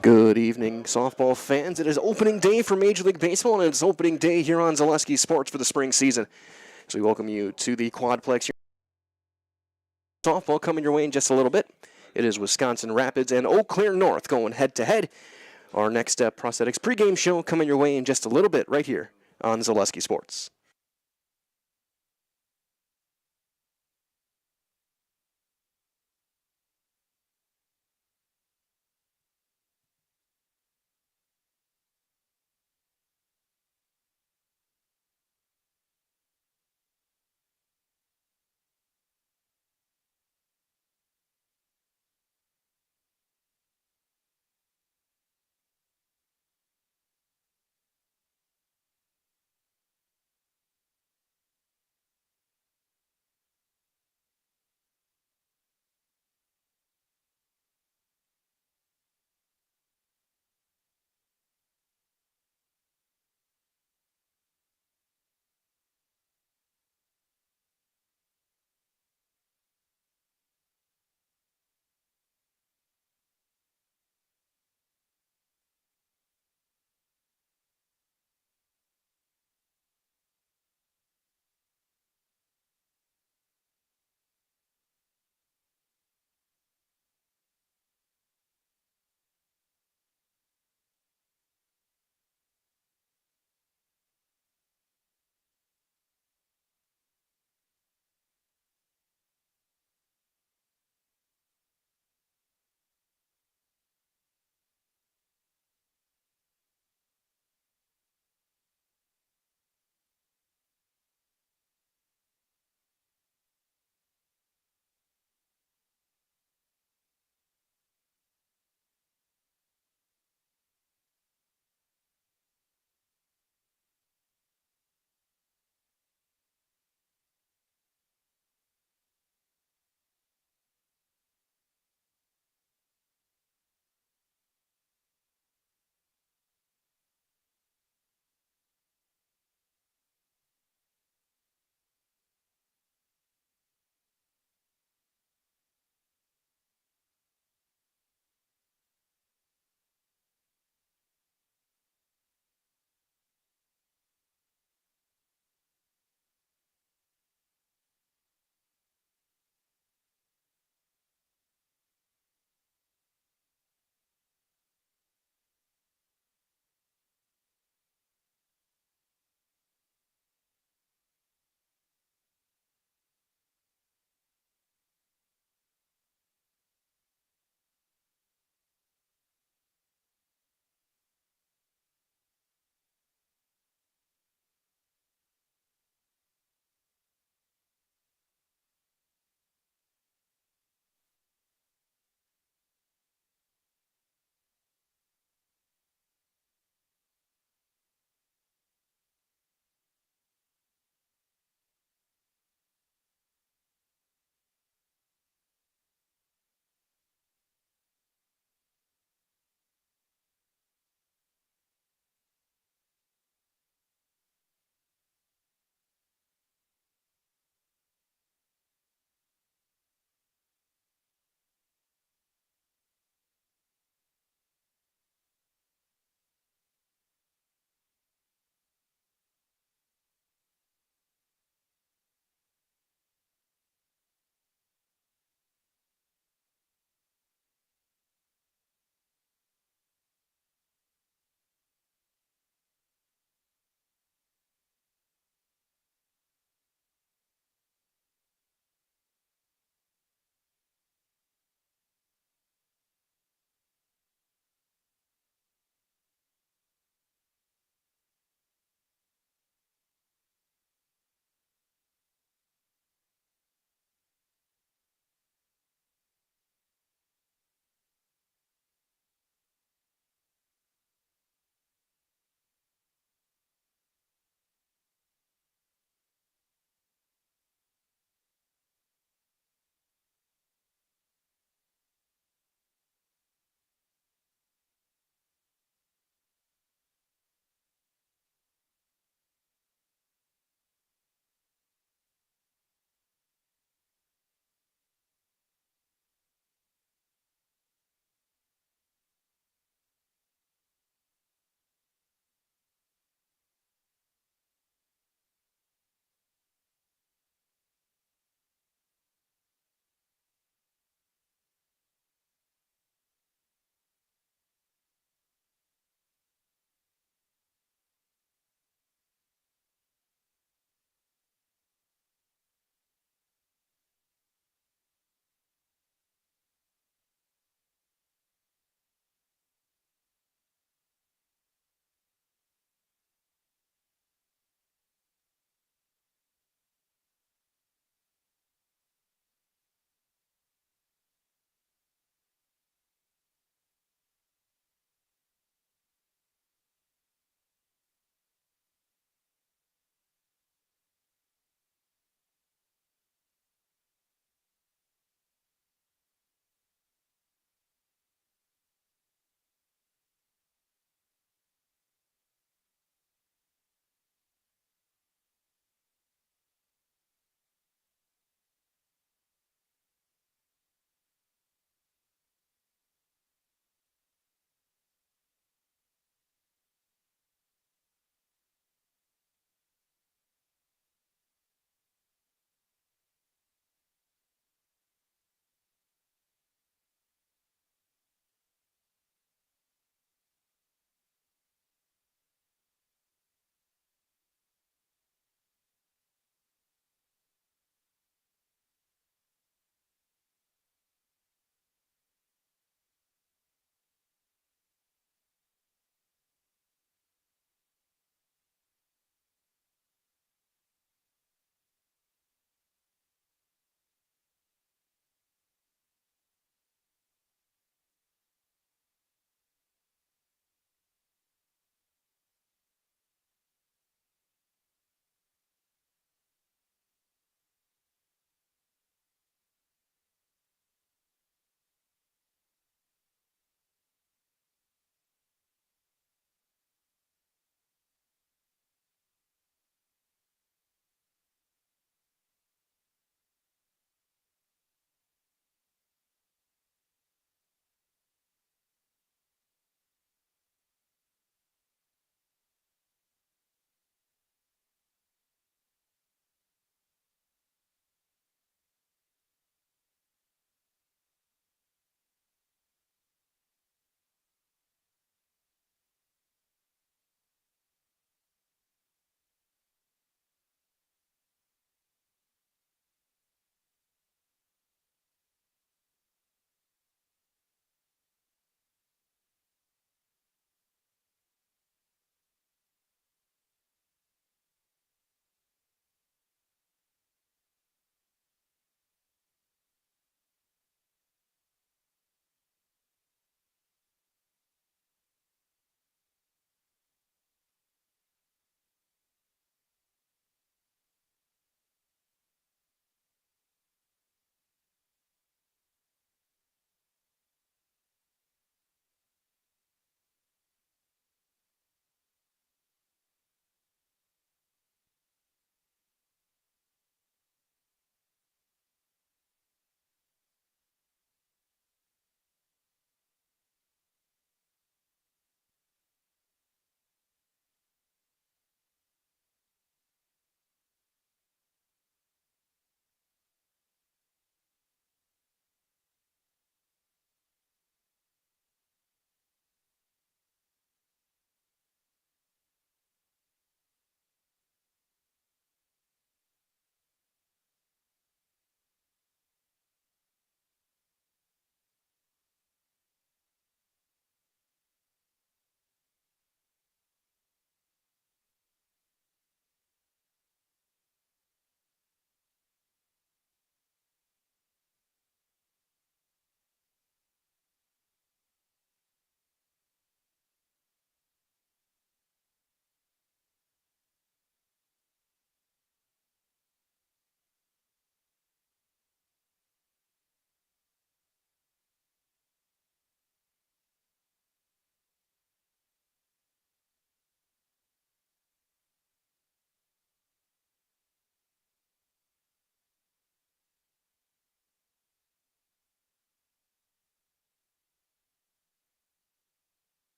Good evening, softball fans. It is opening day for Major League Baseball, and it's opening day here on Zaleski Sports for the spring season. So we welcome you to the Quadplex. Softball coming your way in just a little bit. It is Wisconsin Rapids and Eau Claire North going head-to-head. Our next prosthetics pregame show coming your way in just a little bit right here on Zaleski Sports.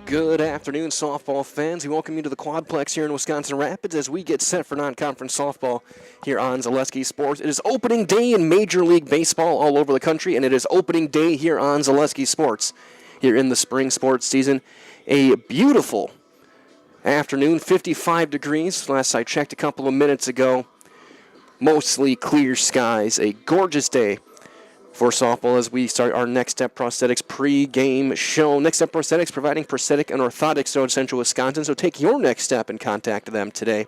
Good afternoon, softball fans. We welcome you to the Quadplex here in Wisconsin Rapids as we get set for non-conference softball here on Zaleski Sports. It is opening day in Major League Baseball all over the country, and it is opening day here on Zaleski Sports here in the spring sports season. A beautiful afternoon, 55 degrees. Last I checked a couple of minutes ago. Mostly clear skies. A gorgeous day for softball as we start our Next Step Prosthetics pre-game show. Next Step Prosthetics providing prosthetic and orthotics throughout Central Wisconsin, so take your next step and contact them today.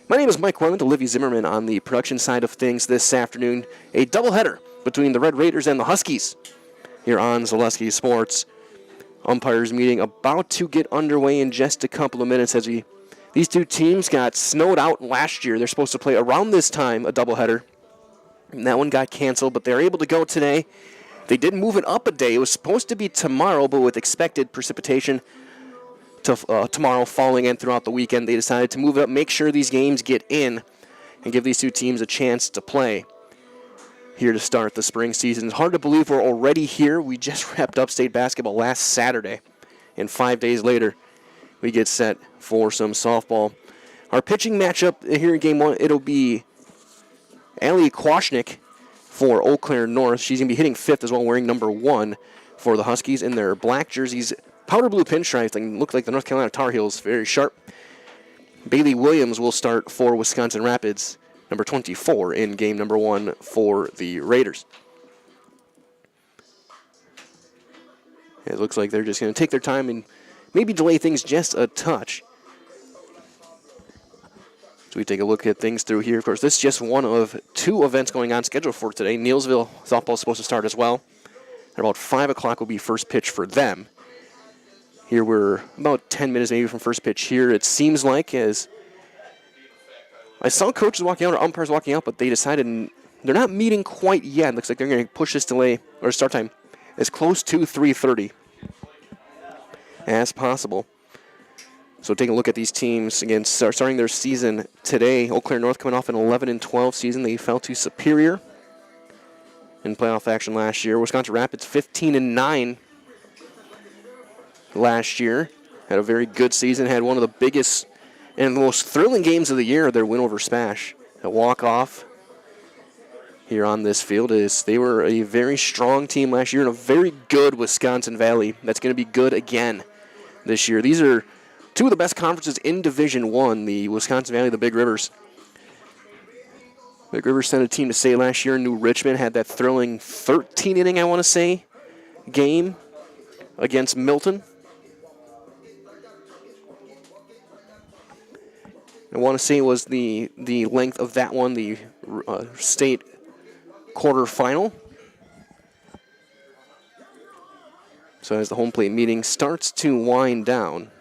My name is Mike Wendland, Olivia Zimmerman on the production side of things this afternoon. A doubleheader between the Red Raiders and the Huskies here on Zaleski Sports. Umpires meeting about to get underway in just a couple of minutes as these two teams got snowed out last year. They're supposed to play around this time a doubleheader. And that one got canceled, but they're able to go today. They did move it up a day. It was supposed to be tomorrow, but with expected precipitation tomorrow falling in throughout the weekend, they decided to move it up, make sure these games get in, and give these two teams a chance to play here to start the spring season. It's hard to believe we're already here. We just wrapped up state basketball last Saturday, and 5 days later, we get set for some softball. Our pitching matchup here in Game 1, it'll be Allie Kwashnick for Eau Claire North. She's going to be hitting fifth as well, wearing number 1 for the Huskies in their black jerseys. Powder blue pinstripes, look like the North Carolina Tar Heels, very sharp. Bailey Williams will start for Wisconsin Rapids, number 24 in game number 1 for the Raiders. It looks like they're just going to take their time and maybe delay things just a touch. So we take a look at things through here. Of course, this is just one of 2 events going on scheduled for today. Neilsville softball is supposed to start as well. At about 5 o'clock will be first pitch for them. Here we're about 10 minutes maybe from first pitch here. It seems like as I saw coaches walking out or umpires walking out, but they decided they're not meeting quite yet. Looks like they're going to push this delay or start time as close to 3:30 as possible. So taking a look at these teams, again, starting their season today. Eau Claire North coming off an 11-12 season. They fell to Superior in playoff action last year. Wisconsin Rapids 15-9 last year. Had a very good season. Had one of the biggest and the most thrilling games of the year, their win over Spash. A walk-off here on this field. They were a very strong team last year and a very good Wisconsin Valley. That's going to be good again this year. These are 2 of the best conferences in Division I, the Wisconsin Valley, the Big Rivers. Big Rivers sent a team to state last year. New Richmond had that thrilling 13-inning, I want to say, game against Milton. I want to say it was the length of that one, the state quarterfinal. So as the home plate meeting starts to wind down,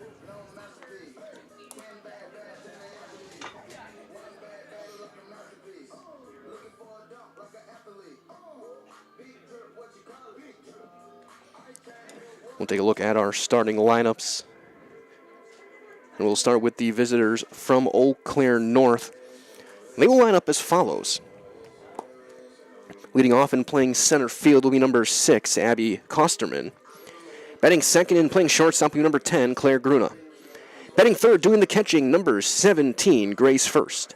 we'll take a look at our starting lineups. And we'll start with the visitors from Eau Claire North. They will line up as follows. Leading off and playing center field will be number 6, Abby Kosterman. Batting second and playing shortstop will be number 10, Claire Gruna. Batting third, doing the catching, number 17, Grace First.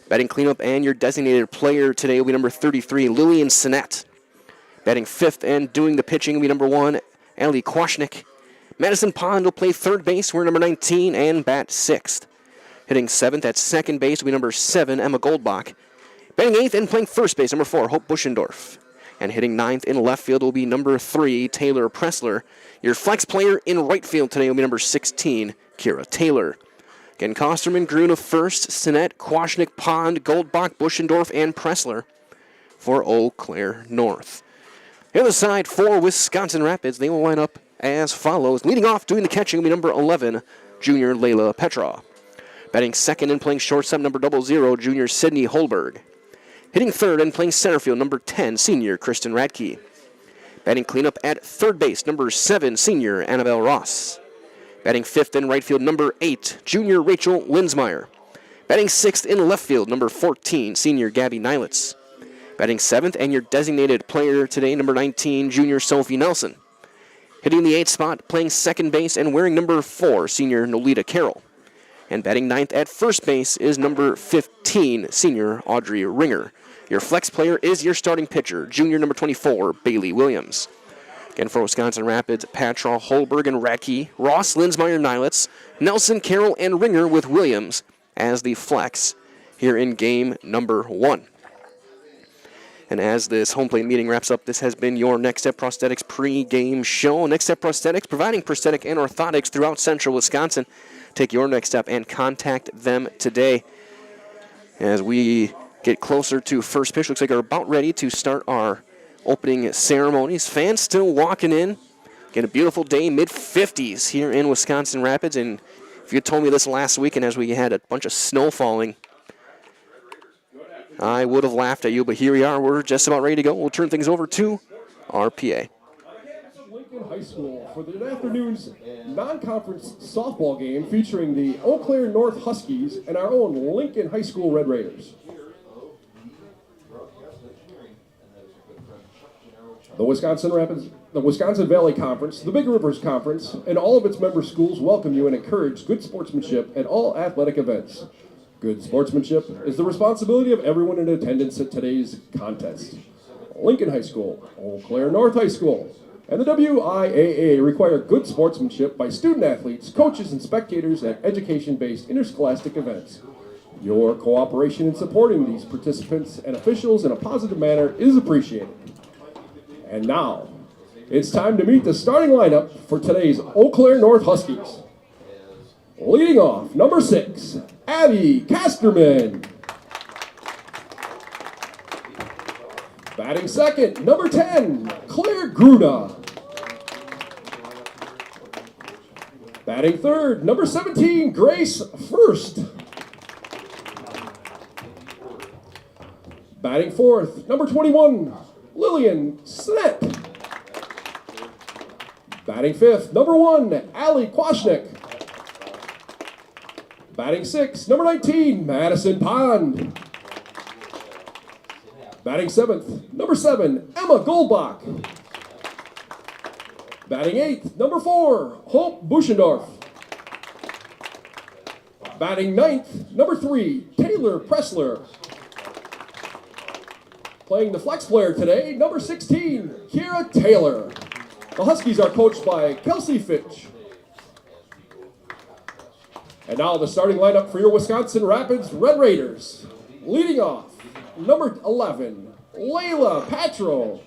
Batting cleanup and your designated player today will be number 33, Lillian Sinnett. Batting fifth and doing the pitching will be number 1, Allie Kwashnick. Madison Pond will play third base, we're number 19, and bat 6th. Hitting 7th at second base will be number 7, Emma Goldbach. Batting 8th and playing first base, number 4, Hope Buschendorf. And hitting 9th in left field will be number 3, Taylor Pressler. Your flex player in right field today will be number 16, Kira Taylor. Again, Kosterman, Gruna first, Sinnett, Kwashnick, Pond, Goldbach, Buschendorf, and Pressler for Eau Claire North. The other side for Wisconsin Rapids, they will line up as follows. Leading off, doing the catching will be number 11, junior Layla Petra. Batting second and playing shortstop, number 00, junior Sydney Holberg. Hitting third and playing center field, number 10, senior Kristen Radke. Batting cleanup at third base, number 7, senior Annabelle Ross. Batting fifth in right field, number 8, junior Rachel Linsmeyer. Batting sixth in left field, number 14, senior Gabby Nilitz. Batting 7th, and your designated player today, number 19, junior Sophie Nelson. Hitting the 8th spot, playing second base, and wearing number 4, senior Nolita Carroll. And batting 9th at first base is number 15, senior Audrey Ringer. Your flex player is your starting pitcher, junior number 24, Bailey Williams. Again, for Wisconsin Rapids, Patrol, Holberg, and Radke, Ross, Linsmeyer, Nilitz, Nelson, Carroll, and Ringer with Williams as the flex here in game number 1. And as this home plate meeting wraps up, this has been your Next Step Prosthetics pre-game show. Next Step Prosthetics, providing prosthetic and orthotics throughout central Wisconsin. Take your next step and contact them today. As we get closer to first pitch, looks like we're about ready to start our opening ceremonies. Fans still walking in. Get a beautiful day, mid-50s here in Wisconsin Rapids. And if you had told me this last week, and as we had a bunch of snow falling, I would have laughed at you, but here we are. We're just about ready to go. We'll turn things over to our PA. Lincoln High School for the afternoon's non-conference softball game featuring the Eau Claire North Huskies and our own Lincoln High School Red Raiders. The Wisconsin Valley Conference, the Big Rivers Conference, and all of its member schools welcome you and encourage good sportsmanship at all athletic events. Good sportsmanship is the responsibility of everyone in attendance at today's contest. Lincoln High School, Eau Claire North High School, and the WIAA require good sportsmanship by student athletes, coaches, and spectators at education-based interscholastic events. Your cooperation in supporting these participants and officials in a positive manner is appreciated. And now, it's time to meet the starting lineup for today's Eau Claire North Huskies. Leading off, number 6, Abby Casterman. Batting second, number 10, Claire Gruda. Batting third, number 17, Grace First. Batting fourth, number 21, Lillian Snett. Batting fifth, number 1, Allie Kwasnick. Batting sixth, number 19, Madison Pond. Batting seventh, number 7, Emma Goldbach. Batting eighth, number 4, Hope Buschendorf. Batting ninth, number 3, Taylor Pressler. Playing the flex player today, number 16, Kira Taylor. The Huskies are coached by Kelsey Fitch. And now the starting lineup for your Wisconsin Rapids Red Raiders. Leading off, number 11, Layla Patro.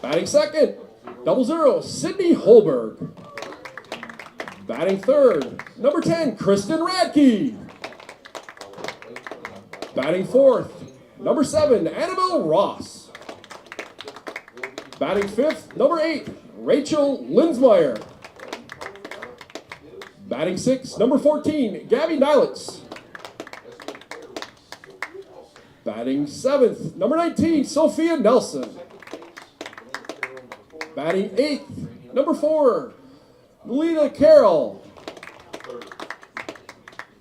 Batting second, 00, Sydney Holberg. Batting third, number 10, Kristen Radke. Batting fourth, number 7, Annabelle Ross. Batting fifth, number 8, Rachel Linsmeyer. Batting sixth, number 14, Gabby Nilitz. Batting seventh, number 19, Sophia Nelson. Batting eighth, number 4, Nolita Carroll.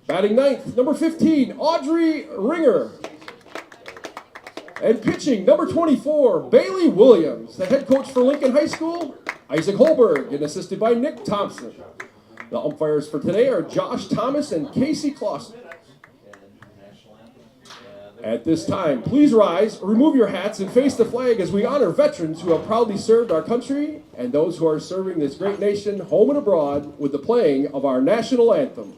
Batting ninth, number 15, Audrey Ringer. And pitching, number 24, Bailey Williams. The head coach for Lincoln High School, Isaac Holberg, and assisted by Nick Thompson. The umpires for today are Josh Thomas and Casey Clausen. At this time, please rise, remove your hats, and face the flag as we honor veterans who have proudly served our country and those who are serving this great nation home and abroad with the playing of our national anthem.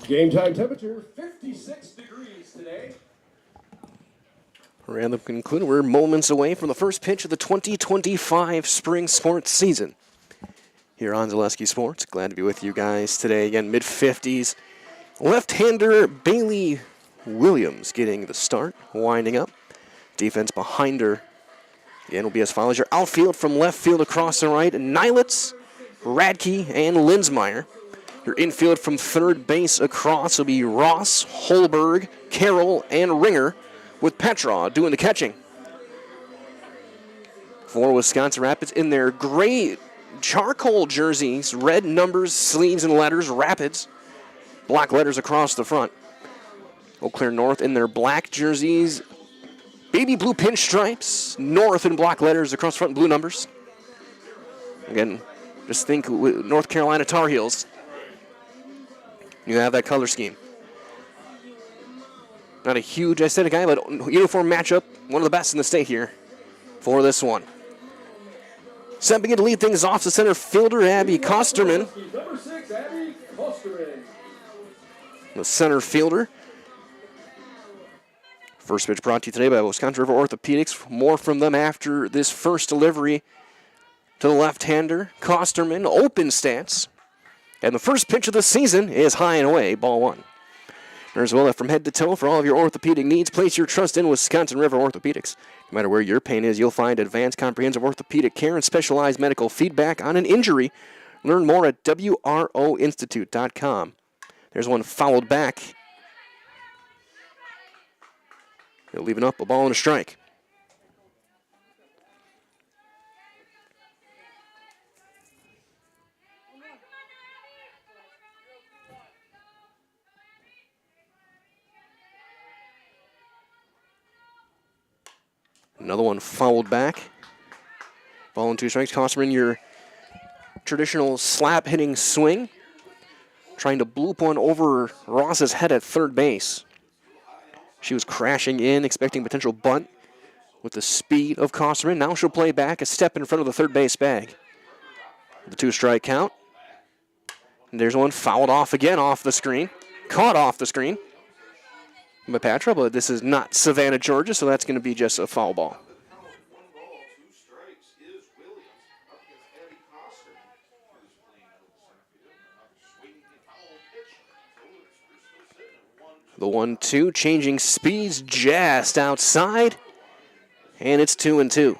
Game time temperature, 56 degrees today. Around the conclude, we're moments away from the first pitch of the 2025 spring sports season. Here on Zaleski Sports, glad to be with you guys today. Again, mid-50s. Left-hander Bailey Williams getting the start, winding up. Defense behind her. Again, will be as follows. Your outfield from left field across the right, Nilitz, Radke, and Linsmeyer. Your infield from third base across will be Ross, Holberg, Carroll, and Ringer, with Petra doing the catching. For Wisconsin Rapids in their gray charcoal jerseys, red numbers, sleeves, and letters, Rapids. Black letters across the front. Eau Claire North in their black jerseys, baby blue pinstripes, North in black letters across the front, blue numbers. Again, just think North Carolina Tar Heels. You have that color scheme. Not a huge aesthetic guy, but uniform matchup, one of the best in the state here for this one. Stepping in to lead things off, the center fielder, Abby Kosterman. Number 6, Abby Kosterman. The center fielder. First pitch brought to you today by Wisconsin River Orthopedics. More from them after this first delivery to the left-hander. Kosterman, open stance. And the first pitch of the season is high and away, ball one. There's well from head to toe for all of your orthopedic needs. Place your trust in Wisconsin River Orthopedics. No matter where your pain is, you'll find advanced comprehensive orthopedic care and specialized medical feedback on an injury. Learn more at WROinstitute.com. There's one fouled back. They're leaving up a ball and a strike. Another one fouled back. Ball and 2 strikes. Kosterman, your traditional slap hitting swing. Trying to bloop one over Ross's head at third base. She was crashing in, expecting potential bunt with the speed of Kosterman. Now she'll play back a step in front of the third base bag. The 2-strike count. And there's one fouled off again off the screen. Caught off the screen by Patra, but this is not Savannah, Georgia, so that's going to be just a foul ball. The 1-2, changing speeds just outside, and it's 2-2.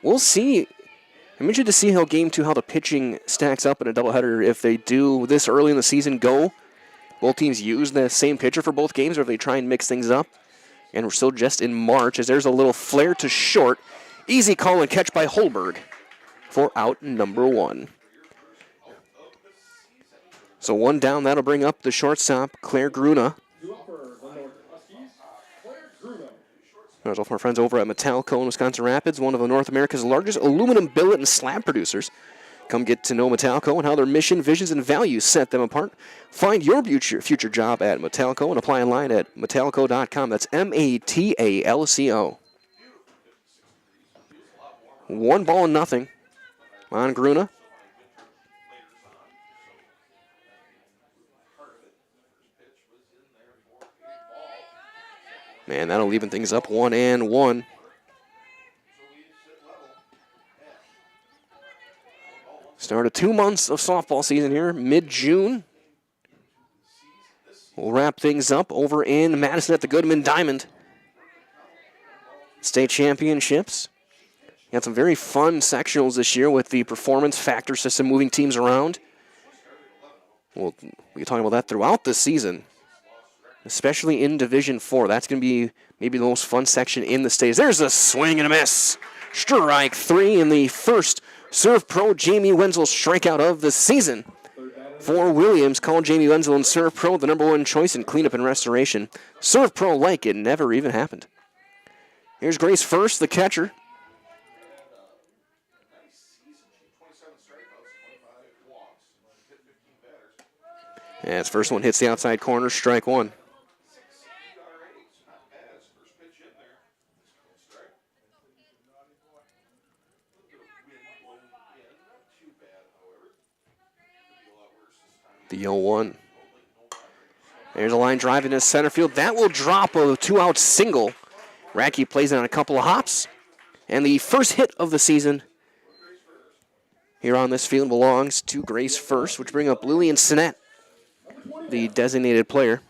We'll see. I'm interested to see how Game 2, how the pitching stacks up in a doubleheader. If they do this early in the season, both teams use the same pitcher for both games, or if they try and mix things up. And we're still just in March, as there's a little flare to short. Easy call and catch by Holberg for out number 1. So 1 down, that'll bring up the shortstop, Claire Gruna. There's all from our friends over at Metalco in Wisconsin Rapids, one of North America's largest aluminum billet and slab producers. Come get to know Metalco and how their mission, visions, and values set them apart. Find your future job at Metalco and apply online at metalco.com. That's Matalco. 1-0 on Gruna. Man, that'll even things up 1-1. Start of 2 months of softball season here, mid-June. We'll wrap things up over in Madison at the Goodman Diamond. State championships. Got some very fun sectionals this year with the performance factor system moving teams around. We'll be talking about that throughout the season, especially in Division 4. That's going to be maybe the most fun section in the state. There's a swing and a miss. Strike 3 in the first Serve Pro Jamie Wenzel strikeout of the season. For Williams, call Jamie Wenzel and Serve Pro the number 1 choice in cleanup and restoration. Serve Pro like it never even happened. Here's Grace first, the catcher. And his first one hits the outside corner, strike 1. The 0-1. There's a line drive into center field. That will drop a 2-out single. Radke plays it on a couple of hops. And the first hit of the season here on this field belongs to Grace First, which bring up Lillian Sinnett, the designated player.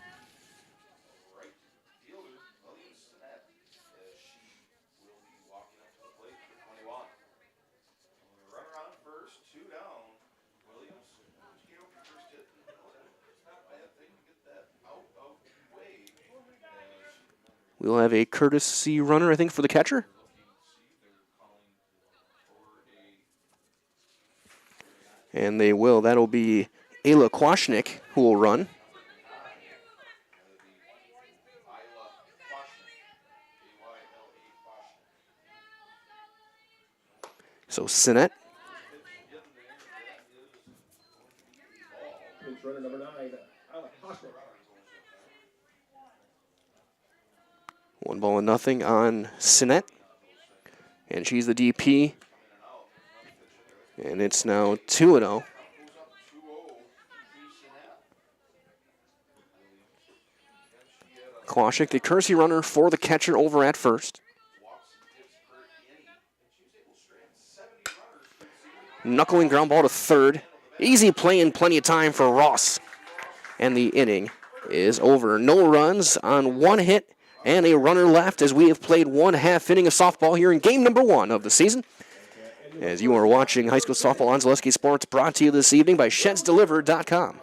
We'll have a courtesy runner, I think, for the catcher. And they will. That'll be Ayla Kwashnik who will run. So Sinnett. Runner number 9, One ball and nothing on Sinnett. And she's the DP. And it's now 2-0. Kwashik, the courtesy runner for the catcher over at first. Knuckling ground ball to third. Easy play and plenty of time for Ross. And the inning is over. No runs on one hit and a runner left as we have played 1/2 inning of softball here in game number 1 of the season. As you are watching high school softball on Zaleski Sports, brought to you this evening by ShedsDelivered.com.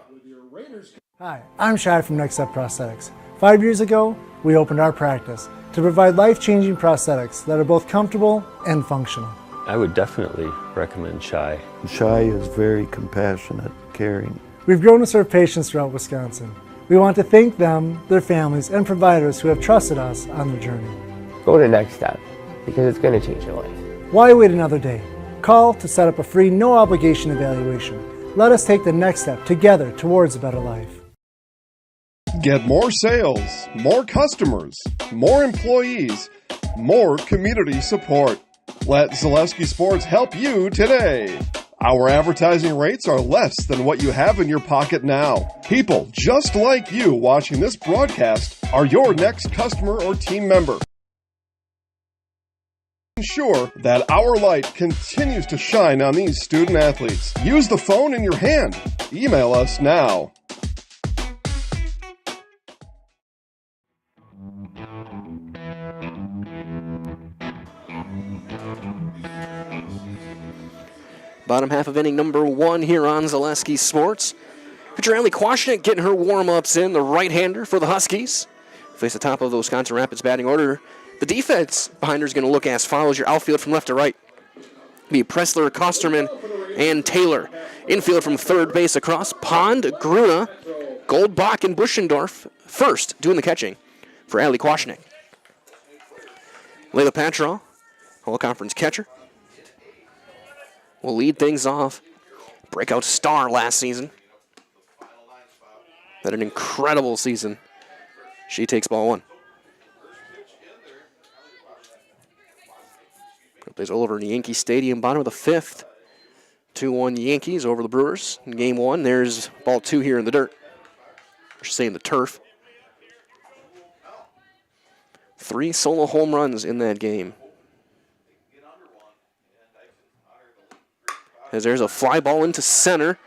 Hi, I'm Shai from Next Step Prosthetics. 5 years ago, we opened our practice to provide life-changing prosthetics that are both comfortable and functional. I would definitely recommend Shai. Shai is very compassionate, caring. We've grown to serve patients throughout Wisconsin. We want to thank them, their families, and providers who have trusted us on their journey. Go to Next Step because it's going to change your life. Why wait another day? Call to set up a free, no-obligation evaluation. Let us take the next step together towards a better life. Get more sales, more customers, more employees, more community support. Let Zaleski Sports help you today. Our advertising rates are less than what you have in your pocket now. People just like you watching this broadcast are your next customer or team member. Ensure that our light continues to shine on these student athletes. Use the phone in your hand. Email us now. Bottom half of inning number 1 here on Zaleski Sports. Pitcher Allie Kwashnik getting her warm-ups in, the right-hander for the Huskies. Face the top of the Wisconsin Rapids batting order. The defense behind her is going to look as follows. Your outfield from left to right be Pressler, Kosterman, and Taylor. Infield from third base across, Pond, Gruna, Goldbach, and Buschendorf first doing the catching for Allie Kwashnik. Layla Patrol, all-conference catcher, will lead things off. Breakout star last season. Had an incredible season. She takes ball 1. Plays all over in Yankee Stadium, bottom of the 5th. 2-1 Yankees over the Brewers in game 1. There's ball 2 here in the dirt. I should say in the turf. 3 solo home runs in that game. As there's a fly ball into center.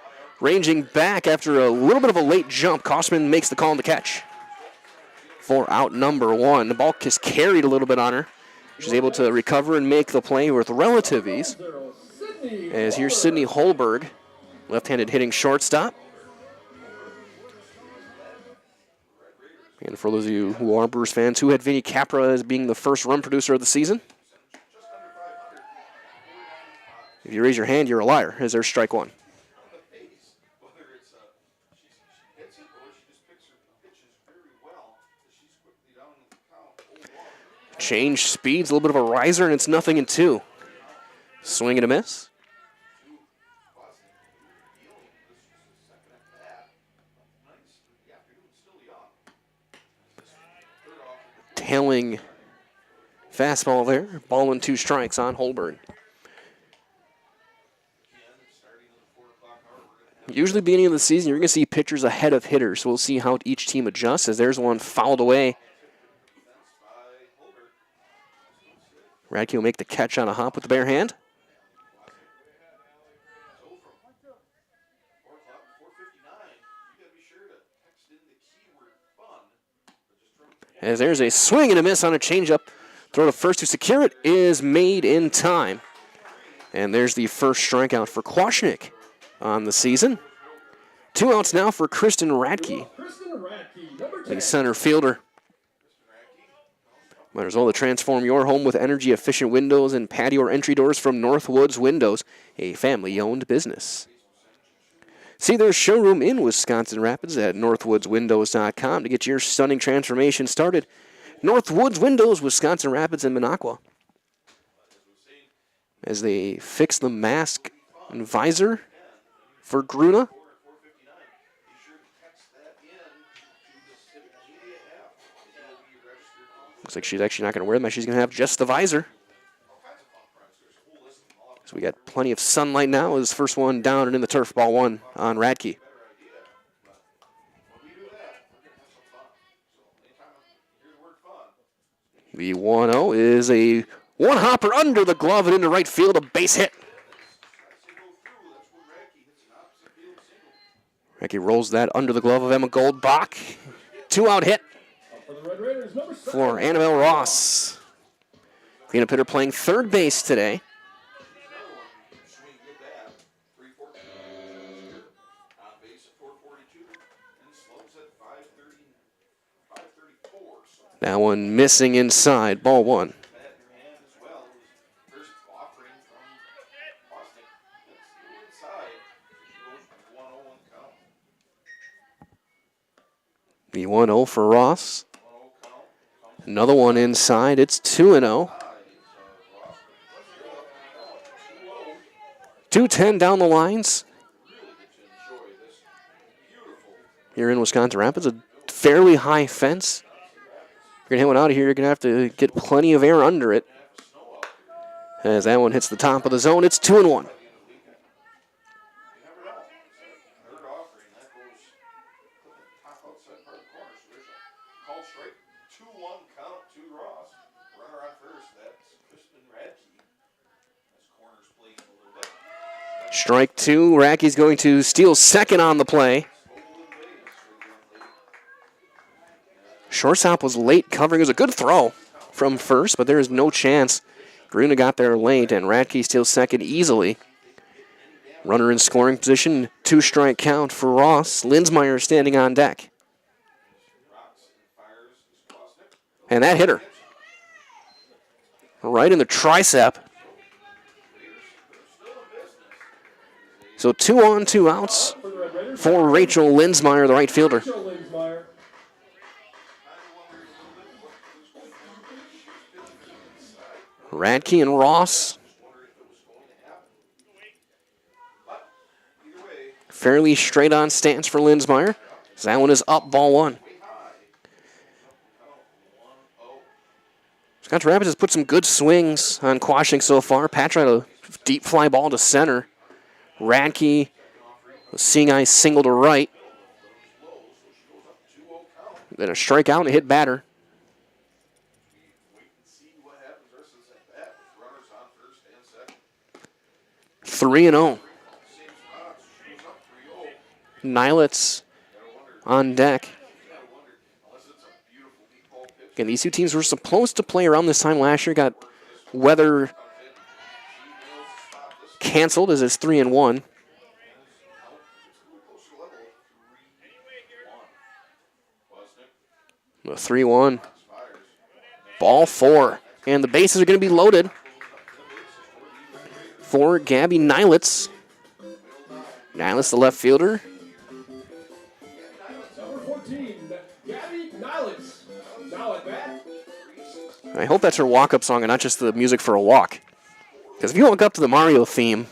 Ranging back after a little bit of a late jump. Kosman makes the call on the catch. For out number 1. The ball is carried a little bit on her. She's able to recover and make the play with relative ease. As here's Sydney Holberg, left-handed hitting shortstop. And for those of you who are Brewers fans, who had Vinny Capra as being the first run producer of the season? If you raise your hand, you're a liar, as there's strike 1. Change speeds, a little bit of a riser, and it's 0-2. Swing and a miss. Tailing fastball there. Ball and 2 strikes on Holberg. Usually beginning of the season, you're going to see pitchers ahead of hitters. So we'll see how each team adjusts as there's one fouled away. Radke will make the catch on a hop with the bare hand. As there's a swing and a miss on a changeup. Throw to first to secure it is made in time. And there's the first strikeout for Kwasnick on the season. 2 outs now for Kristen Radke, the center fielder. Might as well transform your home with energy-efficient windows and patio or entry doors from Northwoods Windows, a family-owned business. See their showroom in Wisconsin Rapids at northwoodswindows.com to get your stunning transformation started. Northwoods Windows, Wisconsin Rapids, and Minocqua. As they fix the mask and visor for Gruna. Looks like she's actually not going to wear them. She's going to have just the visor. So we got plenty of sunlight now. As first one down and in the turf, ball 1 on Radke. The 1-0 is a one-hopper under the glove and into right field, a base hit. Radke rolls that under the glove of Emma Goldbach. 2-out hit for Annabelle Ross. Cleanup hitter playing third base today. That one missing inside, ball 1. The 1-0 for Ross. Another one inside, it's 2-0. 2:10 down the lines. Here in Wisconsin Rapids, a fairly high fence. If you're going to hit one out of here, you're going to have to get plenty of air under it. As that one hits the top of the zone, it's 2-1. Strike 2. Radke's going to steal second on the play. Shortstop was late covering. It was a good throw from first, but there is no chance. Gruna got there late, and Radke steals second easily. Runner in scoring position, 2-strike count for Ross. Linsmeyer standing on deck. And that hit her right in the tricep. So 2 on, 2 outs for Rachel Linsmeyer, the right fielder. Radke and Ross. Fairly straight on stance for Linsmeyer. So that one is up, ball 1. Wisconsin Rapids has put some good swings on Kwasnick so far. Pat tried a deep fly ball to center. Radke, seeing eye single to right. Then a strikeout and a hit batter. Three and 0. Nilitz on deck. Again, these two teams were supposed to play around this time last year. Got weather canceled as it's 3-1. A 3-1. Ball 4. And the bases are going to be loaded for Gabby Nilitz. Nilitz, the left fielder. Number 14, Gabby Nilitz. Now at bat. I hope that's her walk-up song and not just the music for a walk. Because if you walk up to the Mario theme,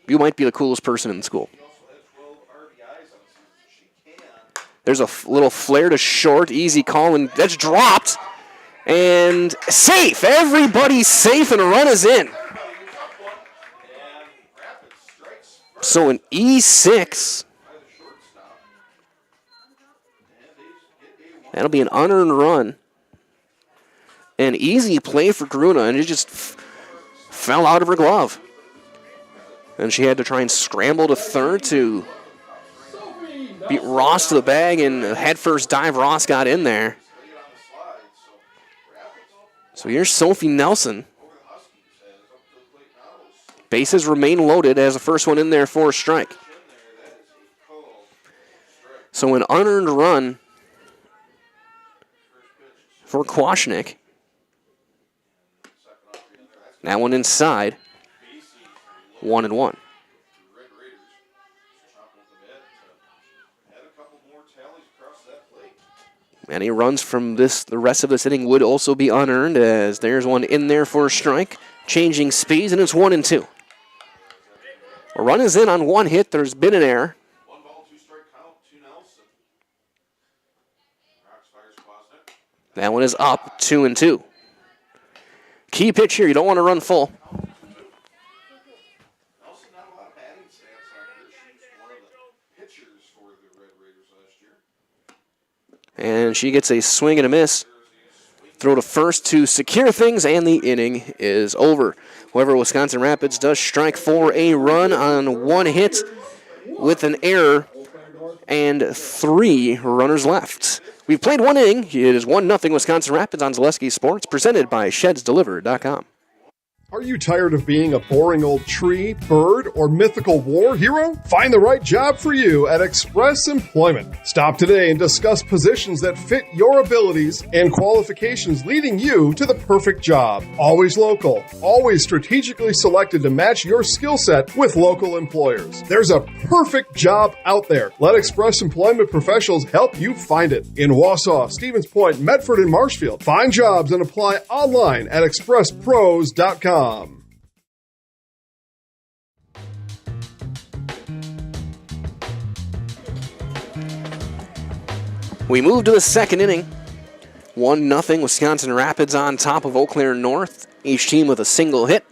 you might be the coolest person in school. There's a little flare to short, easy call, and that's dropped. And safe. Everybody's safe, and a run is in. So an E6. That'll be an unearned run. An easy play for Karuna, and it just fell out of her glove. And she had to try and scramble to third to beat Ross to the bag, and a headfirst dive, Ross got in there. So here's Sophie Nelson. Bases remain loaded as the first one in there for a strike. So an unearned run for Kwasnick. That one inside. 1-1. Any runs from the rest of this inning would also be unearned, as there's one in there for a strike. Changing speeds, and it's 1-2. A run is in on one hit. There's been an error. That one is up, 2-2. Key pitch here. You don't want to run full. And she gets a swing and a miss. Throw to first to secure things, and the inning is over. However, Wisconsin Rapids does strike for a run on one hit with an error and 3 runners left. We've played one inning. It is 1-0 Wisconsin Rapids on Zaleski Sports, presented by ShedsDelivered.com. Are you tired of being a boring old tree, bird, or mythical war hero? Find the right job for you at Express Employment. Stop today and discuss positions that fit your abilities and qualifications, leading you to the perfect job. Always local, always strategically selected to match your skill set with local employers. There's a perfect job out there. Let Express Employment professionals help you find it. In Wausau, Stevens Point, Medford, and Marshfield. Find jobs and apply online at expresspros.com. We move to the second inning. 1-0 Wisconsin Rapids on top of Eau Claire North. Each team with a single hit.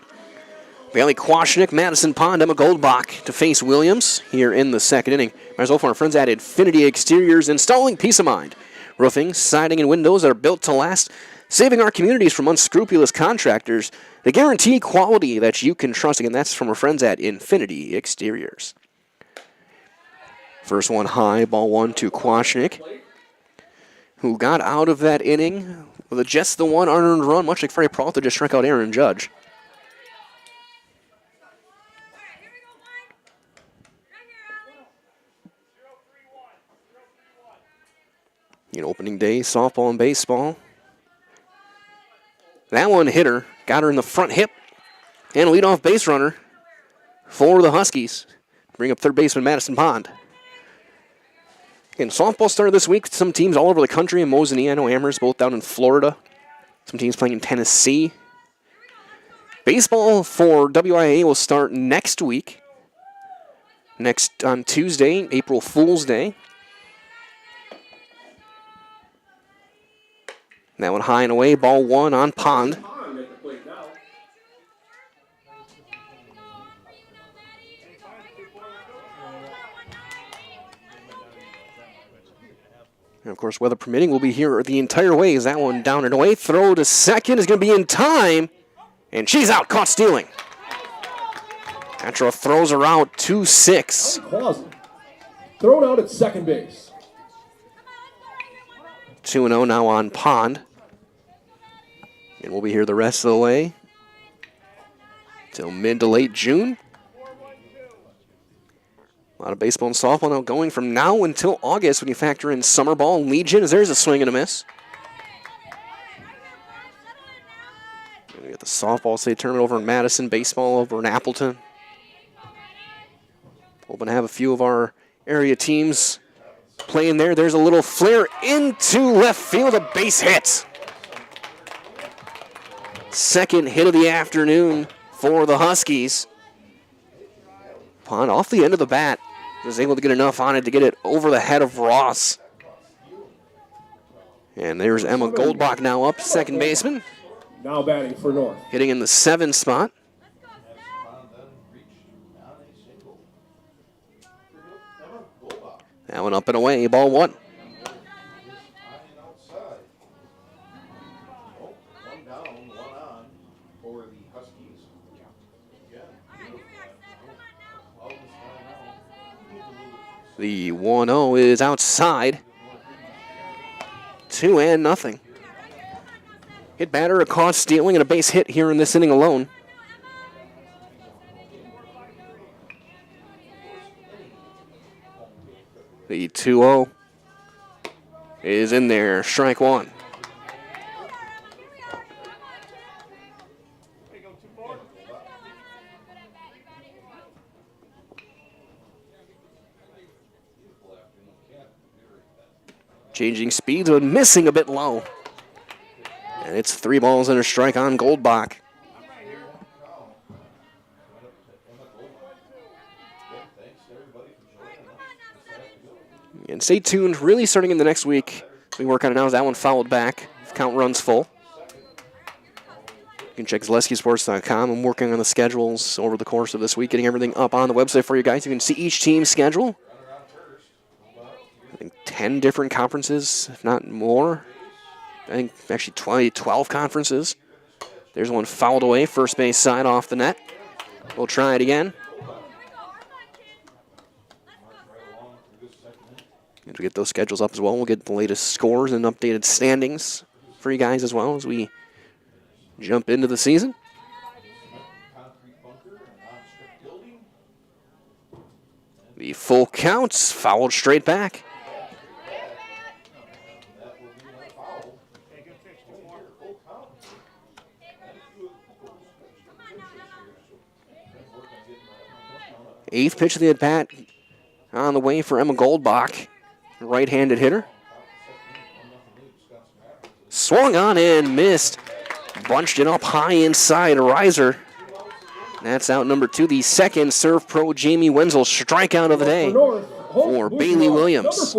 Bailey Kwasnick, Madison Pond, Emma Goldbach to face Williams here in the second inning. Might as well for our friends at Infinity Exteriors, installing peace of mind. Roofing, siding, and windows that are built to last, saving our communities from unscrupulous contractors. They guarantee quality that you can trust. Again, that's from our friends at Infinity Exteriors. First one high, ball 1 to Kwasnick, who got out of that inning with just the one unearned run, much like Freddie Peralta just struck out Aaron Judge. You know, opening day, softball and baseball. That one hit her, got her in the front hip, and a leadoff base runner for the Huskies. Bring up third baseman Madison Pond. Again, softball started this week. Some teams all over the country in Mosinee. I know Amherst, both down in Florida. Some teams playing in Tennessee. Baseball for WIAA will start next week. Next on Tuesday, April Fool's Day. That one high and away, ball 1 on Pond. And of course, weather permitting, we'll be here the entire way. Is that one down and away? Throw to second is going to be in time. And she's out, caught stealing. Petro throws her out 2-6. Thrown out at second base. 2-0 now on Pond. And we'll be here the rest of the way till mid to late June. A lot of baseball and softball now going from now until August when you factor in summer ball and Legion, as there's a swing and a miss. And we got the softball state tournament over in Madison, baseball over in Appleton. Hoping to have a few of our area teams playing there. There's a little flare into left field, a base hit. Second hit of the afternoon for the Huskies. Pond off the end of the bat. Was able to get enough on it to get it over the head of Ross. And there's Emma Goldbach now up, second baseman. Now batting for North. Hitting in the 7 spot. That one up and away, ball 1. The 1-0 is outside. 2-0. Hit batter, a caught stealing, and a base hit here in this inning alone. The 2-0 is in there, strike 1. Changing speeds, but missing a bit low. And it's 3 balls and a strike on Goldbach. And stay tuned, really starting in the next week. We work on it now as that one fouled back. Count runs full. You can check ZaleskiSports.com. I'm working on the schedules over the course of this week, getting everything up on the website for you guys. You can see each team's schedule. I think 10 different conferences, if not more. I think actually 12 conferences. There's one fouled away, first base side off the net. We'll try it again. And to get those schedules up as well, we'll get the latest scores and updated standings for you guys as well as we jump into the season. The full counts, fouled straight back. Eighth pitch of the at-bat on the way for Emma Goldbach, right-handed hitter. Swung on and missed. Bunched it up high inside, a riser. That's out number 2, the second Serve Pro Jamie Wenzel strikeout of the day for Bailey Williams.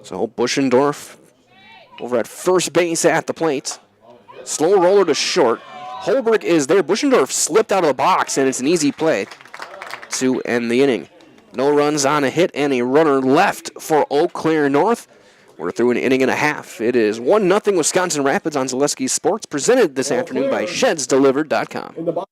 So Buschendorf over at first base at the plate. Slow roller to short. Holbrook is there. Buschendorf slipped out of the box, and it's an easy play to end the inning. No runs on a hit and a runner left for Eau Claire North. We're through an inning and a half. It is 1-0 Wisconsin Rapids on Zaleski Sports, presented this afternoon by ShedsDelivered.com.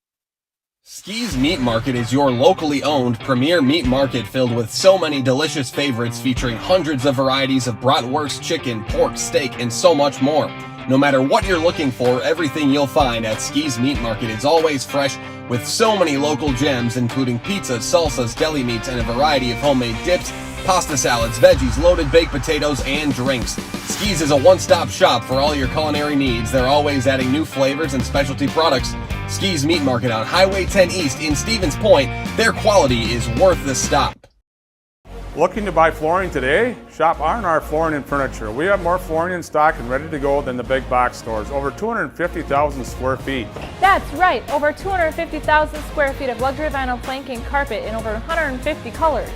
Ski's Meat Market is your locally owned premier meat market filled with so many delicious favorites featuring hundreds of varieties of bratwurst, chicken, pork, steak, and so much more. No matter what you're looking for, everything you'll find at Ski's Meat Market is always fresh with so many local gems including pizzas, salsas, deli meats, and a variety of homemade dips, pasta salads, veggies, loaded baked potatoes, and drinks. Ski's is a one-stop shop for all your culinary needs. They're always adding new flavors and specialty products. Ski's Meat Market on Highway 10 East in Stevens Point. Their quality is worth the stop. Looking to buy flooring today? Shop R&R Flooring and Furniture. We have more flooring in stock and ready to go than the big box stores. Over 250,000 square feet. That's right, over 250,000 square feet of luxury vinyl planking carpet in over 150 colors.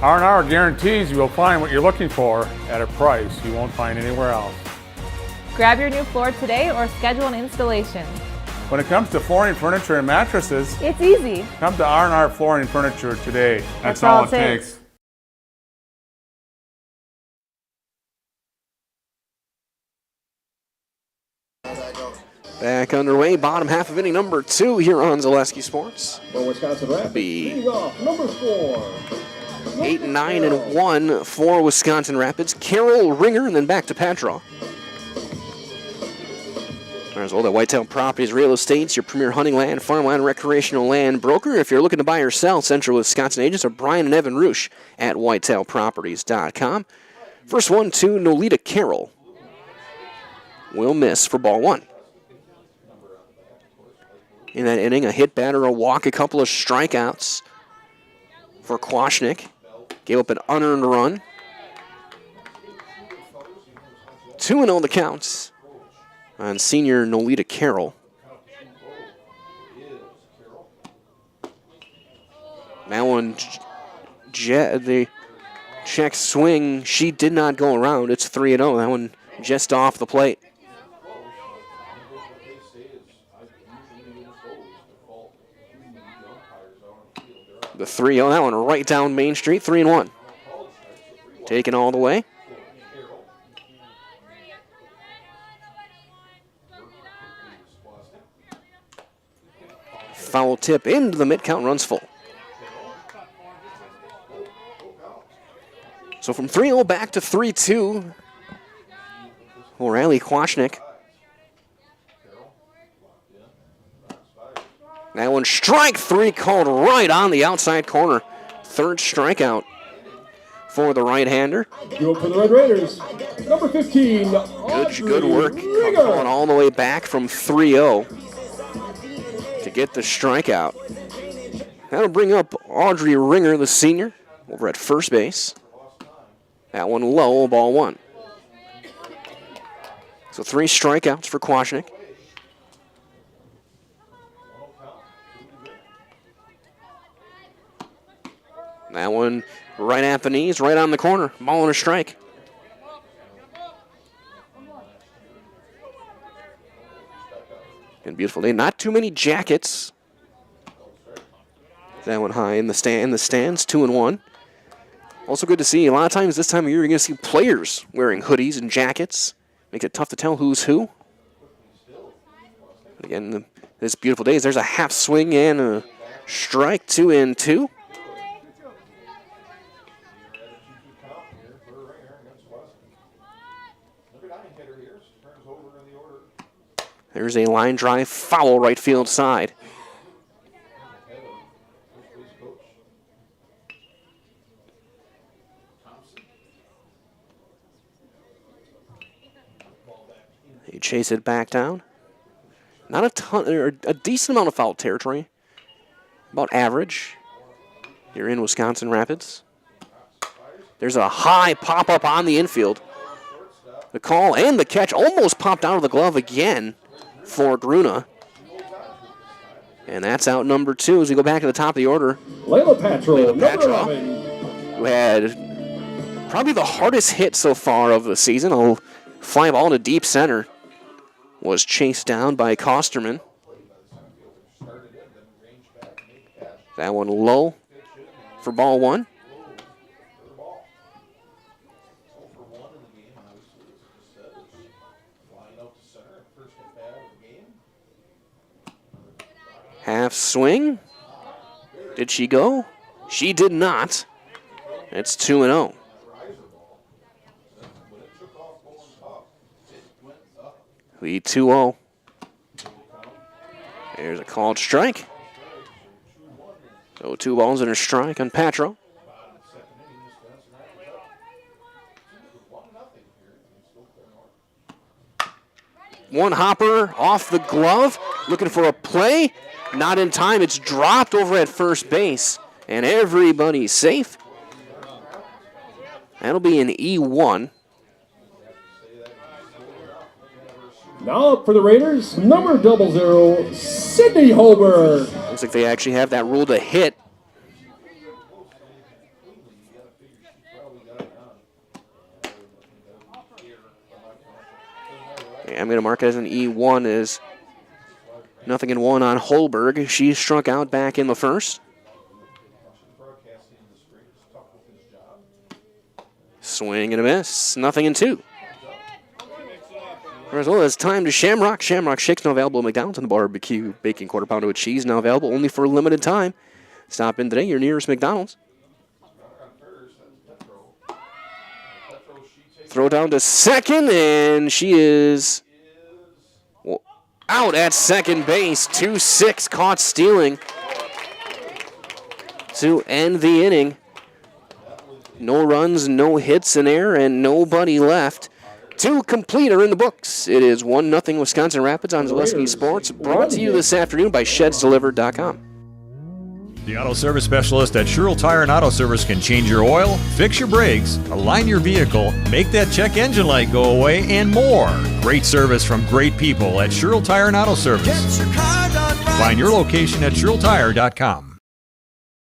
R&R guarantees you will find what you're looking for at a price you won't find anywhere else. Grab your new floor today or schedule an installation. When it comes to flooring, furniture, and mattresses, it's easy. Come to R&R Flooring and Furniture today. That's all it takes. Back underway, bottom half of inning number 2 here on Zaleski Sports. For Wisconsin Rapids, leading off, number 4. 8, 9, and 1 for Wisconsin Rapids. Carroll, Ringer, and then back to Patraw. As well, that Whitetail Properties Real Estate's your premier hunting land, farmland, recreational land broker. If you're looking to buy or sell, Central Wisconsin agents are Brian and Evan Roosh at whitetailproperties.com. First one to Nolita Carroll. Will miss for ball 1. In that inning, a hit batter, a walk, a couple of strikeouts for Kwasnick. Gave up an unearned run. 2-0 the counts on senior Nolita Carroll. That one, the check swing, she did not go around. It's 3-0. That one just off the plate. The 3-0, that one right down Main Street, 3-1. Taken all the way. Foul tip into the mid-count, runs full. So from 3-0 back to 3-2. O'Reilly Kwasnick. That one, strike three, called right on the outside corner. Third strikeout for the right-hander. Go for the Red Raiders. Number 15. Good work. Going all the way back from 3-0 to get the strikeout. That'll bring up Audrey Ringer, the senior, over at first base. That one low, ball one. So 3 strikeouts for Kwasnick. That one right at the knees, right on the corner. Ball and a strike. And beautiful day. Not too many jackets. That one high in the stands, 2-1. Also good to see. A lot of times this time of year, you're going to see players wearing hoodies and jackets. Makes it tough to tell who's who. But again, this beautiful day, there's a half swing and a strike, 2-2. There's a line drive foul right field side. They chase it back down. Not a ton, or a decent amount of foul territory. About average here in Wisconsin Rapids. There's a high pop-up on the infield. The call and the catch almost popped out of the glove again for Gruna. And that's out number 2 as we go back to the top of the order. Layla Patra, number 11. Who had probably the hardest hit so far of the season. A fly ball to deep center. Was chased down by Kosterman. That one low for ball one. Half swing. Did she go? She did not. It's 2-0. Lead 2-0. There's a called strike. So 2 balls and a strike on Patro. One hopper off the glove, looking for a play. Not in time. It's dropped over at first base, and everybody's safe. That'll be an E1. Now up for the Raiders, number 00, Sydney Holber. Looks like they actually have that rule to hit. Okay, I'm going to mark it as an E1 as nothing in 1 on Holberg. She struck out back in the first. Swing and a miss. Nothing in 2. As well as time to Shamrock. Shamrock Shakes now available at McDonald's, and the barbecue bacon quarter pounder with cheese now available only for a limited time. Stop in today, your nearest McDonald's. Throw down to second, and she is out at second base. 2-6, caught stealing to end the inning. No runs, no hits in air, and nobody left. 2 complete are in the books. It is 1-0 Wisconsin Rapids on Zaleski Sports, brought to you this afternoon by ShedsDelivered.com. The auto service specialist at Sherrill Tire and Auto Service can change your oil, fix your brakes, align your vehicle, make that check engine light go away, and more. Great service from great people at Sherrill Tire and Auto Service. Find your location at SherrillTire.com.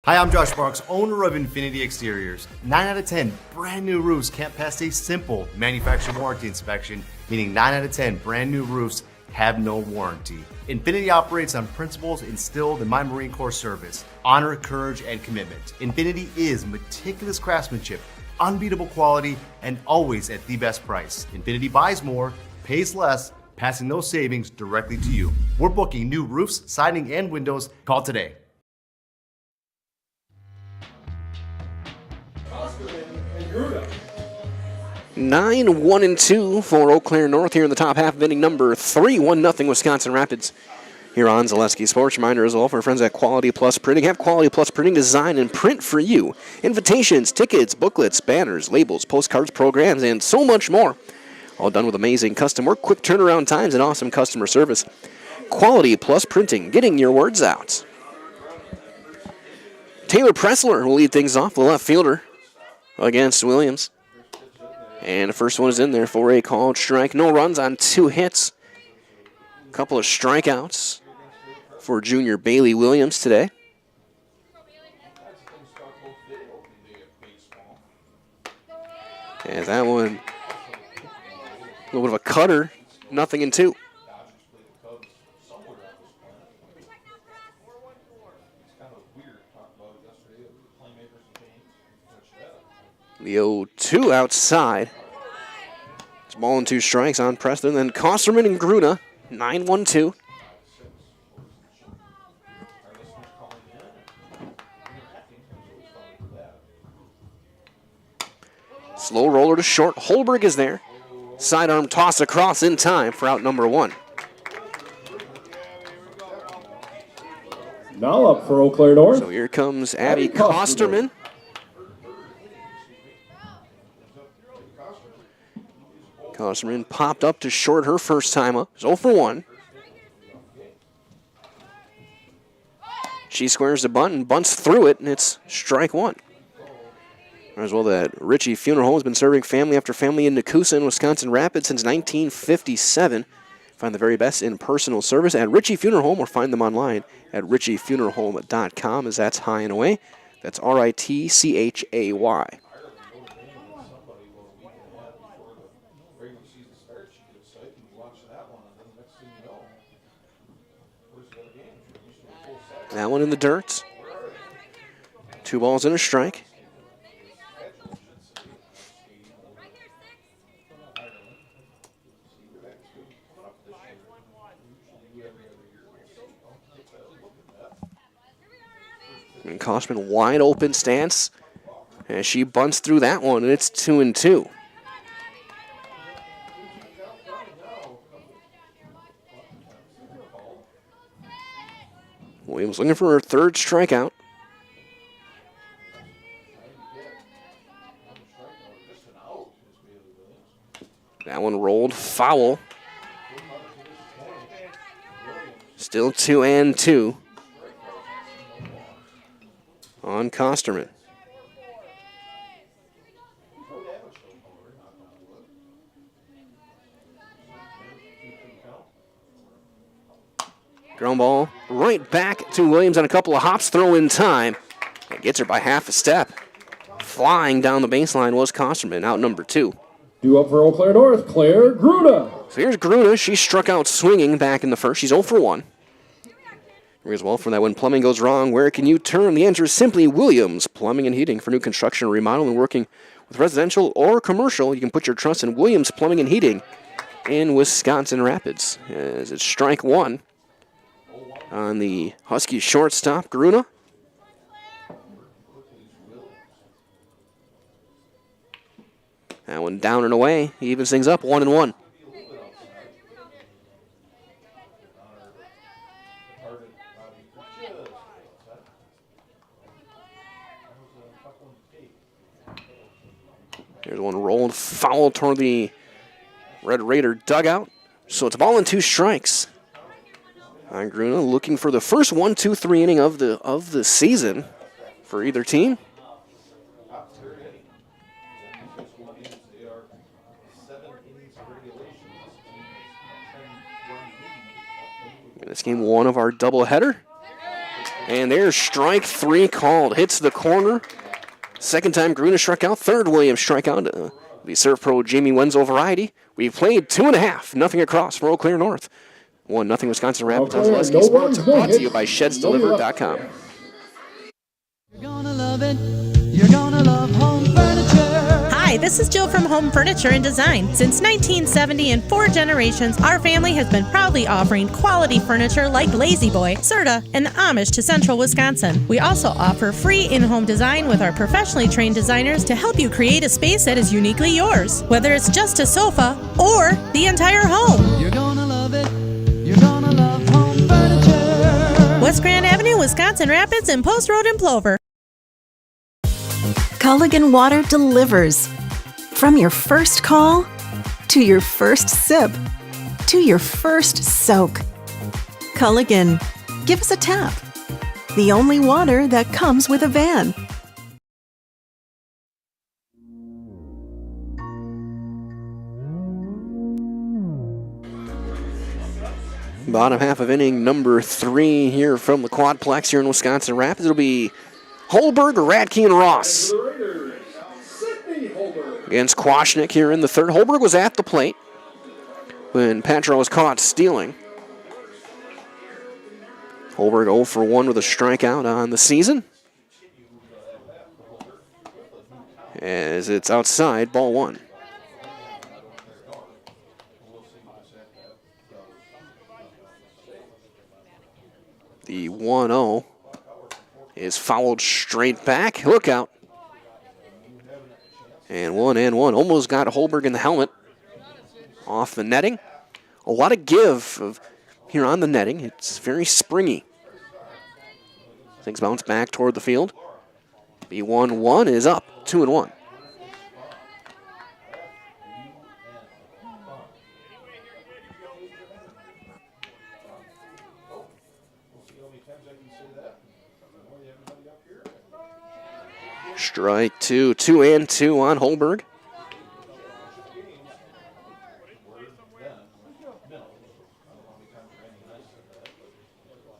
Hi, I'm Josh Marks, owner of Infinity Exteriors. 9 out of 10 brand new roofs can't pass a simple manufacturer warranty inspection, meaning 9 out of 10 brand new roofs have no warranty. Infinity operates on principles instilled in my Marine Corps service: honor, courage, and commitment. Infinity is meticulous craftsmanship, unbeatable quality, and always at the best price. Infinity buys more, pays less, passing those savings directly to you. We're booking new roofs, siding, and windows. Call today. Nine, 1, and 2 for Eau Claire North here in the top half of inning number 3. 1-0 Wisconsin Rapids here on Zaleski Sports. Reminder as well for our friends at Quality Plus Printing. Have Quality Plus Printing design and print for you. Invitations, tickets, booklets, banners, labels, postcards, programs, and so much more. All done with amazing custom work, quick turnaround times, and awesome customer service. Quality Plus Printing, getting your words out. Taylor Pressler will lead things off, the left fielder against Williams. And the first one is in there for a called strike. No runs on 2 hits. A couple of strikeouts for junior Bailey Williams today. And that one, a little bit of a cutter, 0-2. The 0-2 outside. It's ball and 2 strikes on Preston. Then Kosterman and Gruna, 9-1-2. Slow roller to short. Holberg is there. Sidearm toss across in time for out number 1. Now up for Eau Claire North. So here comes Abby Kosterman. Kosterman popped up to short her first time up. 0 for 1. She squares the bunt and bunts through it, and it's strike 1. As well, that Ritchie Funeral Home has been serving family after family in Nakusa and Wisconsin Rapids since 1957. Find the very best in personal service at Ritchie Funeral Home or find them online at ritchiefuneralhome.com, as that's high and away. That's RITCHAY. That one in the dirt. 2 balls and a strike. And Kosterman wide open stance as she bunts through that one, and it's 2-2. Williams looking for her 3rd strikeout. That one rolled foul. Still 2-2 on Kosterman. Ground ball right back to Williams on a couple of hops, throw in time. It gets her by half a step. Flying down the baseline was Kosterman, out number 2. Due up for Eau Claire North, Claire Gruna. So here's Gruna. She struck out swinging back in the first. She's 0 for 1. As well, from that, when plumbing goes wrong, where can you turn? The answer is simply Williams Plumbing and Heating. For new construction, remodel, and working with residential or commercial, you can put your trust in Williams Plumbing and Heating in Wisconsin Rapids. As it's strike 1 on the Husky shortstop, Gruna. That one down and away. He evens things up, 1-1. There's one rolled foul toward the Red Raider dugout. So it's ball and 2 strikes. Gruna looking for the first 1-2-3 inning of the season for either team. In this game, 1 of our doubleheader. And there's strike 3 called. Hits the corner. Second time Gruna struck out. 3rd Williams strikeout. The Surf Pro Jamie Wenzel variety. We've played 2.5. Nothing across for Eau Claire North. 1-0 Wisconsin Rapids on Okay, Zaleski no Sports, runs, no brought to you hits, by no ShedsDelivered.com. Hi, this is Jill from Home Furniture and Design. Since 1970 and 4 generations, our family has been proudly offering quality furniture like Lazy Boy, Serta, and Amish to Central Wisconsin. We also offer free in-home design with our professionally trained designers to help you create a space that is uniquely yours, whether it's just a sofa or the entire home. You're gonna love it. You're gonna love Home Furniture. West Grand Avenue, Wisconsin Rapids, and Post Road in Plover. Culligan Water delivers. From your first call, to your first sip, to your first soak. Culligan, give us a tap. The only water that comes with a van. Bottom half of inning number 3 here from the Quadplex here in Wisconsin Rapids. It'll be Holberg, Radke, and Ross against Kwasnick here in the third. Holberg was at the plate when Patra was caught stealing. Holberg 0 for 1 with a strikeout on the season. As it's outside, ball 1. The 1-0 is fouled straight back. Look out. And 1-1. Almost got Holberg in the helmet. Off the netting. A lot of give here on the netting. It's very springy. Things bounce back toward the field. The 1-1 is up. 2-1. Strike 2. 2-2 on Holberg.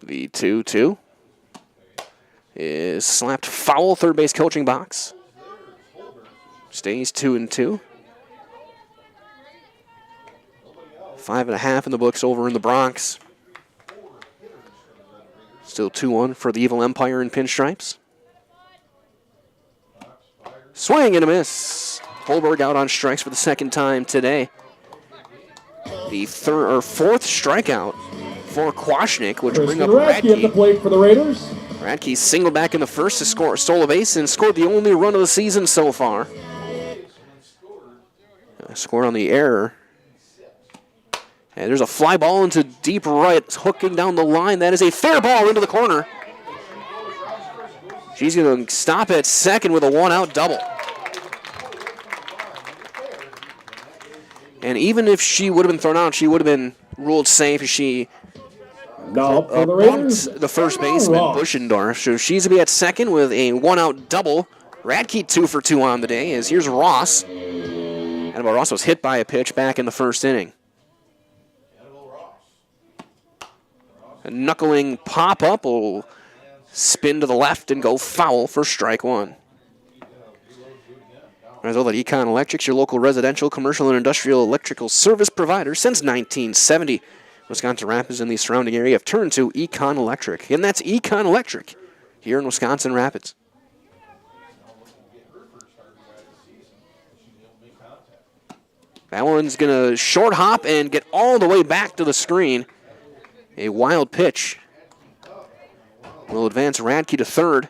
The 2-2 is slapped foul, third base coaching box. Stays 2-2. 5.5 in the books over in the Bronx. Still 2-1 for the Evil Empire in pinstripes. Swing and a miss. Holberg out on strikes for the second time today. The fourth strikeout for Kwasnick, which will bring up Radke at the plate for the Raiders. Radke singled back in the first to stole a base and scored the only run of the season so far. Scored on the error. And there's a fly ball into deep right, hooking down the line. That is a fair ball into the corner. She's going to stop at second with a one-out double. And even if she would have been thrown out, she would have been ruled safe as she bumped the first baseman, Buschendorf. So she's going to be at second with a one-out double. Radke 2 for 2 on the day, as here's Ross. And Ross was hit by a pitch back in the first inning. A knuckling pop-up will spin to the left and go foul for strike 1. As well, that Econ Electric's your local residential, commercial, and industrial electrical service provider since 1970. Wisconsin Rapids and the surrounding area have turned to Econ Electric, and that's Econ Electric here in Wisconsin Rapids. That one's going to short hop and get all the way back to the screen. A wild pitch. Will advance Radke to third.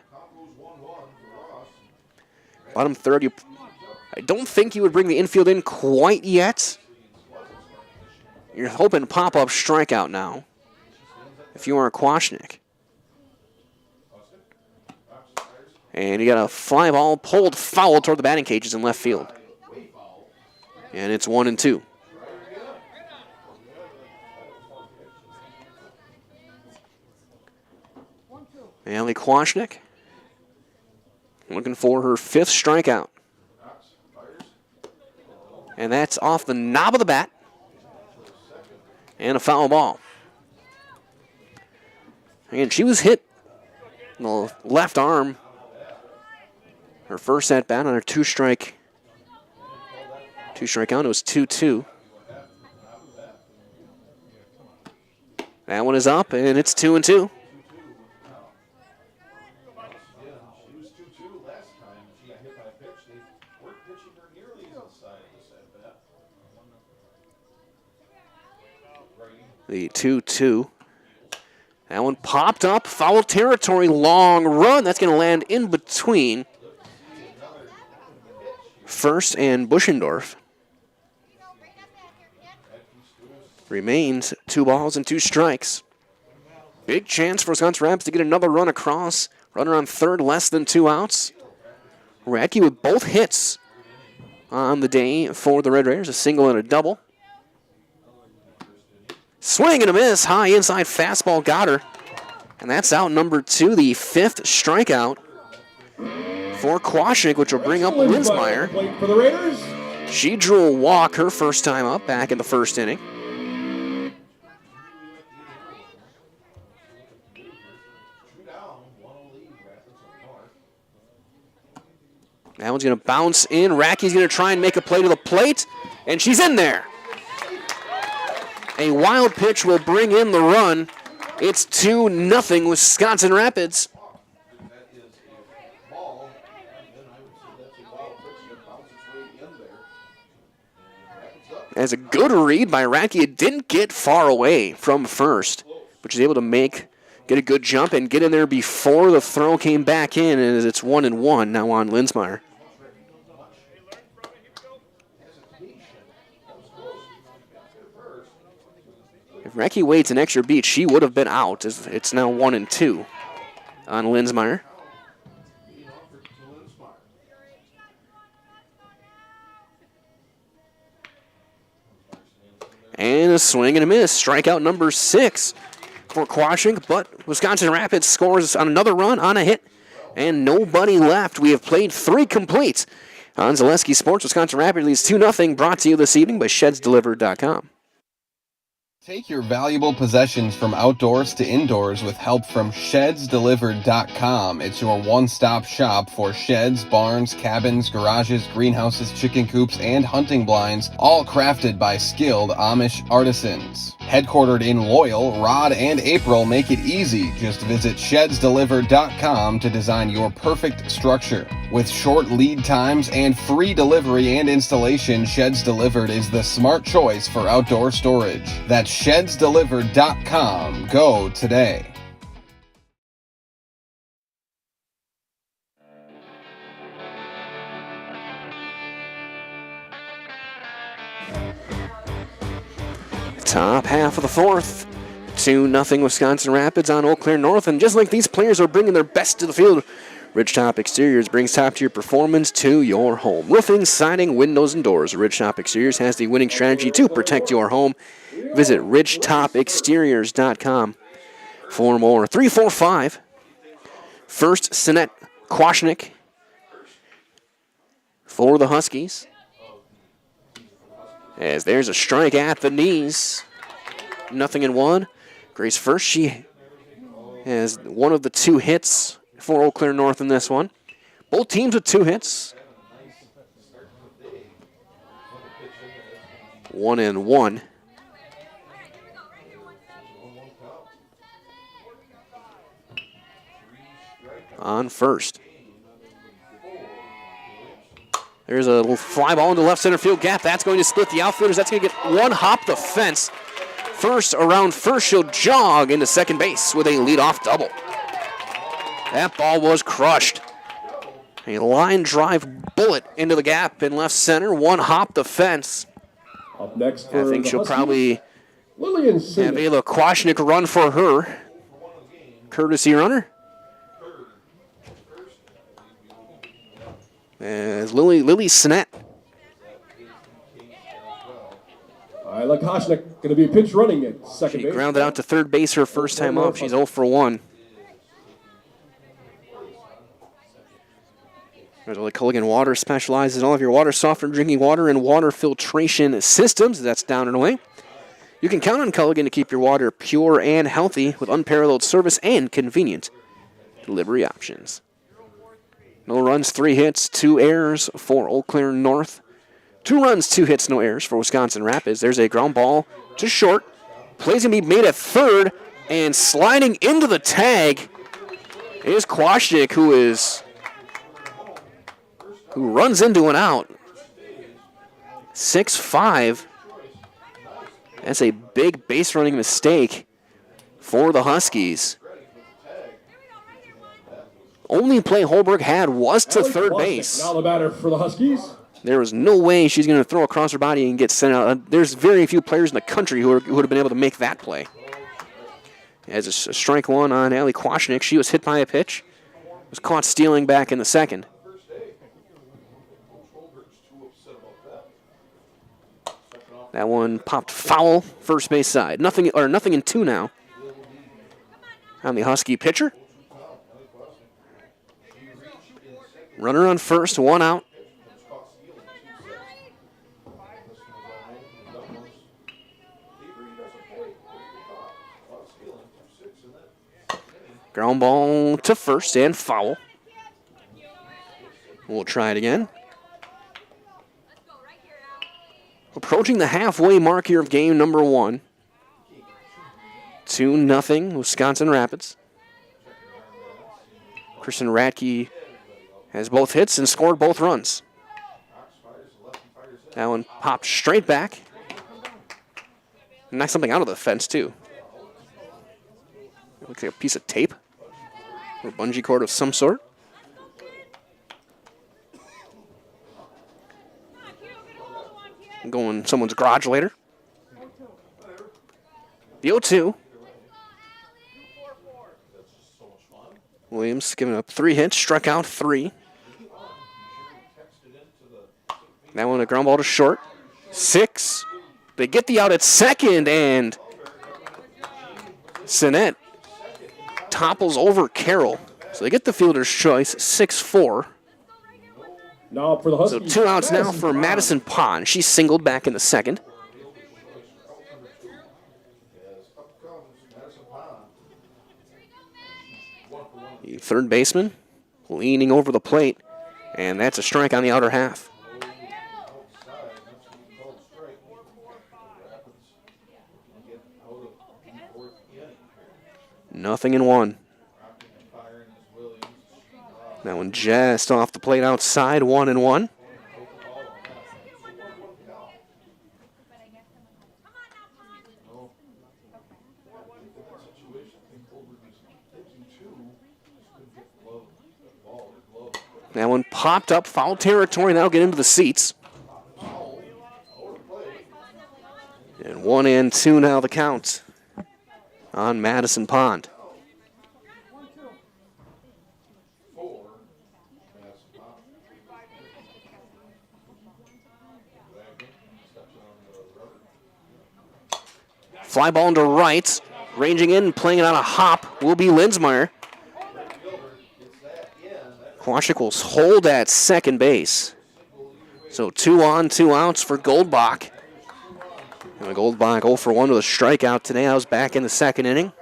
Bottom third, I don't think you would bring the infield in quite yet. You're hoping pop-up strikeout now, if you are a Kwasnick. And you got a fly ball pulled foul toward the batting cages in left field. And it's 1-2. Allie Kwasnick looking for her 5th strikeout. And that's off the knob of the bat. And a foul ball. Again, she was hit in the left arm. Her first at bat on her 2-strike count. It was 2-2. That one is up, and it's 2-2. The 2-2. That one popped up, foul territory, long run. That's going to land in between First and Buschendorf. Remains 2 balls and 2 strikes. Big chance for Wisconsin Rapids to get another run across. Runner on third, less than 2 outs. Radke with both hits on the day for the Red Raiders, a single and a double. Swing and a miss, high inside fastball got her. And that's out number 2, the 5th strikeout for Kwasnik, which will bring up Linsmeyer. For the Raiders. She drew a walk her first time up back in the first inning. That one's going to bounce in. Rackey's going to try and make a play to the plate, and she's in there. A wild pitch will bring in the run. It's 2-0 Wisconsin Rapids. As a good read by Rackey, it didn't get far away from first, but she's able to get a good jump and get in there before the throw came back in, and it's 1-1 now on Linsmeyer. If Rackey waits an extra beat, she would have been out. It's now 1-2 on Linsmeyer. And a swing and a miss. Strikeout number 6 for Quashing, but Wisconsin Rapids scores on another run on a hit, and nobody left. We have played 3 complete on Zaleski Sports. Wisconsin Rapids leads 2-0, brought to you this evening by ShedsDelivered.com. Take your valuable possessions from outdoors to indoors with help from ShedsDelivered.com. It's your one-stop shop for sheds, barns, cabins, garages, greenhouses, chicken coops, and hunting blinds, all crafted by skilled Amish artisans. Headquartered in Loyal, Rod and April make it easy. Just visit ShedsDelivered.com to design your perfect structure. With short lead times and free delivery and installation, Sheds Delivered is the smart choice for outdoor storage. That's ShedsDelivered.com. Go today. Top half of the 4th. 2-0 Wisconsin Rapids on Eau Claire North. And just like these players are bringing their best to the field, Ridgetop Exteriors brings top-tier performance to your home. Roofing, siding, windows, and doors. Ridgetop Exteriors has the winning strategy to protect your home. Visit ridgetopexteriors.com for more. 3-4-5. First, Sinette Kwashnik for the Huskies. As there's a strike at the knees. 0-1. Grace First, she has one of the 2 hits for Eau Claire North in this one. Both teams with 2 hits. 1-1. On first. There's a little fly ball into left center field gap. That's going to split the outfielders. That's going to get one hop the fence. First around first, she'll jog into second base with a leadoff double. That ball was crushed. A line drive bullet into the gap in left center. One hop the fence. Up next for I think she'll Huskies, probably Lillian have Sinnott. Ayla Kwashnik run for her. Courtesy runner. As Lily Sinnett. Ayla Koshnik going to be pinch running at second She base. grounded out to third base her first time up. She's 0-for-1. Culligan Water specializes in all of your water softener, drinking water, and water filtration systems. That's down and away. You can count on Culligan to keep your water pure and healthy with unparalleled service and convenient delivery options. No runs, 3 hits, 2 errors for Eau Claire North. 2 runs, 2 hits, no errors for Wisconsin Rapids. There's a ground ball to short. Play's going to be made at third, and sliding into the tag is Kwasnik, who runs into an out. 6-5. That's a big base running mistake for the Huskies. Only play Holberg had was to third base. Now the batter for the Huskies. There was no way she's going to throw across her body and get sent out. There's very few players in the country who would have been able to make that play. As a strike one on Allie Kwasnik, she was hit by a pitch. Was caught stealing back in the second. That one popped foul, first base side. Nothing in two now. On the Husky pitcher. Runner on first, one out. Ground ball to first and foul. We'll try it again. Approaching the halfway mark here of game number 1. 2-0 Wisconsin Rapids. Kristen Radke has both hits and scored both runs. That one popped straight back. Knocked something out of the fence, too. It looks like a piece of tape or bungee cord of some sort. Going in someone's garage later. The 0-2. Williams giving up 3 hits, struck out 3. That one a ground ball to short. 6. They get the out at second, and Sinet topples over Carroll. So they get the fielder's choice, 6-4. Now for the Huskies. So 2 outs now for Madison Pond. She singled back in the second. The third baseman leaning over the plate, and that's a strike on the outer half. Nothing in one. That one just off the plate outside, 1-1. That one popped up, foul territory, that'll get into the seats. And 1-2 now the count on Madison Pond. Fly ball into right, ranging in, playing it on a hop will be Linsmeyer. Kwasnik will hold at second base. So 2 on, 2 outs for Goldbach. And Goldbach 0 for 1 with a strikeout today. I was back in the second inning.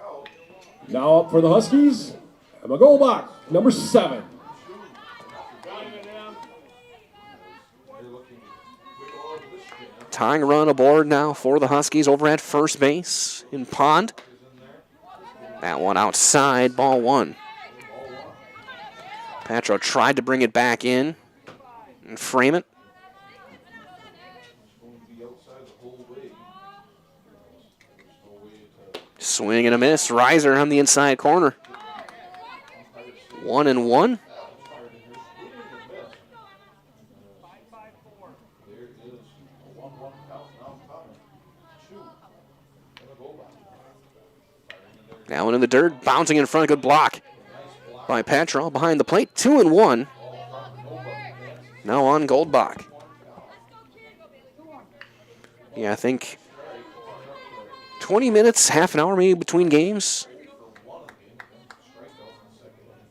Now up for the Huskies, Emma Goldbach, number 7. Tying run aboard now for the Huskies over at first base in Pond. That one outside, ball 1. Patro tried to bring it back in and frame it. Swing and a miss. Riser on the inside corner. 1-1. That one in the dirt, bouncing in front. Good block by Patrol behind the plate. 2-1. Now on Goldbach. Yeah, I think 20 minutes, half an hour maybe between games.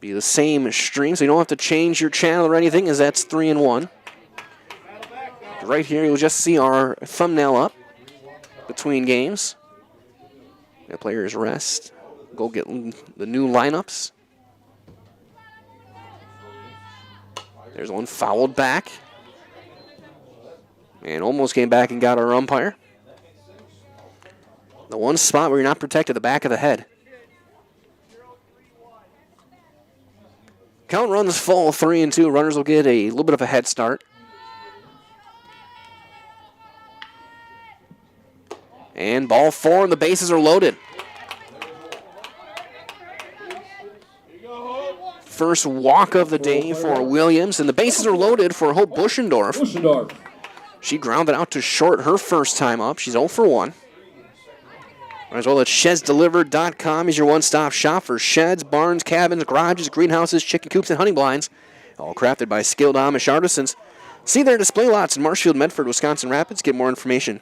Be the same stream, so you don't have to change your channel or anything, as that's 3-1. Right here, you'll just see our thumbnail up between games. The players rest. Go get the new lineups. There's one fouled back. And almost came back and got our umpire. The one spot where you're not protected, the back of the head. Count runs full, 3-2. Runners will get a little bit of a head start. And ball 4, and the bases are loaded. First walk of the day for Williams, and the bases are loaded for Hope Buschendorf. She grounded out to short her first time up. She's 0 for 1. As well as ShedsDelivered.com is your one-stop shop for sheds, barns, cabins, garages, greenhouses, chicken coops, and hunting blinds. All crafted by skilled Amish artisans. See their display lots in Marshfield, Medford, Wisconsin Rapids. Get more information.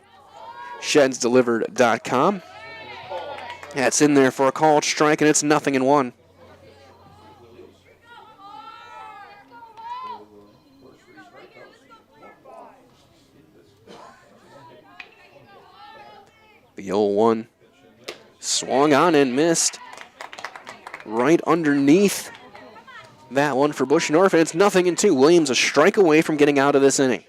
ShedsDelivered.com. That's in there for a called strike, and it's 0-1. The 0-1 swung on and missed. Right underneath that one for Buschendorf, and it's 0-2. Williams a strike away from getting out of this inning.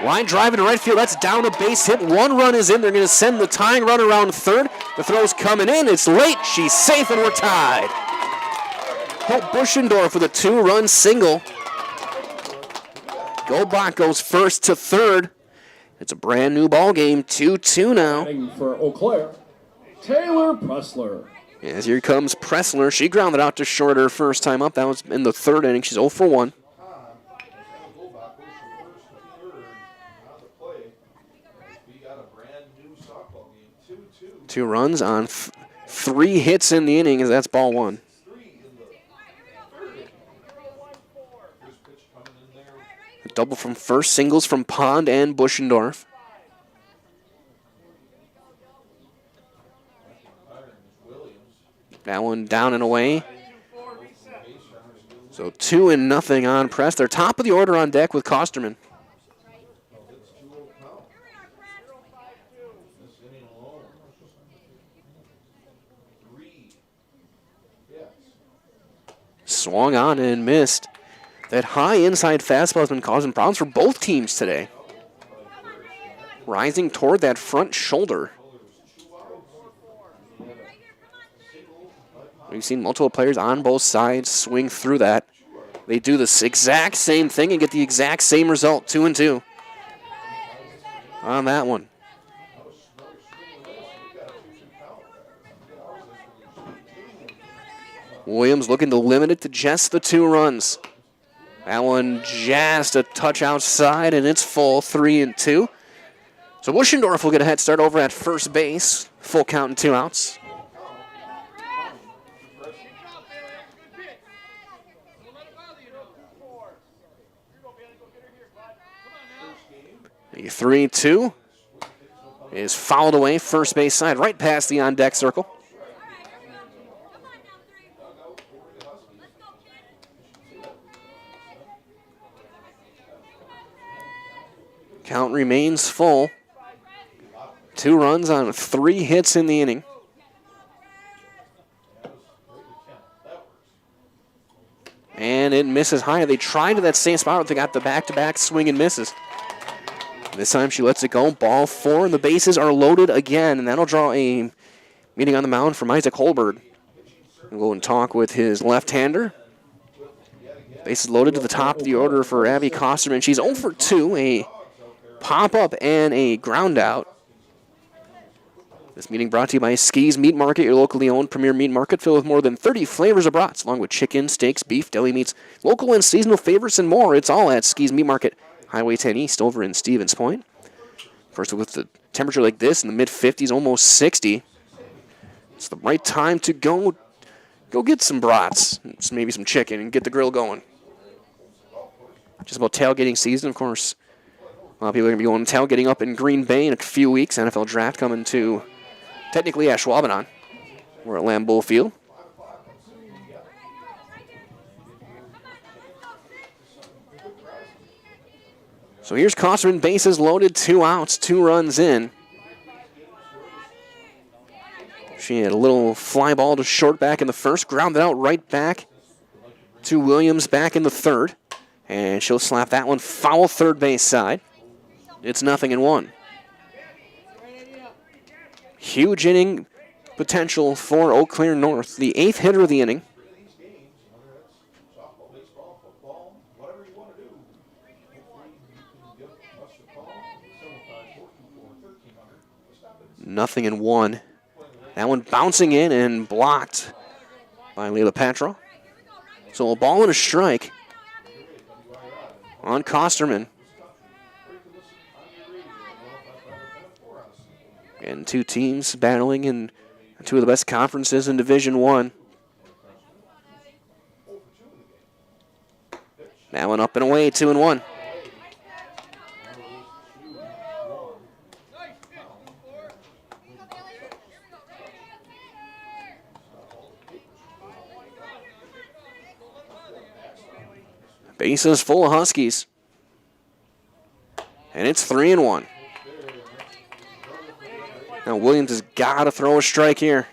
Line drive into right field. That's down a base hit. 1 run is in. They're going to send the tying run around third. The throw's coming in. It's late. She's safe, and we're tied. Hope Buschendorf with a 2-run single. Gobach goes first to third. It's a brand new ball game. 2-2 now. For Eau Claire, Taylor Pressler. As here comes Pressler. She grounded out to short her first time up. That was in the third inning. She's 0 for 1. Two runs on 3 hits in the inning, as that's ball 1. A double from first, singles from Pond and Buschendorf. That one down and away. So 2-0 on Press. They're top of the order on deck with Kosterman. Swung on and missed. That high inside fastball has been causing problems for both teams today. Rising toward that front shoulder. We've seen multiple players on both sides swing through that. They do this exact same thing and get the exact same result, 2-2 on that one. Williams looking to limit it to just the 2 runs. That one just a touch outside, and it's full, 3-2. So Buschendorf will get a head start over at first base. Full count and 2 outs. The 3-2 is fouled away first base side, right past the on-deck circle. Count remains full. 2 runs on 3 hits in the inning. And it misses high. They tried to that same spot, but they got the back-to-back swing and misses. This time she lets it go. Ball 4, and the bases are loaded again, and that'll draw a meeting on the mound from Isaac Holberg. We'll go and talk with his left-hander. Bases loaded to the top of the order for Abby Kosterman. She's 0 for 2, a pop-up and a ground out. This meeting brought to you by Ski's Meat Market, your locally owned premier meat market filled with more than 30 flavors of brats, along with chicken, steaks, beef, deli meats, local and seasonal favorites, and more. It's all at Ski's Meat Market, Highway 10 East over in Stevens Point. First, with the temperature like this in the mid-50s, almost 60, it's the right time to go get some brats, maybe some chicken, and get the grill going. Just about tailgating season, of course. A lot of people are going to be going tailgating up in Green Bay in a few weeks. NFL draft coming to, technically, Ashwaubenon. We're at Lambeau Field. So here's Kosterman, bases loaded, 2 outs, 2 runs in. She had a little fly ball to short back in the first, grounded out right back to Williams back in the third. And she'll slap that one foul third base side. It's 0-1. Huge inning potential for Eau Claire North. The 8th hitter of the inning. Nothing in one. That one bouncing in and blocked by Leila Patra. So a ball and a strike on Kosterman. And two teams battling in two of the best conferences in Division I. That one up and away, 2-1. Bases full of Huskies. And it's 3-1. Now Williams has got to throw a strike here.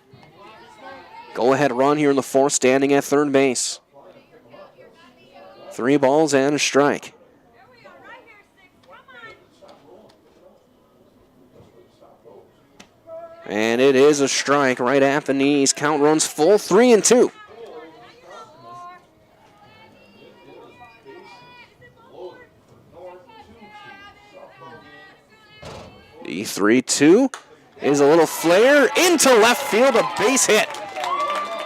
Go-ahead run here in the fourth, standing at third base. 3 balls and a strike. And it is a strike right at the knees. Count runs full, 3-2. The 3-2 is a little flare into left field, a base hit.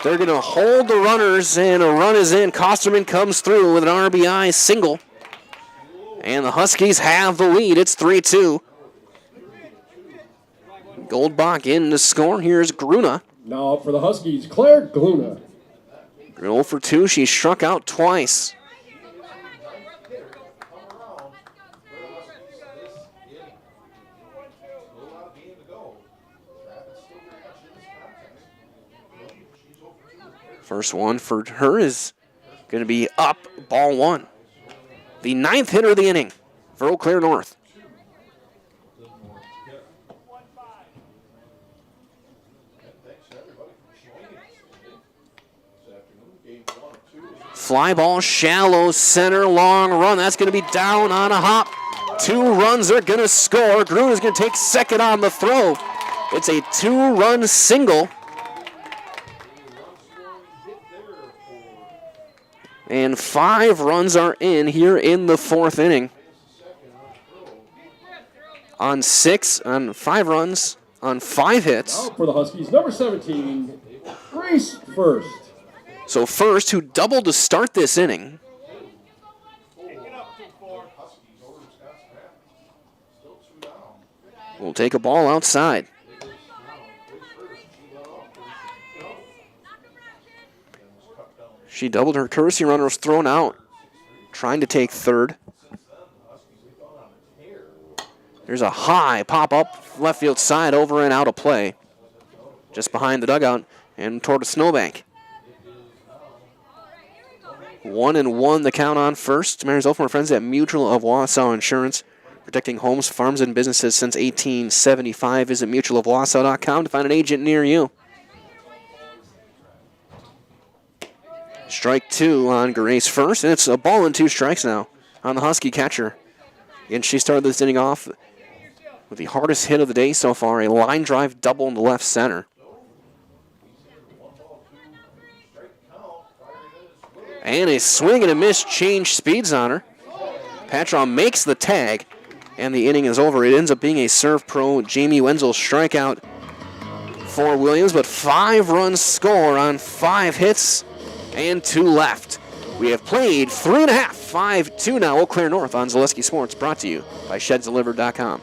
They're going to hold the runners, and a run is in. Kosterman comes through with an RBI single. And the Huskies have the lead. It's 3-2. Goldbach in to score. Here's Gruna. Now up for the Huskies, Claire Gluna. 0 for 2. She struck out twice. First one for her is going to be up, ball 1. The 9th hitter of the inning for Eau Claire North. Fly ball, shallow center, long run. That's going to be down on a hop. 2 runs are going to score. Grun is going to take second on the throw. It's a 2-run single. And 5 runs are in here in the 4th inning. On 5 runs, on 5 hits. Out for the Huskies, number 17, Grace First. So First, who doubled to start this inning. Will take a ball outside. She doubled. Her courtesy runner was thrown out, trying to take third. There's a high pop-up left field side, over and out of play. Just behind the dugout and toward the snowbank. 1-1 the count on First. Mariners Open, our friends at Mutual of Wausau Insurance, protecting homes, farms, and businesses since 1875. Visit mutualofwausau.com to find an agent near you. Strike 2 on Grace First, and it's a ball and 2 strikes now on the Husky catcher. And she started this inning off with the hardest hit of the day so far, a line drive double in the left center. And a swing and a miss, change speeds on her. Patra makes the tag, and the inning is over. It ends up being a serve pro Jamie Wenzel strikeout for Williams, but 5 runs score on 5 hits and 2 left. We have played 3.5, 5-2 now. Eau Claire North on Zaleski Sports, brought to you by ShedsDelivered.com.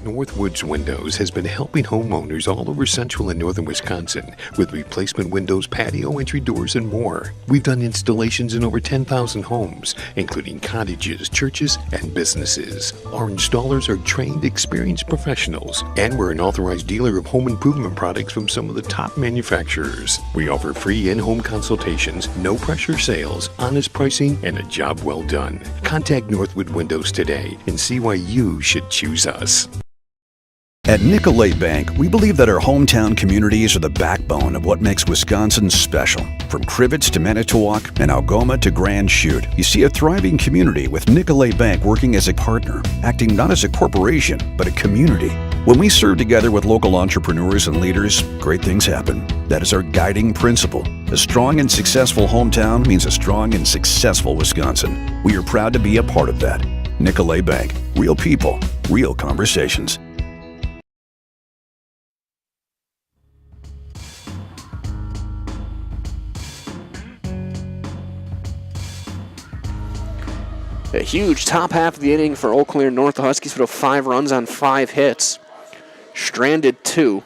Northwoods Windows has been helping homeowners all over central and northern Wisconsin with replacement windows, patio entry doors, and more. We've done installations in over 10,000 homes, including cottages, churches, and businesses. Our installers are trained, experienced professionals, and we're an authorized dealer of home improvement products from some of the top manufacturers. We offer free in-home consultations, no-pressure sales, honest pricing, and a job well done. Contact Northwood Windows today and see why you should choose us. At Nicolay Bank, we believe that our hometown communities are the backbone of what makes Wisconsin special. From Crivets to Manitowoc and Algoma to Grand Chute, you see a thriving community with Nicolay Bank working as a partner, acting not as a corporation, but a community. When we serve together with local entrepreneurs and leaders, great things happen. That is our guiding principle. A strong and successful hometown means a strong and successful Wisconsin. We are proud to be a part of that. Nicolay Bank. Real people, real conversations. A huge top half of the inning for Eau Claire North. The Huskies put up 5 runs on 5 hits. Stranded 2.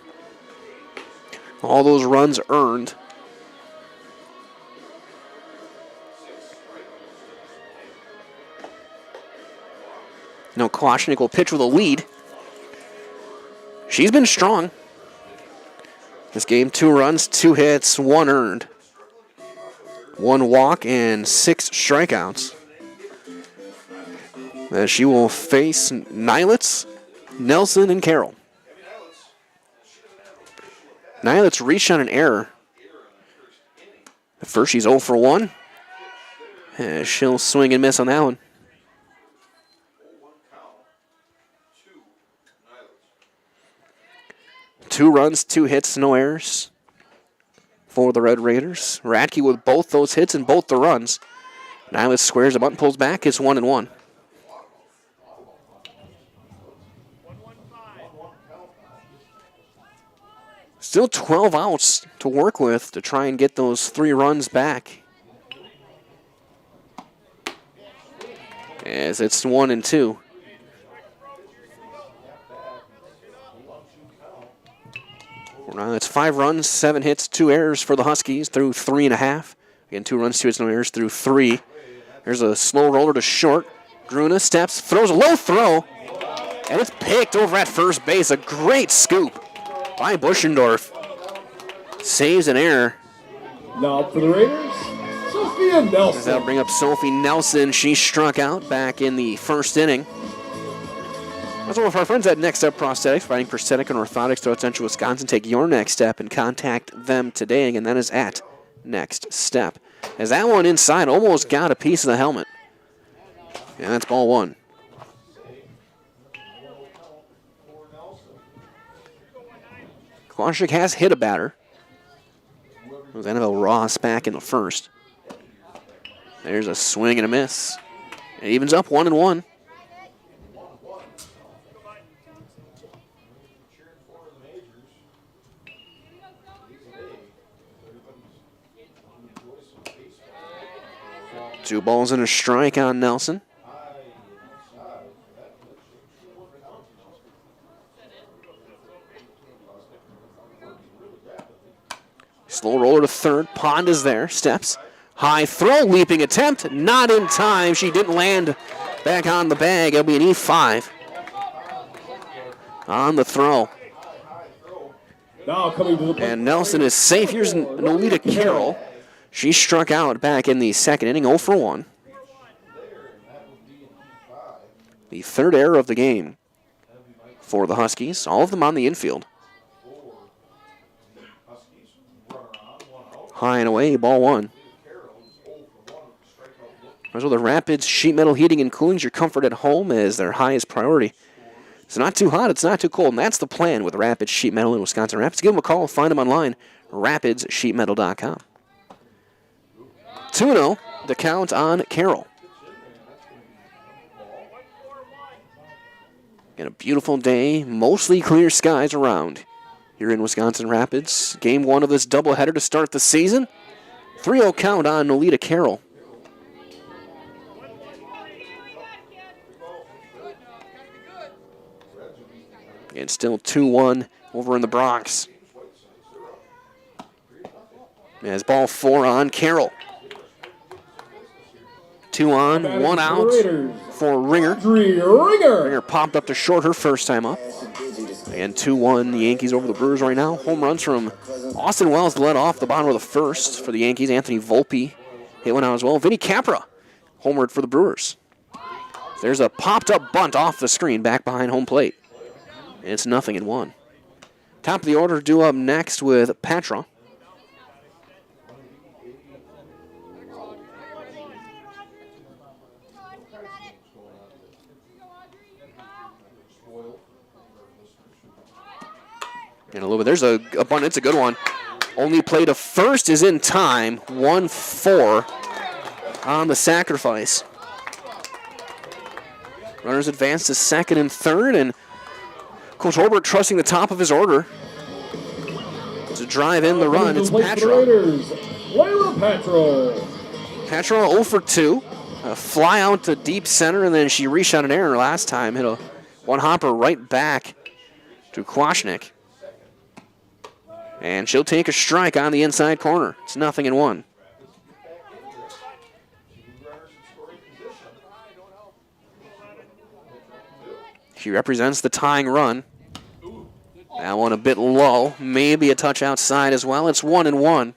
All those runs earned. Now Kloshnik will pitch with a lead. She's been strong. This game, 2 runs, 2 hits, 1 earned. 1 walk and 6 strikeouts. As she will face Nilitz, Nelson, and Carroll. Nilitz reached on an error. At first, she's 0 for 1. She'll swing and miss on that one. Two runs, 2 hits, no errors for the Red Raiders. Radke with both those hits and both the runs. Nilitz squares the bunt, pulls back. It's 1-1. Still 12 outs to work with to try and get those 3 runs back. As it's 1-2. Now it's 5 runs, 7 hits, 2 errors for the Huskies through 3.5. Again, 2 runs, 2 hits, no errors through 3. There's a slow roller to short. Gruna steps, throws a low throw, and it's picked over at first base. A great scoop by Buschendorf. Saves an error. Now for the Raiders, Sophia Nelson. That'll bring up Sophie Nelson. She struck out back in the first inning. That's one of our friends at Next Step Prosthetics, providing prosthetic and orthotics throughout central Wisconsin. Take your next step and contact them today. Again, that is at Next Step. As that one inside almost got a piece of the helmet. And that's ball 1. Kloshik has hit a batter. It was Annabelle Ross back in the first. There's a swing and a miss. It evens up 1-1. Two balls and a strike on Nelson. Slow roller to third. Pond is there. Steps. High throw. Leaping attempt. Not in time. She didn't land back on the bag. It'll be an E5 on the throw. Now coming to the plate. And Nelson is safe. Here's Nolita Carroll. She struck out back in the second inning, 0 for 1. The 3rd error of the game for the Huskies, all of them on the infield. High and away, ball 1. As well, the Rapids Sheet Metal Heating and Cooling is your comfort at home as their highest priority. It's not too hot, it's not too cold, and that's the plan with Rapids Sheet Metal in Wisconsin Rapids. Give them a call, find them online, rapidssheetmetal.com. 2-0, the count on Carroll. And a beautiful day, mostly clear skies around here in Wisconsin Rapids. Game 1 of this doubleheader to start the season. 3-0 count on Nolita Carroll. And still 2-1 over in the Bronx. As ball 4 on Carroll. 2 on, 1 out for Ringer. Ringer popped up to short her first time up. And 2-1 the Yankees over the Brewers right now. Home runs from Austin Wells led off the bottom of the first for the Yankees. Anthony Volpe hit one out as well. Vinny Capra homered for the Brewers. There's a popped up bunt off the screen back behind home plate. It's 0-1. Top of the order due up next with Patra. And a little bit, there's a bunt, it's a good one. Only play to first is in time, 1-4 on the sacrifice. Runners advance to second and third, and Coach Holbert trusting the top of his order to drive in the run. It's Patra. Patra 0 for 2. A fly out to deep center, and then she reshot an error last time. Hit a one hopper right back to Kwasnick. And she'll take a strike on the inside corner. It's 0-1. She represents the tying run. That one a bit low. Maybe a touch outside as well. It's 1-1.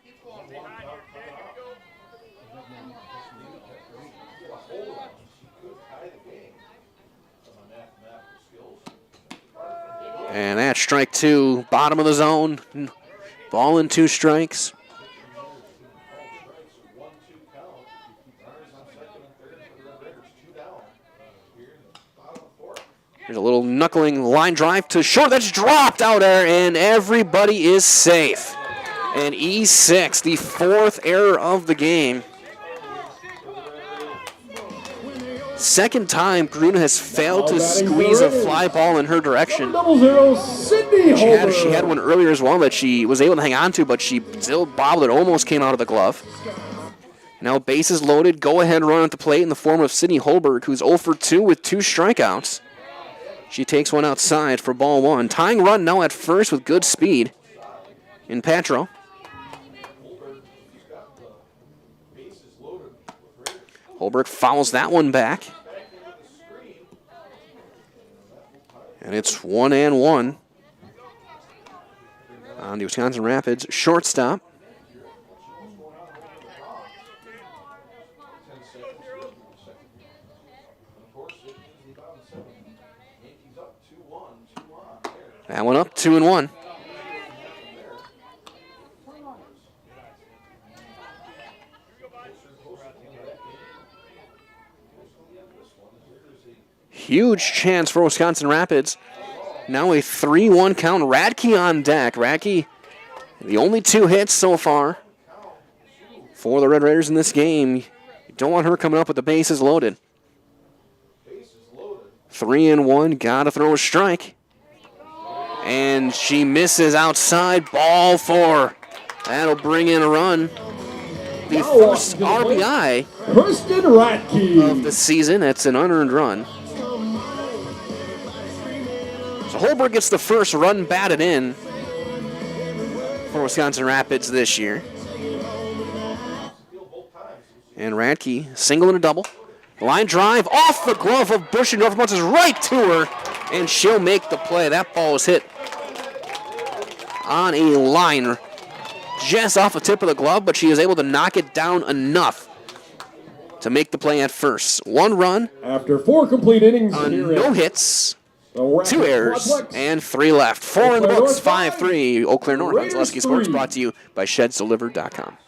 And that's strike 2, bottom of the zone. Ball in 2 strikes. There's a little knuckling line drive to short. That's dropped out there, and everybody is safe. And E6, the 4th error of the game. Second time Gruna has failed to squeeze a fly ball in her direction. She had one earlier as well that she was able to hang on to, but she still bobbled it, almost came out of the glove. Now bases loaded, go-ahead run at the plate in the form of Sydney Holberg, who's 0 for 2 with 2 strikeouts. She takes one outside for ball 1. Tying run now at first with good speed in Patra. Holberg fouls that one back. And it's 1-1 on the Wisconsin Rapids shortstop. That one up, 2-1. Huge chance for Wisconsin Rapids. Now a 3-1 count. Radke on deck. Radke, the only 2 hits so far for the Red Raiders in this game. You don't want her coming up with the bases loaded. 3-1, gotta throw a strike. And she misses outside, ball 4. That'll bring in a run. The first RBI of the season. That's an unearned run. So Holberg gets the first run batted in for Wisconsin Rapids this year. And Radke, single and a double. Line drive off the glove of Bush, and Norfolk bounces right to her, and she'll make the play. That ball was hit on a line just off the tip of the glove, but she is able to knock it down enough to make the play at first. 1 run. After 4 complete innings, no hits. 2 errors and 3 left. 4 in the books, 5-3. Eau Claire North on Zaleski Sports, brought to you by ShedsDelivered.com.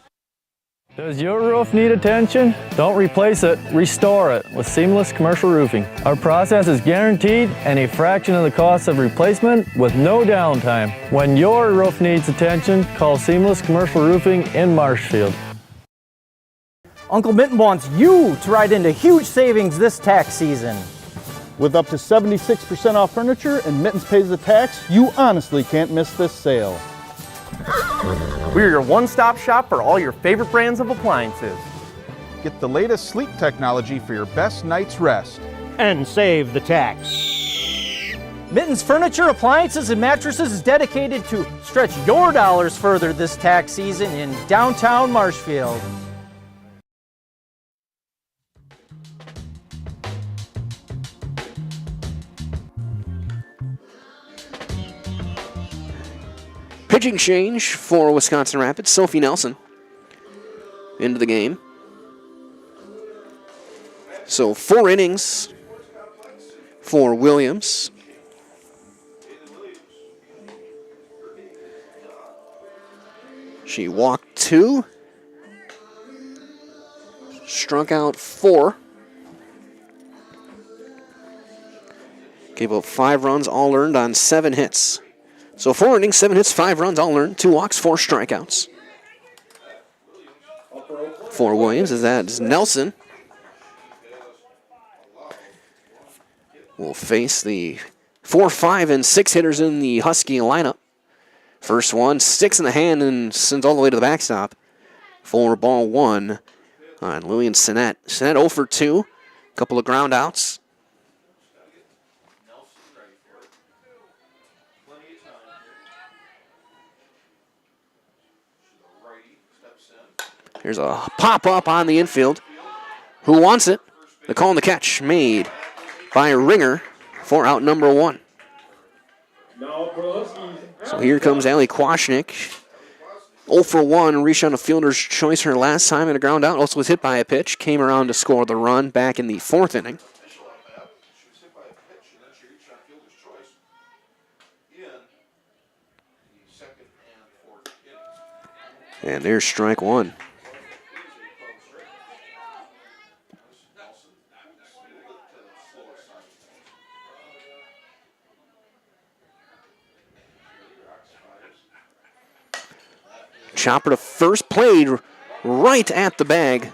Does your roof need attention? Don't replace it, restore it with Seamless Commercial Roofing. Our process is guaranteed and a fraction of the cost of replacement with no downtime. When your roof needs attention, call Seamless Commercial Roofing in Marshfield. Uncle Minton wants you to ride into huge savings this tax season. With up to 76% off furniture and Mittens pays the tax, you honestly can't miss this sale. We're your one-stop shop for all your favorite brands of appliances. Get the latest sleep technology for your best night's rest. And save the tax. Mittens Furniture, Appliances, and Mattresses is dedicated to stretch your dollars further this tax season in downtown Marshfield. Pitching change for Wisconsin Rapids. Sophie Nelson into the game. So 4 innings for Williams. She walked 2, struck out 4. Gave up 5 runs, all earned on 7 hits. So 4 innings, 7 hits, 5 runs, all earned, 2 walks, 4 strikeouts. For Williams, that's Nelson. Will face the 4, 5, and 6 hitters in the Husky lineup. First one, 6 in the hand and sends all the way to the backstop. 4-1 on Louie and Sinet. Sinet 0 for 2, couple of ground outs. Here's a pop-up on the infield. Who wants it? The call and the catch made by Ringer for out number 1. So here comes Allie Kwasnick. 0 for 1, reached on a fielder's choice her last time and a ground out. Also was hit by a pitch. Came around to score the run back in the 4th inning. And there's strike 1. Chopper to first, played right at the bag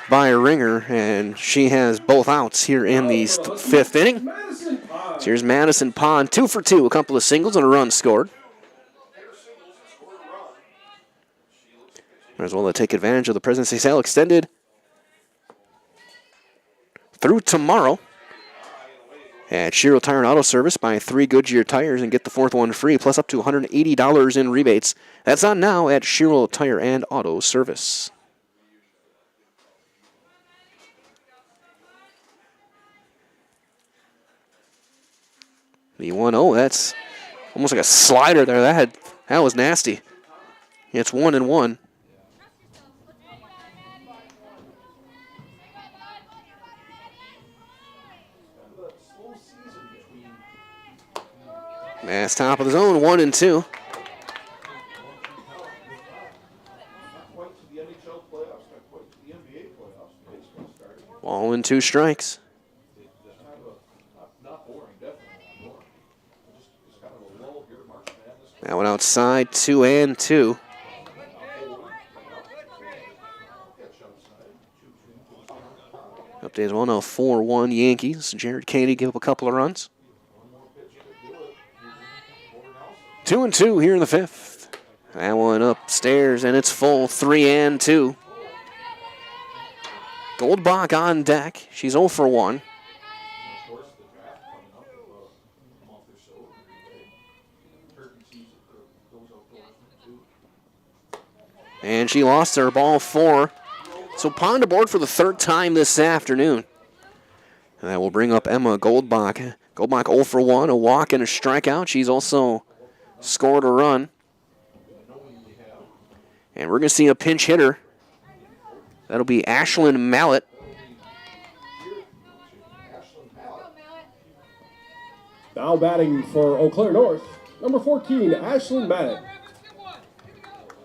by Ringer, and she has both outs here in the 5th inning. So here's Madison Pond, 2 for 2, a couple of singles and a run scored. Might as well take advantage of the Presidency sale extended through tomorrow at Sherrill Tire and Auto Service. Buy 3 Goodyear tires and get the 4th one free, plus up to $180 in rebates. That's on now at Sherrill Tire and Auto Service. The 1-0, that's almost like a slider there. That was nasty. It's 1-1. That's top of the zone, 1-2. Ball and 2 strikes. That one outside, 2-2. Update as well now, 4-1 Yankees. Jared Cady give up a couple of runs. 2-2 here in the 5th. That one upstairs, and it's full, 3-2. Goldbach on deck. She's 0 for 1. And she lost her ball 4. So Pond aboard for the 3rd time this afternoon. And that will bring up Emma Goldbach. Goldbach 0 for 1, a walk and a strikeout. She's also scored a run. And we're going to see a pinch hitter. That'll be Ashlyn Mallett. Now batting for Eau Claire North, number 14, Ashlyn Mallett.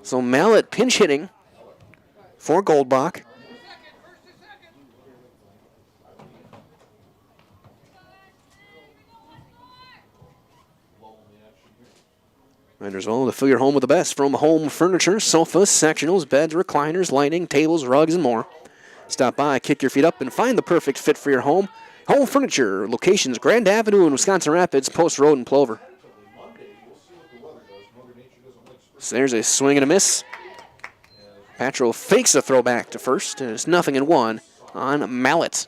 So Mallett pinch hitting for Goldbach. Vendors well to fill your home with the best from home furniture, sofas, sectionals, beds, recliners, lighting, tables, rugs, and more. Stop by, kick your feet up, and find the perfect fit for your home. Home Furniture, locations Grand Avenue in Wisconsin Rapids, Post Road in Plover. So there's a swing and a miss. Patro fakes a throw back to first, and it's 0-1 on Mallett.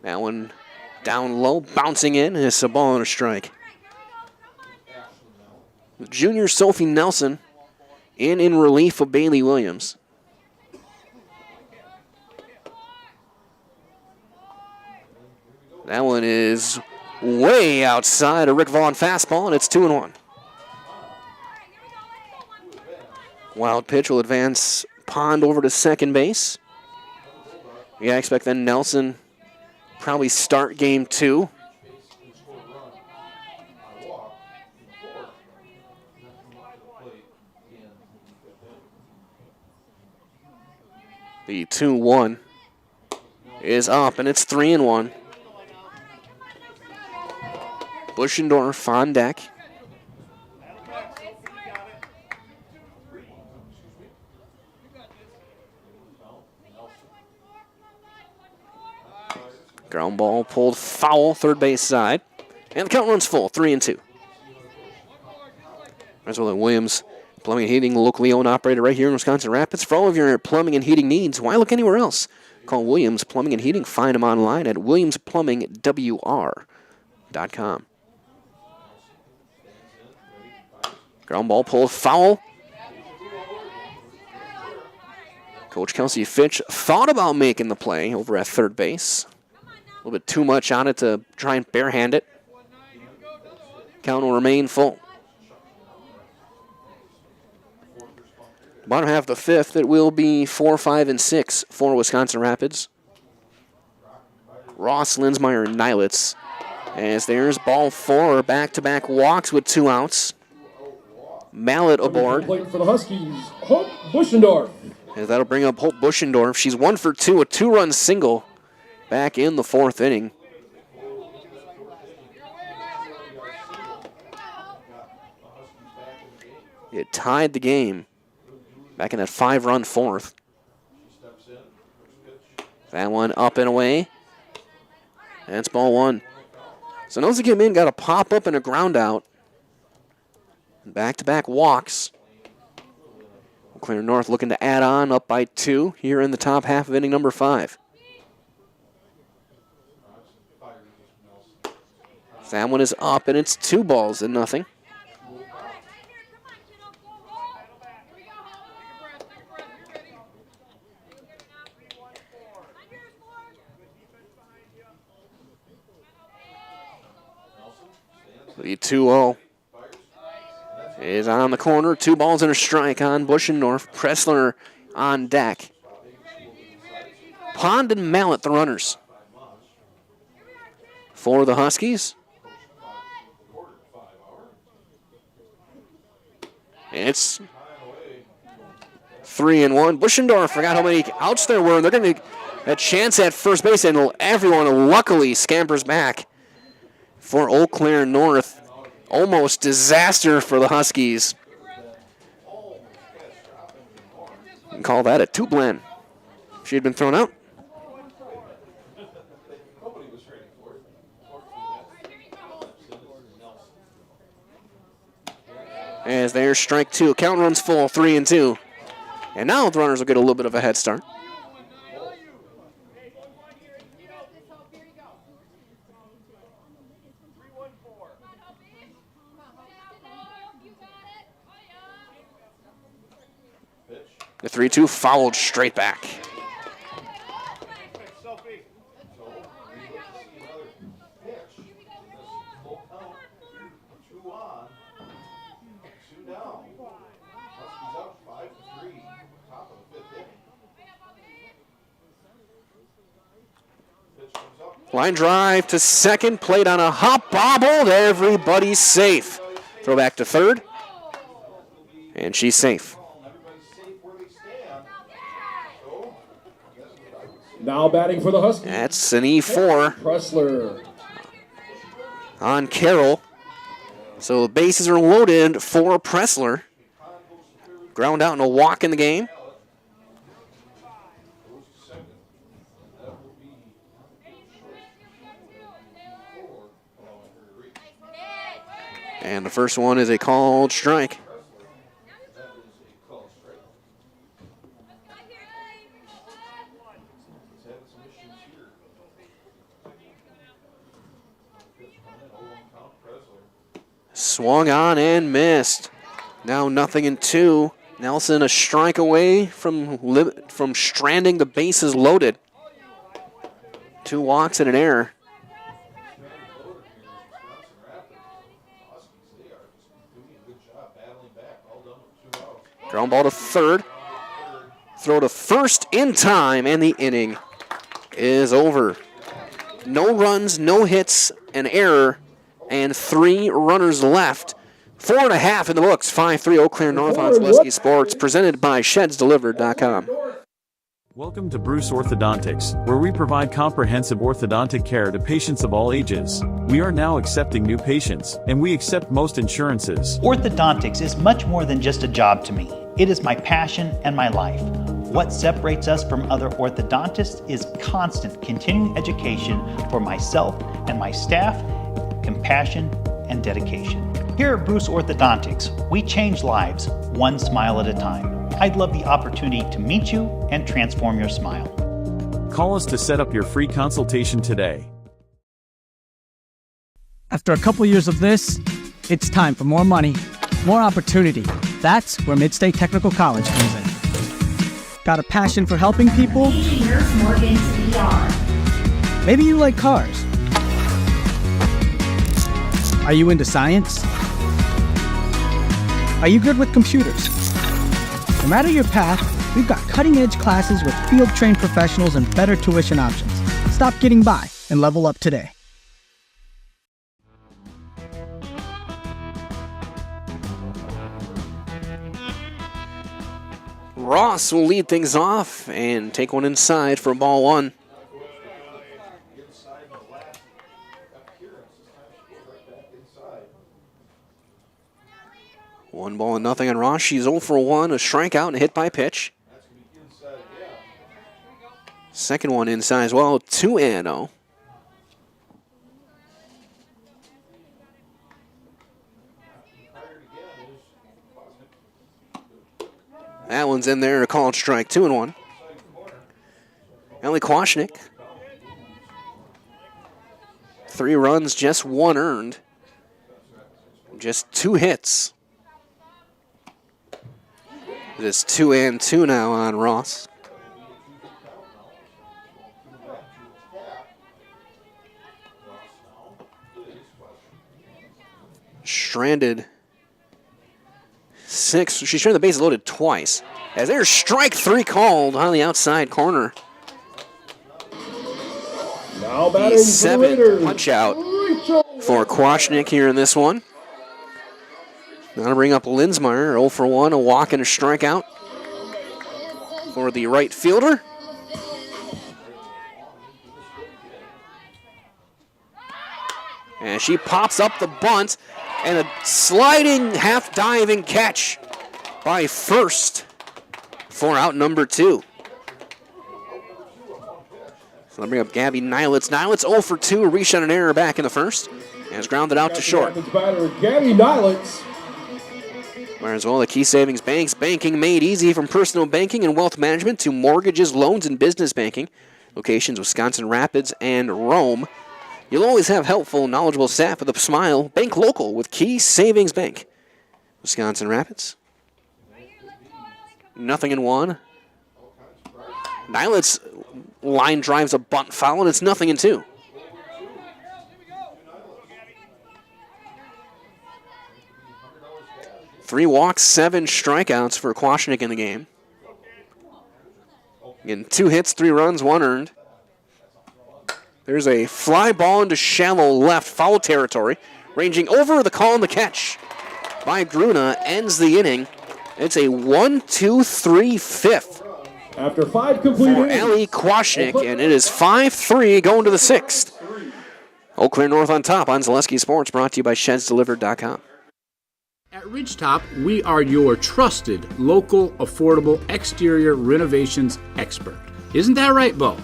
That one down low, bouncing in, and it's a ball and a strike. Junior Sophie Nelson in relief of Bailey Williams. That one is way outside a Rick Vaughn fastball, and it's 2-1. Wild pitch will advance Pond over to second base. Yeah, I expect then Nelson probably start game 2. The 2-1 is up, and it's 3-1. Buschendorf on deck. Ground ball pulled foul, third base side. And the count runs full, 3-2. As well as Williams Plumbing and Heating, locally owned operator right here in Wisconsin Rapids. For all of your plumbing and heating needs, why look anywhere else? Call Williams Plumbing and Heating. Find them online at williamsplumbingwr.com. Ground ball pulled foul. Coach Kelsey Fitch thought about making the play over at third base. A little bit too much on it to try and barehand it. Count will remain full. Bottom half of the fifth, it will be 4, 5, and 6 for Wisconsin Rapids. Ross, Linsmeyer, and Nylitz. As there's ball 4, back-to-back walks with 2 outs. Mallet aboard. For the Huskies, Hope Buschendorf. As that'll bring up Hope Buschendorf. She's 1 for 2, a 2-run single back in the 4th inning. It tied the game back in that 5-run 4th. That one up and away. That's ball 1. So Nosy came in, got a pop-up and a ground out. Back-to-back walks. Eau Claire North looking to add on, up by 2 here in the top half of inning number 5. That one is up, and it's 2-0. The 2-0 is on the corner. 2 balls and a strike on Buschendorf. Pressler on deck. Pond and Mallet, the runners. For the Huskies, it's 3-1. Buschendorf forgot how many outs there were. They're going to a chance at first base, and everyone luckily scampers back for Eau Claire North. Almost disaster for the Huskies. You can call that a 2-blend. She had been thrown out. As there's strike 2. Count runs full, 3-2. And now the runners will get a little bit of a head start. The 3-2 fouled straight back. Line drive to second, played on a hop bobble. Everybody's safe. Throw back to third. And she's safe. Now batting for the Huskies. That's an E4. Pressler. On Carroll. So the bases are loaded for Pressler. Ground out and a walk in the game. And the first one is a called strike. Swung on and missed. Now 0-2. Nelson a strike away from stranding the bases loaded. 2 walks and an error. Ground ball to third. Throw to first in time, and the inning is over. No runs, no hits, an error, and 3 runners left. 4.5 in the books. 5-3 Eau Claire North on Zaleski Sports, presented by ShedsDelivered.com. Welcome to Bruce Orthodontics, where we provide comprehensive orthodontic care to patients of all ages. We are now accepting new patients, and we accept most insurances. Orthodontics is much more than just a job to me. It is my passion and my life. What separates us from other orthodontists is constant continuing education for myself and my staff, compassion, and dedication. Here at Bruce Orthodontics, we change lives one smile at a time. I'd love the opportunity to meet you and transform your smile. Call us to set up your free consultation today. After a couple years of this, it's time for more money, more opportunity. That's where Midstate Technical College comes in. Got a passion for helping people? Maybe you like cars. Are you into science? Are you good with computers? No matter your path, we've got cutting-edge classes with field-trained professionals and better tuition options. Stop getting by and level up today. Ross will lead things off and take one inside for ball 1. One ball and nothing on Ross. She's 0 for 1, a strikeout and a hit by pitch. Second one inside as well, 2-0. That one's in there, a called strike, 2-1. Ellie Kwasnick. 3 runs, just 1 earned. Just 2 hits. It is 2-2 now on Ross. Stranded 6. She's turned the bases loaded twice. As there's strike 3 called on the outside corner. Now batting the 7th for the punch out for Kwasnick here in this one. Now to bring up Linsmeyer, 0 for 1, a walk and a strikeout for the right fielder. And she pops up the bunt, and a sliding, half-diving catch by first for out number 2. So I'll bring up Gabby Nilitz. Nilitz 0 for 2, a reach on an error back in the first, and is grounded out to short. Batter, Gabby Nilitz. As well, the Key Savings Bank's banking made easy, from personal banking and wealth management to mortgages, loans, and business banking. Locations Wisconsin Rapids and Rome. You'll always have helpful, knowledgeable staff with a smile. Bank local with Key Savings Bank. Wisconsin Rapids. 0-1. Nilitz line drives a bunt foul, and it's 0-2. Three walks, 7 strikeouts for Kwasnick in the game. Again, 2 hits, 3 runs, 1 earned. There's a fly ball into shallow left, foul territory. Ranging over, the call and the catch by Gruna ends the inning. It's a 1-2-3 fifth. After 5 complete for Ellie Kwasnick, and it is 5-3 going to the 6th. Eau Claire North on top on Zaleski Sports, brought to you by ShedsDelivered.com. At Ridgetop, we are your trusted, local, affordable exterior renovations expert. Isn't that right, Bo?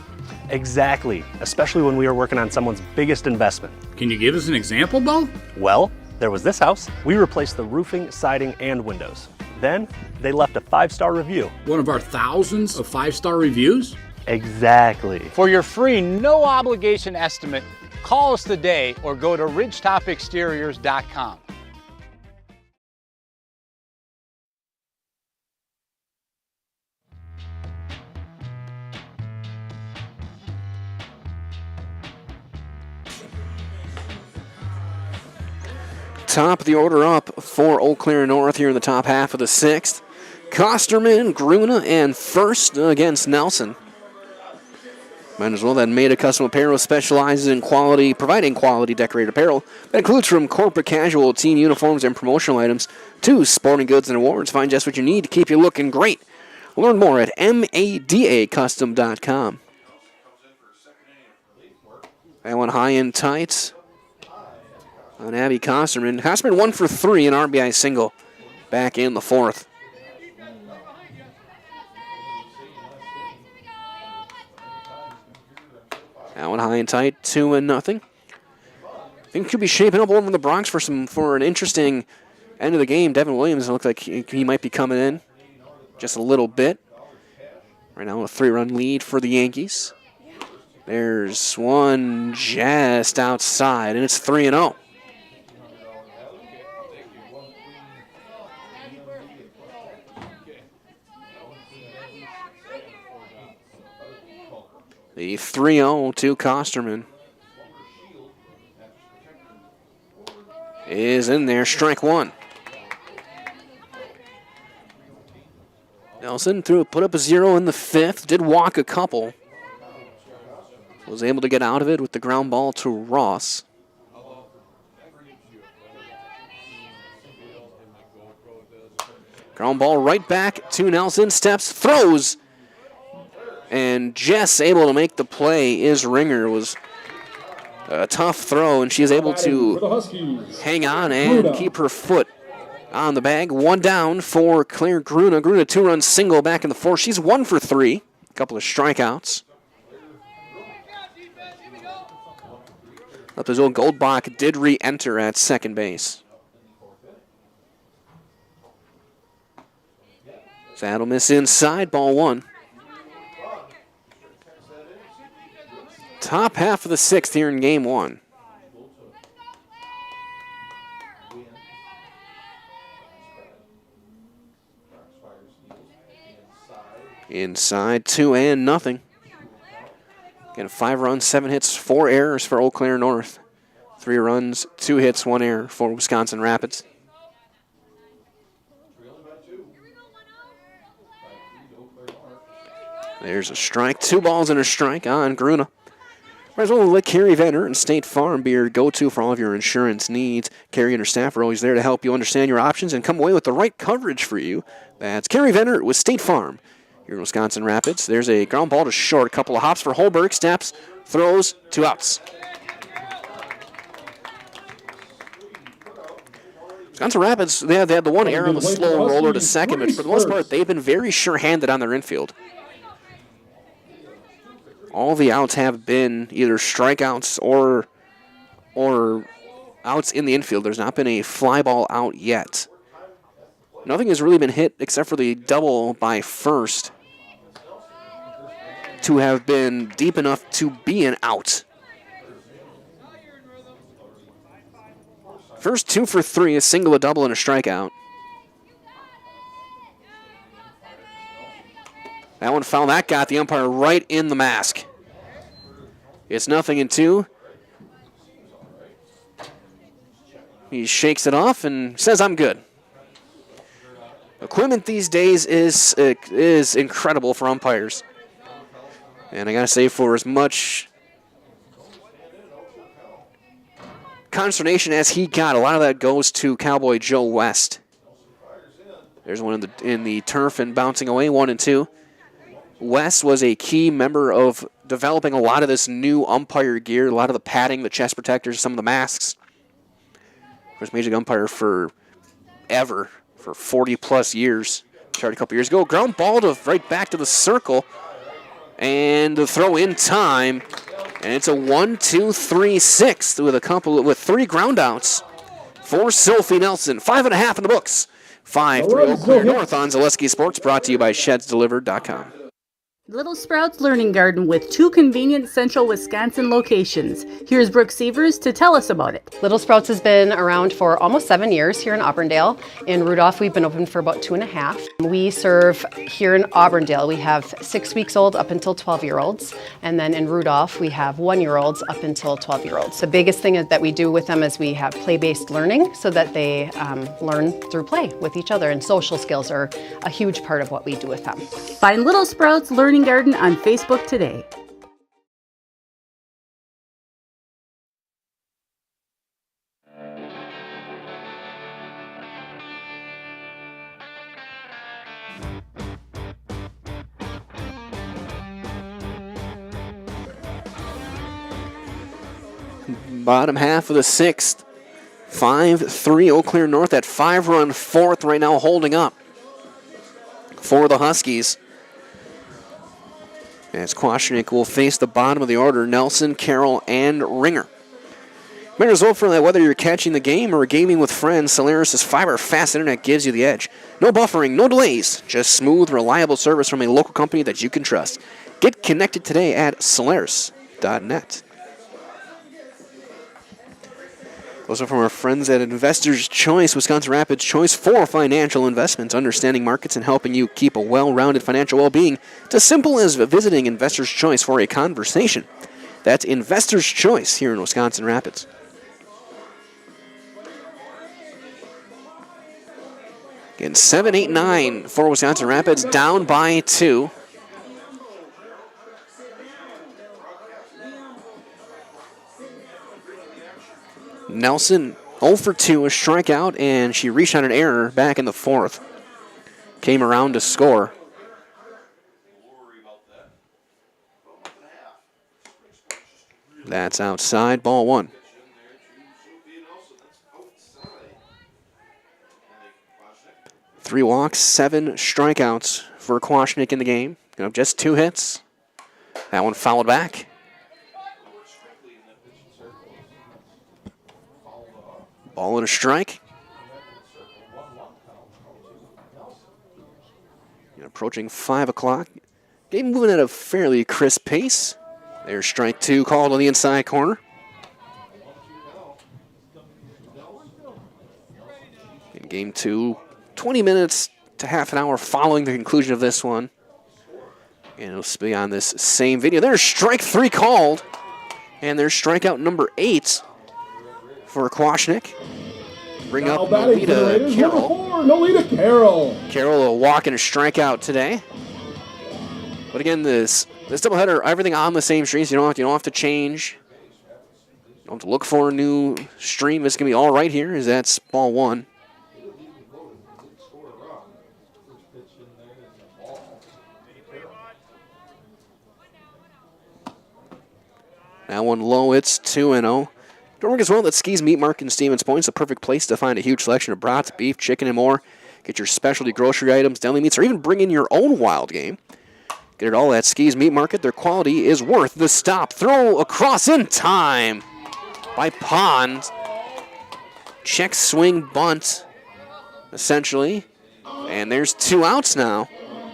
Exactly, especially when we are working on someone's biggest investment. Can you give us an example, Bo? Well, there was this house. We replaced the roofing, siding, and windows. Then, they left a 5-star review. One of our thousands of 5-star reviews? Exactly. For your free, no-obligation estimate, call us today or go to ridgetopexteriors.com. Top of the order up for Eau Claire North here in the top half of the 6th. Kosterman, Gruna, and first against Nelson. Might as well. That Made Custom Apparel specializes in providing quality decorated apparel. That includes from corporate casual, team uniforms, and promotional items to sporting goods and awards. Find just what you need to keep you looking great. Learn more at madacustom.com. That one high and tight on Abby Kosterman. Kosterman 1 for 3, an RBI single back in the fourth. That one high and tight, 2-0. I think it could be shaping up over in the Bronx for an interesting end of the game. Devin Williams looks like he might be coming in just a little bit. Right now, a 3-run lead for the Yankees. There's one just outside, and it's 3-0. The 3-0 to Kosterman is in there, strike one. Nelson put up a 0 in the fifth, did walk a couple. Was able to get out of it with the ground ball to Ross. Ground ball right back to Nelson, steps, throws. And Jess able to make the play. Is Ringer. It was a tough throw, and she is able to hang on and keep her foot on the bag. One down for Claire Gruna. Gruna 2-run single back in the fourth. She's 1 for 3. A couple of strikeouts. Leftozo Goldbach did re-enter at second base. That'll miss inside, ball one. Top half of the sixth here in game one. Inside, 2-0. Again, 5 runs, 7 hits, 4 errors for Eau Claire North. 3 runs, 2 hits, 1 error for Wisconsin Rapids. There's a strike, 2 balls and a strike on Gruna. Might as well let Carrie Venner and State Farm be your go-to for all of your insurance needs. Carrie and her staff are always there to help you understand your options and come away with the right coverage for you. That's Carrie Venner with State Farm here in Wisconsin Rapids. There's a ground ball to short, a couple of hops for Holberg, steps, throws, 2 outs. Wisconsin Rapids, they had the one error on the slow roller to second, but for the most part, they've been very sure-handed on their infield. All the outs have been either strikeouts or outs in the infield. There's not been a fly ball out yet. Nothing has really been hit except for the double by first to have been deep enough to be an out. First 2 for 3, a single, a double, and a strikeout. That one foul. That got the umpire right in the mask. It's 0-2. He shakes it off and says, "I'm good." Equipment these days is incredible for umpires. And I got to say, for as much consternation as he got, a lot of that goes to Cowboy Joe West. There's one in the turf and bouncing away, 1-2. West was a key member of developing a lot of this new umpire gear, a lot of the padding, the chest protectors, some of the masks. Was Major League umpire forever, for 40-plus years. Started a couple years ago. Ground ball to right back to the circle. And the throw in time. And it's a 1-2-3-6 with 3 groundouts for Sophie Nelson. 5.5 in the books. 5-3 Eau Claire North on Zaleski Sports, brought to you by ShedsDelivered.com. Little Sprouts Learning Garden with 2 convenient central Wisconsin locations. Here's Brooke Sievers to tell us about it. Little Sprouts has been around for almost 7 years here in Auburndale. In Rudolph, we've been open for about 2.5. We serve here in Auburndale. We have 6 weeks old up until 12-year-olds. And then in Rudolph, we have 1-year-olds up until 12-year-olds. The biggest thing that we do with them is we have play-based learning so that they learn through play with each other. And social skills are a huge part of what we do with them. Find Little Sprouts Learning Garden on Facebook today. Bottom half of the sixth. 5-3 Eau Claire North, that 5-run fourth right now holding up for the Huskies. As Kwasnick will face the bottom of the order, Nelson, Carroll, and Ringer. Remember as well for that, whether you're catching the game or gaming with friends, Solaris' fiber-fast internet gives you the edge. No buffering, no delays, just smooth, reliable service from a local company that you can trust. Get connected today at solaris.net. Also from our friends at Investors Choice, Wisconsin Rapids Choice for financial investments, understanding markets and helping you keep a well-rounded financial well-being. It's as simple as visiting Investors Choice for a conversation. That's Investors Choice here in Wisconsin Rapids. Again, 7-8-9 for Wisconsin Rapids, down by 2. Nelson 0 for 2, a strikeout, and she reached on an error back in the fourth. Came around to score. That's outside, ball 1. Three walks, 7 strikeouts for Kwasnick in the game. Gonna have just 2 hits. That one fouled back. Ball and a strike. And approaching 5 o'clock. Game moving at a fairly crisp pace. There's strike 2 called on the inside corner. In game 2, 20 minutes to half an hour following the conclusion of this one. And it'll be on this same video. There's strike 3 called. And there's strikeout number 8 for Kwasnick. Bring Now up batting for the Nolita Raiders, Carroll. number 4, Nolita Carroll. Carroll a walk and a strikeout today. But again, this doubleheader, everything on the same streams. You don't have to change. You don't have to look for a new stream. It's gonna be all right here. As that's ball 1. That one low. It's 2-0. Don't forget as well that Ski's Meat Market in Stevens Point is the perfect place to find a huge selection of brats, beef, chicken, and more. Get your specialty grocery items, deli meats, or even bring in your own wild game. Get it all at Ski's Meat Market. Their quality is worth the stop. Throw across in time by Pond. Check swing bunt, essentially. And there's 2 outs now.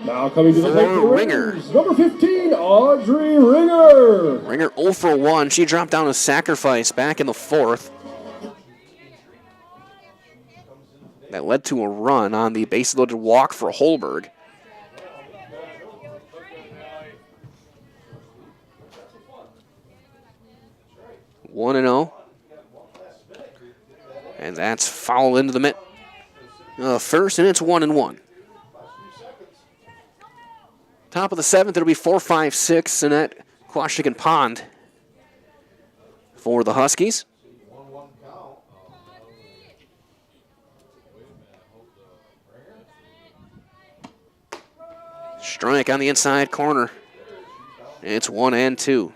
Now coming to the plate for the Ringer. Raiders, number 15, Audrey Ringer. Ringer 0 for 1. She dropped down a sacrifice back in the 4th. That led to a run on the base-loaded walk for Holberg. One and 0. And that's foul into the mitt. First, and it's 1-1. Top of the 7th, it'll be 4, 5, 6, Sinet, Kwasnick, and Pond for the Huskies. Strike on the inside corner. It's 1-2.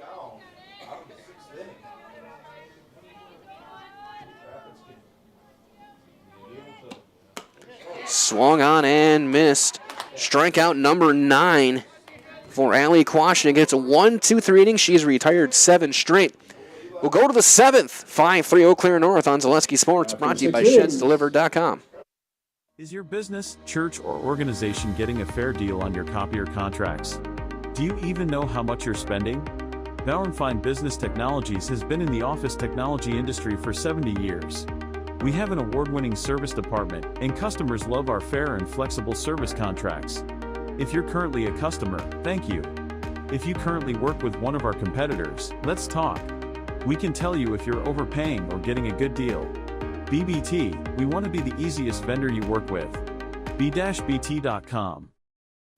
Swung on and missed. Strikeout number 9 for Allie Kwasnick. It's a 1-2-3 inning. She's retired 7 straight. We'll go to the 7th. 5-3 Eau Claire North on Zaleski Sports. Brought to you by ShedsDelivered.com. Is your business, church, or organization getting a fair deal on your copier contracts? Do you even know how much you're spending? Bauer & Fine Business Technologies has been in the office technology industry for 70 years. We have an award-winning service department, and customers love our fair and flexible service contracts. If you're currently a customer, thank you. If you currently work with one of our competitors, let's talk. We can tell you if you're overpaying or getting a good deal. BBT, we want to be the easiest vendor you work with. b-bt.com.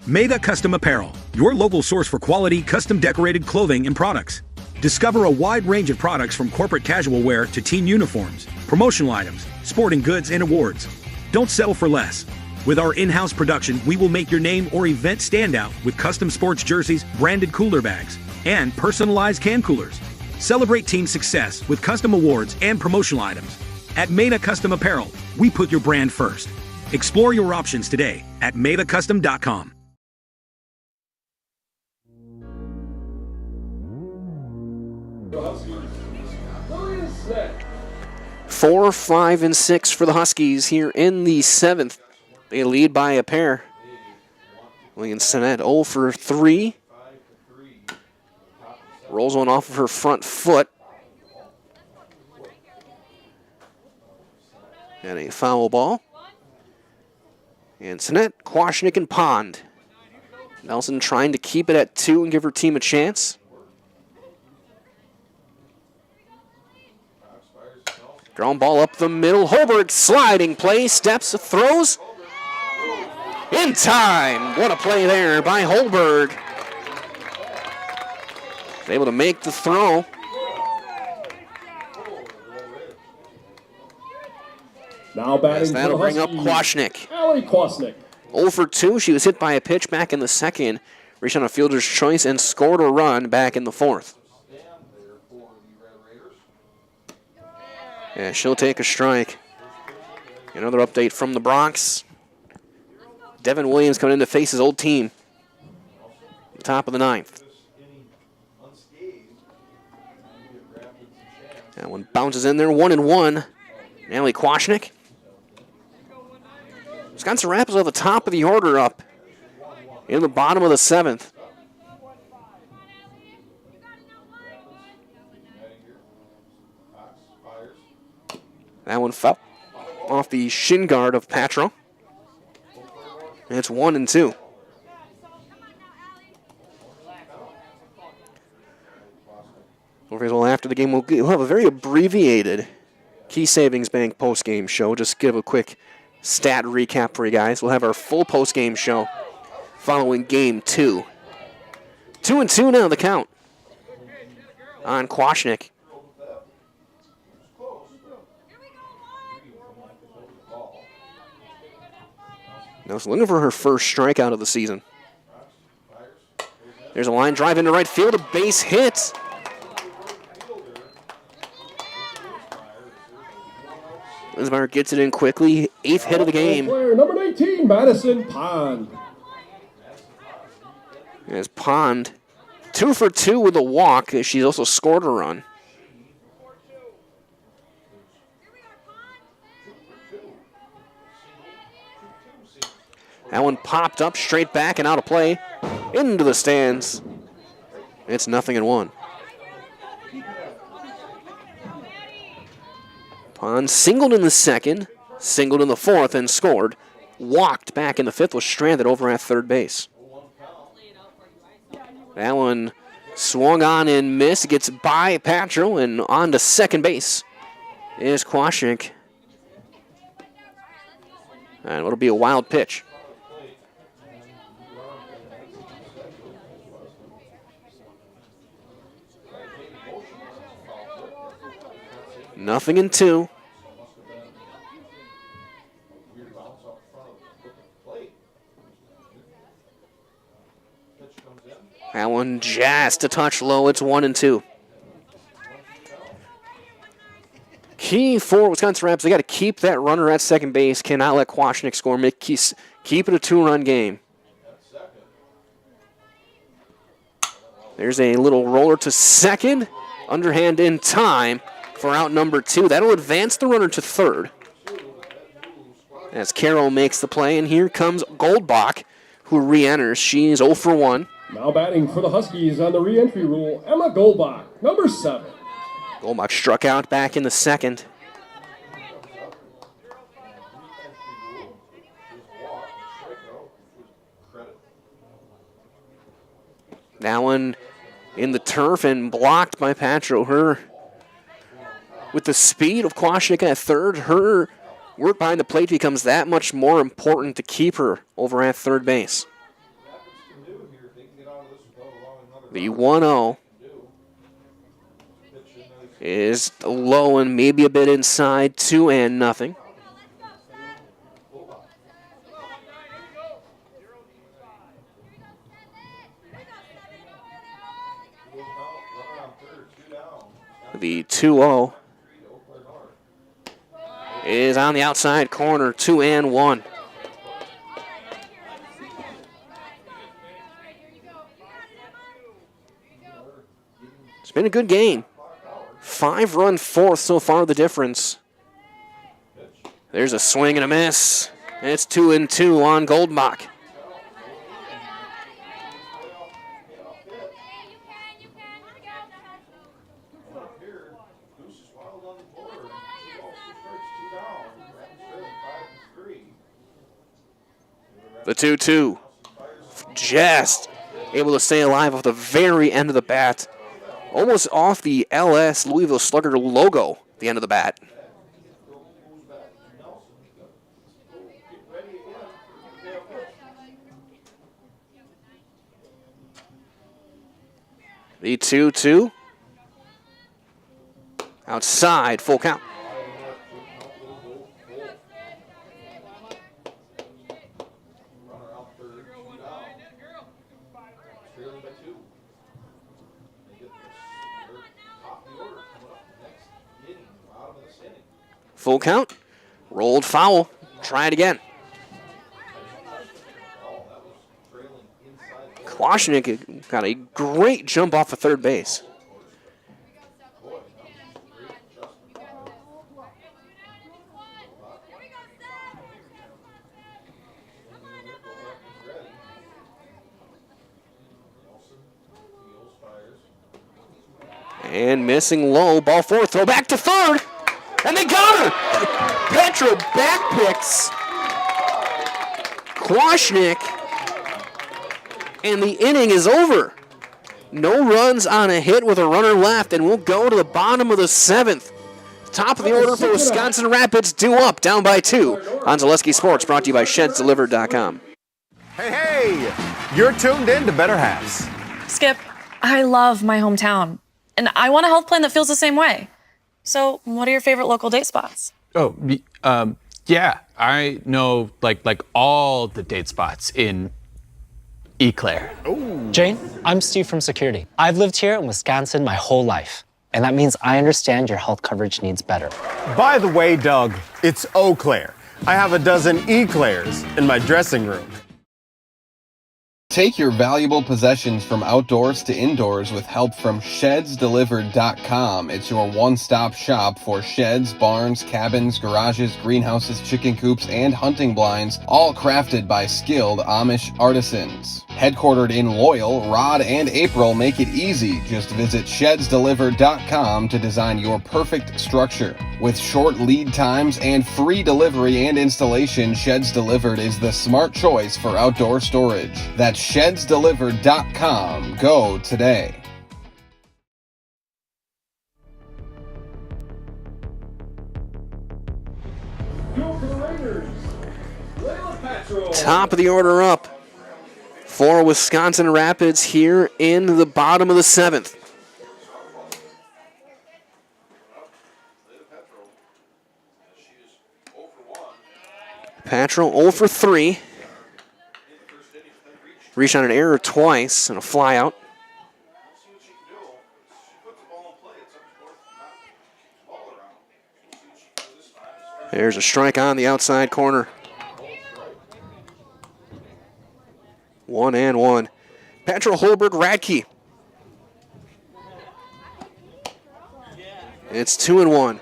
Mega Custom Apparel, your local source for quality, custom decorated clothing and products. Discover a wide range of products from corporate casual wear to team uniforms, promotional items, sporting goods, and awards. Don't settle for less. With our in-house production, we will make your name or event stand out with custom sports jerseys, branded cooler bags, and personalized can coolers. Celebrate team success with custom awards and promotional items. At Maida Custom Apparel, we put your brand first. Explore your options today at maidacustom.com. 4, 5, and 6 for the Huskies here in the 7th. They lead by a pair. Williams Sinet 0 for 3. Rolls one off of her front foot. And a foul ball. And Sinet, Kwasnick, and Pond. Nelson trying to keep it at 2 and give her team a chance. Ground ball up the middle. Holberg sliding play, steps, throws. In time. What a play there by Holberg. Able to make the throw. Now batting Yes, that'll for the bring up Huskies, Kwasnick. Allie Kwasnick. 0 for 2. She was hit by a pitch back in the second. Reached on a fielder's choice and scored a run back in the 4th. Yeah, she'll take a strike. Another update from the Bronx. Devin Williams coming in to face his old team. Top of the 9th. That one bounces in there, 1-1. Allie Kwasnick. Wisconsin Rapids at the top of the order up in the bottom of the 7th. That one fell off the shin guard of Patro. And it's 1-2. Well, after the game, we'll have a very abbreviated Key Savings Bank post-game show. Just give a quick stat recap for you guys. We'll have our full post-game show following game 2. 2-2 now the count on Kwasnick. Now she's looking for her first strikeout of the season. There's a line drive into right field, a base hit. Lismeyer gets it in quickly. 8th hit of the game. Player number 19, Madison Pond. There's Pond. 2 for 2 with a walk. She's also scored a run. That one popped up straight back and out of play. Into the stands. It's 0-1. Pond singled in the 2nd, singled in the 4th, and scored. Walked back in the 5th, was stranded over at 3rd base. That one swung on and missed. Gets by Patro and on to 2nd base is Kwasnick. And it'll be a wild pitch. Nothing in 2. That one just a touch low. It's 1-2. Key for Wisconsin Rapids, they got to keep that runner at 2nd base. Cannot let Kwasnick score. Keep it a 2-run game. There's a little roller to 2nd. Underhand in time for out number 2. That'll advance the runner to 3rd. As Carroll makes the play, and here comes Goldbach, who re-enters. She's 0 for 1. Now batting for the Huskies on the re-entry rule, Emma Goldbach, number 7. Goldbach struck out back in the 2nd. That one in the turf and blocked by Patro. Her, with the speed of Kwasnick at 3rd, her work behind the plate becomes that much more important to keep her over at 3rd base. The 1-0 is low and maybe a bit inside, 2-0. The 2-0 is on the outside corner, 2-1. It's been a good game. 5-run fourth so far, the difference. There's a swing and a miss. It's 2-2 on Goldbach. The 2-2. Just able to stay alive off the very end of the bat. Almost off the LS Louisville Slugger logo, the end of the bat. The 2-2. Outside, full count. Full count. Rolled foul. Try it again. Kwasnick got a great jump off of third base. And missing low. Ball four. Throw back to third. And they got her! Petro back picks Kwasnick, and the inning is over. No runs on a hit with a runner left, and we'll go to the bottom of the seventh. Top of the order for Wisconsin Rapids, due up, down by 2 on Zaleski Sports, brought to you by ShedsDelivered.com. Hey, you're tuned in to Better Halves. Skip, I love my hometown, and I want a health plan that feels the same way. So, what are your favorite local date spots? Oh, yeah, I know like all the date spots in Eau Claire. Jane, I'm Steve from Security. I've lived here in Wisconsin my whole life, and that means I understand your health coverage needs better. By the way, Doug, it's Eau Claire. I have a dozen Eclairs in my dressing room. Take your valuable possessions from outdoors to indoors with help from ShedsDelivered.com. It's your one-stop shop for sheds, barns, cabins, garages, greenhouses, chicken coops, and hunting blinds, all crafted by skilled Amish artisans. Headquartered in Loyal, Rod and April make it easy. Just visit ShedsDelivered.com to design your perfect structure. With short lead times and free delivery and installation, Sheds Delivered is the smart choice for outdoor storage. That's ShedsDelivered.com. Go today. Top of the order up for Wisconsin Rapids here in the bottom of the seventh. Patrol 0 for 3. Reached on an error twice and a flyout. There's a strike on the outside corner. 1-1. Patrol Holberg Radke. It's 2-1.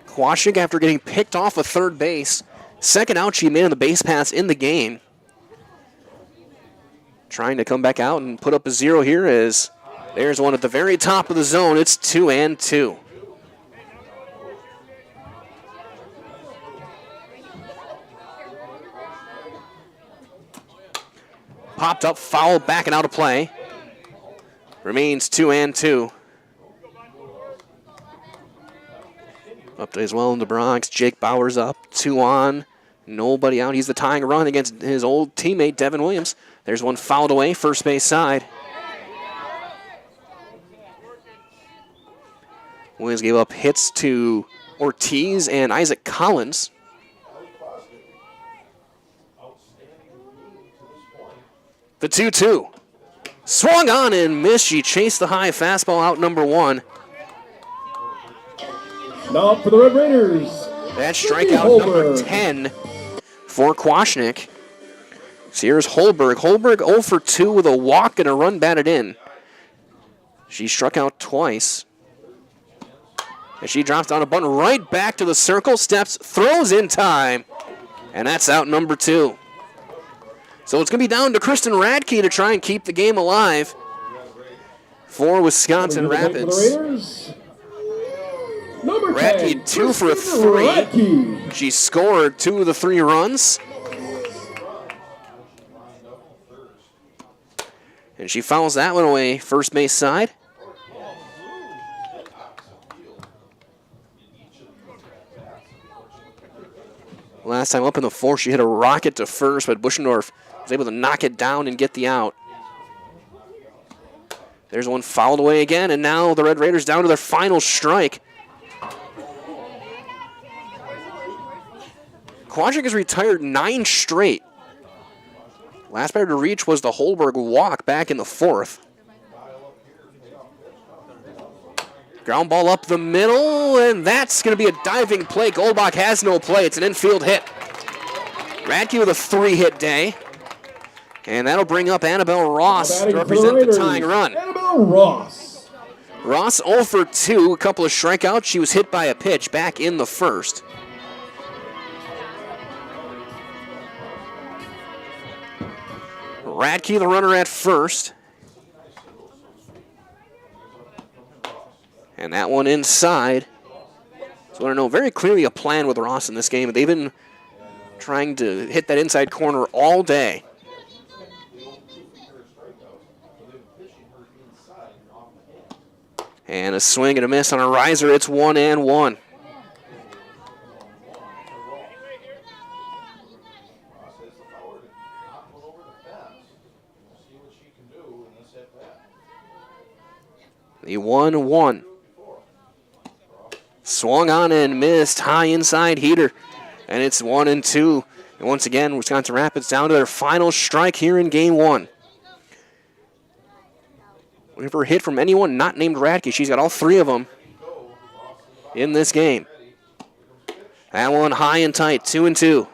Kwasnick, after getting picked off of third base, second out she made on the base pass in the game. Trying to come back out and put up a 0 here as there's one at the very top of the zone. It's 2-2. Popped up, foul, backing out of play. Remains 2-2. Up as well in the Bronx. Jake Bowers up, 2 on. Nobody out. He's the tying run against his old teammate, Devin Williams. There's one fouled away, first base side. Williams gave up hits to Ortiz and Isaac Collins. The 2-2. Swung on and missed. She chased the high fastball out number 1. Now up for the Red Raiders. That's strikeout number 10 for Kwasnick. So here's Holberg. Holberg 0 for 2 with a walk and a run batted in. She struck out twice. And she drops down a bunt right back to the circle, steps, throws in time. And that's out number 2. So it's going to be down to Kristen Radke to try and keep the game alive for Wisconsin Rapids. Radke 2 for 3. She scored 2 of the 3 runs. And she fouls that one away, first base side. Last time up in the 4th, she hit a rocket to first, but Buschendorf was able to knock it down and get the out. There's one fouled away again, and now the Red Raiders down to their final strike. Kwasnick has retired 9 straight. Last batter to reach was the Holberg walk back in the 4th. Ground ball up the middle, and that's going to be a diving play. Goldbach has no play. It's an infield hit. Radke with a 3-hit day. And that'll bring up Annabelle Ross to represent the tying run. Annabelle Ross. Ross 0 for 2, a couple of strikeouts. She was hit by a pitch back in the 1st. Radke, the runner at first. And that one inside. So I want to know very clearly a plan with Ross in this game. They've been trying to hit that inside corner all day. And a swing and a miss on a riser. It's 1-1. The 1-1. Swung on and missed. High inside heater. And it's 1-2. And once again, Wisconsin Rapids down to their final strike here in game 1. Whenever hit from anyone not named Radke, she's got all 3 of them in this game. That one high and tight, 2-2.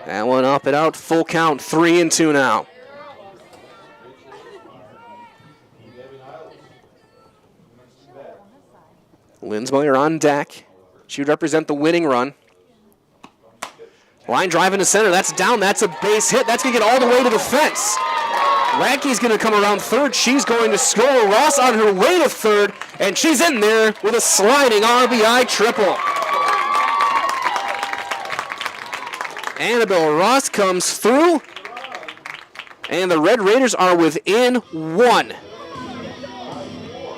That one up and out, full count, 3-2 now. Linsmeyer on deck. She would represent the winning run. Line drive into center, that's down, that's a base hit. That's going to get all the way to the fence. Radke's going to come around third. She's going to score. Ross on her way to third, and she's in there with a sliding RBI triple. Annabelle Ross comes through, and the Red Raiders are within 1.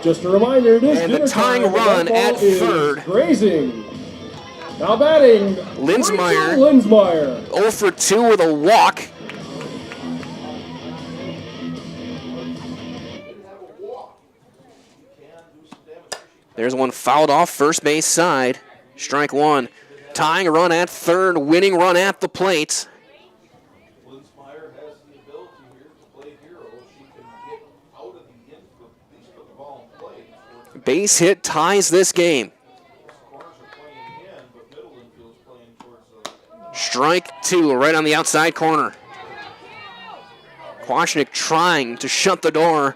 Just a reminder, it is and the tying run at third. Grazing. Now batting, Linsmeyer. 0 for 2 with a walk. There's one fouled off first base side. Strike 1. Tying run at third, winning run at the plate. Base hit ties this game. Strike 2 right on the outside corner. Kwasnick trying to shut the door,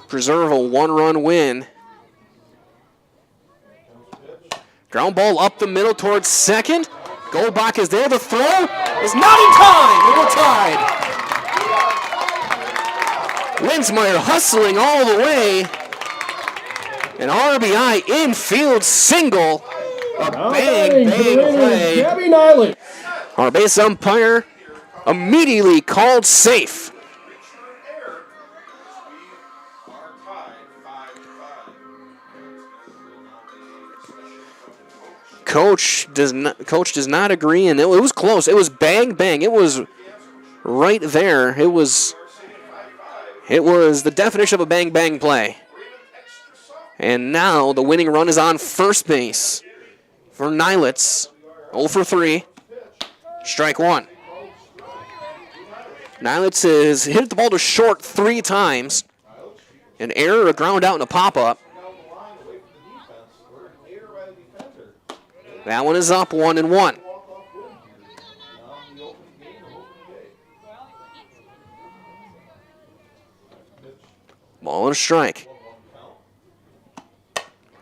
preserve a 1-run win. Ground ball up the middle towards second. Goldbach is there. The throw is not in time. We're tied. Linsmeyer hustling all the way. An RBI infield single. A bang play. Our base umpire immediately called safe. Coach does not agree, and it was close. It was bang bang. It was right there. It was the definition of a bang bang play. And now the winning run is on first base for Nilitz. 0 for 3. Strike one. Nylitz has hit the ball to short 3 times. An error, a ground out, and a pop-up. That one is up 1-1. Ball and a strike.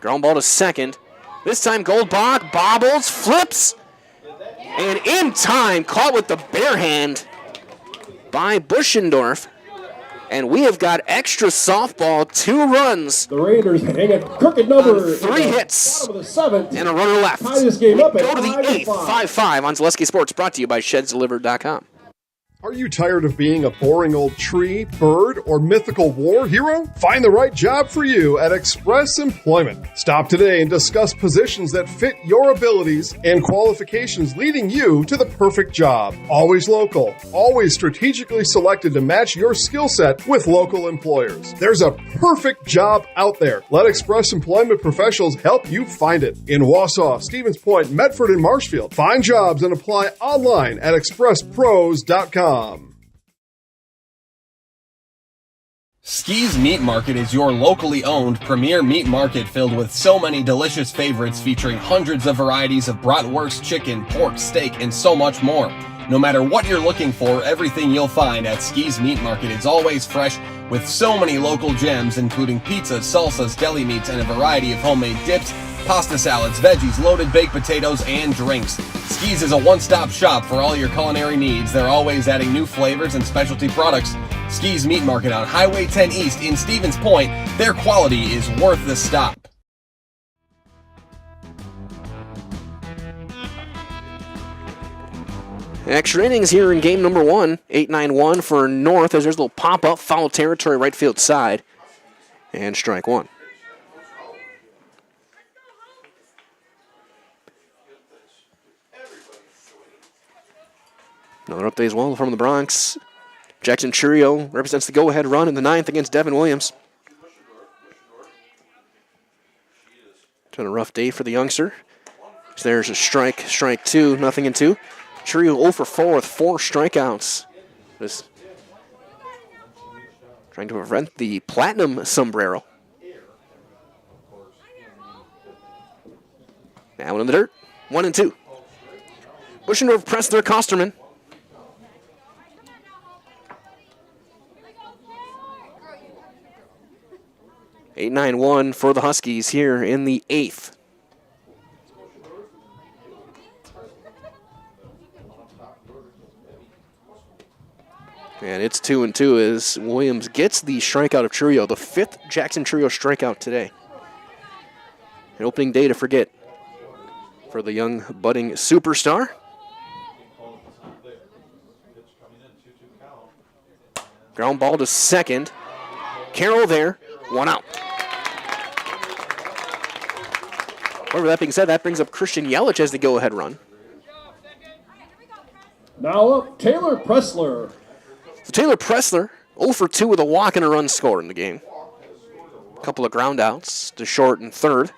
Ground ball to second. This time Goldbach bobbles, flips, and in time, caught with the bare hand by Buschendorf. And we have got extra softball, 2 runs. The Raiders hang a crooked number. 3 hits The 7th. and a runner left. Tie this game up at Go to the 8th, 5-5. 5-5 on Zaleski Sports, brought to you by ShedsDelivered.com. Are you tired of being a boring old tree, bird, or mythical war hero? Find the right job for you at Express Employment. Stop today and discuss positions that fit your abilities and qualifications, leading you to the perfect job. Always local, always strategically selected to match your skill set with local employers. There's a perfect job out there. Let Express Employment professionals help you find it. In Wausau, Stevens Point, Medford, and Marshfield. Find jobs and apply online at expresspros.com. Ski's Meat Market is your locally owned premier meat market filled with so many delicious favorites featuring hundreds of varieties of bratwurst, chicken, pork, steak, and so much more. No matter what you're looking for, everything you'll find at Ski's Meat Market is always fresh with so many local gems including pizzas, salsas, deli meats, and a variety of homemade dips, pasta salads, veggies, loaded baked potatoes, and drinks. Ski's is a one-stop shop for all your culinary needs. They're always adding new flavors and specialty products. Ski's Meat Market on Highway 10 East in Stevens Point. Their quality is worth the stop. Extra innings here in game number 1. 8-9-1 for North as there's a little pop-up, foul territory, right field side. And strike one. Another update as well from the Bronx. Jackson Churio represents the go-ahead run in the 9th against Devin Williams. It's been a rough day for the youngster. So there's a strike 2, 0-2. Churio 0 for 4 with 4 strikeouts. Just trying to prevent the platinum sombrero. That one in the dirt. 1-2. Buschendorf pressed their Kosterman. Eight 8-9-1 for the Huskies here in the 8th. And it's 2-2 as Williams gets the strikeout of Churio, the 5th Jackson Churio strikeout today. An opening day to forget for the young budding superstar. Ground ball to second. Carroll there, 1 out. However, that being said, that brings up Christian Yelich as the go-ahead run. Now up, Taylor Pressler. So Taylor Pressler, 0 for 2 with a walk and a run scored in the game. A couple of ground outs to short and third.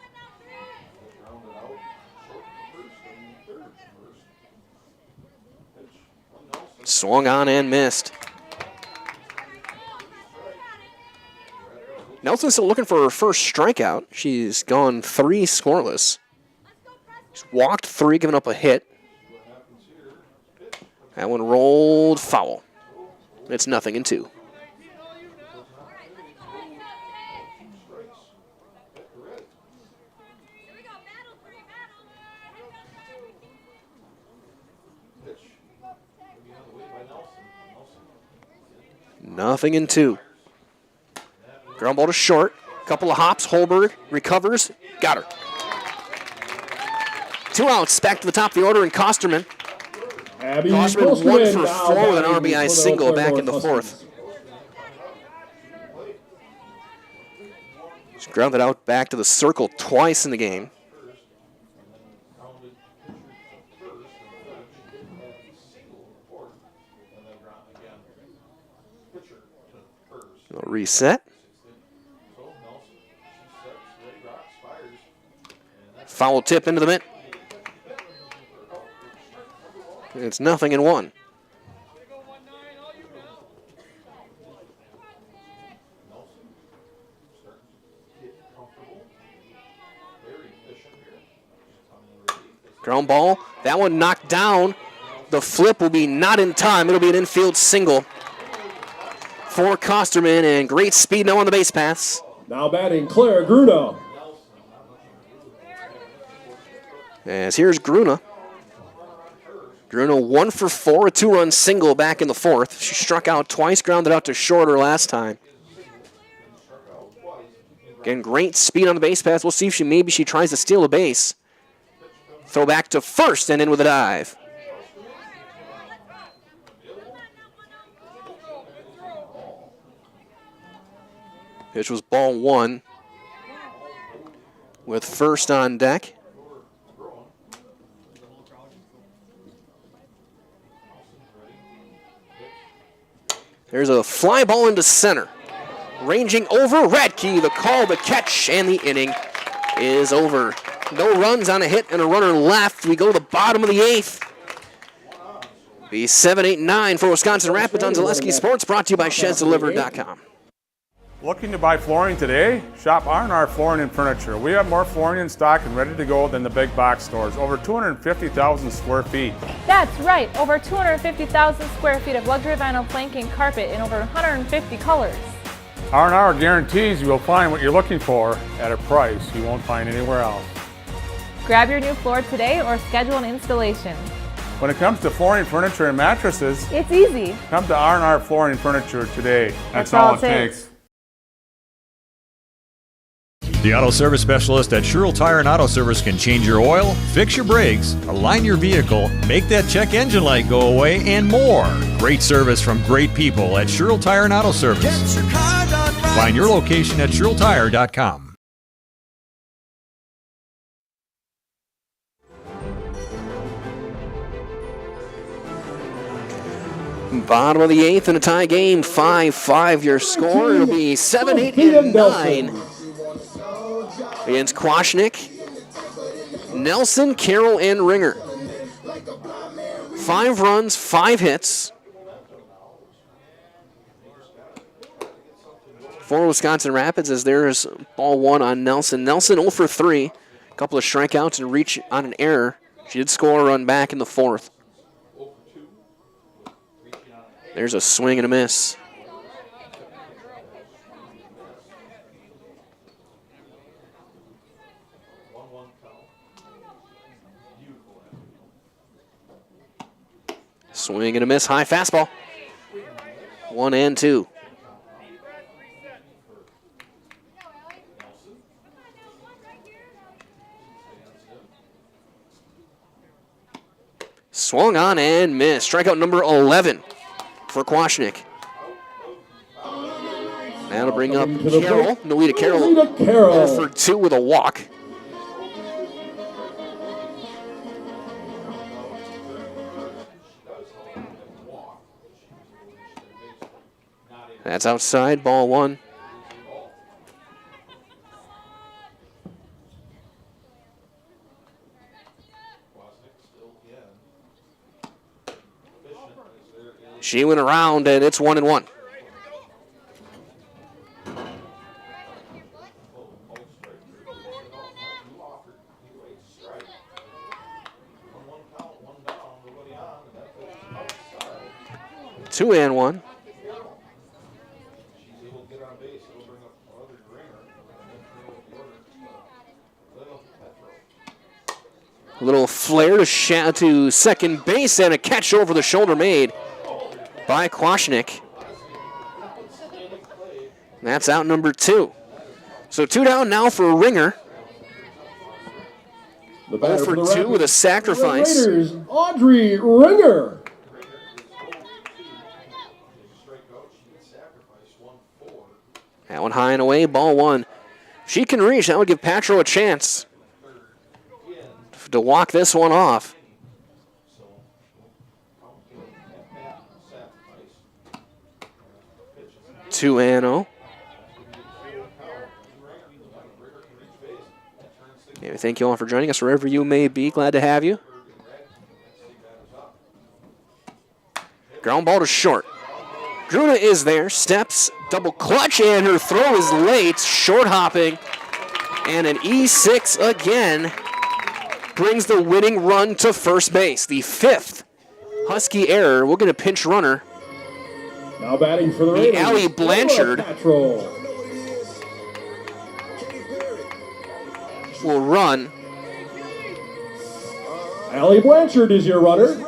Swung on and missed. Nelson's still looking for her first strikeout. She's gone 3 scoreless. She's walked 3, given up a hit. That one rolled foul. It's 0-2. Nothing in 2. Ground ball to short. Couple of hops. Holberg recovers. Got her. 2 outs. Back to the top of the order in Kosterman. Kosterman 1 for 4 with an RBI single back in the 4th. She's grounded out back to the circle twice in the game. Reset. Foul tip into the mitt. It's 0-1. Ground ball. That one knocked down. The flip will be not in time. It'll be an infield single for Kosterman, and great speed now on the base paths. Now batting Claire Gruna. As here's Gruna. Gruna 1 for 4, a 2-run single back in the 4th. She struck out twice, grounded out to shorter last time. Again, great speed on the base paths. We'll see if maybe she tries to steal a base. Throw back to first and in with a dive. Pitch was ball 1 with first on deck. There's a fly ball into center. Ranging over, Radke, the call, the catch, and the inning is over. No runs on a hit and a runner left. We go to the bottom of the 8th. Be 7-8-9 for Wisconsin Rapids on Zaleski Sports, brought to you by ShedsDelivered.com. Looking to buy flooring today? Shop R&R Flooring and Furniture. We have more flooring in stock and ready to go than the big box stores. Over 250,000 square feet. That's right, over 250,000 square feet of luxury vinyl planking carpet in over 150 colors. R&R guarantees you will find what you're looking for at a price you won't find anywhere else. Grab your new floor today or schedule an installation. When it comes to flooring, furniture, and mattresses, it's easy. Come to R&R Flooring and Furniture today. That's all it takes. The auto service specialist at Sherrill Tire and Auto Service can change your oil, fix your brakes, align your vehicle, make that check engine light go away, and more. Great service from great people at Sherrill Tire and Auto Service. Find your location at SherrillTire.com. Bottom of the 8th in a tie game, 5-5 your score. It'll be 7-8-9 against Kwasnick, Nelson, Carroll, and Ringer. 5 runs, 5 hits for Wisconsin Rapids as there's ball 1 on Nelson. Nelson 0 for 3, a couple of strikeouts and reach on an error. She did score a run back in the 4th. There's a swing and a miss. Swing and a miss, high fastball. 1-2. Swung on and missed. Strikeout number 11 for Kwasnick. That'll bring up Carroll. Noita Carroll 0 for 2 with a walk. That's outside, ball 1. She went around, and it's 1-1. Two and one. A little flare to second base and a catch over the shoulder made by Kwasnick. That's out number 2. So 2 down now for Ringer. 0 for 2 with a sacrifice. Raiders, Audrey Ringer. That one high and away, ball 1. She can reach. That would give Patro a chance to walk this one off. Two and 0. Yeah, thank you all for joining us wherever you may be. Glad to have you. Ground ball to short. Gruna is there, steps, double clutch, and her throw is late. Short hopping, and an E6 again brings the winning run to first base. The 5th Husky error. We'll get a pinch runner. Now batting for the Raiders, Allie Blanchard will run. Allie Blanchard is your runner.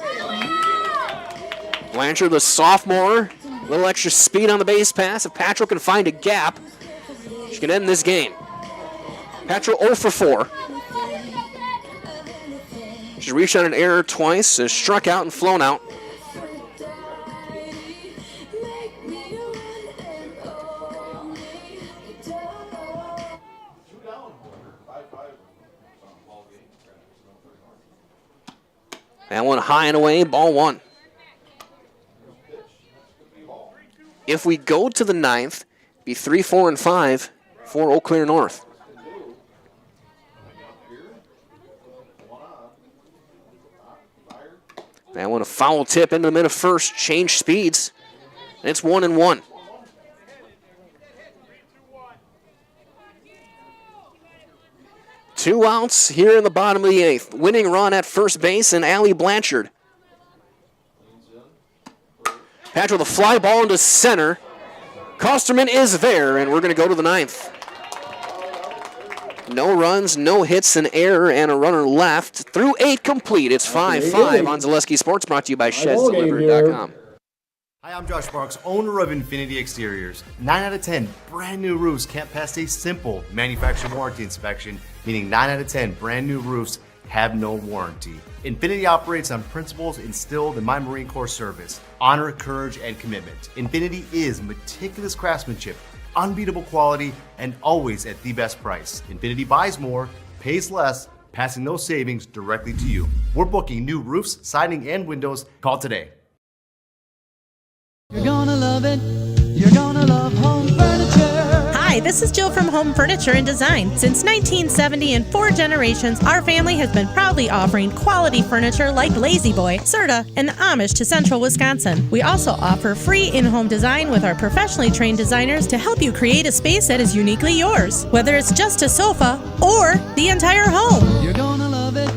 Blanchard, the sophomore, a little extra speed on the base pass. If Patrick can find a gap, she can end this game. Patrick 0 for 4. She's reached on an error twice, has struck out and flown out. That one high and away, ball 1. If we go to the 9th, be 3, 4, and 5 for Eau Claire North. That one a foul tip into the mid of first, change speeds, and it's 1-1. Two outs here in the bottom of the 8th. Winning run at first base and Allie Blanchard. Patrick with a fly ball into center. Kosterman is there, and we're going to go to the 9th. No runs, no hits, an error, and a runner left. Through 8 complete. It's 5-5 on Zaleski Sports, brought to you by ShedsDelivered.com. Hi, I'm Josh Marks, owner of Infinity Exteriors. 9 out of 10 brand new roofs can't pass a simple manufacturer warranty inspection, meaning 9 out of 10 brand new roofs have no warranty. Infinity operates on principles instilled in my Marine Corps service: honor, courage, and commitment. Infinity is meticulous craftsmanship, unbeatable quality, and always at the best price. Infinity buys more, pays less, passing those savings directly to you. We're booking new roofs, siding, and windows. Call today. You're gonna love it. You're gonna love home furniture. Hi, this is Jill from Home Furniture and Design. Since 1970, in 4 generations, our family has been proudly offering quality furniture like Lazy Boy, Serta, and the Amish to Central Wisconsin. We also offer free in-home design with our professionally trained designers to help you create a space that is uniquely yours, whether it's just a sofa or the entire home. You're gonna love it.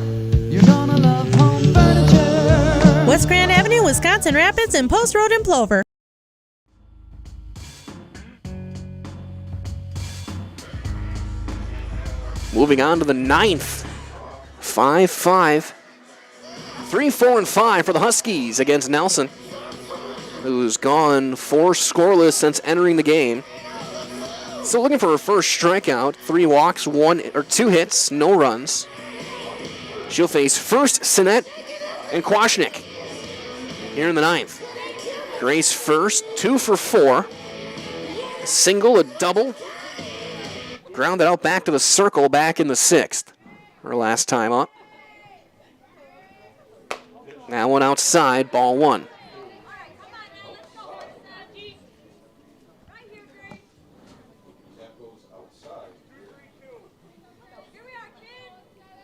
You're gonna love home furniture. West Grand Avenue, Wisconsin Rapids, and Post Road in Plover. Moving on to the 9th. 5-5. 3, 4, and 5 for the Huskies against Nelson, who's gone 4 scoreless since entering the game. Still looking for her first strikeout. 3 walks, 2 hits, no runs. She'll face first Sinet and Kwasnick here in the 9th. Grace first, 2 for 4. A single, a double. Grounded out back to the circle back in the 6th. Her last time up. That one outside, ball 1.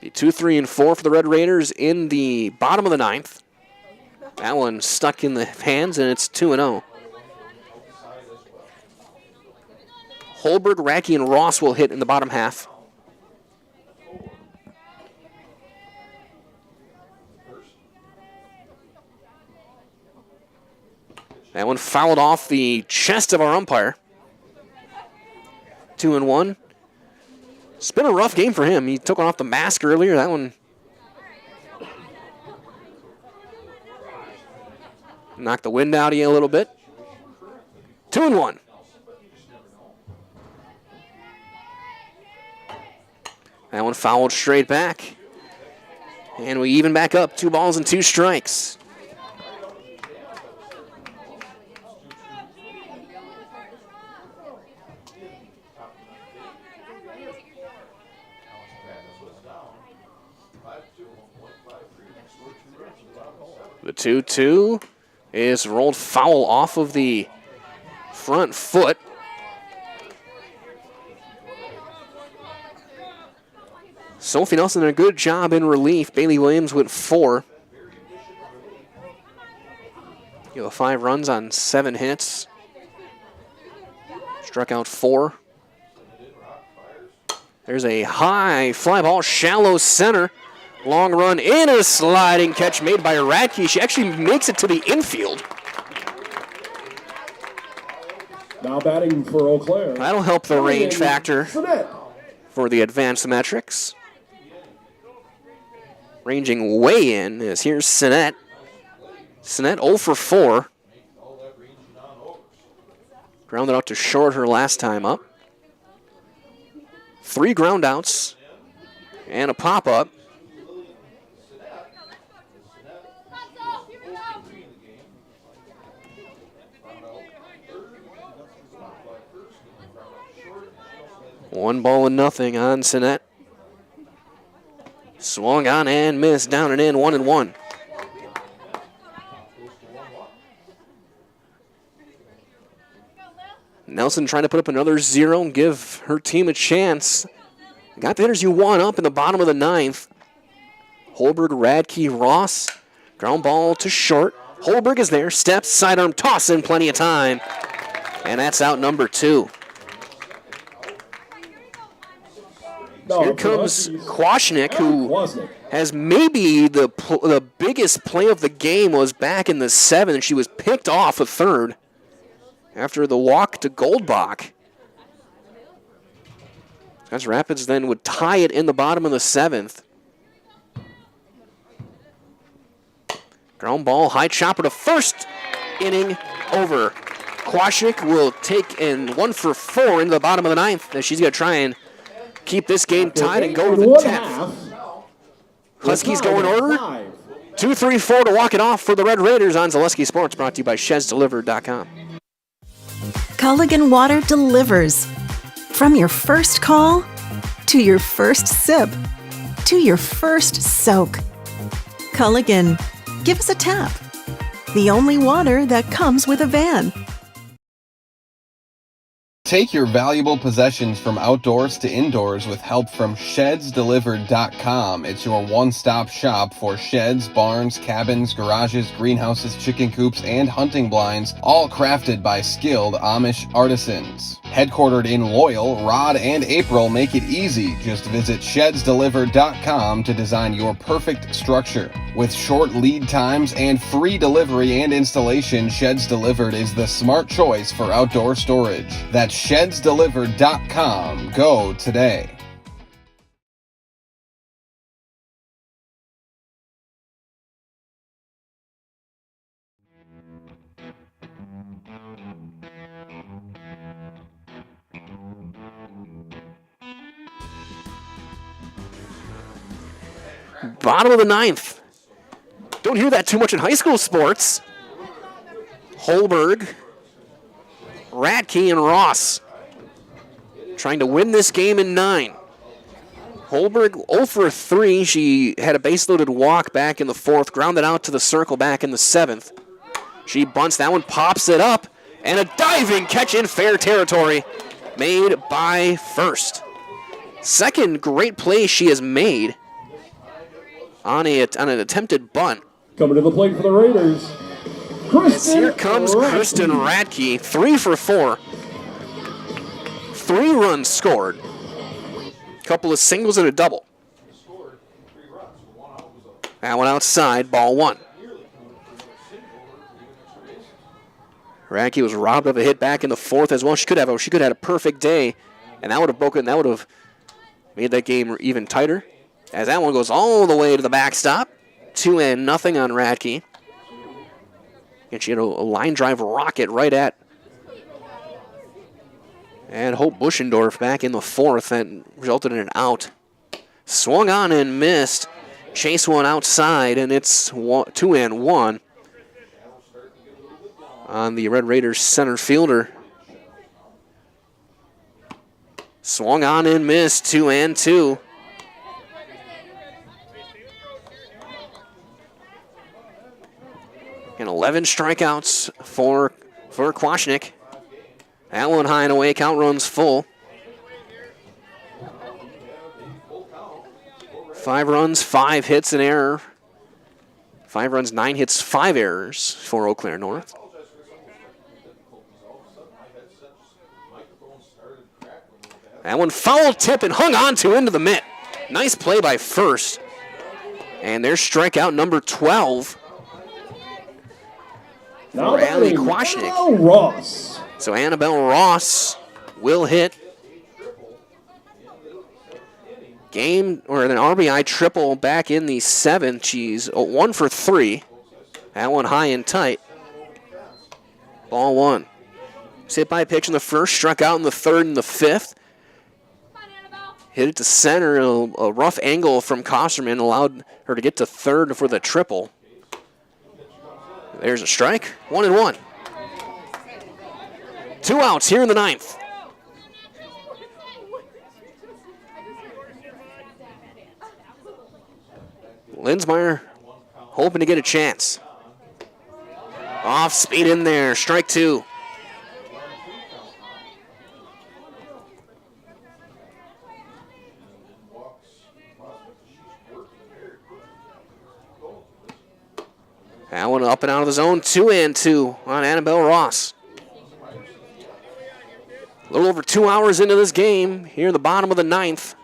Be 2, 3, and 4 for the Red Raiders in the bottom of the 9th. That one stuck in the hands, and it's 2-0. Holberg, Racky, and Ross will hit in the bottom half. That one fouled off the chest of our umpire. 2-1. It's been a rough game for him. He took one off the mask earlier. That one knocked the wind out of you a little bit. 2-1. That one fouled straight back. And we even back up, 2 balls and 2 strikes. The 2-2 is rolled foul off of the front foot. Sophie Nelson did a good job in relief. Bailey Williams with 4. The So 5 runs on 7 hits. Struck out 4. There's a high fly ball, shallow center. Long run in, a sliding catch made by Radke. She actually makes it to the infield. Now batting for Eau Claire. That'll help the range factor for the advanced metrics. Ranging way in is here's Sinet. Sinet 0 for 4. Grounded out to short her last time up. 3 ground outs and a pop-up. One ball and nothing on Sinet. Swung on and missed, down and in, 1-1. Nelson trying to put up another 0 and give her team a chance. Got the hitters you want up in the bottom of the 9th. Holberg, Radke, Ross. Ground ball to short. Holberg is there, steps, sidearm toss in, plenty of time. And that's out number 2. Here comes Kwasnick, who has maybe the biggest play of the game was back in the 7th. She was picked off a third after the walk to Goldbach. As Rapids then would tie it in the bottom of the 7th. Ground ball, high chopper to first, inning over. Kwasnick will take in 1 for 4 into the bottom of the 9th. As she's going to try and keep this game tied and go to the 10th. Huskies go in order. 2-3-4 to walk it off for the Red Raiders on Zaleski Sports, brought to you by ShedsDelivered.com. Culligan Water delivers. From your first call, to your first sip, to your first soak. Culligan, give us a tap. The only water that comes with a van. Take your valuable possessions from outdoors to indoors with help from ShedsDelivered.com. It's your one-stop shop for sheds, barns, cabins, garages, greenhouses, chicken coops, and hunting blinds, all crafted by skilled Amish artisans. Headquartered in Loyal, Rod and April make it easy. Just visit ShedsDelivered.com to design your perfect structure. With short lead times and free delivery and installation, Sheds Delivered is the smart choice for outdoor storage. That's ShedsDelivered.com. Go today. Bottom of the 9th. Don't hear that too much in high school sports. Holberg, Radke, and Ross trying to win this game in 9. Holberg 0 for 3. She had a base-loaded walk back in the 4th, grounded out to the circle back in the 7th. She bunts that one, pops it up, and a diving catch in fair territory made by First. Second great play she has made on an attempted bunt. Coming to the plate for the Raiders, here comes Kristen Radke, 3 for 4. 3 runs scored. Couple of singles and a double. That one outside, ball 1. Radke was robbed of a hit back in the 4th as well. She could have had a perfect day, and that would have made that game even tighter. As that one goes all the way to the backstop. 2-0 on Radke. And she had a line drive rocket right at and Hope Buschendorf back in the 4th and resulted in an out. Swung on and missed. Chase one outside, and it's 2-1 on the Red Raiders center fielder. Swung on and missed, 2-2. And 11 strikeouts for Kwasnick. That one high and away, count runs full. 5 runs, 5 hits, an error 5 runs, 9 hits, 5 errors for Eau Claire North. That one foul tip and hung on to into the mitt. Nice play by first. And there's strikeout number 12 for Allie Kwasnick. Ross. So Annabelle Ross will hit. Game, or an RBI triple back in the 7th. She's 1 for 3. That one high and tight. Ball 1. Hit by pitch in the first, struck out in the 3rd and the 5th. Hit it to center, a rough angle from Kosterman allowed her to get to 3rd for the triple. There's a strike, 1-1. 2 outs here in the 9th. Linsmeyer hoping to get a chance. Off speed in there, strike 2. That one up and out of the zone, 2-2 on Annabelle Ross. A little over 2 hours into this game here in the bottom of the 9th.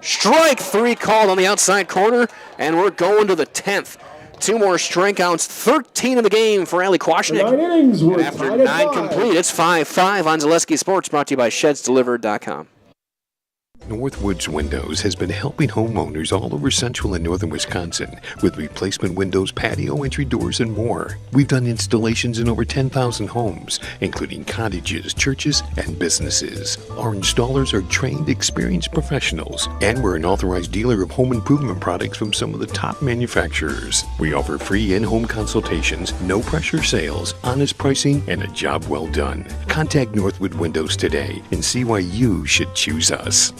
Strike 3 called on the outside corner, and we're going to the 10th. 2 more strikeouts, 13 in the game for Allie Kwasnick. 9 innings were And after tied at 9 5. complete, it's 5-5 on Zaleski Sports, brought to you by ShedsDelivered.com. Northwoods Windows has been helping homeowners all over central and northern Wisconsin with replacement windows, patio entry doors, and more. We've done installations in over 10,000 homes, including cottages, churches, and businesses. Our installers are trained, experienced professionals, and we're an authorized dealer of home improvement products from some of the top manufacturers. We offer free in-home consultations, no-pressure sales, honest pricing, and a job well done. Contact Northwood Windows today and see why you should choose us.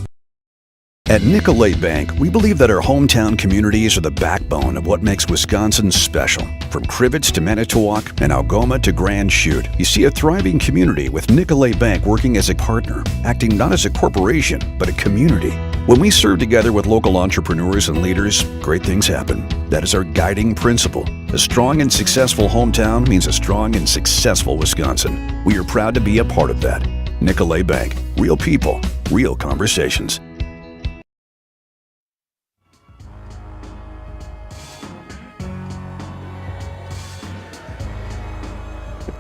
At Nicolet Bank, we believe that our hometown communities are the backbone of what makes Wisconsin special. From Crivets to Manitowoc and Algoma to Grand Chute, you see a thriving community with Nicolet Bank working as a partner, acting not as a corporation, but a community. When we serve together with local entrepreneurs and leaders, great things happen. That is our guiding principle. A strong and successful hometown means a strong and successful Wisconsin. We are proud to be a part of that. Nicolet Bank. Real people, real conversations.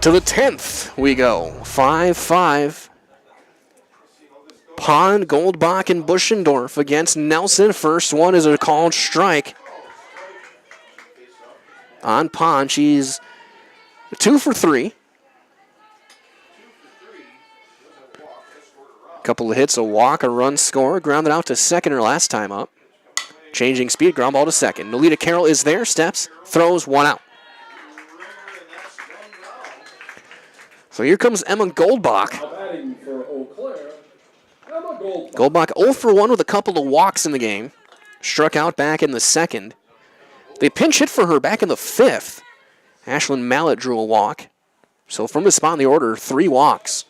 To the 10th we go, 5-5. Pond, Goldbach, and Buschendorf against Nelson. First one is a called strike on Pond. She's 2 for 3. Couple of hits, a walk, a run score. Grounded out to second her last time up. Changing speed, ground ball to second. Nolita Carroll is there, steps, throws, 1 out. So here comes Emma Goldbach. Batting for Eau Claire, Emma Goldbach. Goldbach 0 for 1 with a couple of walks in the game. Struck out back in the 2nd. They pinch hit for her back in the 5th. Ashlyn Mallett drew a walk. So from the spot in the order, 3 walks.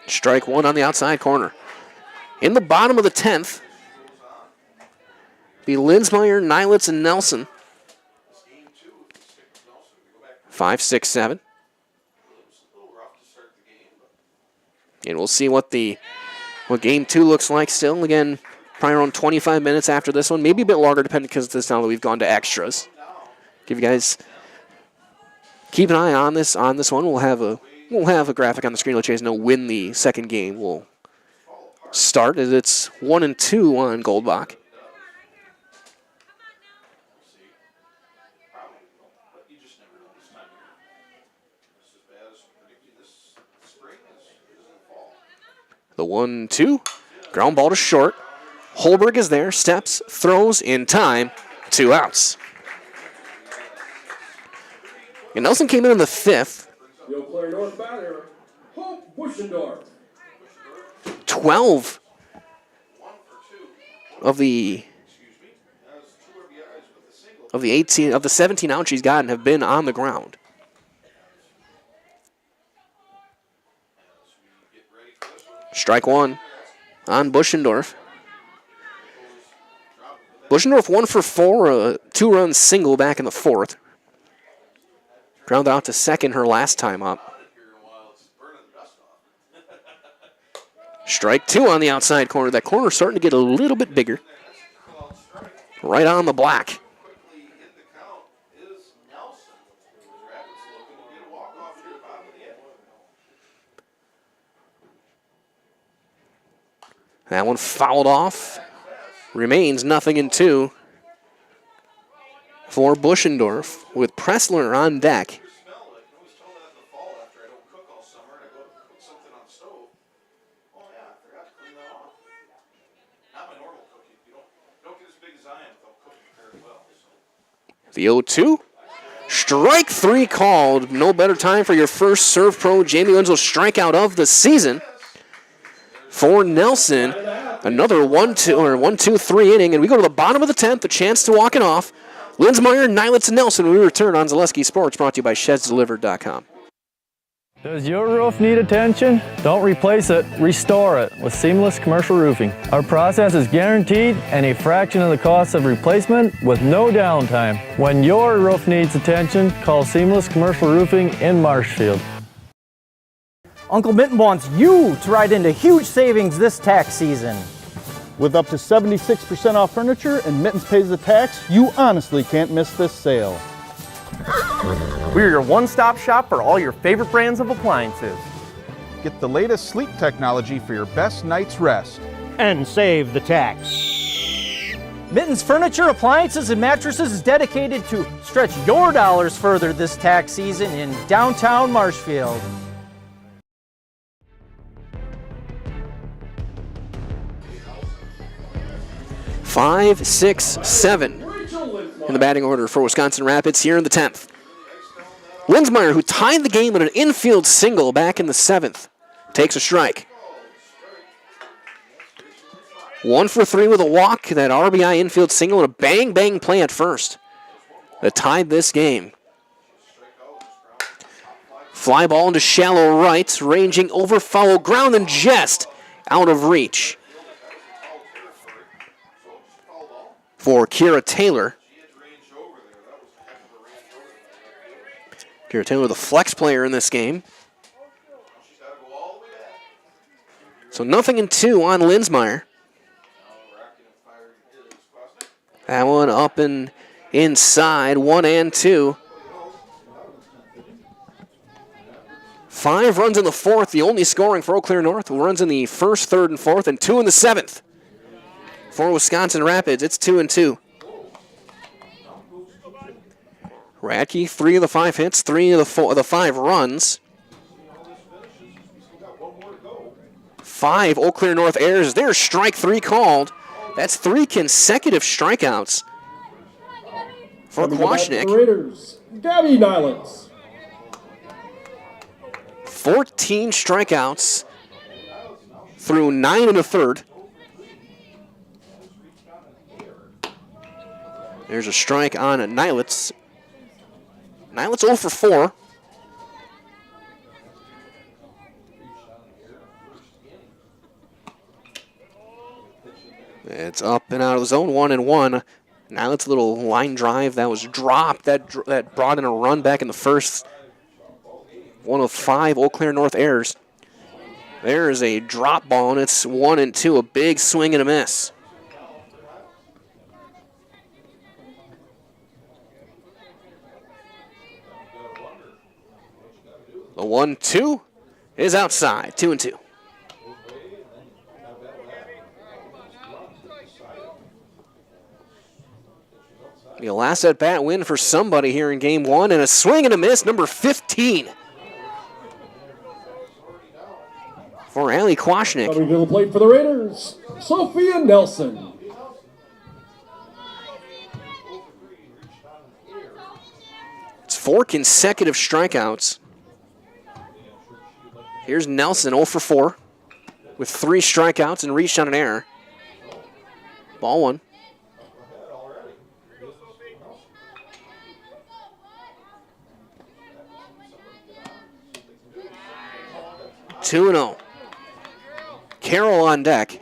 Strike 1 on the outside corner. In the bottom of the 10th, be Linsmeyer, Nylitz, and Nelson. 5, 6, 7. And we'll see what game 2 looks like still. Again, probably around 25 minutes after this one. Maybe a bit longer depending because this now that we've gone to extras. Give you guys keep an eye on this one. We'll have a graphic on the screen to let you guys know when the second game will start. As it's 1-2 on Goldbach. The 1-2, ground ball to short. Holberg is there, steps, throws in time, 2 outs. And Nelson came in the 5th. The Eau Claire North batter, Hope Buschendorf. 12 of the 17 outs she's gotten have been on the ground. Strike 1. on Buschendorf. Buschendorf 1 for 4, a 2-run single back in the 4th. Grounded out to second her last time up. Strike 2 on the outside corner. That corner starting to get a little bit bigger. Right on the black. That one fouled off. Remains 0-2 for Buschendorf with Pressler on deck. The 0-2. Strike 3 called. No better time for your first Serve Pro Jamie Winslow strikeout of the season. For Nelson, another 1-2-3 inning, and we go to the bottom of the 10th, a chance to walk it off. Linsmeyer, Nylitz, and Nelson, we return on Zaleski Sports, brought to you by ShedsDelivered.com. Does your roof need attention? Don't replace it, restore it with Seamless Commercial Roofing. Our process is guaranteed and a fraction of the cost of replacement with no downtime. When your roof needs attention, call Seamless Commercial Roofing in Marshfield. Uncle Minton wants you to ride into huge savings this tax season. With up to 76% off furniture and Mittens pays the tax, you honestly can't miss this sale. We're your one-stop shop for all your favorite brands of appliances. Get the latest sleep technology for your best night's rest. And save the tax. Mittens Furniture, Appliances, and Mattresses is dedicated to stretch your dollars further this tax season in downtown Marshfield. Five, 6, 7 in the batting order for Wisconsin Rapids here in the 10th. Linsmeyer, who tied the game with an infield single back in the 7th, takes a strike. 1 for 3 with a walk, that RBI infield single, and a bang-bang play at first that tied this game. Fly ball into shallow right, ranging over foul ground and just out of reach for Kira Taylor. Kira Taylor, the flex player in this game. So 0-2 on Linsmeyer. That one up and inside, 1-2. 5 runs in the 4th, the only scoring for Eau Claire North. Runs in the 1st, 3rd, and 4th, and 2 in the 7th. For Wisconsin Rapids, it's 2-2. Radke, 3 of the 5 hits, 3 of the 5 runs. 5 Eau Claire North errors. There's strike 3 called. That's 3 consecutive strikeouts for Kwasnick. Raiders, Gabby Nylitz. 14 strikeouts through 9 in the 3rd. There's a strike on Nylitz. Nylitz 0 for 4. It's up and out of the zone, 1-1. Nylitz little line drive that was dropped. That brought in a run back in the 1st. 1 of 5 Eau Claire North errors. There is a drop ball, and it's 1-2. A big swing and a miss. The 1-2 is outside, 2-2. The last at-bat win for somebody here in Game 1, and a swing and a miss, number 15. For Allie Kwasnick. Coming to the plate for the Raiders, Sophia Nelson. It's 4 consecutive strikeouts. Here's Nelson, 0 for 4, with 3 strikeouts and reached on an error. Ball 1. Two 2-0. Carroll on deck.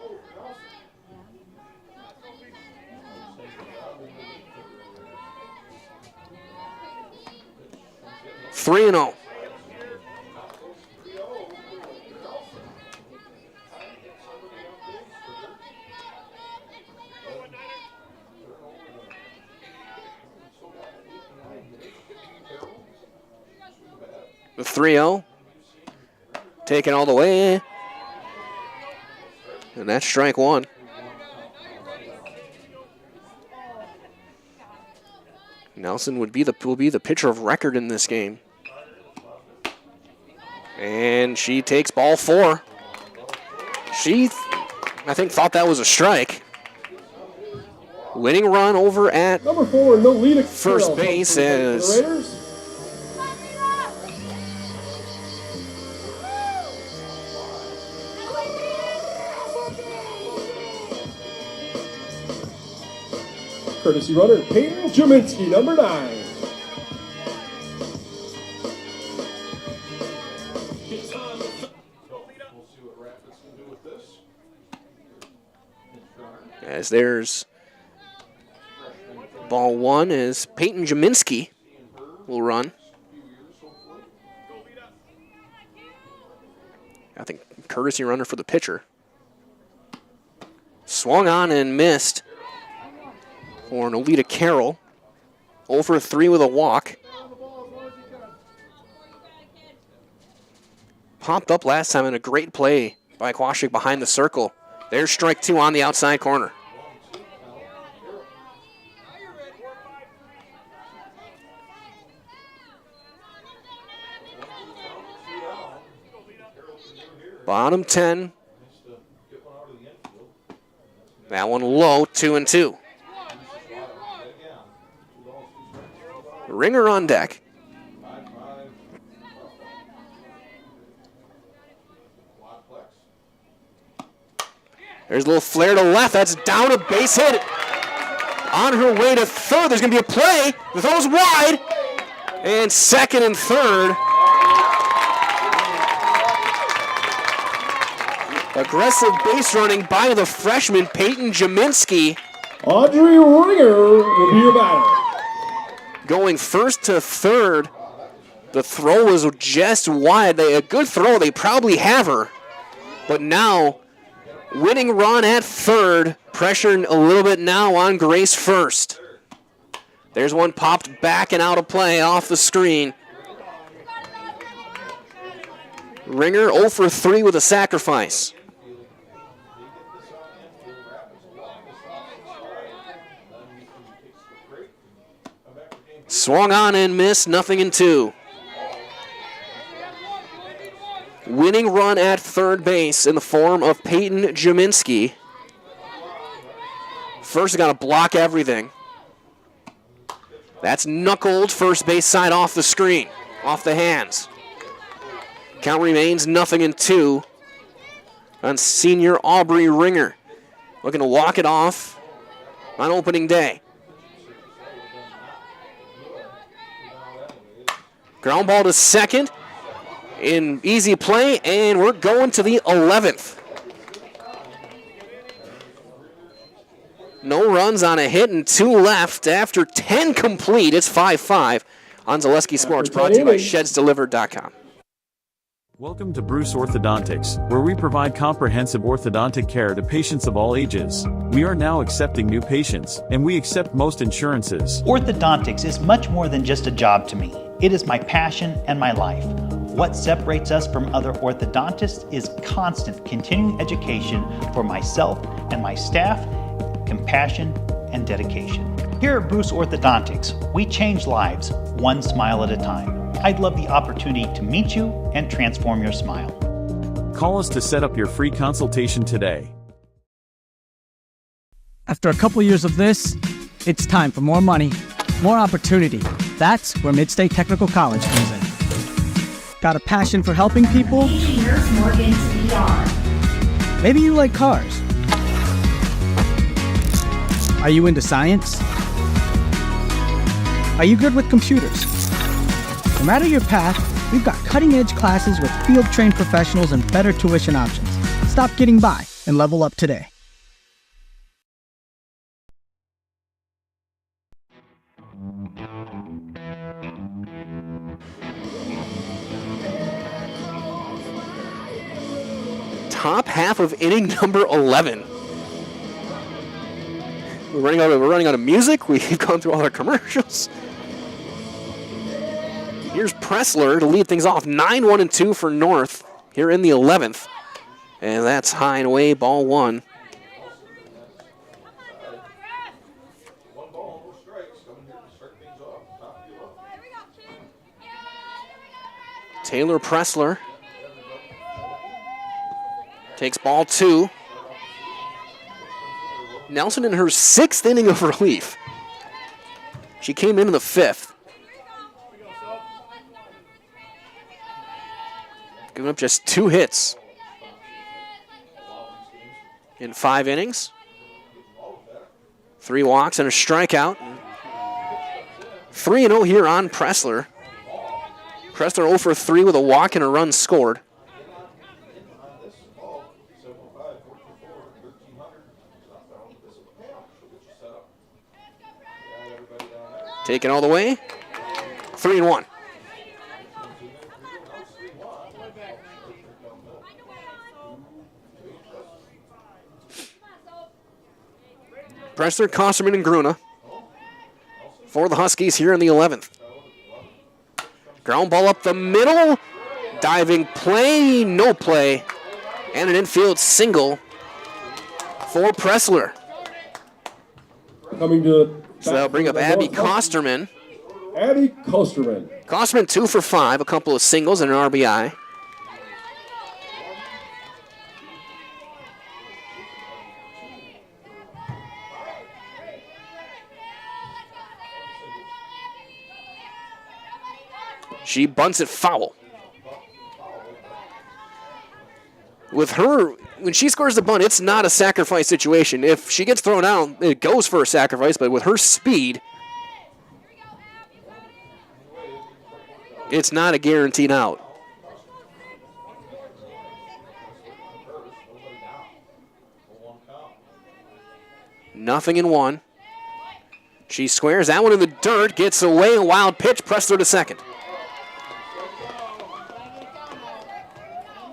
3-0. The 3-0. Taken all the way. And that's strike one. Nelson will be the pitcher of record in this game. And she takes ball 4. She, I think, thought that was a strike. Winning run over at Number 4, Nolita first base is courtesy runner, Peyton Jaminski, number 9. as there's ball 1 is Peyton Jaminski will run. I think courtesy runner for the pitcher. Swung on and missed for Nolita Carroll. 0 for 3 with a walk. Popped up last time in a great play by Kwasik behind the circle. There's strike 2 on the outside corner. Bottom 10. That one low, 2-2. Ringer on deck. There's a little flare to left. That's down a base hit. On her way to third. There's going to be a play. The throw's wide. And second and third. Aggressive base running by the freshman, Peyton Jaminski. Audrey Ringer will be your batter. Going first to third. The throw was just wide. A good throw. They probably have her. But now, winning run at third. Pressuring a little bit now on Grace first. There's one popped back and out of play off the screen. Ringer 0 for 3 with a sacrifice. Swung on and missed, 0-2. Winning run at third base in the form of Peyton Jaminski. First, got to block everything. That's knuckled first base side off the screen, off the hands. Count remains 0-2 on senior Aubrey Ringer. Looking to walk it off on opening day. Ground ball to second in easy play, and we're going to the 11th. No runs on a hit and 2 left after 10 complete. It's 5-5 on Zaleski Sports, brought to you by ShedsDelivered.com. Welcome to Bruce Orthodontics, where we provide comprehensive orthodontic care to patients of all ages. We are now accepting new patients, and we accept most insurances. Orthodontics is much more than just a job to me. It is my passion and my life. What separates us from other orthodontists is constant continuing education for myself and my staff, compassion, and dedication. Here at Bruce Orthodontics, we change lives one smile at a time. I'd love the opportunity to meet you and transform your smile. Call us to set up your free consultation today. After a couple years of this, it's time for more money, more opportunity. That's where Mid-State Technical College comes in. Got a passion for helping people? Maybe you like cars. Are you into science? Are you good with computers? No matter your path, we've got cutting-edge classes with field-trained professionals and better tuition options. Stop getting by and level up today. top half of inning number 11. We're running out of music. We've gone through all our commercials. Here's Pressler to lead things off. 9-1-2 for North here in the 11th. And that's high and away, ball one. Taylor Pressler takes ball two. Nelson in her 6th inning of relief. She came in the 5th. Giving up just 2 hits in 5 innings. 3 walks and a strikeout. 3-0 here on Pressler. Pressler 0 for 3 with a walk and a run scored. Taken all the way. 3-1. Pressler, Kosterman, and Gruna for the Huskies here in the 11th. Ground ball up the middle. Diving play, no play. And an infield single for Pressler. Coming to so that'll bring up Abby Kosterman. Abby Kosterman. Kosterman 2 for 5, a couple of singles and an RBI. She bunts it foul. With her, when she scores the bunt, it's not a sacrifice situation. If she gets thrown out, it goes for a sacrifice, but with her speed, it's not a guaranteed out. Nothing in 1. She squares that one in the dirt, gets away, a wild pitch, Pressler to second.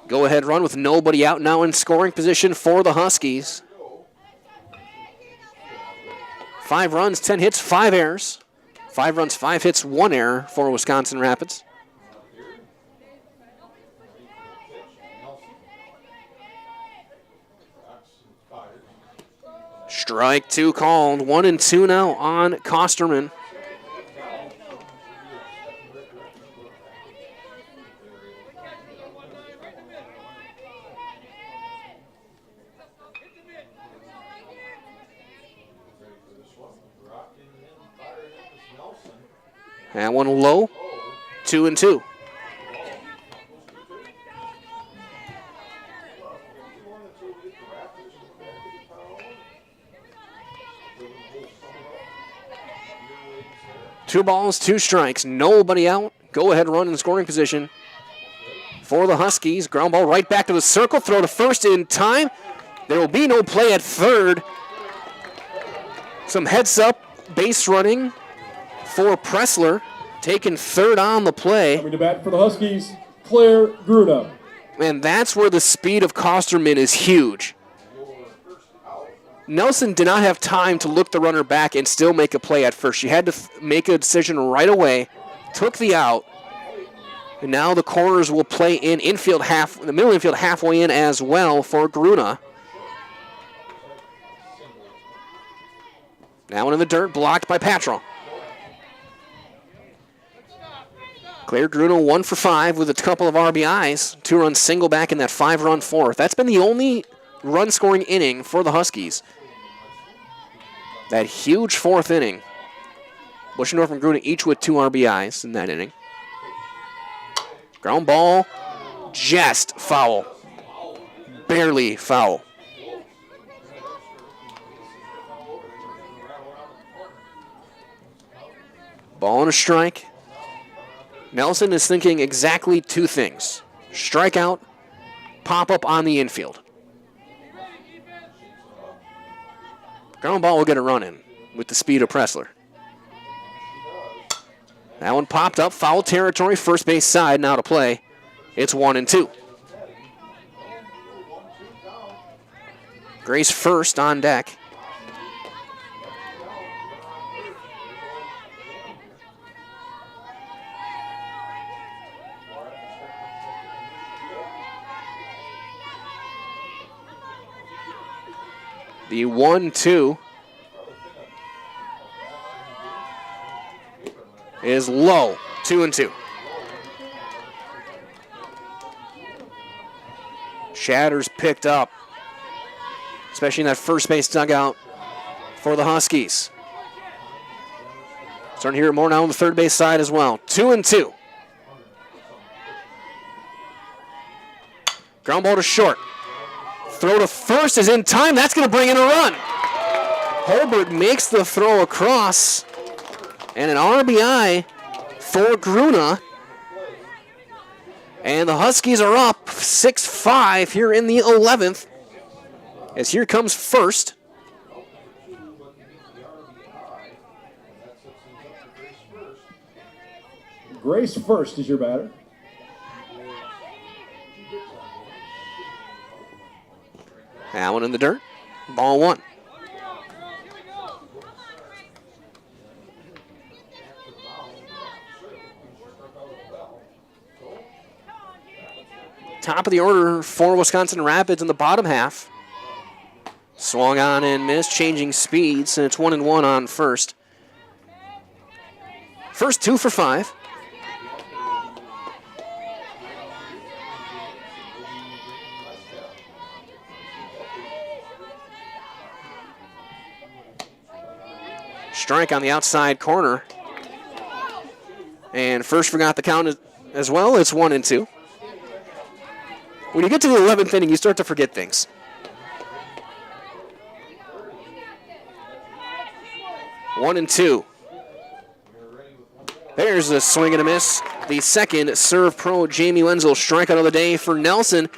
Go-ahead run with nobody out, now in scoring position for the Huskies. 5 runs, 10 hits, 5 errors. 5 runs, 5 hits, 1 error for Wisconsin Rapids. Strike 2 called. 1-2 now on Kosterman. That one low, 2-2. Two balls, 2 strikes, nobody out. Go ahead run in scoring position for the Huskies. Ground ball right back to the circle, throw to first in time. There will be no play at third. Some heads up base running for Pressler, taking third on the play. Coming to bat for the Huskies, Claire Gruna. And that's where the speed of Kosterman is huge. Nelson did not have time to look the runner back and still make a play at first. She had to make a decision right away, took the out, and now the corners will play in infield the middle infield halfway in as well for Gruna. Now one in the dirt, blocked by Patron. Claire Gruna 1 for 5 with a couple of RBIs. 2-run single back in that 5-run fourth. That's been the only run-scoring inning for the Huskies. That huge 4th inning. Buschendorf and Gruna each with 2 RBIs in that inning. Ground ball, just foul. Barely foul. Ball and a strike. Nelson is thinking exactly 2 things. Strikeout, pop up on the infield. Ground ball will get a run in with the speed of Pressler. That one popped up, foul territory, first base side, now to play. It's 1-2. Grace first on deck. The 1-2 is low, 2-2. Shatters picked up, especially in that first base dugout for the Huskies. Starting to hear it more now on the third base side as well. 2-2. Ground ball to short. Throw to first is in time. That's going to bring in a run. Holberg makes the throw across. And an RBI for Gruna. And the Huskies are up 6-5 here in the 11th. As here comes first. Grace first is your batter. That one in the dirt. Ball one. Top of the order for Wisconsin Rapids in the bottom half. Swung on and missed, changing speeds, and it's 1-1 on first. First 2 for 5. Strike on the outside corner. And first forgot the count as well. It's 1-2. When you get to the 11th inning, you start to forget things. One and two. There's a swing and a miss. The second serve pro Jamie Wenzel strikeout of the day for Nelson.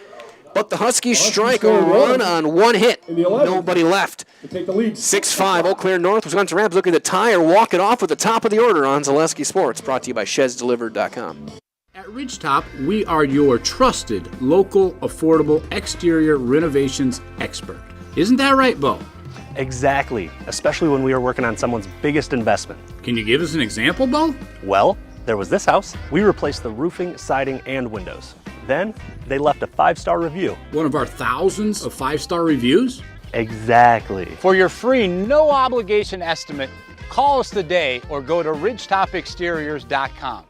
But the Huskies strike a run on one hit. Nobody left. Take the lead. 6-5, Eau Claire North. Wisconsin Rapids looking to tie or walk it off with the top of the order on Zaleski Sports. Brought to you by ShedsDelivered.com. At Ridgetop, we are your trusted, local, affordable exterior renovations expert. Isn't that right, Bo? Exactly, especially when we are working on someone's biggest investment. Can you give us an example, Bo? Well, there was this house. We replaced the roofing, siding, and windows. Then, they left a 5-star review. One of our thousands of 5-star reviews? Exactly. For your free, no-obligation estimate, call us today or go to ridgetopexteriors.com.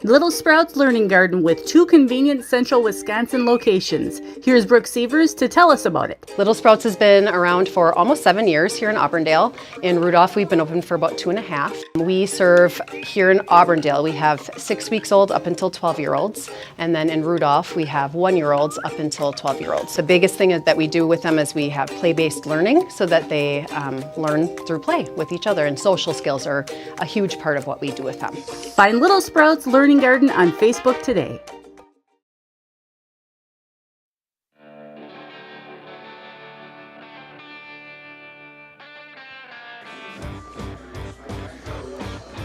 Little Sprouts Learning Garden with 2 convenient central Wisconsin locations. Here's Brooke Sievers to tell us about it. Little Sprouts has been around for almost 7 years here in Auburndale. In Rudolph, we've been open for about 2.5. We serve here in Auburndale, we have 6 weeks old up until 12-year-olds. And then in Rudolph, we have 1-year-olds up until 12-year-olds. The biggest thing that we do with them is we have play-based learning so that they learn through play with each other. And social skills are a huge part of what we do with them. Find Little Sprouts Learning Garden on Facebook today.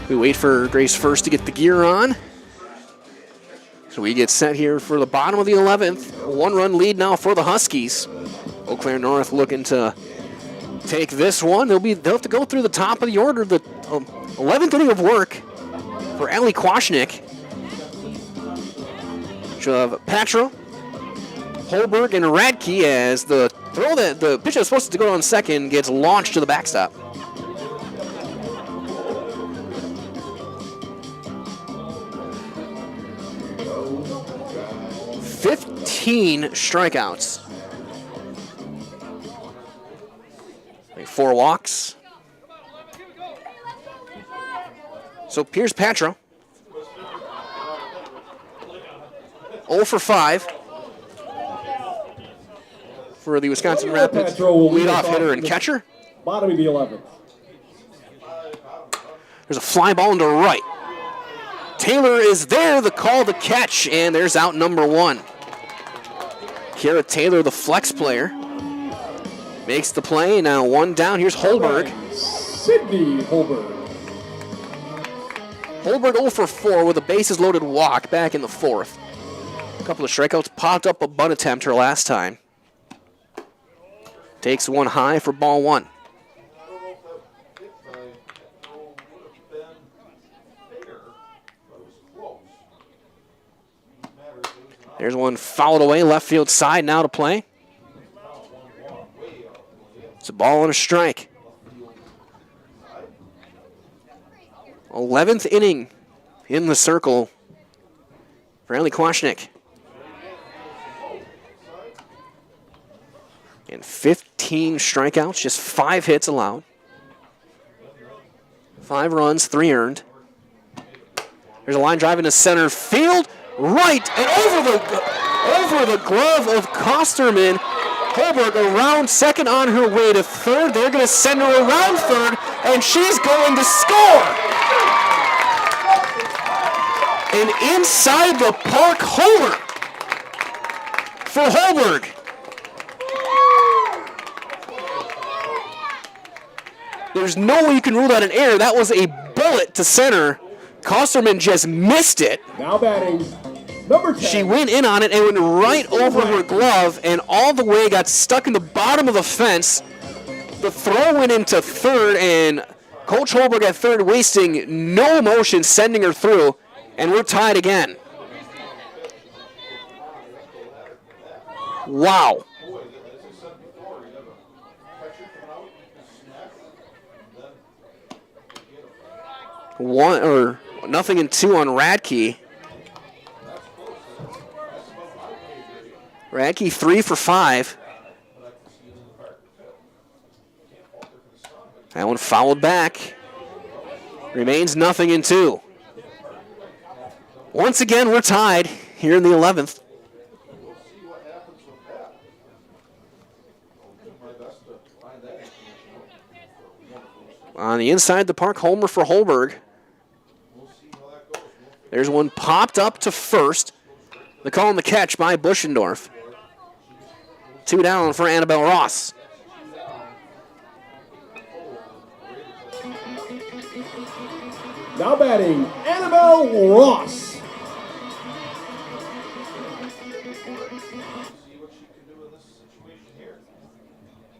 We wait for Grace first to get the gear on. So we get set here for the bottom of the 11th. 1-run lead now for the Huskies. Eau Claire North looking to take this one. They'll have to go through the top of the order. The 11th inning of work for Allie Kwasnick. She'll have Patra, Holberg, and Radke as the throw that the pitch that's supposed to go on second gets launched to the backstop. "15 strikeouts. 4 walks. So here's Patra. 0 for 5 for the Wisconsin Rapids leadoff hitter and catcher. Bottom of the 11th. There's a fly ball into right. Taylor is there, the call to catch, and there's out number 1. Kara Taylor, the flex player, makes the play. Now 1 down. Here's Holberg. Sydney Holberg. Holberg 0 for 4 with a bases loaded walk back in the 4th. A couple of strikeouts, popped up a bunt attempt her last time. Takes one high for ball one. There's one fouled away, left field side now to play. It's a ball and a strike. 11th inning in the circle for Eli Kwasnick. And 15 strikeouts, just 5 hits allowed. 5 runs, 3 earned. There's a line drive into center field, right, and over the glove of Kosterman. Holberg around second on her way to third. They're going to send her around third, and she's going to score. An inside the park homer for Holberg. There's no way you can rule that an error. That was a bullet to center. Kosterman just missed it. Now batting, number 10. She went in on it and went right over her glove and all the way got stuck in the bottom of the fence. The throw went into third, and Coach Holberg at third wasting no motion, sending her through, and we're tied again. Wow. Nothing in 2 on Radke. Radke 3 for 5. That one fouled back. Remains nothing in 2. Once again, we're tied here in the 11th. On the inside the park, homer for Holberg. There's one popped up to first. They call him the catch by Buschendorf. 2 down for Annabelle Ross. Now batting, Annabelle Ross.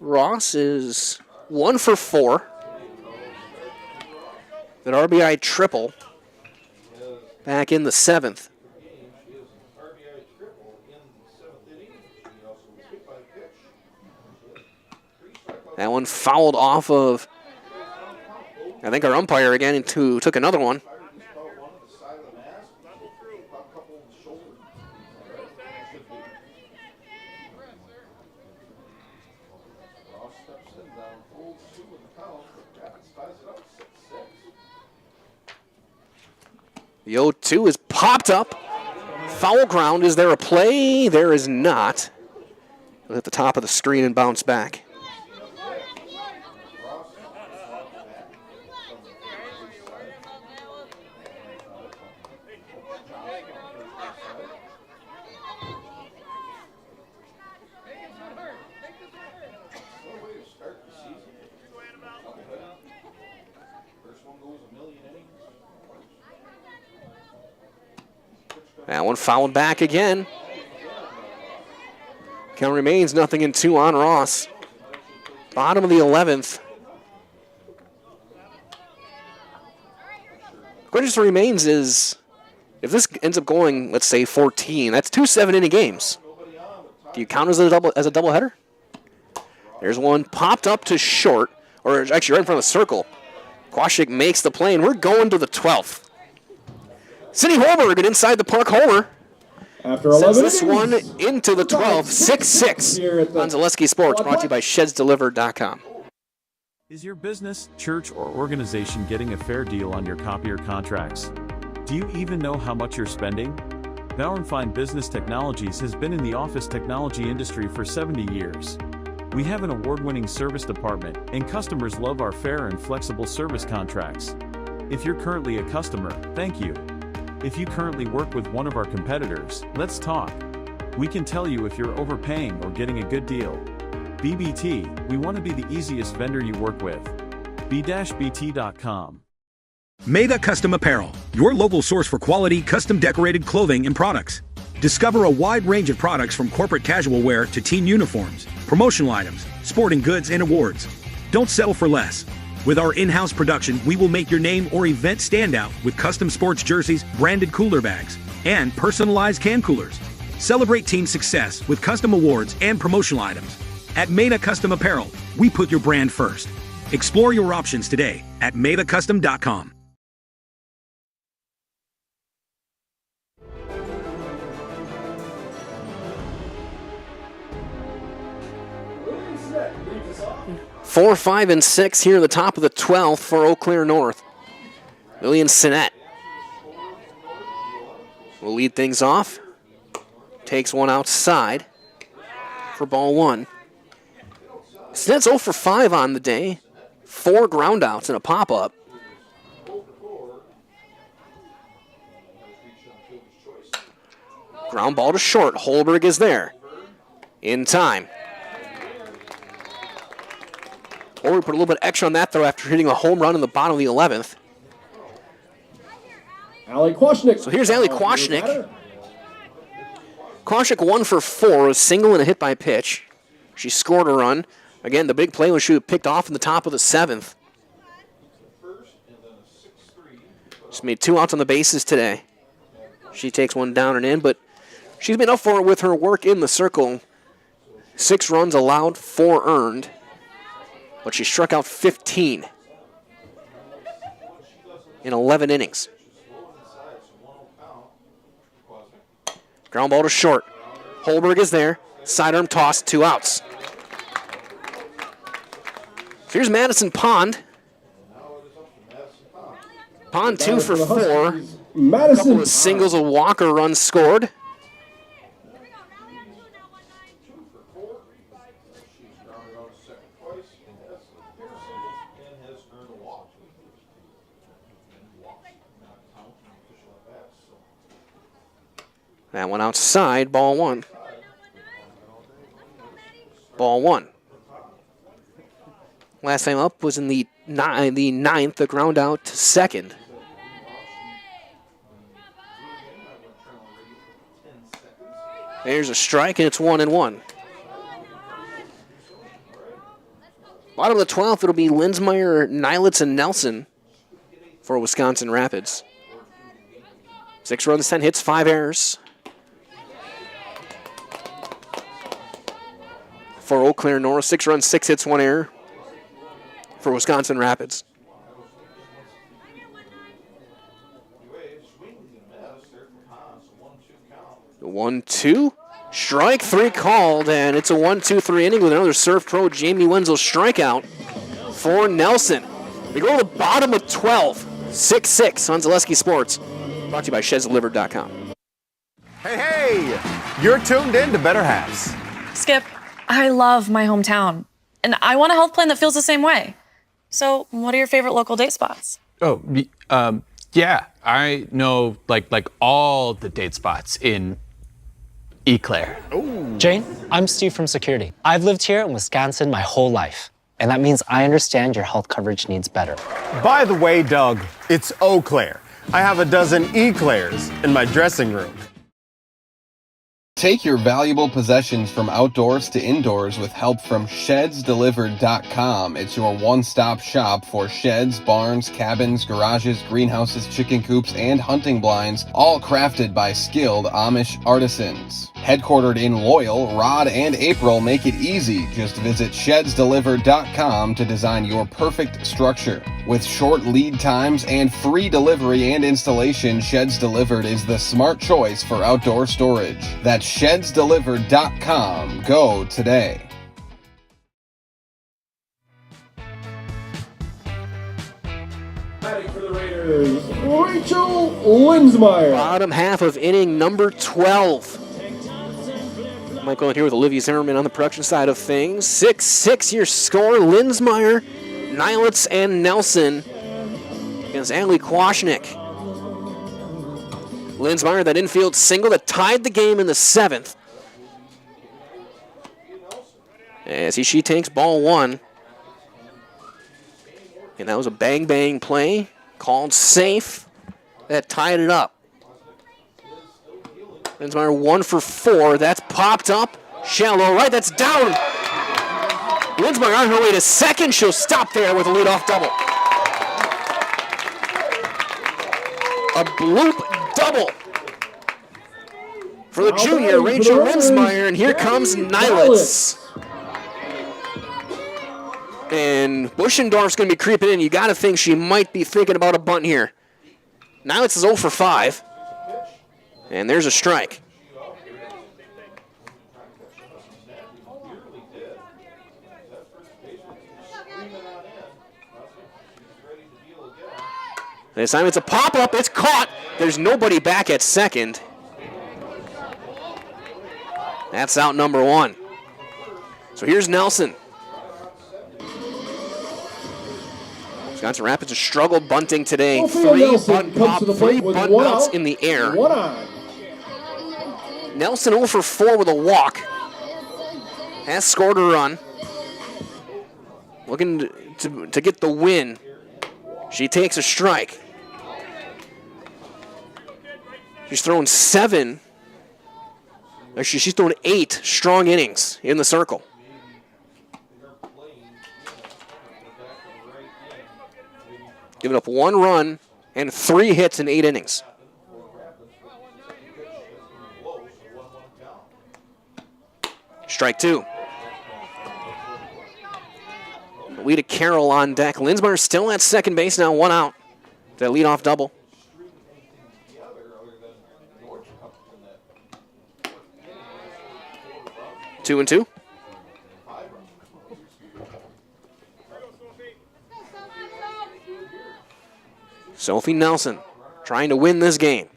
Ross is 1 for 4. An RBI triple back in the 7th. That one fouled off of, I think, our umpire again, who took another one. The 0-2 is popped up. Foul ground. Is there a play? There is not. It'll hit the top of the screen and bounce back. That one fouled back again. Count remains nothing in 2 on Ross. Bottom of the 11th. Question remains is, if this ends up going, let's say 14, that's 2 7-inning games. Do you count as a doubleheader? There's one popped up to short, or actually right in front of the circle. Kwasnick makes the play, and we're going to the 12th. Cindy Holberg, an inside the park homer. After 11 sends this one into the 12th, 6-6 on Zaleski Sports, brought to you by ShedsDelivered.com. Is your business, church, or organization getting a fair deal on your copier contracts? Do you even know how much you're spending? Bauernfeind Business Technologies has been in the office technology industry for 70 years. We have an award-winning service department, and customers love our fair and flexible service contracts. If you're currently a customer, thank you. If you currently work with one of our competitors, let's talk. We can tell you if you're overpaying or getting a good deal. BBT, we want to be the easiest vendor you work with. b-bt.com. Mega Custom Apparel, your local source for quality, custom decorated clothing and products. Discover a wide range of products from corporate casual wear to team uniforms, promotional items, sporting goods, and awards. Don't settle for less. With our in-house production, we will make your name or event stand out with custom sports jerseys, branded cooler bags, and personalized can coolers. Celebrate team success with custom awards and promotional items. At Meta Custom Apparel, we put your brand first. Explore your options today at metacustom.com. Four, 5, and 6 here at the top of the 12th for Eau Claire North. Lillian Sinnett will lead things off. Takes one outside for ball one. Sinnett's 0 for 5 on the day. 4 groundouts and a pop-up. Ground ball to short. Holberg is there. In time. Or we put a little bit extra on that throw after hitting a home run in the bottom of the 11th. Allie Kwasnick. So here's Allie Kwasnick. Kwasnick 1 for 4, a single and a hit by pitch. She scored a run. Again, the big play was she picked off in the top of the 7th. She's made 2 outs on the bases today. She takes one down and in, but she's been up for it with her work in the circle. 6 runs allowed, 4 earned. But she struck out 15 in 11 innings. Ground ball to short. Holberg is there. Sidearm toss, 2 outs. So here's Madison Pond. Pond 2 for 4. A couple of singles, a walker run scored. That one outside, ball 1. Ball 1. Last time up was in the 9th, the ground out to second. There's a strike, and it's 1-1. Bottom of the 12th, it'll be Linsmeyer, Nilitz, and Nelson for Wisconsin Rapids. 6 runs, 10 hits, 5 errors. For Eau Claire North, 6 runs, 6 hits, 1 error for Wisconsin Rapids. The 1-2, strike 3 called, and it's a 1-2-3 inning with another Surf Pro Jamie Wenzel strikeout for Nelson. We go to the bottom of 12, 6-6 on Zaleski Sports. Brought to you by ShedsDelivered.com. Hey, you're tuned in to Better Halves. Skip, I love my hometown, and I want a health plan that feels the same way. So, what are your favorite local date spots? Oh, yeah, I know like all the date spots in Eau Claire. Jane, I'm Steve from Security. I've lived here in Wisconsin my whole life, and that means I understand your health coverage needs better. By the way, Doug, it's Eau Claire. I have a dozen Eclairs in my dressing room. Take your valuable possessions from outdoors to indoors with help from ShedsDelivered.com. It's your one-stop shop for sheds, barns, cabins, garages, greenhouses, chicken coops, and hunting blinds, all crafted by skilled Amish artisans. Headquartered in Loyal, Rod and April make it easy. Just visit ShedsDelivered.com to design your perfect structure. With short lead times and free delivery and installation, Sheds Delivered is the smart choice for outdoor storage. That's ShedsDelivered.com. Go today. Batting for the Raiders, Rachel Linsmeyer. Bottom half of inning number 12. Mike going here with Olivia Zimmerman on the production side of things. 6-6 your score. Linsmeyer, Nilitz, and Nelson against Allie Kwasnick. Linsmeyer, that infield single that tied the game in the 7th. As she takes ball 1. And that was a bang-bang play. Called safe. That tied it up. Linsmeyer 1 for 4. That's popped up. Shallow right. That's down. Linsmeyer on her way to second. She'll stop there with a leadoff double. A bloop double for the junior, Rachel Linsmeyer, and here comes Nilitz. And Buschendorf's going to be creeping in. You got to think she might be thinking about a bunt here. Nilitz is 0 for 5. And there's a strike. This time it's a pop-up. It's caught. There's nobody back at second. That's out number 1. So here's Nelson. Wisconsin Rapids has struggled bunting today. 3 bunt outs in the air. Nelson 0 for 4 with a walk. Has scored a run. Looking to get the win. She takes a strike. She's thrown 7. Actually, she's thrown 8 strong innings in the circle. Giving up 1 run and 3 hits in 8 innings. Strike 2. Lead to Carroll on deck. Linsmeyer still at second base now, 1 out. That leadoff double. Two and 2. Sophie Nelson trying to win this game.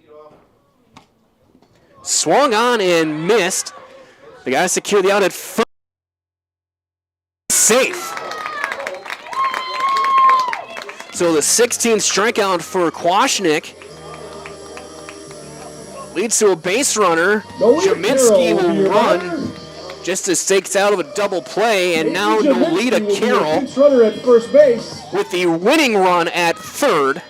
Swung on and missed. The guy secured the out at first. Safe. So the 16th strikeout for Kwasnick leads to a base runner. Jaminski will run just as stakes out of a double play, and now Nolita Carroll at first base with the winning run at third.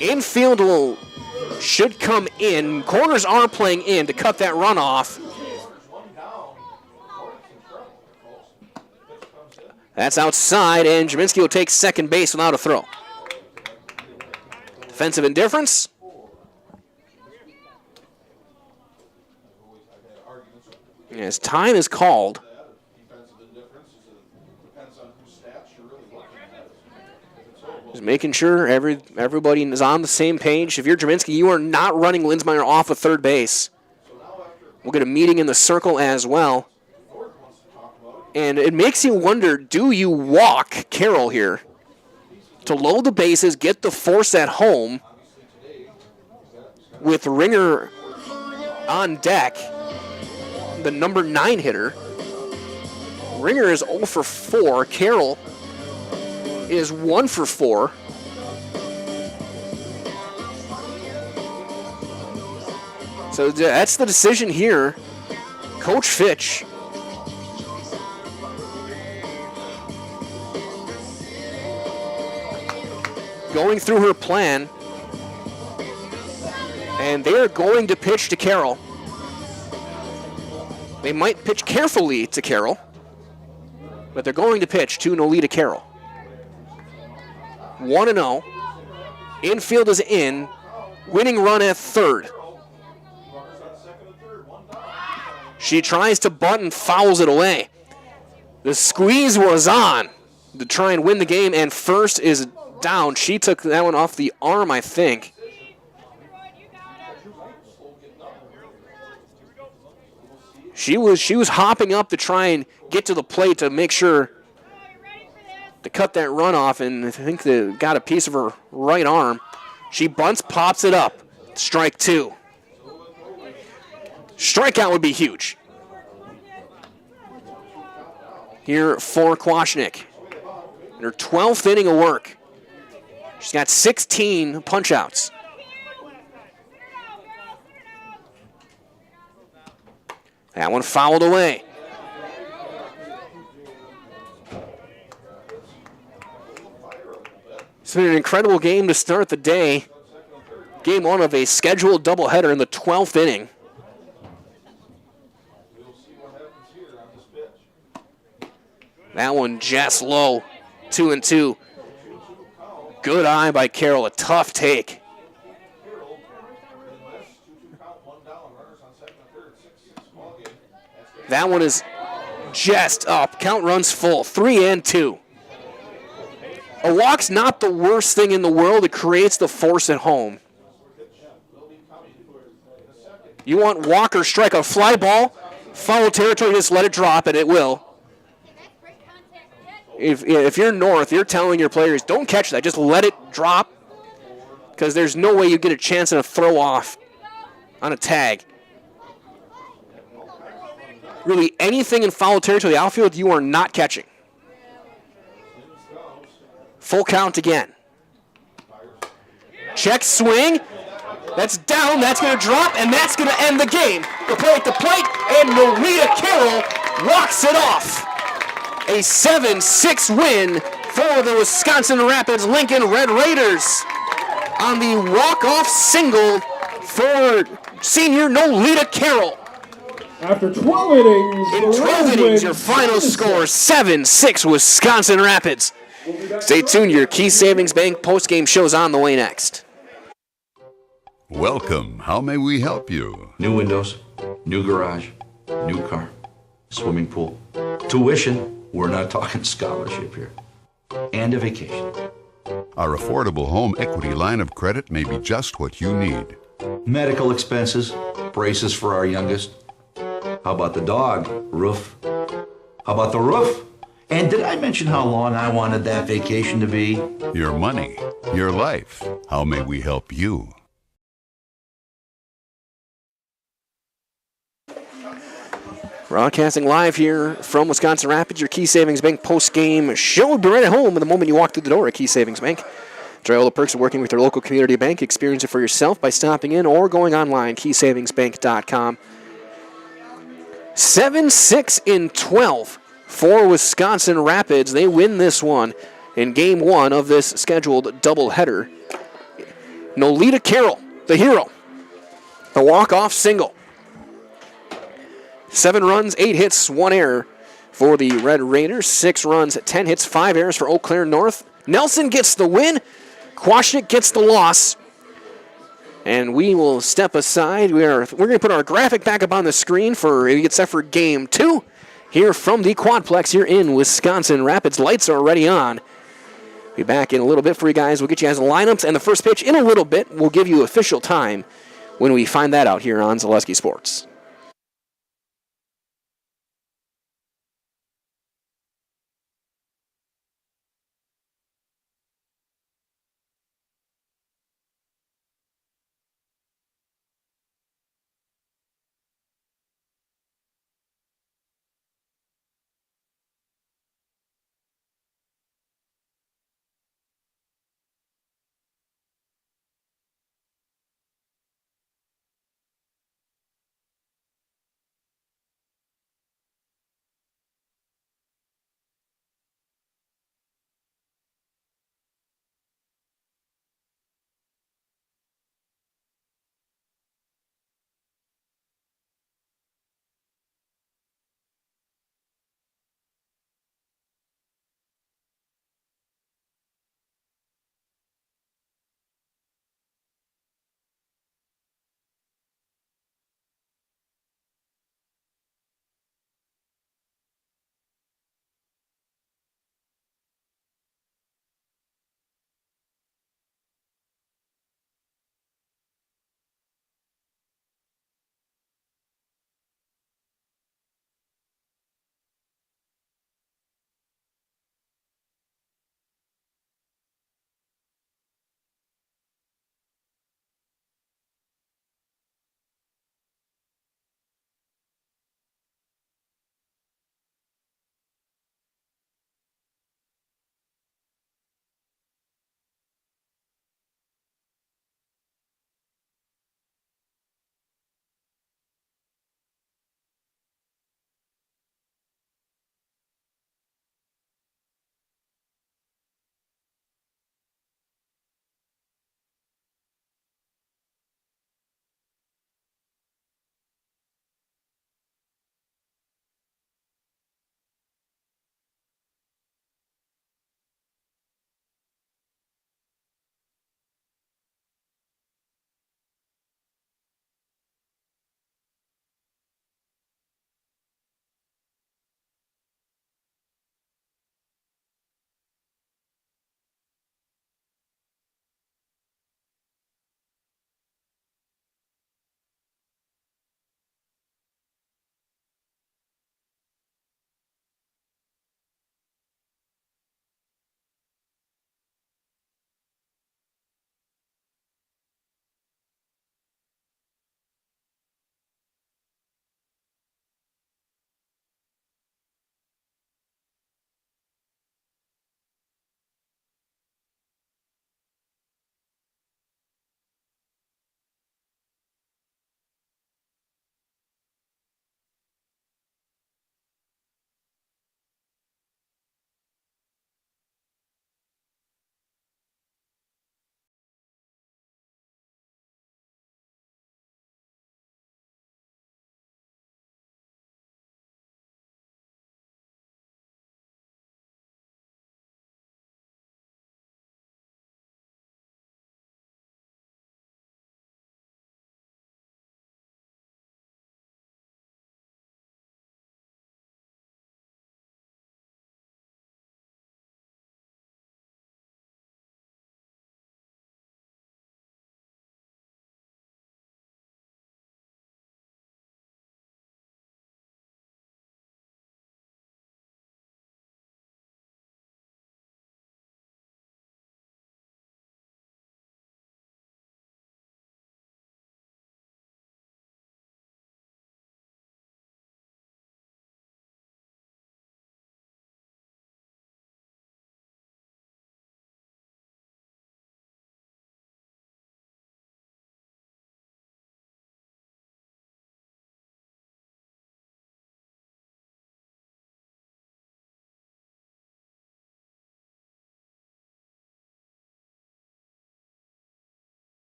Infield should come in. Corners are playing in to cut that run off. That's outside, and Jaminski will take second base without a throw. Defensive indifference. As time is called. Just making sure everybody is on the same page. If you're Jaminski, you are not running Linsmeyer off of third base. We'll get a meeting in the circle as well. And it makes you wonder, do you walk Carroll here to load the bases, get the force at home with Ringer on deck, the number 9 hitter. Ringer is 0 for 4. Carroll is 1 for 4. So that's the decision here. Coach Fitch going through her plan, and they are going to pitch to Carroll. They might pitch carefully to Carroll, but they're going to pitch to Nolita Carroll. 1-0. Infield is in. Winning run at third. She tries to bunt and fouls it away. The squeeze was on to try and win the game, and first is down. She took that one off the arm, I think. She was hopping up to try and get to the plate to make sure to cut that run off, and I think they got a piece of her right arm. She bunts, pops it up. Strike 2. Strikeout would be huge here for Kwasnick. In her 12th inning of work. She's got 16 punch-outs. That one fouled away. It's been an incredible game to start the day. Game one of a scheduled doubleheader in the 12th inning. That one just low, 2-2. Good eye by Carroll, a tough take. That one is just up. Count runs full, 3-2. A walk's not the worst thing in the world. It creates the force at home. You want Walker strike a fly ball, foul territory, just let it drop, and it will. If you're North, you're telling your players, don't catch that, just let it drop, because there's no way you get a chance in a throw off on a tag. Really, anything in foul territory, the outfield, you are not catching. Full count again. Check swing. That's down, that's going to drop, and that's going to end the game. The play at the plate, and Norita Carroll walks it off. A 7-6 win for the Wisconsin Rapids Lincoln Red Raiders on the walk-off single for senior Norita Carroll. After 12 innings, in 12 innings, your final score, 7-6 Wisconsin Rapids. Stay tuned, your Key Savings Bank post-game show's on the way next. Welcome. How may we help you? New windows, new garage, new car, swimming pool. Tuition, we're not talking scholarship here. And a vacation. Our affordable home equity line of credit may be just what you need. Medical expenses, braces for our youngest. How about the dog? Roof. How about the roof? And did I mention how long I wanted that vacation to be? Your money, your life. How may we help you? Broadcasting live here from Wisconsin Rapids, your Key Savings Bank post-game show will be right at home the moment you walk through the door at Key Savings Bank. Try all the perks of working with your local community bank. Experience it for yourself by stopping in or going online, keysavingsbank.com. 7-6 in 12 for Wisconsin Rapids. They win this one in game one of this scheduled doubleheader. Norita Carroll, the hero, the walk-off single. 7 runs, 8 hits, 1 error for the Red Raiders. 6 runs, 10 hits, 5 errors for Eau Claire North. Nelson gets the win. Quashnik gets the loss. And we will step aside. We're going to put our graphic back up on the screen for it gets set for game 2 here from the Quadplex here in Wisconsin Rapids. Lights are already on. Be back in a little bit for you guys. We'll get you guys the lineups and the first pitch in a little bit. We'll give you official time when we find that out here on Zaleski Sports.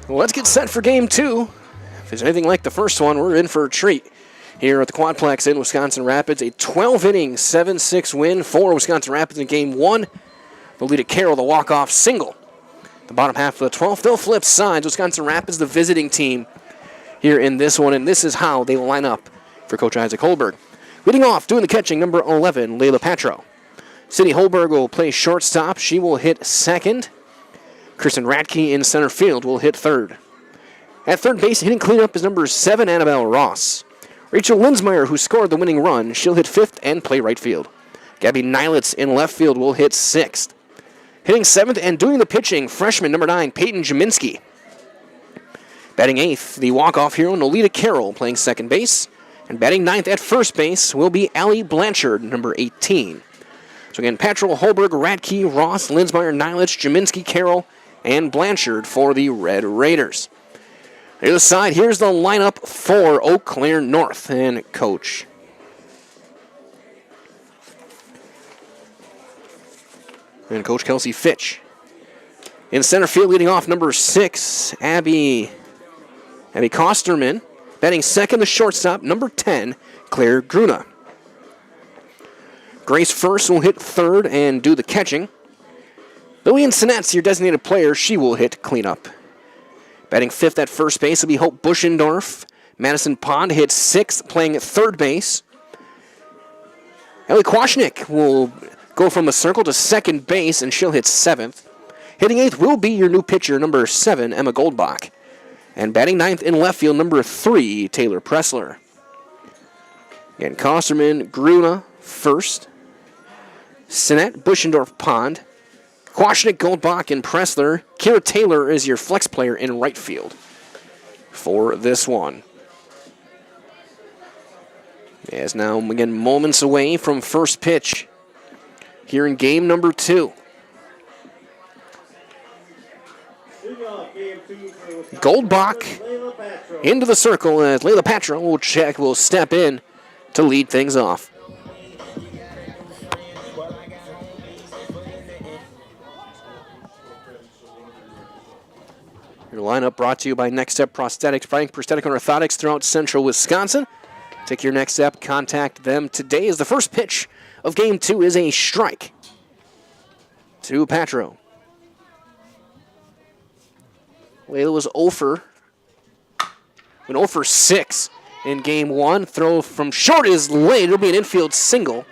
Well, let's get set for game 2. If it's anything like the first one, we're in for a treat. Here at the Quadplex in Wisconsin Rapids, a 12-inning, 7-6 win for Wisconsin Rapids in game 1. They'll lead at Carroll, the walk-off single. The bottom half of the 12th, they'll flip sides. Wisconsin Rapids, the visiting team here in this one, and this is how they will line up for Coach Isaac Holberg. Leading off, doing the catching, number 11, Layla Patro. Sydney Holberg will play shortstop. She will hit second. Kristen Radke in center field will hit third. At third base, hitting cleanup is number 7, Annabelle Ross. Rachel Linsmeyer, who scored the winning run, she'll hit fifth and play right field. Gabby Nilitz in left field will hit sixth. Hitting seventh and doing the pitching, freshman number 9, Peyton Jaminski. Batting eighth, the walk-off hero, Nolita Carroll, playing second base. And batting ninth at first base will be Allie Blanchard, number 18. So again, Patrol, Holberg, Radke, Ross, Linsmeyer, Nilitz, Jaminski, Carroll, and Blanchard for the Red Raiders. The other side, here's the lineup for Eau Claire North and Coach. And Coach Kelsey Fitch. In center field, leading off, number 6, Abby Kosterman. Batting second, the shortstop, number 10, Claire Gruna. Grace First will hit third and do the catching. Lillian Sinet's your designated player. She will hit cleanup. Batting fifth at first base will be Hope Buschendorf. Madison Pond hits sixth, playing at third base. Ellie Kwashnik will go from the circle to second base, and she'll hit seventh. Hitting eighth will be your new pitcher, number 7, Emma Goldbach. And batting ninth in left field, number 3, Taylor Pressler. Again, Kosterman, Gruna, first. Sinet, Buschendorf, Pond. Kwashnik, Goldbach, and Pressler. Kira Taylor is your flex player in right field for this one. As now, again, moments away from first pitch here in game number 2. Goldbach into the circle as Layla Patro will step in to lead things off. Your lineup brought to you by Next Step Prosthetics, providing prosthetic and orthotics throughout central Wisconsin. Take your next step, contact them today as the first pitch of game 2 is a strike to Patro. Layla was 0 for 6 in game 1. Throw from short is late. It'll be an infield single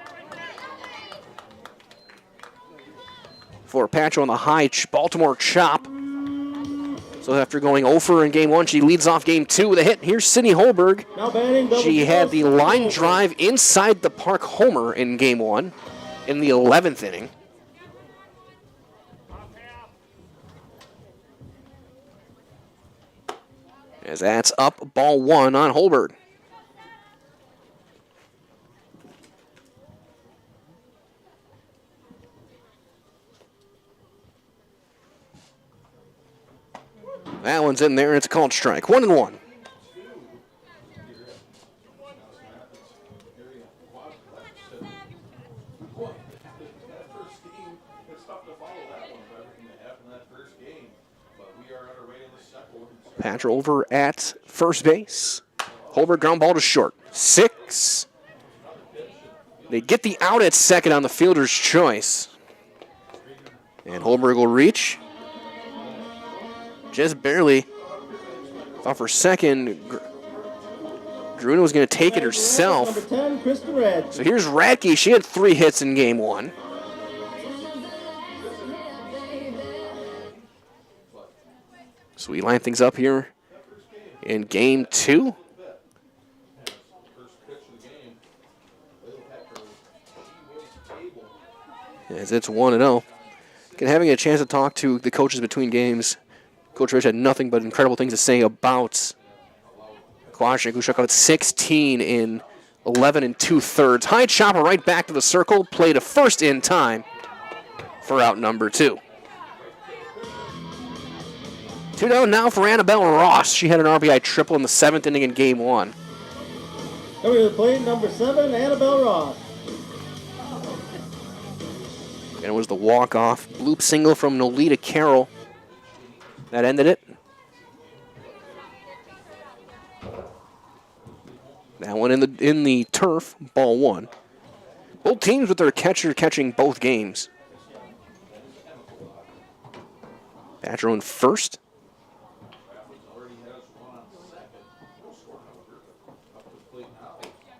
for Patro on the high Baltimore chop. So after going 0 in game 1, she leads off game 2 with a hit. Here's Sydney Holberg. She had the line drive inside the park homer in game 1 in the 11th inning. As that's up, ball 1 on Holberg. That one's in there, and it's a called strike. 1-1. Patcher over at first base. Holberg ground ball to short. 6. They get the out at second on the fielder's choice. And Holberg will reach. Just barely. Thought for second, Gruna was going to take it herself. So here's Radke. She had 3 hits in game 1. So we line things up here in game 2. As it's 1-0. Having a chance to talk to the coaches between games, Coach Rich had nothing but incredible things to say about Kwashnik, who struck out at 16 in 11 2/3. High chopper right back to the circle, played a first in time for out number 2. 2 down now for Annabelle Ross. She had an RBI triple in the 7th inning in game 1. Coming to the plate, number 7, Annabelle Ross. And it was the walk-off bloop single from Nolita Carroll that ended it. one in the turf, ball one. Both teams with their catcher catching both games. Badger in first.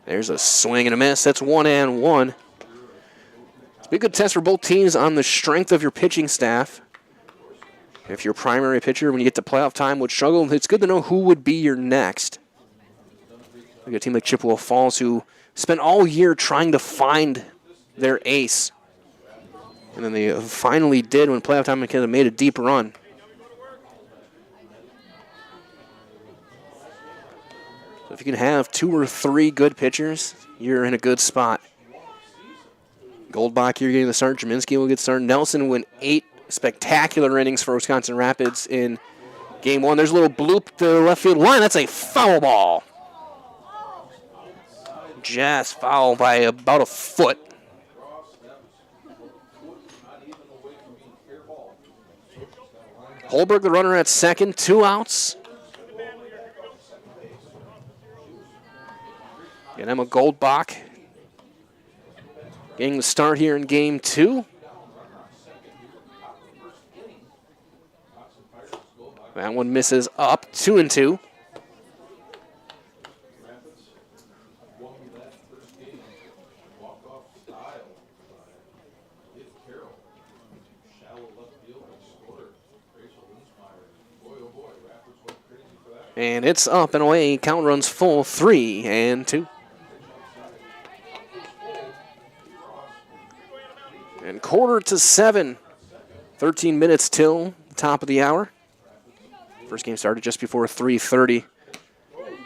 There's a swing and a miss. That's 1-1. It's a good test for both teams on the strength of your pitching staff. If your primary pitcher, when you get to playoff time, would struggle, it's good to know who would be your next. Like a team like Chippewa Falls, who spent all year trying to find their ace. And then they finally did when playoff time and made a deep run. So if you can have 2 or 3 good pitchers, you're in a good spot. Goldbach here getting the start. Jaminski will get started. Nelson went 8 spectacular innings for Wisconsin Rapids in game 1. There's a little bloop to the left field line. That's a foul ball. Just foul by about a foot. Holberg, the runner at second, 2 outs. And Emma Goldbach getting the start here in game 2. That one misses up, 2-2. And it's up and away. Count runs full, 3-2. And 6:45. 13 minutes till the top of the hour. First game started just before 3:30.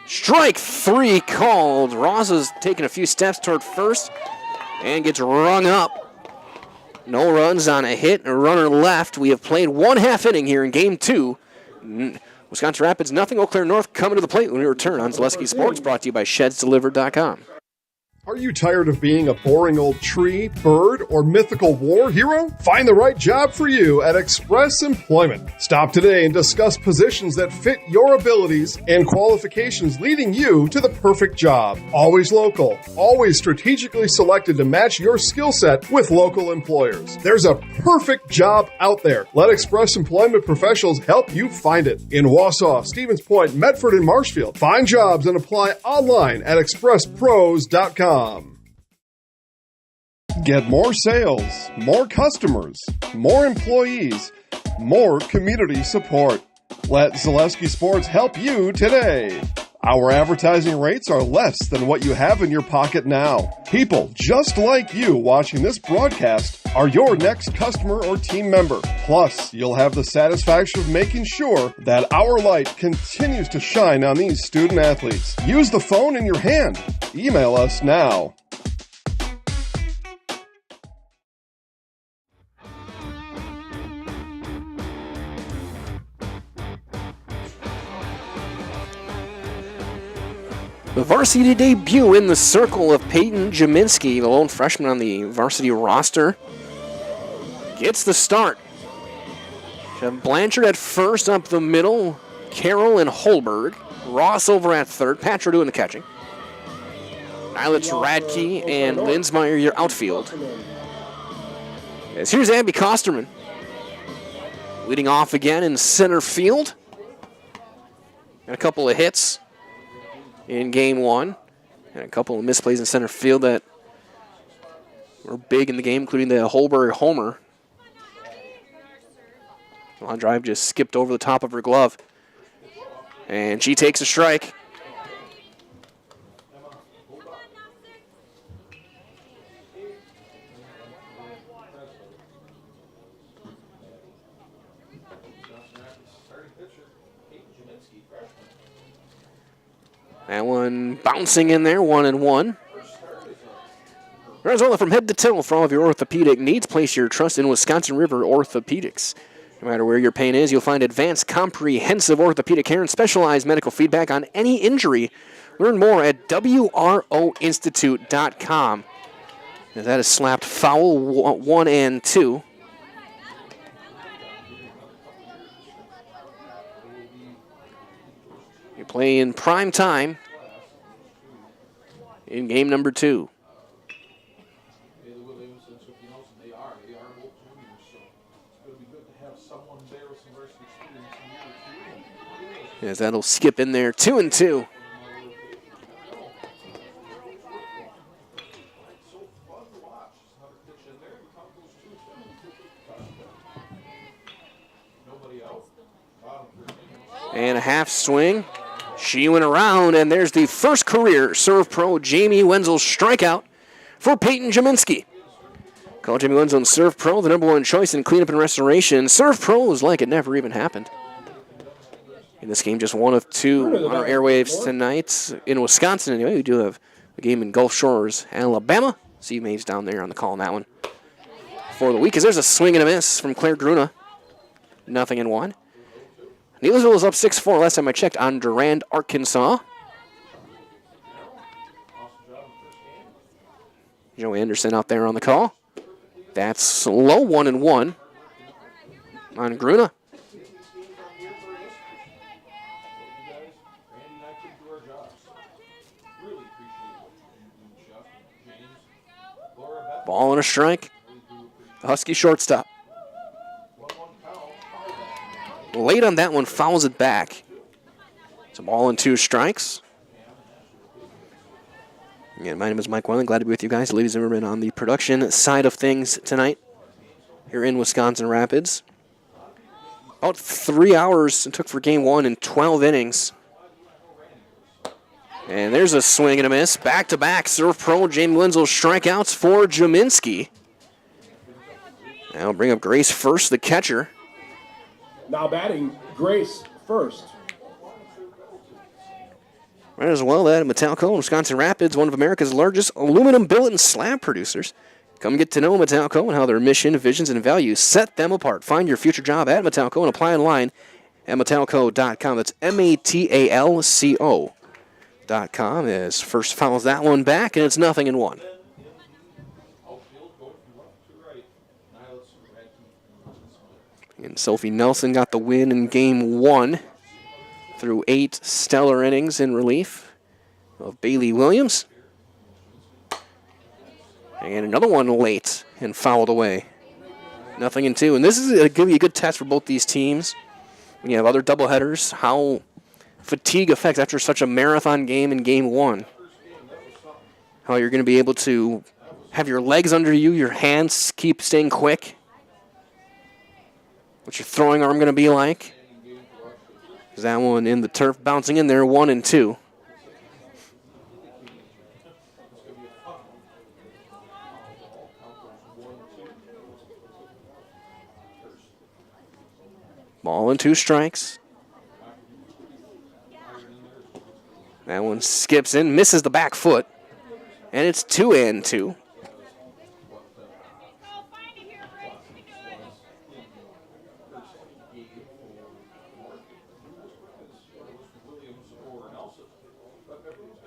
Strike 3 called. Ross is taking a few steps toward first and gets rung up. No runs on a hit, a runner left. We have played 1/2 inning here in game 2. Wisconsin Rapids, nothing. Eau Claire North coming to the plate when we return on Zaleski Sports, brought to you by ShedsDelivered.com. Are you tired of being a boring old tree, bird, or mythical war hero? Find the right job for you at Express Employment. Stop today and discuss positions that fit your abilities and qualifications, leading you to the perfect job. Always local, always strategically selected to match your skill set with local employers. There's a perfect job out there. Let Express Employment professionals help you find it. In Wausau, Stevens Point, Medford, and Marshfield. Find jobs and apply online at expresspros.com. Get more sales, more customers, more employees, more community support. Let Zaleski Sports help you today. Our advertising rates are less than what you have in your pocket now. People just like you watching this broadcast are your next customer or team member. Plus, you'll have the satisfaction of making sure that our light continues to shine on these student athletes. Use the phone in your hand. Email us now. The varsity debut in the circle of Peyton Jaminski, the lone freshman on the varsity roster, gets the start. Have Blanchard at first, up the middle, Carroll and Holberg. Ross over at third, Patra doing the catching. Nilitz, Radke, and Linsmeyer, your outfield. As here's Abby Kosterman leading off again in center field. Got a couple of hits in game 1, and a couple of misplays in center field that were big in the game, including the Holberg homer. Line drive just skipped over the top of her glove, and she takes a strike. That one bouncing in there, 1-1. Arizona from head to toe for all of your orthopedic needs. Place your trust in Wisconsin River Orthopedics. No matter where your pain is, you'll find advanced, comprehensive orthopedic care and specialized medical feedback on any injury. Learn more at WROinstitute.com. And that is slapped foul, 1-2. You play in prime time in game number 2. As that'll skip in there, 2-2. And a half swing. She went around, and there's the first career Serve Pro Jamie Wenzel strikeout for Peyton Jaminski. Call Jamie Wenzel and Serve Pro, the number 1 choice in cleanup and restoration. Serve Pro is like it never even happened. In this game, just 1 of 2 on our airwaves tonight. In Wisconsin, anyway, we do have a game in Gulf Shores, Alabama. Steve Mays down there on the call on that one. For the week, as there's a swing and a miss from Claire Gruna. 0-1. Needlesville was up 6-4 last time I checked on Durand, Arkansas. Joe Anderson out there on the call. That's low 1-1 on Gruna. Ball and a strike. The Husky shortstop. Late on that one, fouls it back. It's a ball and 2 strikes. Again, my name is Mike Weiland. Glad to be with you guys. Lady Zimmerman on the production side of things tonight here in Wisconsin Rapids. About 3 hours it took for game 1 in 12 innings. And there's a swing and a miss. Back-to-back Serve Pro Jamie Wenzel strikeouts for Jaminski. Now bring up Grace first, the catcher. Now batting, Grace first. Right as well, that Metalco, Wisconsin Rapids, one of America's largest aluminum billet and slab producers. Come get to know Metalco and how their mission, visions, and values set them apart. Find your future job at Metalco and apply online at metalco.com. That's MATALCO.com. As first fouls that one back, and it's 0-1. And Sophie Nelson got the win in game 1 through 8 stellar innings in relief of Bailey Williams. And another one late and fouled away. 0-2. And this is going to be a good test for both these teams. When you have other doubleheaders, how fatigue affects after such a marathon game in game 1. How you're going to be able to have your legs under you, your hands keep staying quick. What's your throwing arm going to be like? Is that one in the turf bouncing in there, 1-2. Ball and 2 strikes. That one skips in, misses the back foot, and it's 2-2.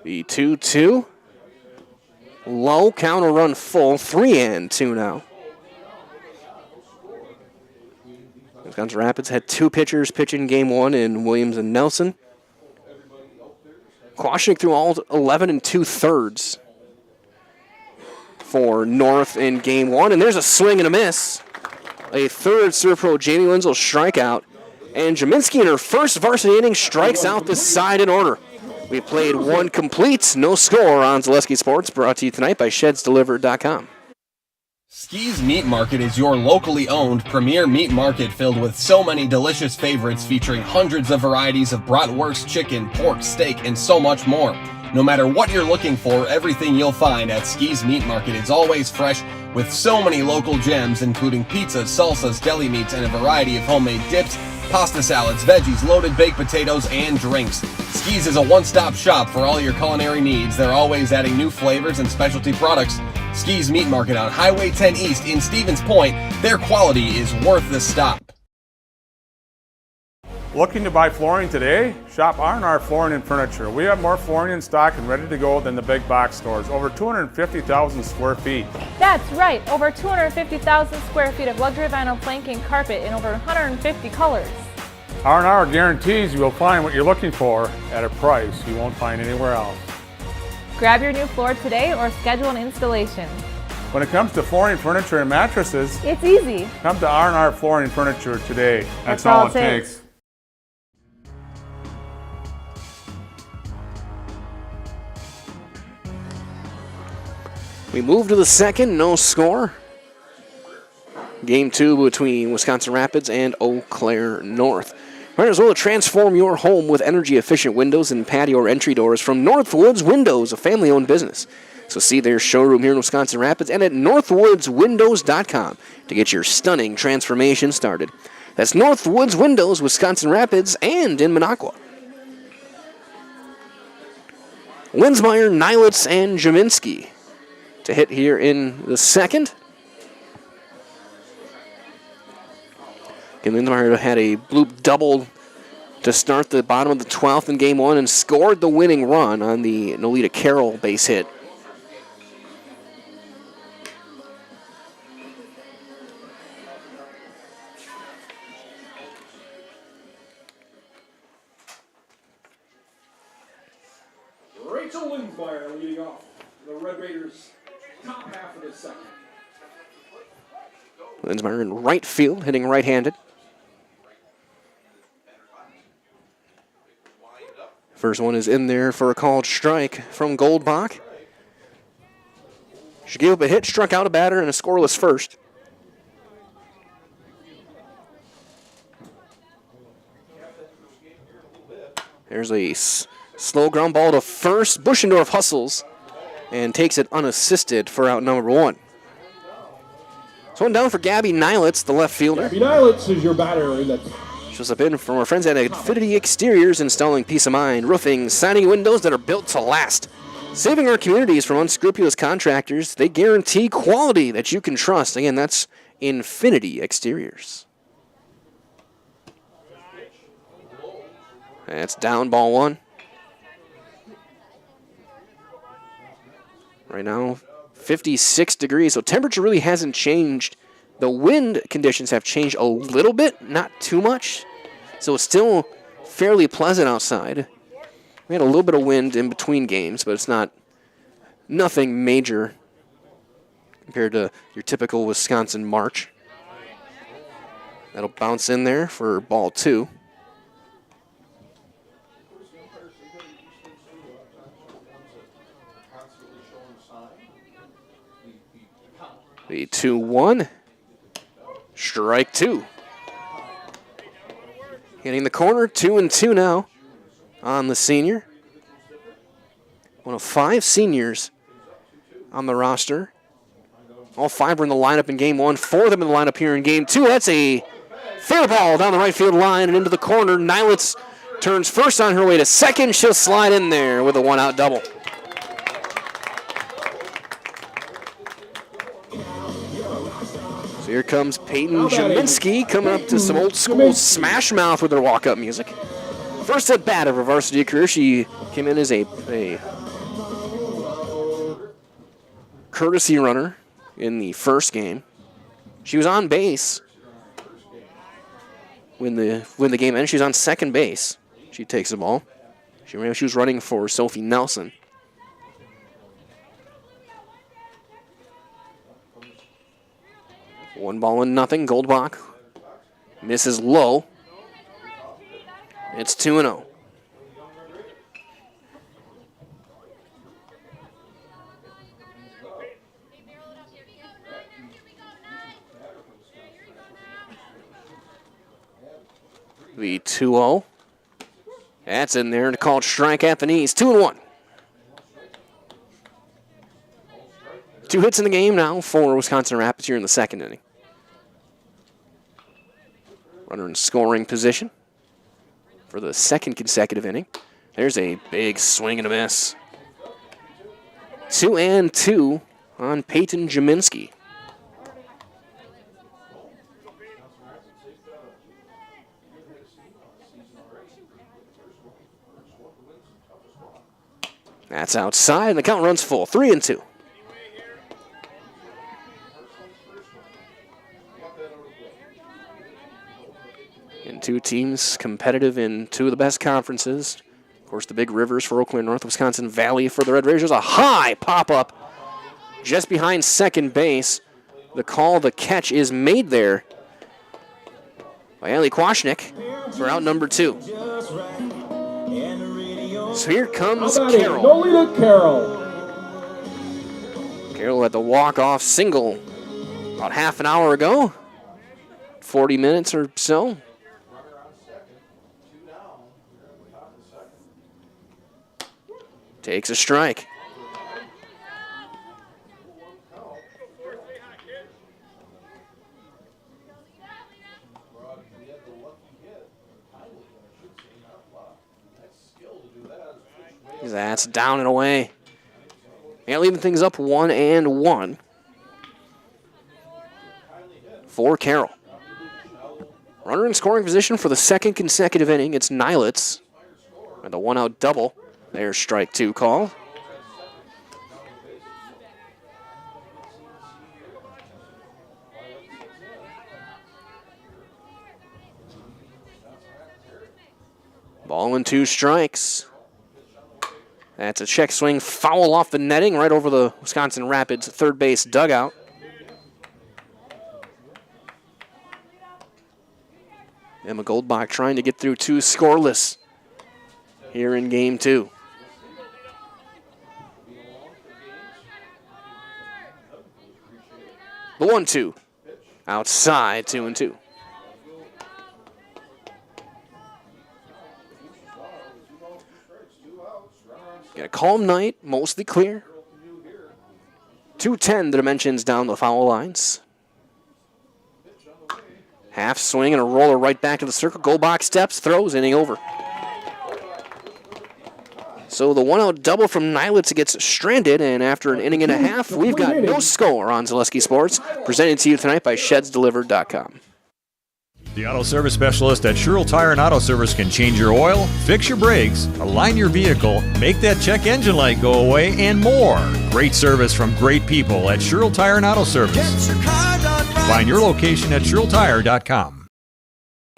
The 2-2. Low, counter run full, 3-2 now. Wisconsin Rapids had 2 pitchers pitching game 1 in Williams and Nelson. Kwasnik threw all 11 2/3 for North in game 1. And there's a swing and a miss. A third Serve Pro Jamie Wenzel strikeout. And Jaminski in her first varsity inning strikes out the side in order. We played 1 complete, no score on Zaleski Sports, brought to you tonight by ShedsDelivered.com. Ski's Meat Market is your locally owned premier meat market filled with so many delicious favorites featuring hundreds of varieties of bratwurst, chicken, pork, steak, and so much more. No matter what you're looking for, everything you'll find at Ski's Meat Market is always fresh with so many local gems including pizzas, salsas, deli meats, and a variety of homemade dips, pasta salads, veggies, loaded baked potatoes, and drinks. Ski's is a one-stop shop for all your culinary needs. They're always adding new flavors and specialty products. Ski's Meat Market on Highway 10 East in Stevens Point. Their quality is worth the stop. Looking to buy flooring today? Shop R&R Flooring and Furniture. We have more flooring in stock and ready to go than the big box stores. Over 250,000 square feet. That's right, over 250,000 square feet of luxury vinyl plank and carpet in over 150 colors. R&R guarantees you will find what you're looking for at a price you won't find anywhere else. Grab your new floor today or schedule an installation. When it comes to flooring, furniture, and mattresses, It's easy. come to R&R Flooring Furniture today. That's all it takes. We move to the second, no score. Game 2 between Wisconsin Rapids and Eau Claire North. Might as well transform your home with energy-efficient windows and patio or entry doors from Northwoods Windows, a family-owned business. So see their showroom here in Wisconsin Rapids and at northwoodswindows.com to get your stunning transformation started. That's Northwoods Windows, Wisconsin Rapids, and in Minocqua. Winsmeyer, Nilitz, and Jaminski to hit here in the second. Again, Winsmeyer had a bloop double to start the bottom of the 12th in Game 1 and scored the winning run on the Nolita Carroll base hit. Rachel Winsmeyer leading off the Red Raiders' top half of the second. Winsmeyer in right field, hitting right-handed. First one is in there for a called strike from Goldbach. She gave up a hit, struck out a batter, and a scoreless first. There's a slow ground ball to first. Buschendorf hustles and takes it unassisted for out number 1. So one down for Gabby Nilitz, the left fielder. Gabby Nilitz is your batter in the Shows up in from our friends at Infinity Exteriors, installing peace of mind, roofing, siding, windows that are built to last. Saving our communities from unscrupulous contractors, they guarantee quality that you can trust. Again, that's Infinity Exteriors. That's down, ball 1. Right now, 56 degrees, so temperature really hasn't changed. The wind conditions have changed a little bit, not too much. So it's still fairly pleasant outside. We had a little bit of wind in between games, but it's nothing major compared to your typical Wisconsin March. That'll bounce in there for ball 2. The 2-1. Strike 2. Hitting the corner, 2-2 now on the senior. One of 5 seniors on the roster. All 5 were in the lineup in Game 1, 4 of them in the lineup here in Game 2. That's a fair ball down the right field line and into the corner. Nilitz turns first on her way to second. She'll slide in there with a 1-out double. So here comes Peyton Jaminski coming up to some old school Smash Mouth with her walk-up music. First at bat of her varsity career, she came in as a courtesy runner in the first game. She was on base when the game ended. She was on second base. She takes the ball. She was running for Sophie Nelson. One ball and nothing. Goldbach misses low. It's 2-0. The 2-0. That's in there to call strike at the knees. 2-1. 2 hits in the game now for Wisconsin Rapids here in the second inning. Runner in scoring position for the second consecutive inning. There's a big swing and a miss. 2-2 on Peyton Jaminski. That's outside, and the count runs full. 3-2. And 2 teams competitive in 2 of the best conferences. Of course, the Big Rivers for Eau Claire North, Wisconsin Valley for the Red Raiders. A high pop-up just behind second base. The call, the catch is made there by Ali Kwashnik for out number 2. So here comes Carroll. Nolita Carroll. Carroll had the walk-off single about half an hour ago, 40 minutes or so. Takes a strike. That's down and away. And leaving things up 1-1 for Carroll. Runner in scoring position for the second consecutive inning. It's Nilitz. And the 1-out double. There's strike 2 call. Ball and 2 strikes. That's a check swing, foul off the netting right over the Wisconsin Rapids third base dugout. Emma Goldbach trying to get through 2 scoreless here in game 2. The 1-2. Outside, 2-2. Got a calm night, mostly clear. 210 the dimensions down the foul lines. Half swing and a roller right back to the circle. Goldbach steps, throws, inning over. So the 1-out double from Nilitz gets stranded, and after an inning and a half, we've got no score on Zaleski Sports, presented to you tonight by ShedsDelivered.com. The auto service specialist at Sherrill Tire and Auto Service can change your oil, fix your brakes, align your vehicle, make that check engine light go away, and more. Great service from great people at Sherrill Tire and Auto Service. Find your location at SherrillTire.com.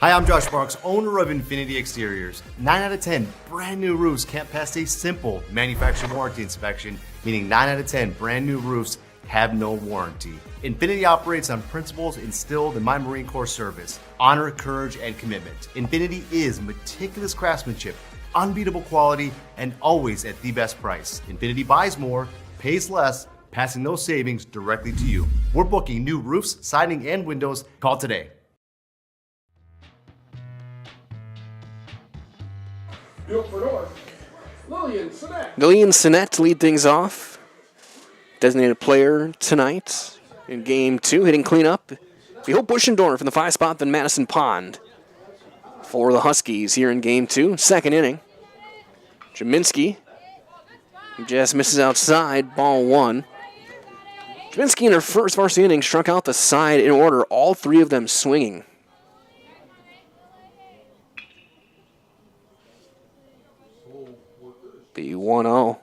Hi, I'm Josh Marks, owner of Infinity Exteriors. 9 out of 10 brand new roofs can't pass a simple manufacturer warranty inspection, meaning 9 out of 10 brand new roofs have no warranty. Infinity operates on principles instilled in my Marine Corps service: honor, courage, and commitment. Infinity is meticulous craftsmanship, unbeatable quality, and always at the best price. Infinity buys more, pays less, passing those savings directly to you. We're booking new roofs, siding, and windows. Call today. Lillian Sinnett lead things off. Designated player tonight in game 2, hitting cleanup. We hope Buschendorf in the 5 spot, then Madison Pond for the Huskies here in game 2. Second inning. Jaminski just misses outside, ball 1. Jaminski in her first varsity inning struck out the side in order, all 3 of them swinging. The 1-0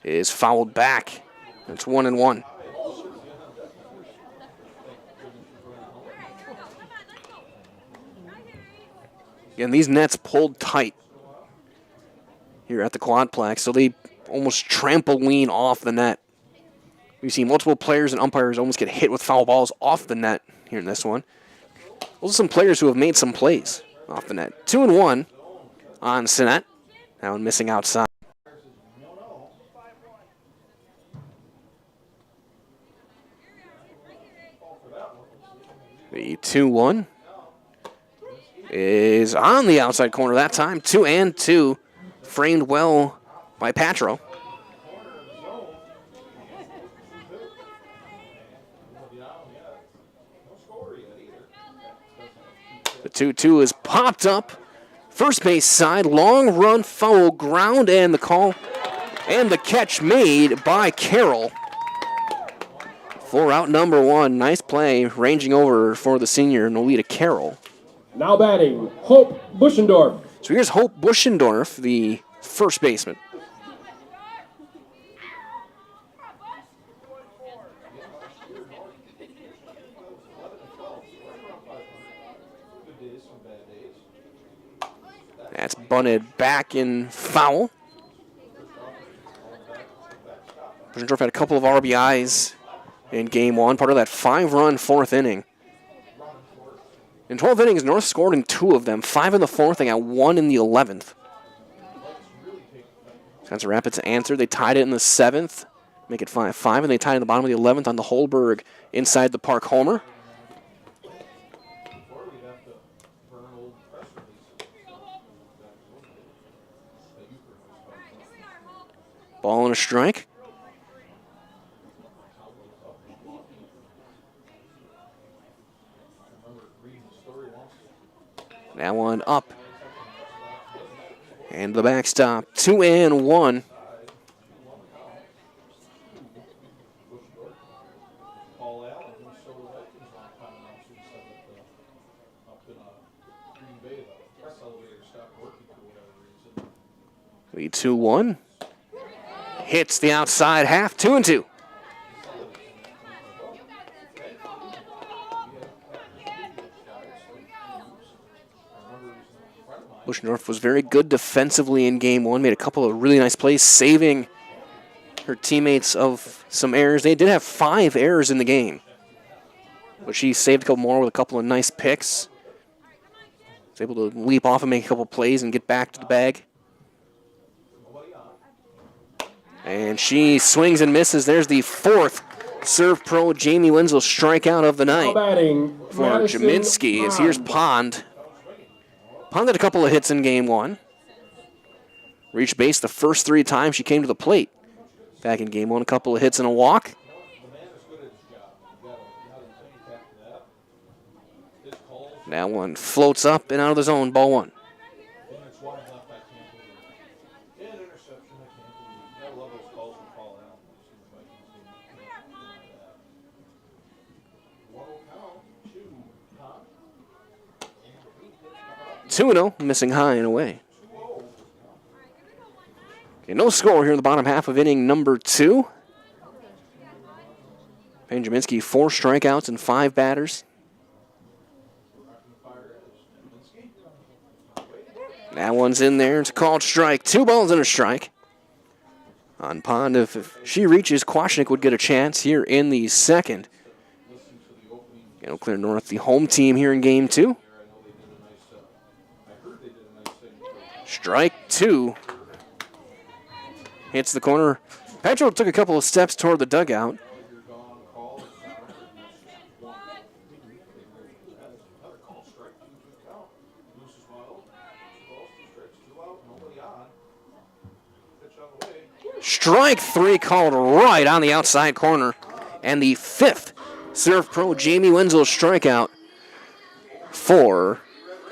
is fouled back. It's 1-1. Again, these nets pulled tight here at the Quadplex, so they almost trampoline off the net. We've seen multiple players and umpires almost get hit with foul balls off the net here in this one. Those are some players who have made some plays off the net. 2-1 on Sinnett. That one missing outside. The 2-1 is on the outside corner that time. 2-2, framed well by Patro. The 2-2 is popped up. First base side, long run, foul ground, and the call and the catch made by Carroll. For out number 1, nice play, ranging over for the senior Nolita Carroll. Now batting, Hope Buschendorf. So here's Hope Buschendorf, the first baseman. That's bunted back in foul. Buschendorf had a couple of RBIs in game one, part of that 5-run fourth inning. In 12 innings, North scored in 2 of them, 5 in the 4th, they got 1 in the 11th. Wisconsin Rapids answered, they tied it in the 7th, make it 5-5, and they tied in the bottom of the 11th on the Holberg inside the park homer. Ball and a strike. That one up. And the backstop. 2-1. Lead 2-1. Hits the outside half. 2-2. Buschendorf was very good defensively in game one, made a couple of really nice plays, saving her teammates of some errors. They did have 5 errors in the game, but she saved a couple more with a couple of nice picks. Was able to leap off and make a couple plays and get back to the bag. And she swings and misses. There's the 4th serve pro Jamie Wenzel strikeout of the night for Jaminski. As here's Pond. Pond had a couple of hits in game one. Reached base the first 3 times she came to the plate. Back in game one, a couple of hits and a walk. That one floats up and out of the zone, ball 1. Two-0, missing high and away. Okay, no score here in the bottom half of inning number 2. Payne Jaminski, 4 strikeouts and 5 batters. That one's in there. It's a called strike. 2 balls and a strike. On Pond, if she reaches, Kwasnick would get a chance here in the 2nd. Eau Claire North, the home team here in game 2. Strike 2. Hits the corner. Petro took a couple of steps toward the dugout. Strike 3 called right on the outside corner. And the 5th serve pro Jamie Wenzel strikeout for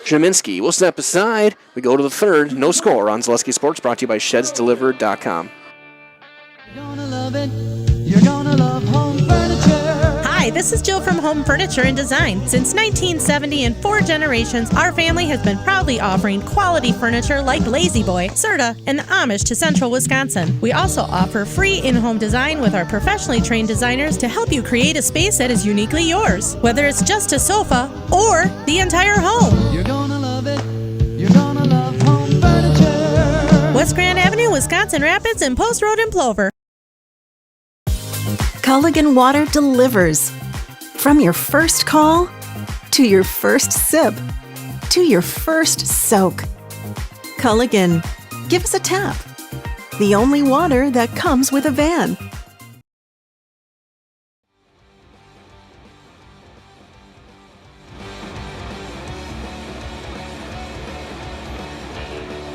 Jaminski. We'll step aside. We go to the 3rd. No score on Zaleski Sports, brought to you by ShedsDelivered.com. You're gonna love home furniture. Hi, this is Jill from Home Furniture and Design. Since 1970 and 4 generations, our family has been proudly offering quality furniture like Lazy Boy, Serta, and Amish to Central Wisconsin. We also offer free in-home design with our professionally trained designers to help you create a space that is uniquely yours, whether it's just a sofa or the entire home. You're gonna love it. You're gonna love home furniture. West Grand Avenue, Wisconsin Rapids, and Post Road in Plover. Culligan Water delivers. From your first call, to your first sip, to your first soak. Culligan, give us a tap. The only water that comes with a van.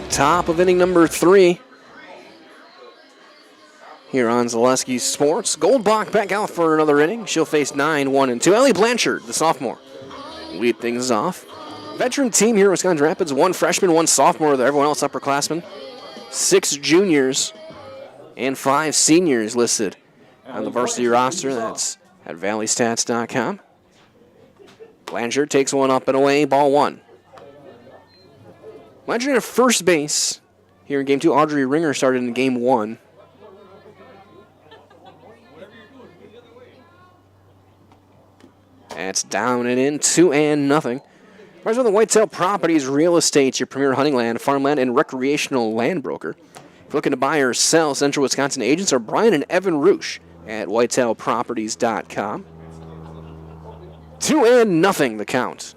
Top of inning number 3. Here on Zaleski Sports. Goldbach back out for another inning. She'll face 9-1-2. Ellie Blanchard, the sophomore, lead things off. Veteran team here at Wisconsin Rapids. 1 freshman, 1 sophomore. Everyone else upperclassmen. 6 juniors and 5 seniors listed on the varsity roster. That's at valleystats.com. Blanchard takes one up and away. Ball 1. Blanchard at first base here in game 2. Audrey Ringer started in game 1. That's down and in, 2-0. Rise on the Whitetail Properties Real Estate, your premier hunting land, farmland, and recreational land broker. If you're looking to buy or sell, Central Wisconsin agents are Brian and Evan Roosh at whitetailproperties.com. 2-0 the count.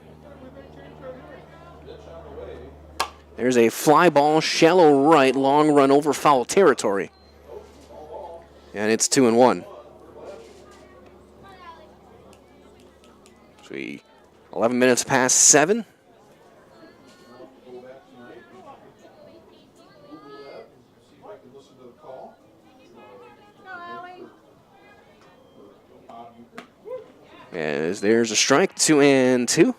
There's a fly ball, shallow right, long run over foul territory. And it's 2-1. 11 minutes past 7. As there's a strike, 2-2.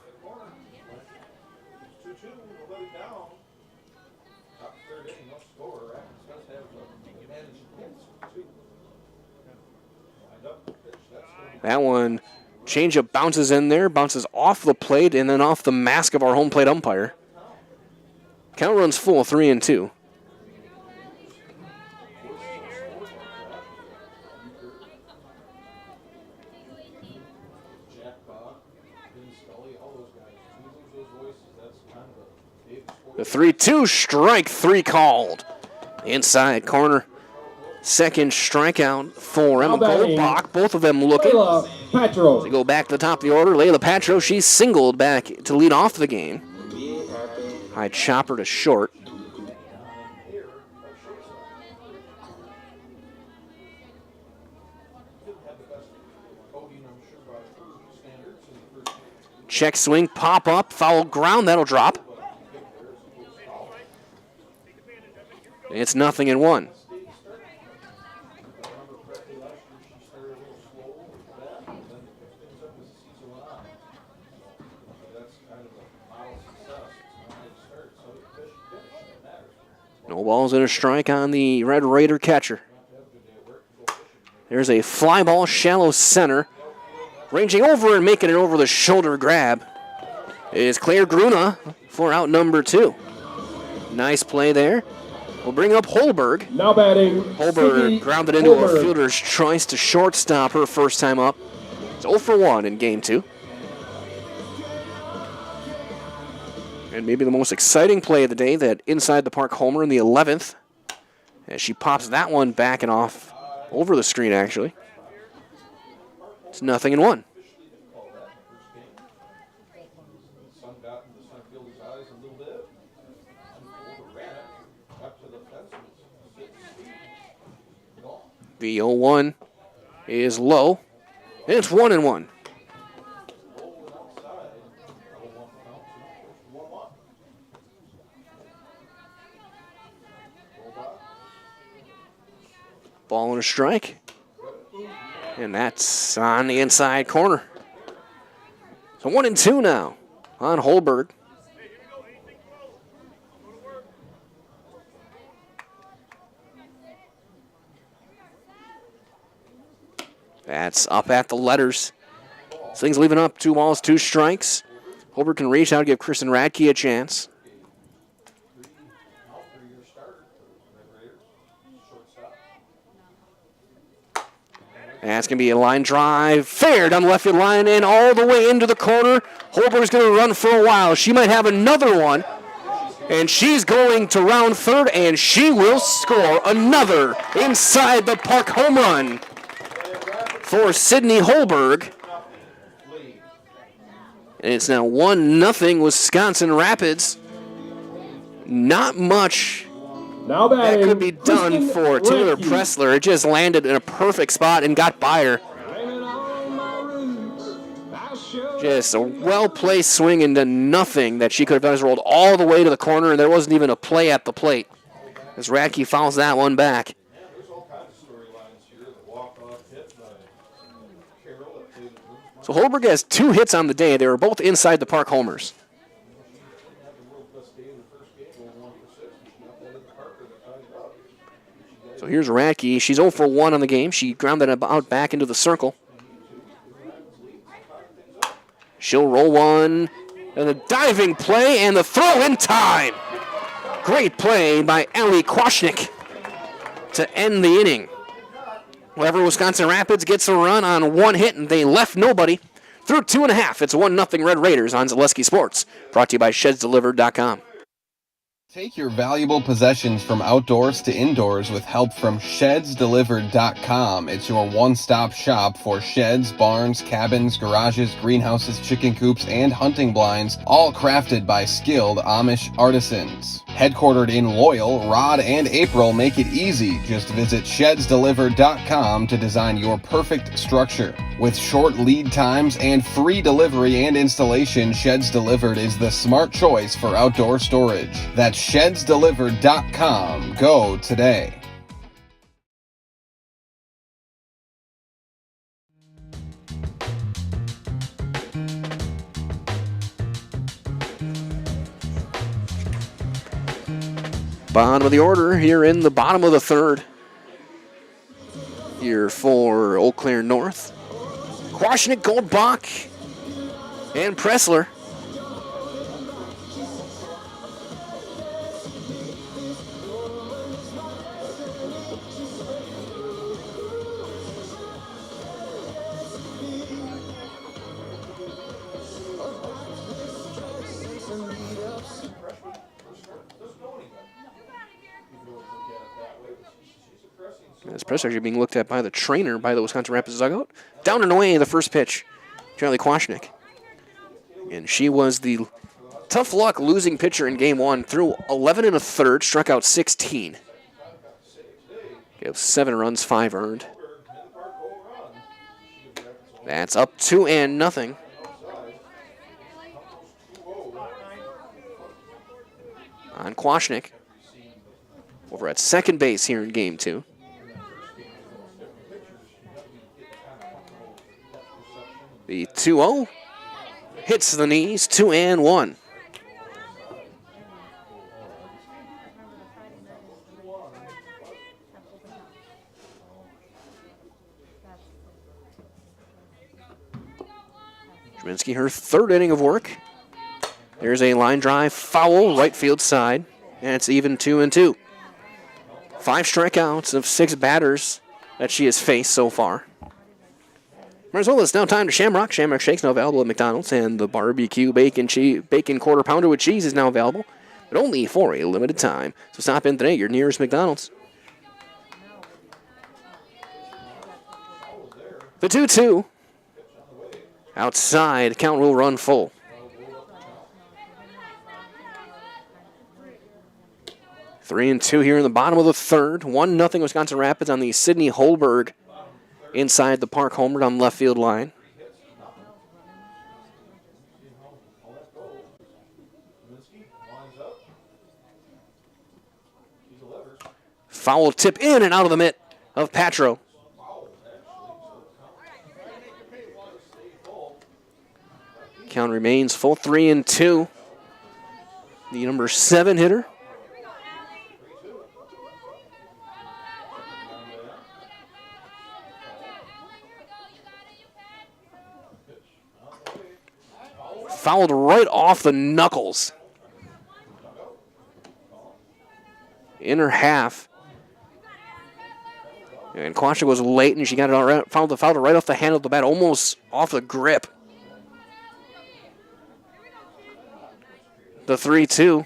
That one, changeup bounces in there, bounces off the plate and then off the mask of our home plate umpire. Count runs full, 3-2. The 3-2 strike, 3 called. Inside corner. Second strikeout for Emma Goldbach. Both of them looking. Layla Patro. They go back to the top of the order. Layla Patro, she's singled back to lead off the game. High chopper to short. Check swing, pop up, foul ground, that'll drop. It's 0-1. No balls and a strike on the Red Raider catcher. There's a fly ball, shallow center. Ranging over and making it over the shoulder grab is Claire Gruna for out number 2. Nice play there. We'll bring up Holberg. Now batting. Holberg grounded into a fielder's choice to shortstop her first time up. It's 0 for 1 in game 2. And maybe the most exciting play of the day, that inside the park homer in the 11th. As she pops that one back and off over the screen, actually. It's 0-1. The 0-1 is low, and it's 1-1. Ball and a strike. And that's on the inside corner. So 1-2 now on Holberg. That's up at the letters. Things leaving up 2 balls, 2 strikes. Holberg can reach out and give Kristen Radke a chance. That's going to be a line drive. Fair down the left field line and all the way into the corner. Holberg's going to run for a while. She might have another one. And she's going to round third, and she will score another inside the park home run for Sydney Holberg. And it's now 1-0 Wisconsin Rapids. Not much now that could be done for Taylor Pressler. It just landed in a perfect spot and got by her. Just a well-placed swing into nothing that she could have done. Rolled all the way to the corner, and there wasn't even a play at the plate as Radke fouls that one back. So Holberg has 2 hits on the day. They were both inside the park homers. So here's Radke. She's 0 for 1 on the game. She grounded out back into the circle. She'll roll one. And the diving play and the throw in time. Great play by Allie Kwasnick to end the inning. However, Wisconsin Rapids gets a run on 1 hit, and they left nobody. Through 2.5, it's 1-0 Red Raiders on Zaleski Sports. Brought to you by ShedsDelivered.com. Take your valuable possessions from outdoors to indoors with help from ShedsDelivered.com. It's your one-stop shop for sheds, barns, cabins, garages, greenhouses, chicken coops, and hunting blinds, all crafted by skilled Amish artisans. Headquartered in Loyal, Rod and April make it easy. Just visit ShedsDelivered.com to design your perfect structure. With short lead times and free delivery and installation, Sheds Delivered is the smart choice for outdoor storage. That's ShedsDelivered.com. Go today. Bottom of the order here in the bottom of the third. Here for Eau Claire North. Quashnik, Goldbach, and Pressler. This press actually being looked at by the trainer by the Wisconsin Rapids dugout. Down and away the first pitch, Charlie Quashnik. And she was the tough luck losing pitcher in game one. Threw 11 1/3, struck out 16. Gave 7 runs, 5 earned. That's up 2-0. On Quashnik. Over at second base here in game two. The 2-0 hits the knees, 2-1. Draminsky, her third inning of work. There's a line drive foul, right field side, and it's even 2-2. 5 strikeouts of 6 batters that she has faced so far. Well, it's now time to Shamrock. Shamrock Shakes now available at McDonald's, and the barbecue bacon quarter pounder with cheese is now available, but only for a limited time. So stop in today, your nearest McDonald's. The 2-2. Outside, count will run full. Three and 2 here in the bottom of the third. 1-0 Wisconsin Rapids on the Sydney Holberg inside the park homer on left field line. Foul tip in and out of the mitt of Patro. Count remains full, 3 and 2. The number 7 hitter. Fouled right off the knuckles. In her half. And Quashnik was late and she got it all right, fouled it right off the handle of the bat, almost off the grip. The 3-2.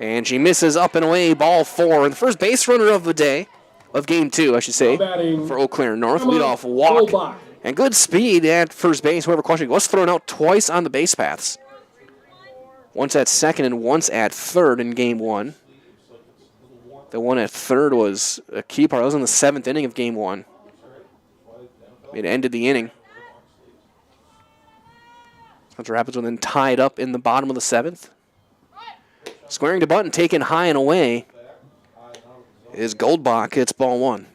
And she misses up and away, ball 4. And the first base runner of the day, of game 2, I should say, for Eau Claire North. Leadoff walk. And good speed at first base. However, Quashnik was thrown out twice on the base paths. Once at second and once at third in game 1. The one at third was a key part. That was in the 7th inning of game 1. It ended the inning. The Rapids were then tied up in the bottom of the 7th. Squaring to bunt, taken high and away is Goldbach. It's ball 1.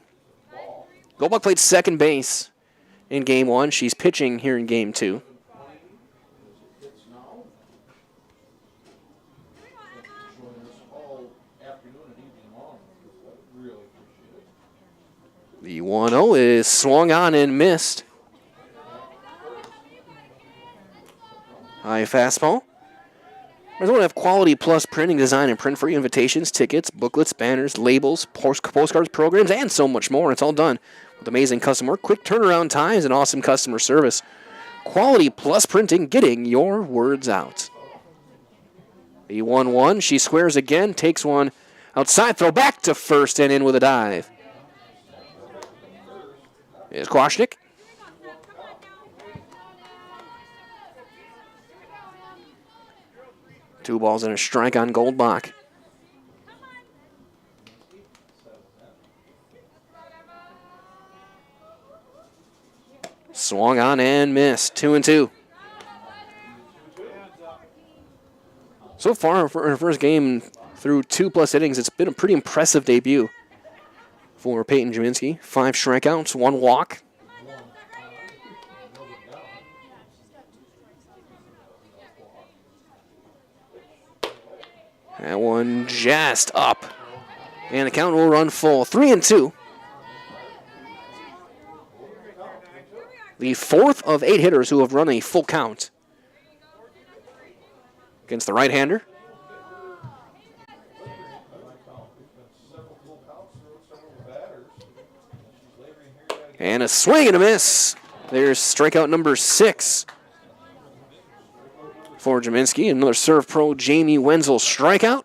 Goldbach played second base in game 1. She's pitching here in game 2. The 1-0 is swung on and missed. High fastball. There's one have Quality Plus printing, design, and print free invitations, tickets, booklets, banners, labels, postcards, programs, and so much more. It's all done with amazing customer work, quick turnaround times, and awesome customer service. Quality Plus printing, getting your words out. The 1-1. She squares again, takes one outside, throw back to first and in with a dive. Is Kwasnick. Two balls and a strike on Goldbach. Swung on and missed. 2-2. So far, for her first game through 2+ innings, it's been a pretty impressive debut for Peyton Jaminski. 5 strikeouts, 1 walk. That one just up. And the count will run full. 3-2. The 4th of 8 hitters who have run a full count against the right-hander. And a swing and a miss. There's strikeout number 6 for Jaminski. Another serve pro, Jamie Wenzel, strikeout.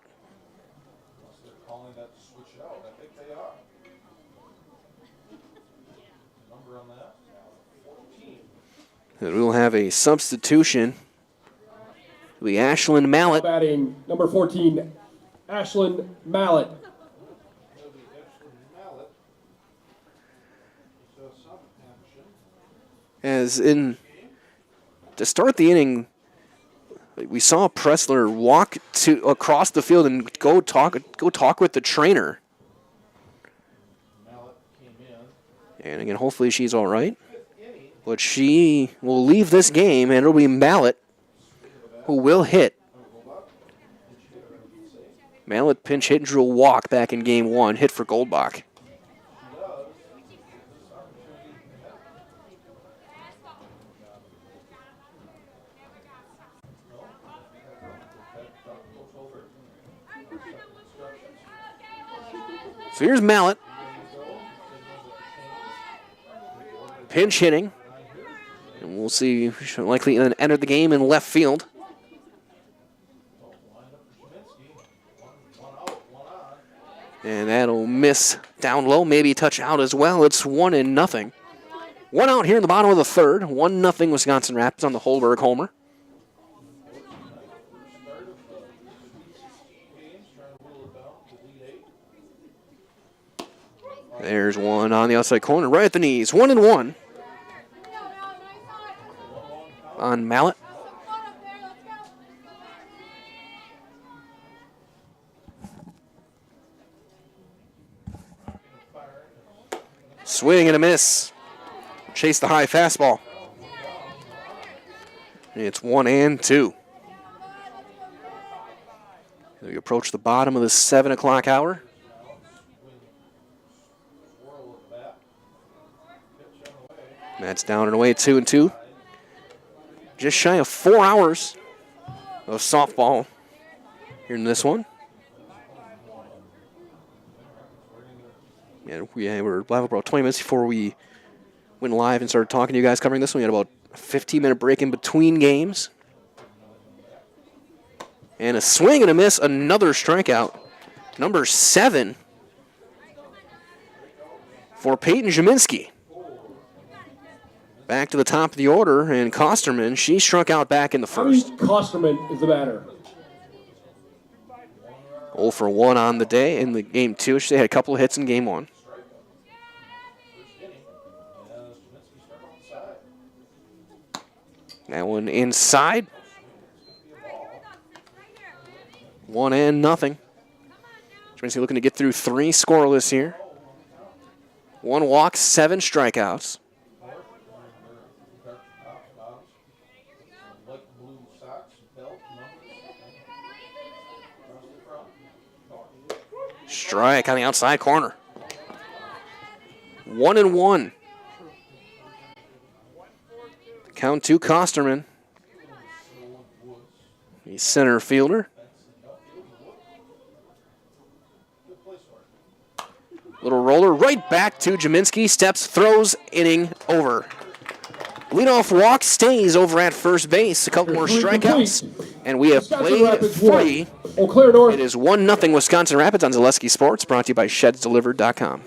And we'll have a substitution. It'll be Ashlyn Mallett. Batting number 14, Ashlyn Mallett. As in, to start the inning, we saw Pressler walk across the field and go talk with the trainer. And again, hopefully she's all right. But she will leave this game, and it'll be Mallett who will hit. Mallett pinch hit and drew a walk back in game 1, hit for Goldbach. So here's Mallett. Pinch hitting. And we'll see, she'll likely enter the game in left field. And that'll miss down low, maybe touch out as well. It's 1-0. 1 out here in the bottom of the 3rd. 1-0 Wisconsin Rapids on the Holberg homer. There's one on the outside corner, right at the knees. 1-1 on Mallett. Swing and a miss. Chase the high fastball. It's 1-2. We approach the bottom of the 7 o'clock hour. That's down and away, 2-2. Just shy of 4 hours of softball here in this one. Yeah, we're live about 20 minutes before we went live and started talking to you guys covering this one. We had about a 15-minute break in between games. And a swing and a miss, another strikeout. Number 7 for Peyton Jaminski. Back to the top of the order, and Kosterman, she struck out back in the first. Kosterman is the batter. 0 for 1 on the day in the game 2. She had a couple of hits in game 1. That one inside. 1-0. Jaminski looking to get through 3 scoreless here. 1 walk, 7 strikeouts. Strike on the outside corner. 1-1. Count to Kosterman. The center fielder. Little roller right back to Jaminski. Steps, throws, inning over. Leadoff walk stays over at first base. A couple more strikeouts. And we have Wisconsin played Rapids free. 1. Eau Claire North. It is 1-0 Wisconsin Rapids on Zaleski Sports, brought to you by ShedsDelivered.com.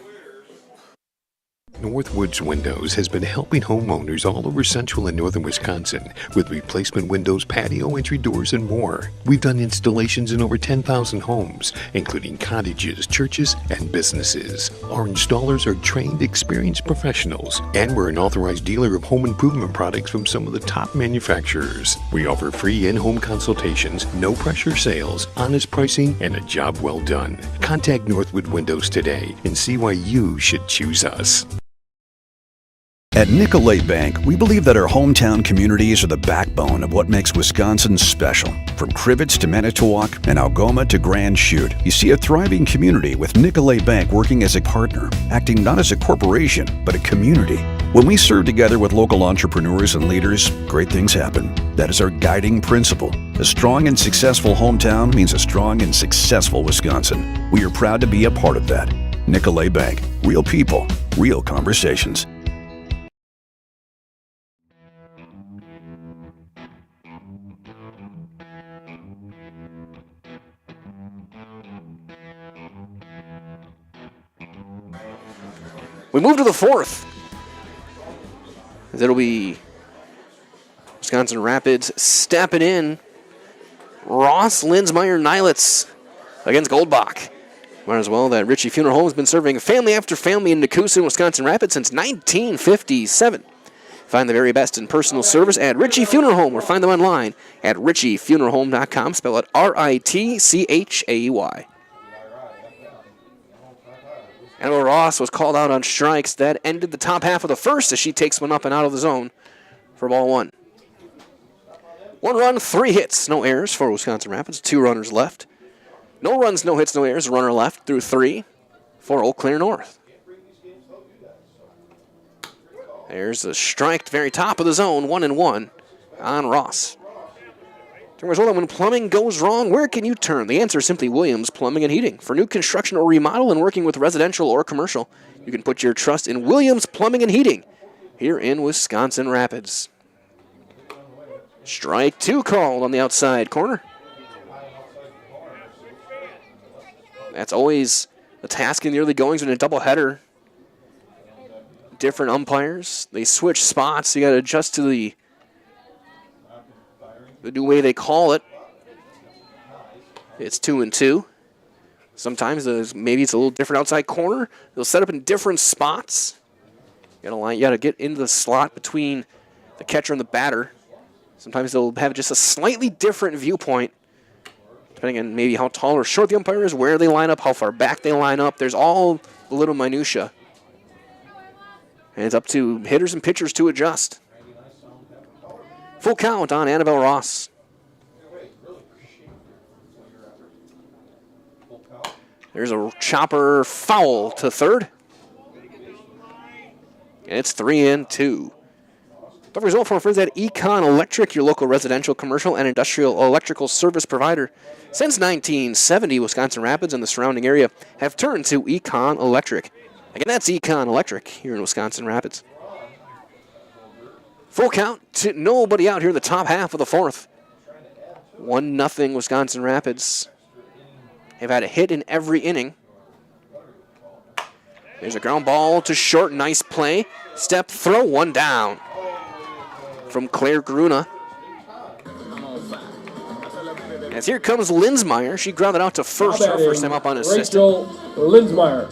Northwoods Windows has been helping homeowners all over central and northern Wisconsin with replacement windows, patio entry doors, and more. We've done installations in over 10,000 homes, including cottages, churches, and businesses. Our installers are trained, experienced professionals, and we're an authorized dealer of home improvement products from some of the top manufacturers. We offer free in-home consultations, no-pressure sales, honest pricing, and a job well done. Contact Northwood Windows today and see why you should choose us. At Nicolay Bank, we believe that our hometown communities are the backbone of what makes Wisconsin special. From Crivets to Manitowoc and Algoma to Grand Chute, you see a thriving community with Nicolay Bank working as a partner, acting not as a corporation, but a community. When we serve together with local entrepreneurs and leaders, great things happen. That is our guiding principle. A strong and successful hometown means a strong and successful Wisconsin. We are proud to be a part of that. Nicolay Bank. Real people, real conversations. We move to the fourth. It'll be Wisconsin Rapids stepping in. Ross, Linsmeyer, Nilitz against Goldbach. Might as well that Ritchie Funeral Home has been serving family after family in Nakusa, Wisconsin Rapids since 1957. Find the very best in personal service at Ritchie Funeral Home or find them online at ritchiefuneralhome.com. Spell it RITCHAEY. Emma Ross was called out on strikes. That ended the top half of the first as she takes one up and out of the zone for ball one. 1 run, 3 hits, no errors for Wisconsin Rapids. 2 runners left. No runs, no hits, no errors. Runner left through 3 for Eau Claire North. There's a strike at the very top of the zone, 1-1 on Ross. When plumbing goes wrong, where can you turn? The answer is simply Williams Plumbing and Heating. For new construction or remodel and working with residential or commercial, you can put your trust in Williams Plumbing and Heating here in Wisconsin Rapids. Strike 2 called on the outside corner. That's always a task in the early goings when a doubleheader. Different umpires. They switch spots, so you got to adjust to the new way they call it. It's 2-2. Sometimes maybe it's a little different outside corner. They'll set up in different spots. You got to get into the slot between the catcher and the batter. Sometimes they'll have just a slightly different viewpoint, depending on maybe how tall or short the umpire is, where they line up, how far back they line up. There's all the little minutia. And it's up to hitters and pitchers to adjust. Full count on Annabelle Ross. There's a chopper foul to third. And it's 3-2. The result for our friends at Econ Electric, your local residential, commercial, and industrial electrical service provider. Since 1970, Wisconsin Rapids and the surrounding area have turned to Econ Electric. Again, that's Econ Electric here in Wisconsin Rapids. Full count, to nobody out here in the top half of the fourth. 1-0 Wisconsin Rapids. They've had a hit in every inning. There's a ground ball to short, nice play. Step throw, 1 down. From Claire Gruna. As here comes Linsmeyer. She grounded out to first, her first time up unassisted. Rachel Linsmeyer.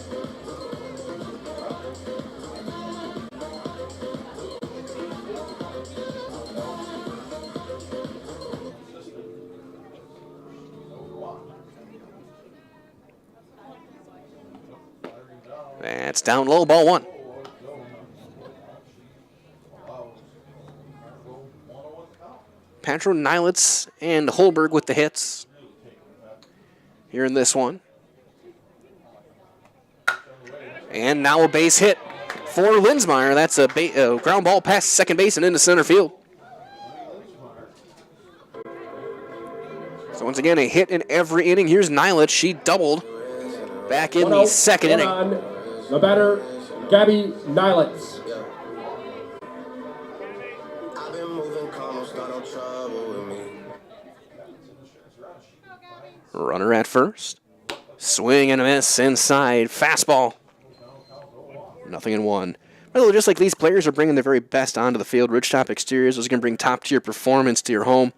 That's down low, ball 1. Pantro, Nilitz, and Holberg with the hits here in this one. And now a base hit for Linsmeyer. That's a ground ball past second base and into center field. So once again, a hit in every inning. Here's Nilitz. She doubled back in the second inning. The batter, Gabby Nilitz. Runner at first. Swing and a miss inside. Fastball. 0-1. Well, just like these players are bringing their very best onto the field, Ridgetop Exteriors is going to bring top-tier performance to your home.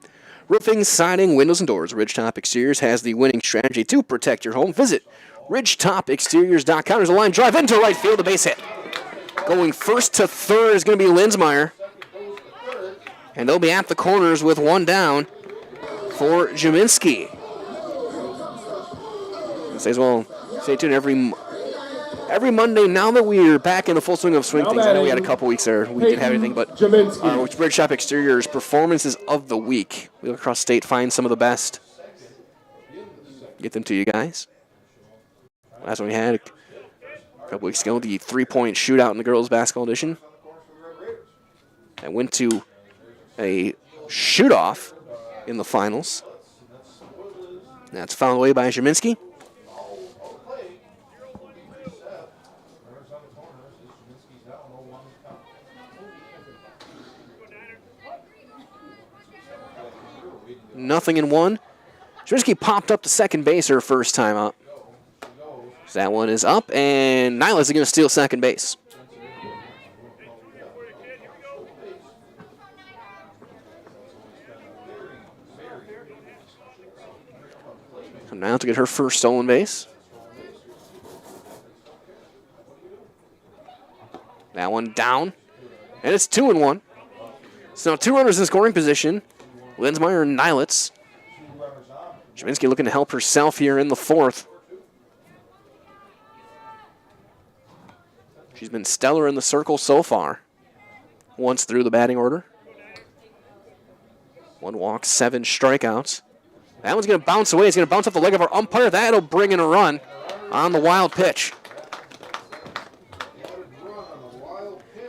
Roofing, siding, windows, and doors. Ridgetop Exteriors has the winning strategy to protect your home. Visit ridgetopexteriors.com. There's a line drive into right field, a base hit. Going first to third is going to be Linsmeyer. And they'll be at the corners with one down for Jaminski. Says, well, stay tuned every Monday. Now that we're back in the full swing of swing things, I know we had a couple weeks there. We didn't have anything, but Ridgetop Exteriors performances of the week. We look across state, find some of the best. Get them to you guys. Last one we had a couple weeks ago, the 3-point shootout in the girls' basketball edition. That went to a shoot-off in the finals. That's fouled away by Jaminski. Nothing in one. Jaminski popped up to second base her first time up. So that one is up, and Nyla is going to steal second base. So now to get her first stolen base. That one down, and it's 2-1. So now 2 runners in scoring position. Linsmeyer and Nylitz. Jaminski looking to help herself here in the fourth. She's been stellar in the circle so far. Once through the batting order. 1 walk, 7 strikeouts. That one's going to bounce away. It's going to bounce off the leg of our umpire. That'll bring in a run on the wild pitch.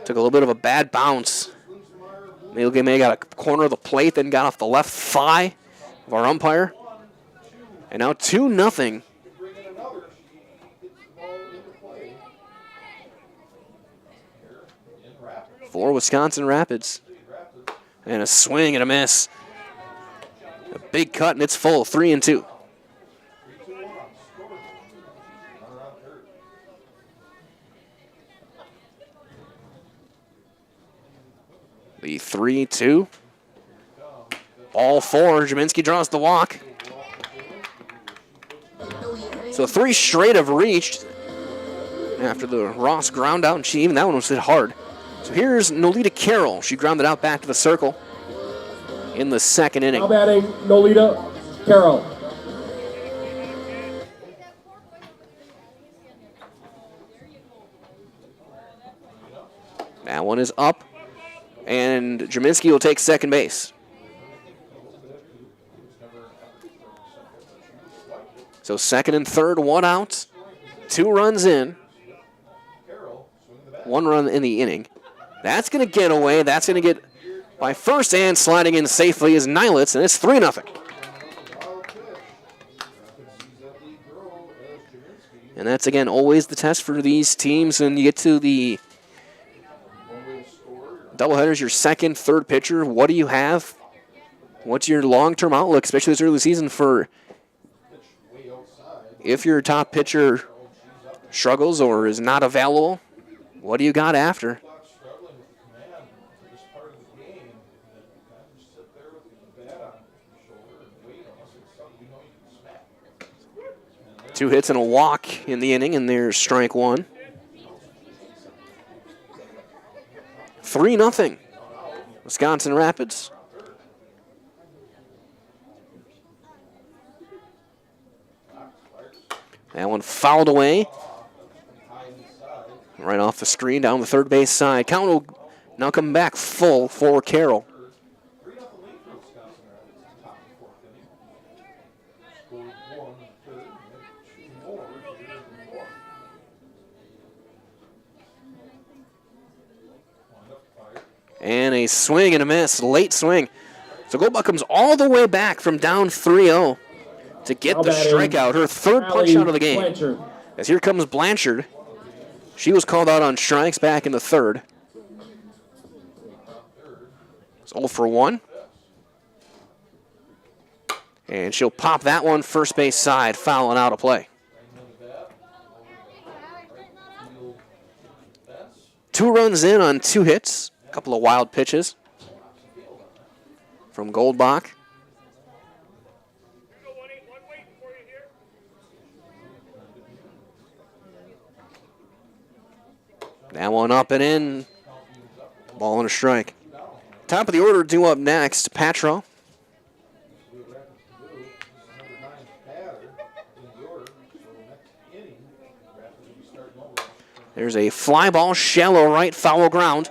Took a little bit of a bad bounce. May got a corner of the plate, then got off the left thigh of our umpire. And now 2-0. For Wisconsin Rapids. And a swing and a miss. A big cut, and it's full, 3-2. The 3-2. Ball 4. Jaminski draws the walk. So 3 straight have reached after the Ross ground out, and even that one was hit hard. So here's Nolita Carroll. She grounded out back to the circle in the second inning. Now batting, Nolita Carroll. That one is up, and Jaminski will take second base. So second and third, 1 out, 2 runs in, 1 run in the inning. That's going to get away. That's going to get by first, and sliding in safely is Nylitz, and it's 3-0. And that's, again, always the test for these teams. And you get to the doubleheaders, your second, third pitcher. What do you have? What's your long-term outlook, especially this early season, for if your top pitcher struggles or is not available? What do you got after? Two hits and a walk in the inning, and there's strike 1. 3-0. Wisconsin Rapids. That one fouled away. Right off the screen, down the third base side. Count will now come back full for Carroll. And a swing and a miss, late swing. So Goldbach comes all the way back from down 3-0 to get the strikeout, her third punch out of the game. Blanchard. As here comes Blanchard. She was called out on strikes back in the third. It's 0 for 1. And she'll pop that one first base side, foul and out of play. 2 runs in on 2 hits. A couple of wild pitches from Goldbach. That one up and in. Ball and a strike. Top of the order due up next, Patro. There's a fly ball, shallow right, foul ground.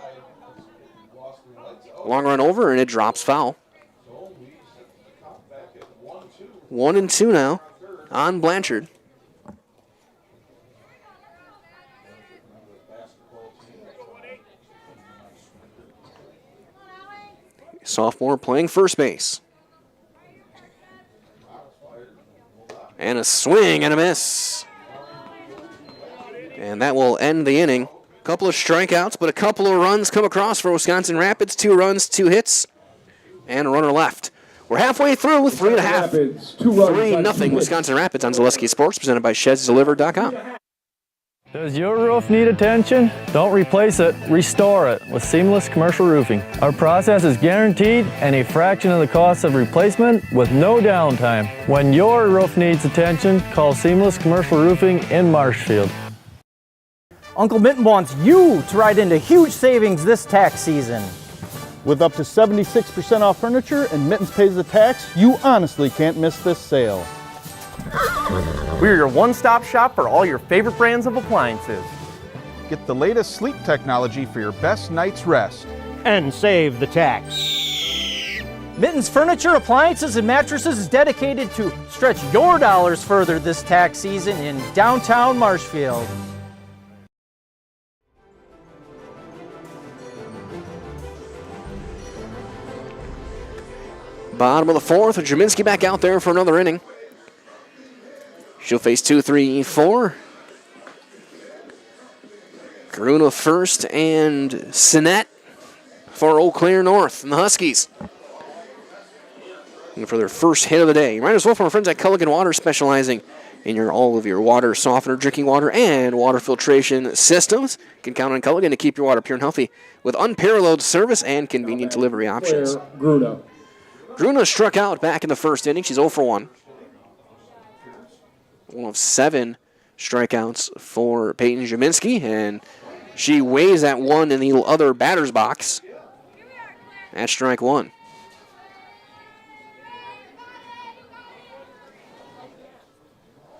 Long run over, and it drops foul. 1-2 now on Blanchard. Sophomore playing first base. And a swing and a miss. And that will end the inning. A couple of strikeouts, but a couple of runs come across for Wisconsin Rapids. 2 runs, 2 hits, and a runner left. We're halfway through, 3.5. 3-0 Wisconsin Rapids on Zaleski Sports, presented by ShedsDelivered.com. Does your roof need attention? Don't replace it, restore it with Seamless Commercial Roofing. Our process is guaranteed and a fraction of the cost of replacement with no downtime. When your roof needs attention, call Seamless Commercial Roofing in Marshfield. Uncle Mitten wants you to ride into huge savings this tax season. With up to 76% off furniture and Mittens pays the tax, you honestly can't miss this sale. We're your one-stop shop for all your favorite brands of appliances. Get the latest sleep technology for your best night's rest. And save the tax. Mittens Furniture, Appliances, and Mattresses is dedicated to stretch your dollars further this tax season in downtown Marshfield. Bottom of the 4th, Jaminski back out there for another inning. She'll face 2, 3, 4. Gruna first and Sinet for Eau Claire North and the Huskies. And for their first hit of the day. Right as well from our friends at Culligan Water, specializing in all of your water softener, drinking water, and water filtration systems. You can count on Culligan to keep your water pure and healthy with unparalleled service and convenient delivery options. Gruna struck out back in the first inning. She's 0 for 1. One of 7 strikeouts for Peyton Jaminski, and she weighs that one in the other batter's box at strike 1.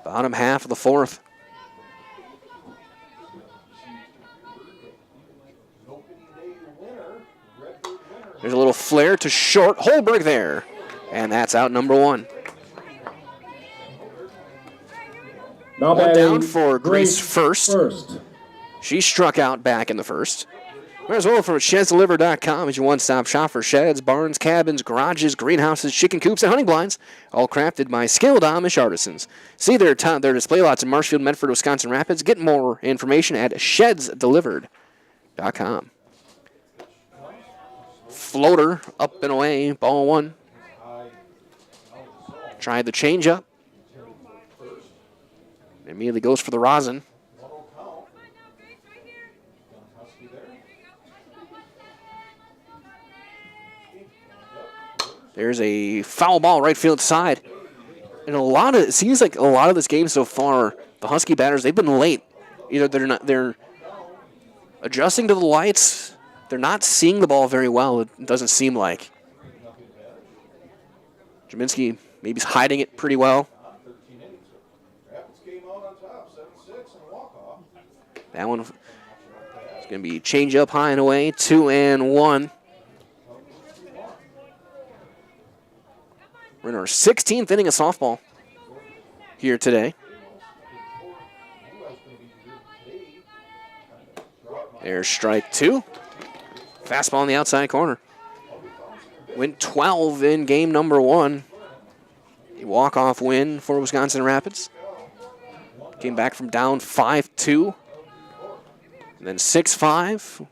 Bottom half of the 4th. There's a little flare to short. Holberg there, and that's out number 1. Now one down for Grace first. She struck out back in the first. As well from ShedsDeliver.com is your one-stop shop for sheds, barns, cabins, garages, greenhouses, chicken coops, and hunting blinds, all crafted by skilled Amish artisans. See their display lots in Marshfield, Medford, Wisconsin Rapids. Get more information at ShedsDelivered.com. Floater up and away, ball 1. Tried the changeup. Immediately goes for the rosin. There's a foul ball right field side. And it seems like a lot of this game so far, the Husky batters, they've been late. Either they're adjusting to the lights, they're not seeing the ball very well, it doesn't seem like. Jaminski maybe hiding it pretty well. That one is going to be change up high and away, 2-1. We're in our 16th inning of softball here today. There's strike 2. Fastball on the outside corner. Went 12 in game number 1. A walk-off win for Wisconsin Rapids. Came back from down 5-2. And then 6-5.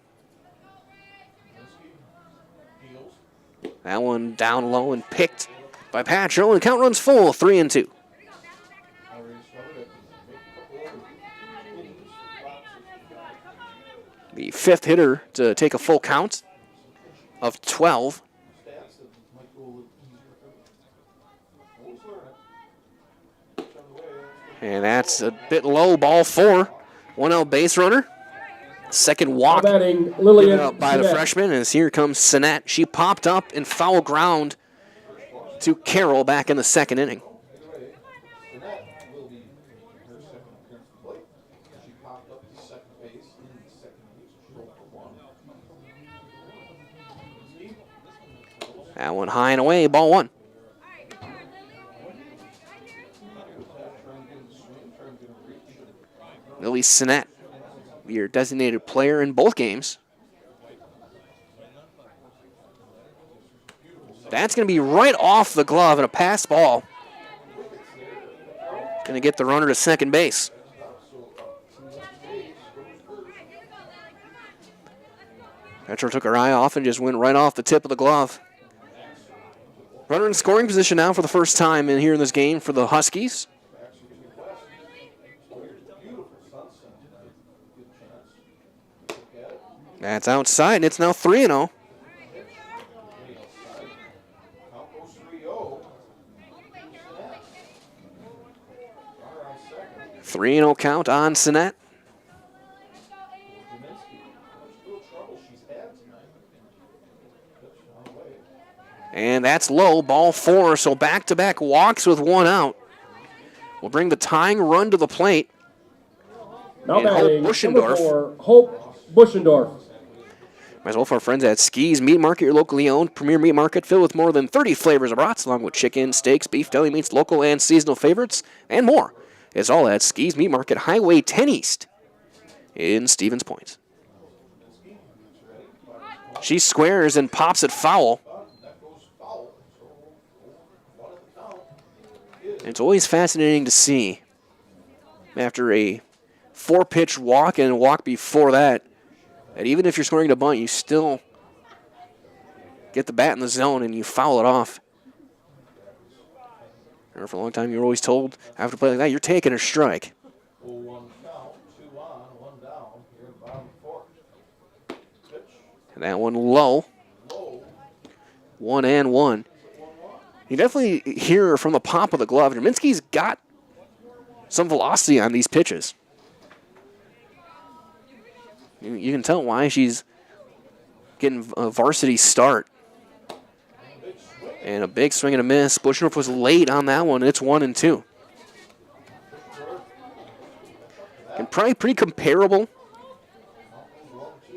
That one down low and picked by Patro, and the count runs full, 3-2. The fifth hitter to take a full count of 12. And that's a bit low, ball 4. 1-out base runner. Second walk Batting, given up by the freshman, as here comes Sinet. She popped up in foul ground to Carroll back in the second inning. That one high and away, ball 1. Lily Sinet, your designated player in both games. That's going to be right off the glove and a pass ball. Going to get the runner to second base. Petro took her eye off and just went right off the tip of the glove. Runner in scoring position now for the first time in here in this game for the Huskies. That's outside, and it's now 3-0. 3-0 count on Sinet. And that's low, ball 4, so back-to-back walks with 1 out. Will bring the tying run to the plate. Now and batting, Hope Buschendorf. number 4, Hope Buschendorf. As well for our friends at Ski's Meat Market, your locally owned premier meat market filled with more than 30 flavors of brats, along with chicken, steaks, beef, deli meats, local and seasonal favorites, and more. It's all at Ski's Meat Market, Highway 10 East in Stevens Point. She squares and pops it foul. It's always fascinating to see after a 4-pitch walk and a walk before that, and even if you're scoring a bunt, you still get the bat in the zone and you foul it off. And for a long time, you were always told after a play like that, you're taking a strike. And that one low. 1-1. You definitely hear from the pop of the glove, Jerminski's got some velocity on these pitches. You can tell why she's getting a varsity start. And a big swing and a miss. Buschendorf was late on that one. It's 1-2. And probably pretty comparable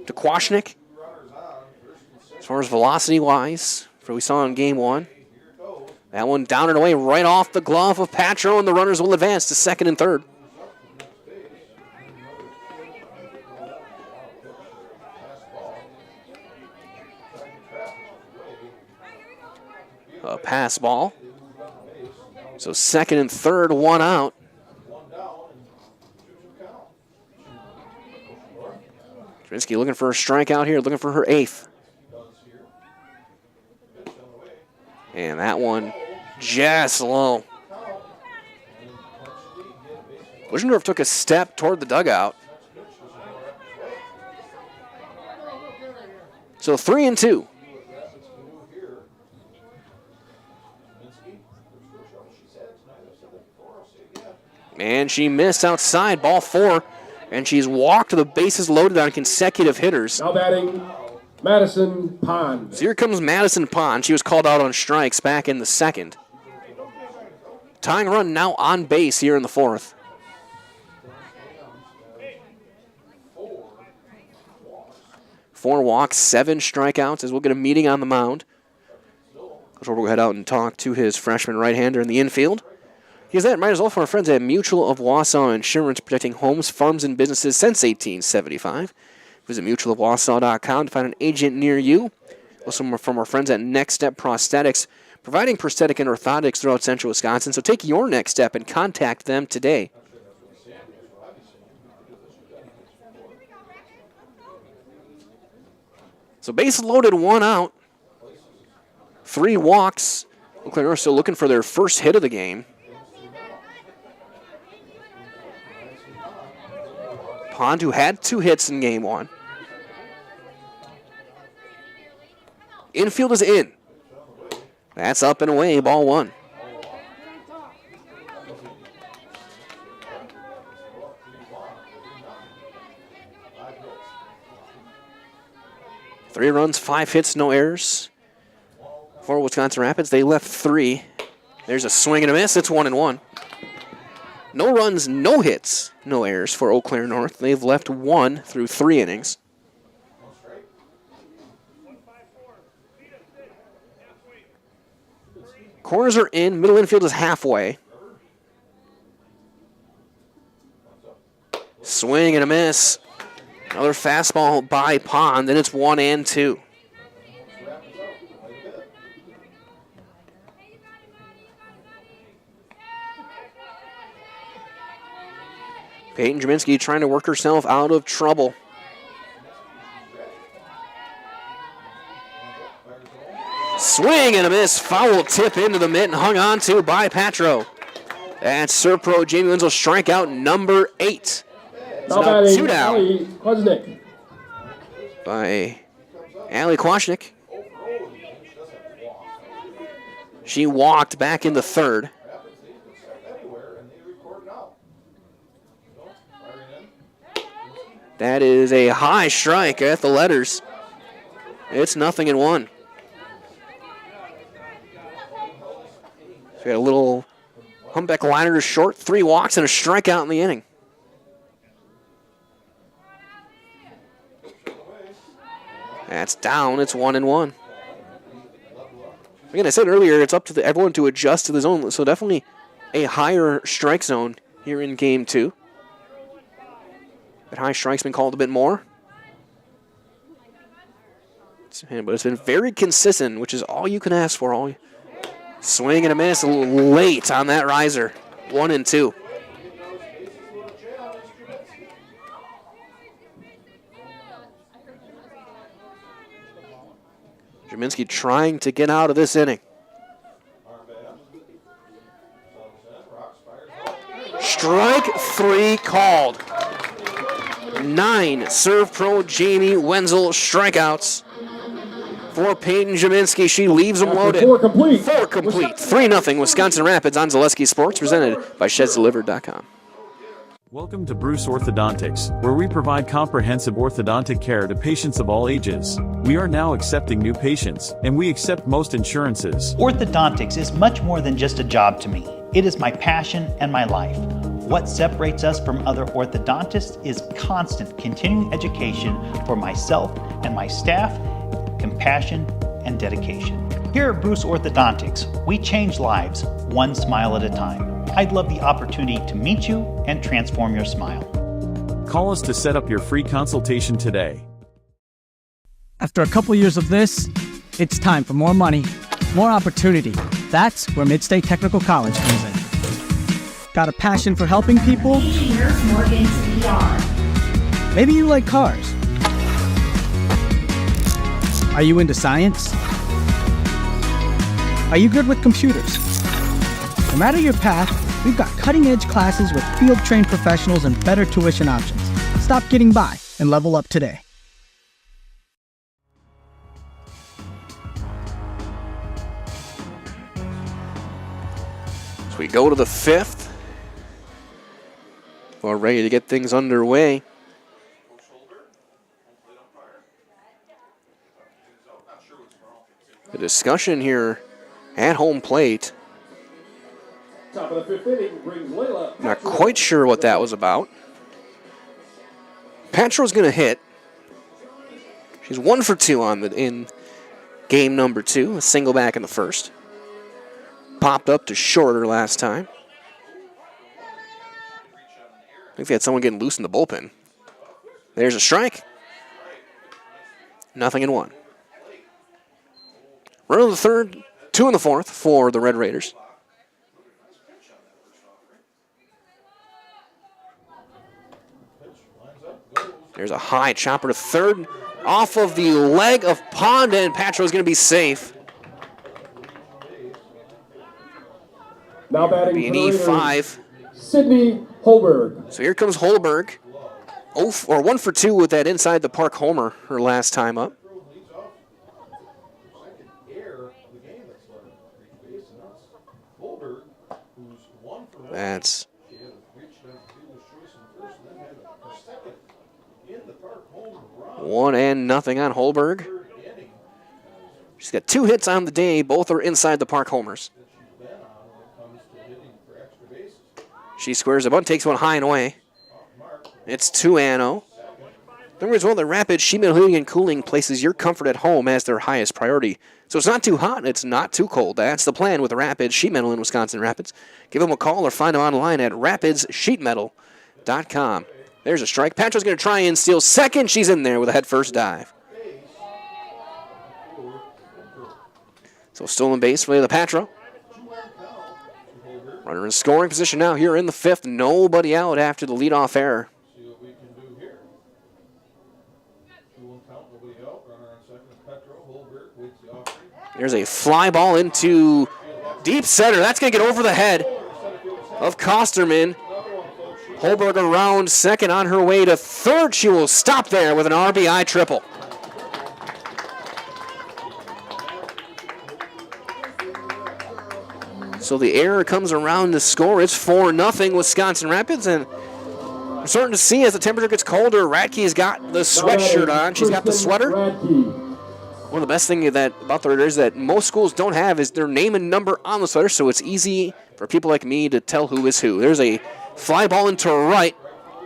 to Kwasnick as far as velocity-wise, for what we saw in Game 1. That one down and away right off the glove of Patro, and the runners will advance to second and third. A pass ball. So second and third, 1 out. Jerminski looking for a strikeout here, looking for her 8th. And that one just low. Buschendorf took a step toward the dugout. So 3-2. And she missed outside, ball 4. And she's walked to the bases loaded on consecutive hitters. Now batting, Madison Pond. So here comes Madison Pond. She was called out on strikes back in the second. Tying run now on base here in the 4th. Four walks, 7 strikeouts, as we'll get a meeting on the mound. Coach Orr will head out and talk to his freshman right-hander in the infield. Here's that, might as well for our friends at Mutual of Wausau Insurance, protecting homes, farms, and businesses since 1875. Visit mutualofwausau.com to find an agent near you. Also from our friends at Next Step Prosthetics, providing prosthetic and orthotics throughout central Wisconsin. So take your next step and contact them today. So base loaded, 1 out. 3 walks. Eau Claire North still looking for their first hit of the game. Pond, who had 2 hits in game 1. Infield is in. That's up and away, ball 1. Three runs, 5 hits, no errors. For Wisconsin Rapids, they left 3. There's a swing and a miss. It's 1-1. No runs, no hits, no errors for Eau Claire North. They've left 1 through 3 innings. Corners are in. Middle infield is halfway. Swing and a miss. Another fastball by Pond, and it's 1-2. Peyton Jaminski trying to work herself out of trouble. Swing and a miss. Foul tip into the mitt and hung on to by Patro. That's Serve Pro Jamie Wenzel, strikeout number 8. So now 2 down by Allie Kwasnick. She walked back in the 3rd. That is a high strike at the letters. It's 0-1. So we had a little humpback liner to short, 3 walks and a strikeout in the inning. That's down. It's 1-1. Again, I said earlier, it's up to everyone to adjust to the zone. So definitely a higher strike zone here in Game 2. That high strike's been called a bit more. But it's been very consistent, which is all you can ask for. Swing and a miss, a little late on that riser. 1-2. Jaminski trying to get out of this inning. Strike 3 called. 9 Serve Pro Jamie Wenzel strikeouts for Peyton Jaminski. She leaves them loaded. 4 complete. 4 complete. 3-0 Wisconsin Rapids on Zaleski Sports, presented by ShedsDelivered.com. Welcome to Bruce Orthodontics, where we provide comprehensive orthodontic care to patients of all ages. We are now accepting new patients, and we accept most insurances. Orthodontics is much more than just a job to me. It is my passion and my life. What separates us from other orthodontists is constant continuing education for myself and my staff, compassion, and dedication. Here at Bruce Orthodontics, we change lives one smile at a time. I'd love the opportunity to meet you and transform your smile. Call us to set up your free consultation today. After a couple years of this, it's time for more money, more opportunity. That's where Midstate Technical College comes in. Got a passion for helping people? Maybe you like cars. Are you into science? Are you good with computers? No matter your path, we've got cutting-edge classes with field-trained professionals and better tuition options. Stop getting by and level up today. So we go to the 5th. We're ready to get things underway. The discussion here at home plate. Top of the 5th inning brings Layla. Not quite sure what that was about. Patro's going to hit. She's 1 for 2 in game number 2. A single back in the 1st. Popped up to shorter last time. I think they had someone getting loose in the bullpen. There's a strike. 0-1. Run of the 3rd, 2 in the 4th for the Red Raiders. There's a high chopper to 3rd. Off of the leg of Pond, and Patro's going to be safe. Now batting Be for an the Raiders, E5. Sydney Holberg. So here comes Holberg. 1 for 2 with that inside the park homer her last time up. That's 1-0 on Holberg. She's got 2 hits on the day. Both are inside the park homers. She squares a bunt, takes one high and away. It's 2-0. Remember as well, the Rapids Sheet Metal Heating and Cooling places your comfort at home as their highest priority. So it's not too hot, it's not too cold. That's the plan with the Rapids Sheet Metal in Wisconsin Rapids. Give them a call or find them online at rapidssheetmetal.com. There's a strike. Patra's going to try and steal second. She's in there with a head-first dive. So stolen base for the Patra. Runner in scoring position now here in the 5th. Nobody out after the leadoff error. There's a fly ball into deep center. That's going to get over the head of Kosterman. Holberg around second on her way to third. She will stop there with an RBI triple. So the error comes around the score. It's 4-0 Wisconsin Rapids, and we're starting to see as the temperature gets colder, Radke's got the sweatshirt on. She's got the sweater. One of the best things about the Raiders that most schools don't have is their name and number on the sweater, so it's easy for people like me to tell who is who. There's a fly ball into right.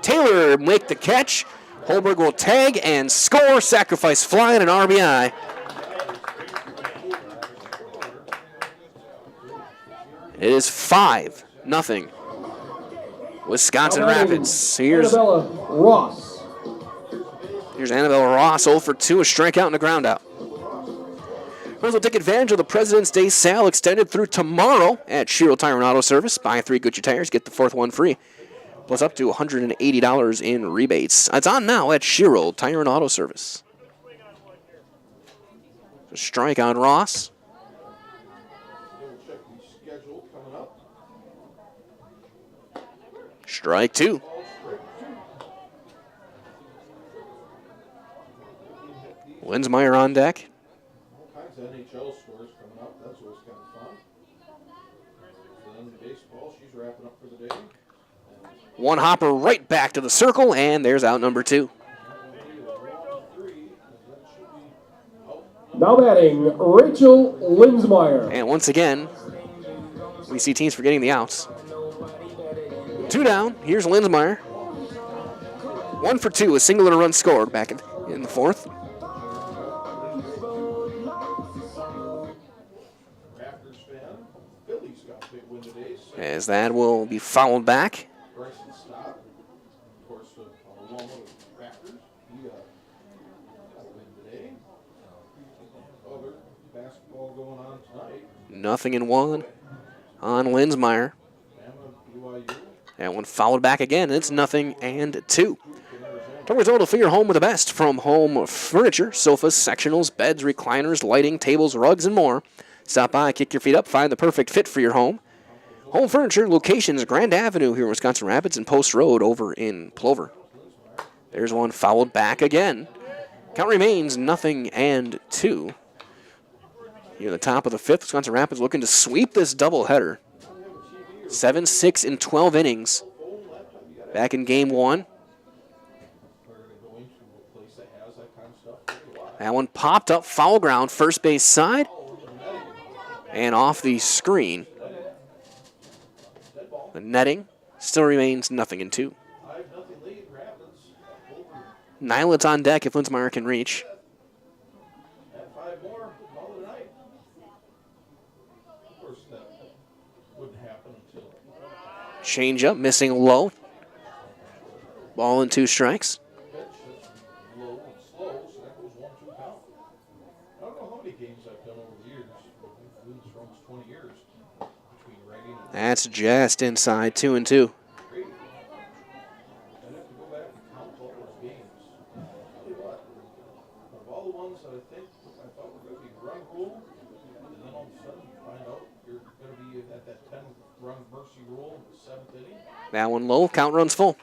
Taylor make the catch. Holberg will tag and score. Sacrifice fly and an RBI. It is 5-0 Wisconsin Rapids. Here's Annabella Ross. Annabella Ross, 0 for 2, a strikeout and a ground out. We'll take advantage of the President's Day sale extended through tomorrow at Sherrill Tire and Auto Service. Buy 3 Goodyear tires, get the 4th one free, plus up to $180 in rebates. It's on now at Sherrill Tire and Auto Service. A strike on Ross. Strike 2. Linsmeyer on deck. NHL scores coming up. That's always kind of fun. Then baseball, she's wrapping up for the day. One hopper right back to the circle, and there's out number 2. Now batting, Rachel Linsmeyer. And once again, we see teams forgetting the outs. 2 down. Here's Linsmeyer. 1 for 2, a single and a run scored back in the 4th. As that will be fouled back. Nothing in 1 on Linsmeyer. That one fouled back again. It's 0-2. Talking total for your home with the best from Home Furniture, sofas, sectionals, beds, recliners, lighting, tables, rugs, and more. Stop by, kick your feet up, find the perfect fit for your home. Home Furniture locations Grand Avenue here in Wisconsin Rapids and Post Road over in Plover. There's one fouled back again. Count remains 0-2. Here at the top of the 5th, Wisconsin Rapids looking to sweep this doubleheader. 7-6 in 12 innings. Back in game 1. That one popped up, foul ground, first base side. And off the screen. The netting still remains 0-2. Nylet's on deck if Linsmeyer can reach. Change up, missing low. Ball and 2 strikes. That's just inside, 2-2. run mercy rule in the 7th inning. That one low. Count runs full.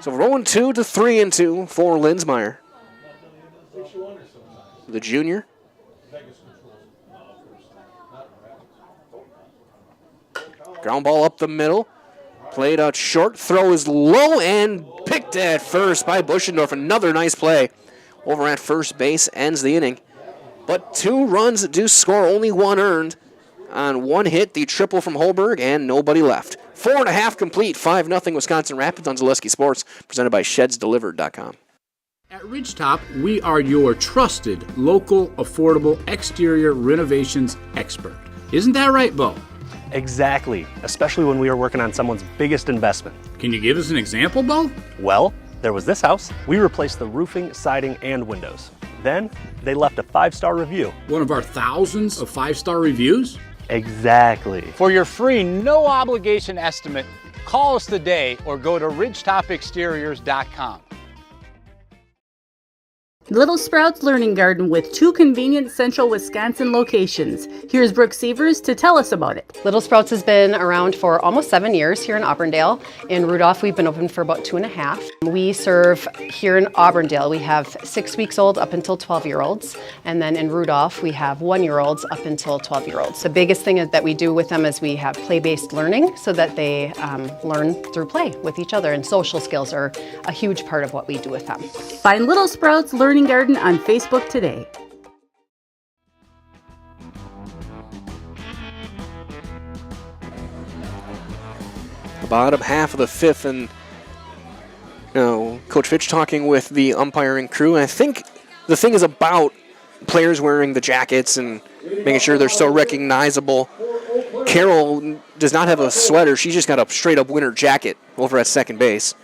So we're going 2 to 3-2 for Linsmeyer. The junior. Ground ball up the middle. Played out short. Throw is low and picked at first by Buschendorf. Another nice play over at first base. Ends the inning. But 2 runs do score. Only 1 earned on 1 hit. The triple from Holberg and nobody left. 4.5 complete. 5-0 Wisconsin Rapids on Zaleski Sports. Presented by ShedsDelivered.com. At Ridgetop, we are your trusted, local, affordable exterior renovations expert. Isn't that right, Bo? Exactly, especially when we are working on someone's biggest investment. Can you give us an example, Bo? Well, there was this house. We replaced the roofing, siding, and windows. Then, they left a 5-star review. One of our thousands of 5-star reviews? Exactly. For your free, no-obligation estimate, call us today or go to ridgetopexteriors.com. Little Sprouts Learning Garden with 2 convenient central Wisconsin locations. Here's Brooke Sievers to tell us about it. Little Sprouts has been around for almost 7 years here in Auburndale. In Rudolph, we've been open for about 2.5. We serve here in Auburndale, we have 6 weeks old up until 12-year-olds. And then in Rudolph, we have 1-year-olds up until 12-year-olds. The biggest thing that we do with them is we have play-based learning so that they learn through play with each other. And social skills are a huge part of what we do with them. Find Little Sprouts Learning Garden on Facebook today. The bottom half of the 5th, and Coach Fitch talking with the umpiring crew. And I think the thing is about players wearing the jackets and making sure they're still recognizable. Carol does not have a sweater. She's just got a straight-up winter jacket over at second base.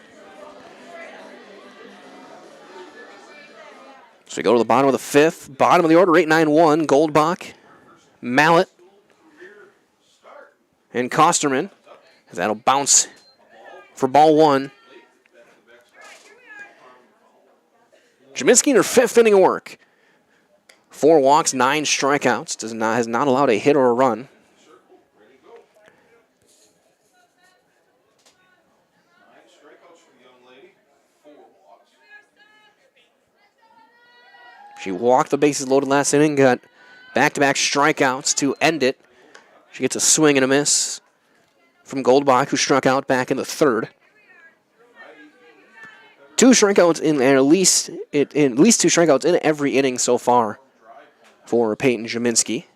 So we go to the bottom of the 5th. Bottom of the order, 8-9-1, Goldbach, Mallet, and Kosterman. That'll bounce for ball 1. Jaminski in her 5th inning of work. 4 walks, 9 strikeouts. Has not allowed a hit or a run. She walked the bases loaded last inning, got back-to-back strikeouts to end it. She gets a swing and a miss from Goldbach, who struck out back in the 3rd. 2 strikeouts in at least 2 strikeouts in every inning so far for Peyton Jaminski.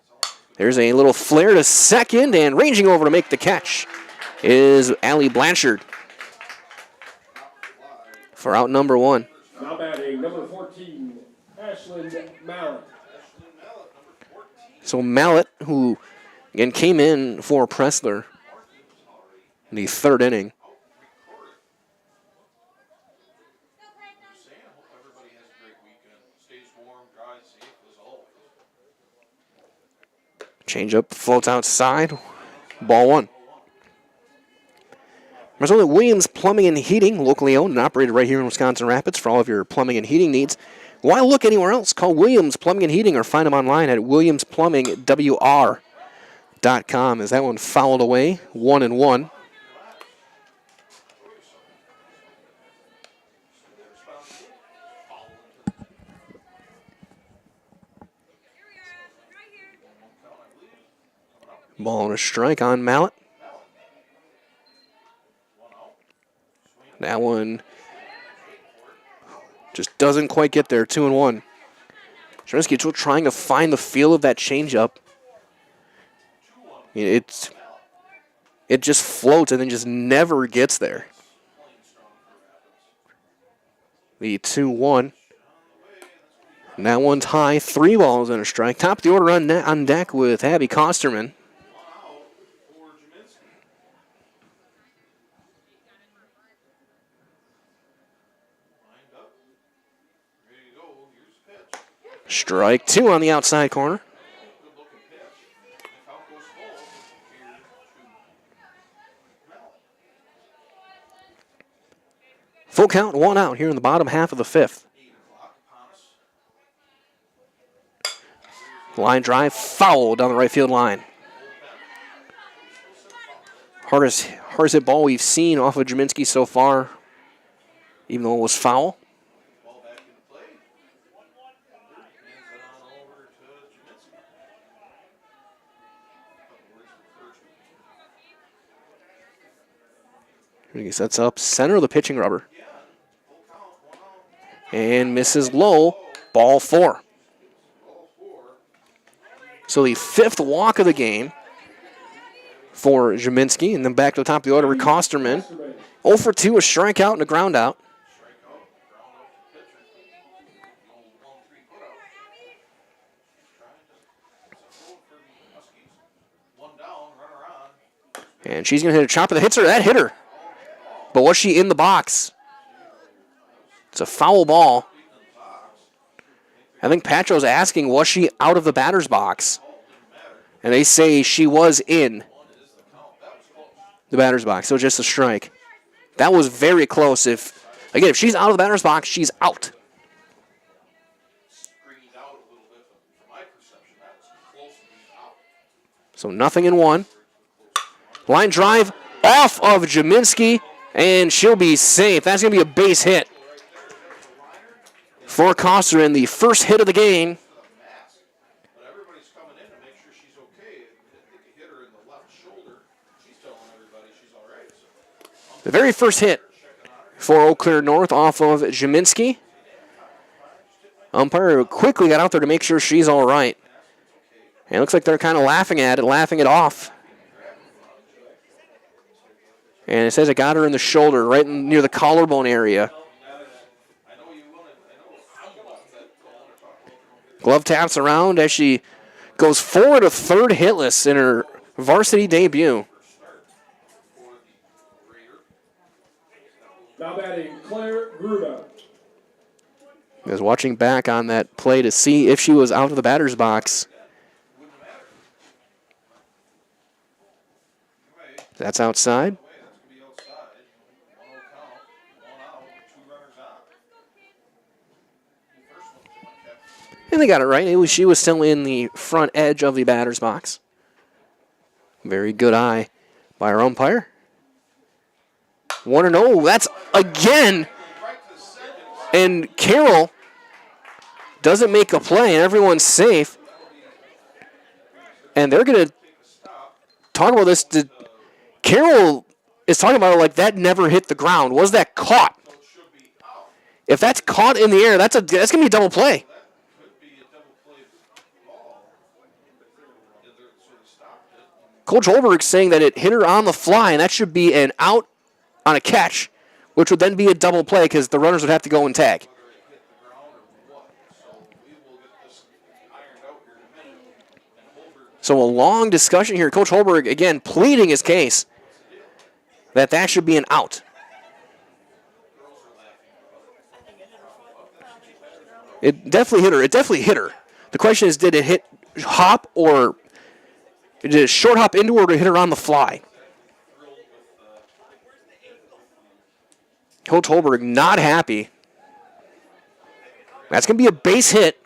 There's a little flare to second, and ranging over to make the catch is Allie Blanchard for out number 1. Now batting number 14. Ashlyn Mallet. So Mallet, who again came in for Pressler in the 3rd inning. Changeup floats outside. Ball 1. Marzoli Williams Plumbing and Heating, locally owned and operated right here in Wisconsin Rapids for all of your plumbing and heating needs. Why look anywhere else? Call Williams Plumbing and Heating or find them online at williamsplumbingwr.com. As that one fouled away, 1-1. Ball and a strike on Mallet. That one just doesn't quite get there, 2-1. Jaminski still trying to find the feel of that changeup. It just floats and then just never gets there. The 2-1. And that one's high, 3 balls and a strike. Top of the order on deck with Abby Kosterman. Strike 2 on the outside corner. Full count, 1 out here in the bottom half of the 5th. Line drive, foul down the right field line. Hardest hit ball we've seen off of Jaminski so far, even though it was foul. He sets up center of the pitching rubber. And misses low, ball 4. So the 5th walk of the game for Jaminski. And then back to the top of the order, Rick Kosterman. 0 for 2, a strikeout and a ground out. And she's going to hit a chop, and that hit her. But was she in the box? It's a foul ball. I think Patro's asking, was she out of the batter's box? And they say she was in the batter's box, so just a strike. That was very close. If she's out of the batter's box, she's out. So nothing in 1. Line drive off of Jaminski, and she'll be safe. That's going to be a base hit for Kosterman, the first hit of the game. The very first hit for Eau Claire North off of Jaminski. Umpire quickly got out there to make sure she's all right. And it looks like they're kind of laughing it off. And it says it got her in the shoulder, right near the collarbone area. Glove taps around as she goes forward a third hitless in her varsity debut. Now batting, Claire Gruda. I was watching back on that play to see if she was out of the batter's box. That's outside. And they got it right. She was still in the front edge of the batter's box. Very good eye by our umpire. 1-0. That's again. And Carroll doesn't make a play, and everyone's safe. And they're going to talk about this. Carroll is talking about it like that never hit the ground. Was that caught? If that's caught in the air, that's going to be a double play. Coach Holberg saying that it hit her on the fly, and that should be an out on a catch, which would then be a double play because the runners would have to go and tag. So a long discussion here. Coach Holberg, again, pleading his case that should be an out. It definitely hit her. The question is, did it hit hop or did it short hop into her or did it hit her on the fly? Coach Holberg not happy. That's going to be a base hit.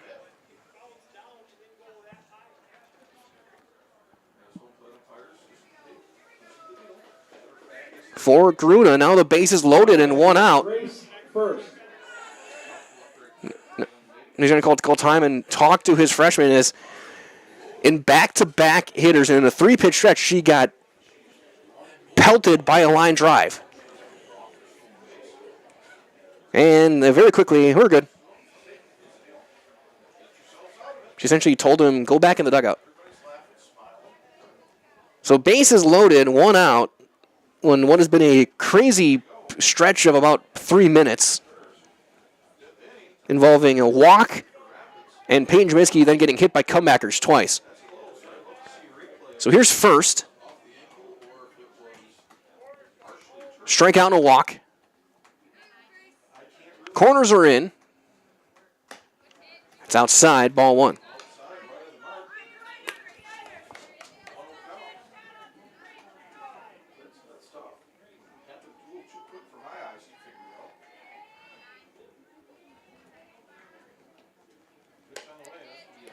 For Gruna, now the base is loaded and 1 out. He's going to call time and talk to his freshman. As in back-to-back hitters, and in a 3-pitch stretch, she got pelted by a line drive. And very quickly, we're good. She essentially told him, go back in the dugout. So base is loaded, 1 out, when what has been a crazy stretch of about 3 minutes, involving a walk and Peyton Jaminski then getting hit by comebackers twice. So here's first. Strikeout and a walk. Corners are in. It's outside, ball 1.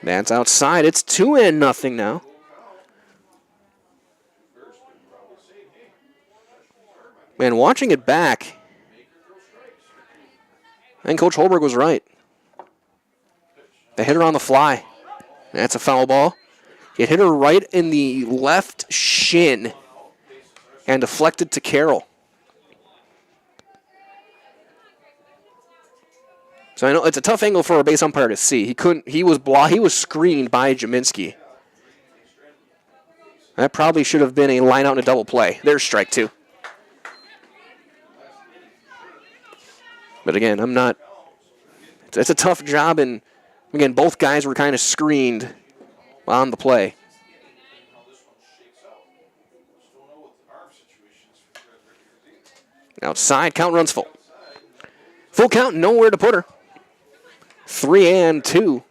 That's outside. It's 2-0 now. Man, watching it back, I think Coach Holberg was right. They hit her on the fly. That's a foul ball. It hit her right in the left shin and deflected to Carroll. So I know it's a tough angle for a base umpire to see. He was screened by Jaminski. That probably should have been a line out and a double play. There's strike two. But again, it's a tough job, and again, both guys were kind of screened on the play. Outside, count runs full. Full count, nowhere to put her. 3-2.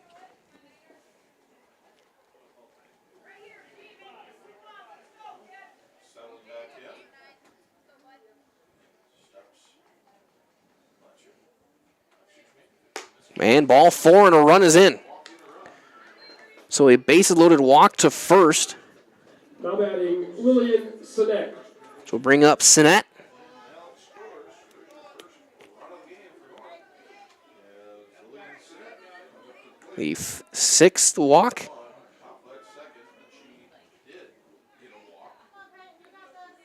And ball four and a run is in. So a bases-loaded walk to first. Now batting Lillian Sinek. So we'll bring up Sinet. The sixth walk.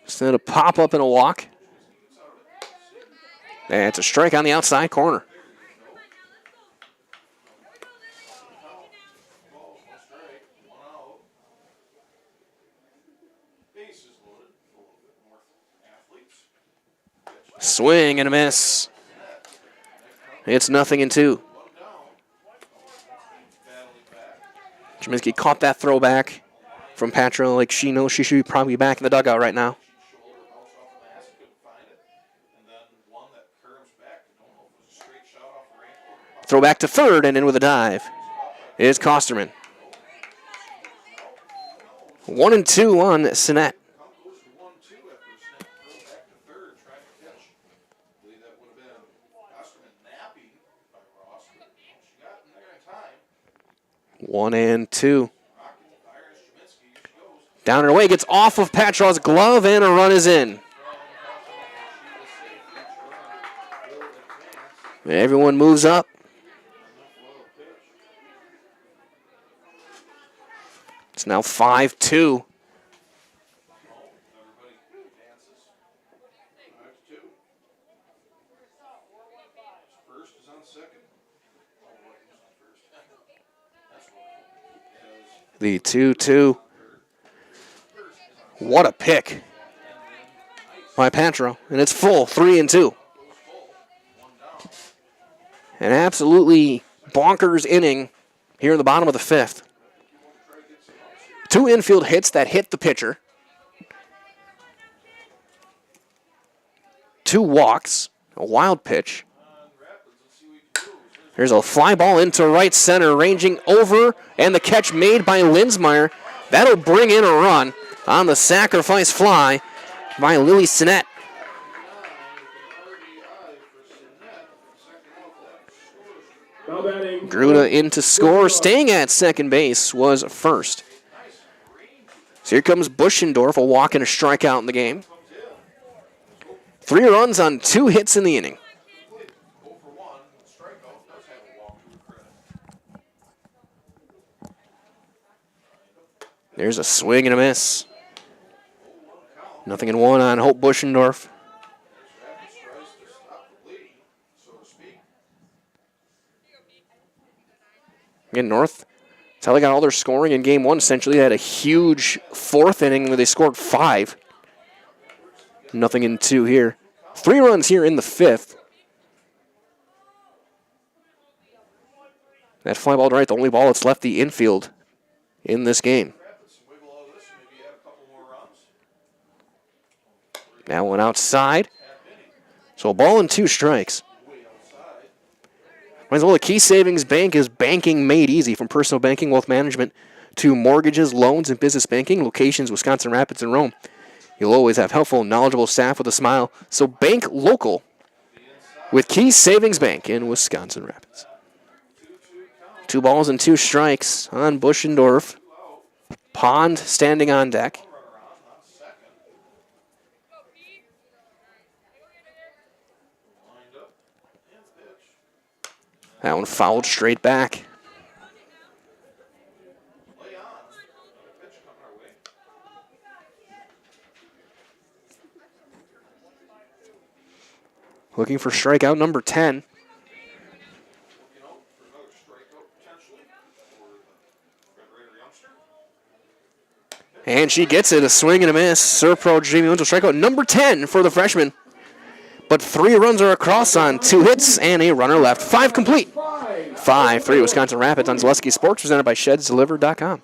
Instead of pop up and a walk. That's a strike on the outside corner. Swing and a miss. It's 0-2. Jaminski caught that throwback from Patra like she knows she should be probably back in the dugout right now. Throwback to third and in with a dive is Kosterman. 1-2 on Sinet. One and two. Down and away, gets off of Patraw's glove, and a run is in. Everyone moves up. It's now 5-2. The 2-2. What a pick by Patra. And it's full, 3-2. An absolutely bonkers inning here in the bottom of the fifth. Two infield hits that hit the pitcher. Two walks, a wild pitch. There's a fly ball into right center, ranging over, and the catch made by Linsmeyer. That'll bring in a run on the sacrifice fly by Lily Sinet. Gruda in to score. Staying at second base was first. So here comes Buschendorf, a walk and a strikeout in the game. 3 runs on 2 hits in the inning. There's a swing and a miss. 0-1 on Hope Buschendorf. Again, North, that's how they got all their scoring in game one, essentially. They had a huge fourth inning where they scored 5. 0-2 here. 3 runs here in the fifth. That fly ball to right, the only ball that's left the infield in this game. Now one outside. So a ball and 2 strikes. Well, the Key Savings Bank is banking made easy. From personal banking, wealth management, to mortgages, loans, and business banking. Locations, Wisconsin Rapids and Rome. You'll always have helpful, knowledgeable staff with a smile. So bank local with Key Savings Bank in Wisconsin Rapids. 2 balls and 2 strikes on Buschendorf. Pond standing on deck. That one fouled straight back. Looking for strikeout number 10. And she gets it, a swing and a miss. Serpro Jamie Wins will strikeout number 10 for the freshman. But 3 runs are across on 2 hits and a runner left. 5 complete. 5-3 Wisconsin Rapids on Zaleski Sports, presented by ShedsDelivered.com.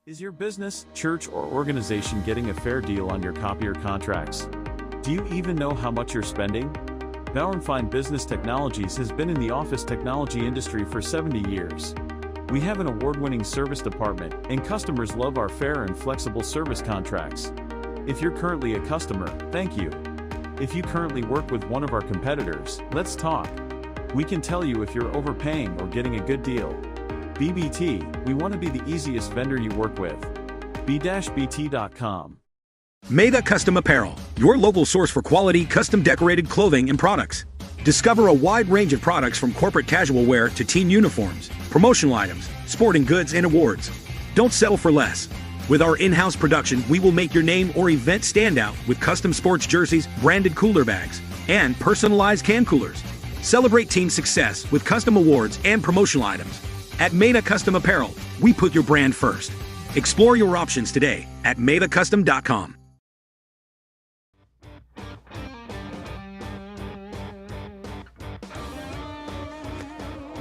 Is your business, church, or organization getting a fair deal on your copier contracts? Do you even know how much you're spending? Bauer & Fine Business Technologies has been in the office technology industry for 70 years. We have an award-winning service department, and customers love our fair and flexible service contracts. If you're currently a customer, thank you. If you currently work with one of our competitors, let's talk. We can tell you if you're overpaying or getting a good deal. BBT, we want to be the easiest vendor you work with. b-bt.com. Mega Custom Apparel, your local source for quality, custom decorated clothing and products. Discover a wide range of products from corporate casual wear to team uniforms, promotional items, sporting goods, and awards. Don't settle for less. With our in-house production, we will make your name or event stand out with custom sports jerseys, branded cooler bags, and personalized can coolers. Celebrate team success with custom awards and promotional items. At Mega Custom Apparel, we put your brand first. Explore your options today at MedaCustom.com.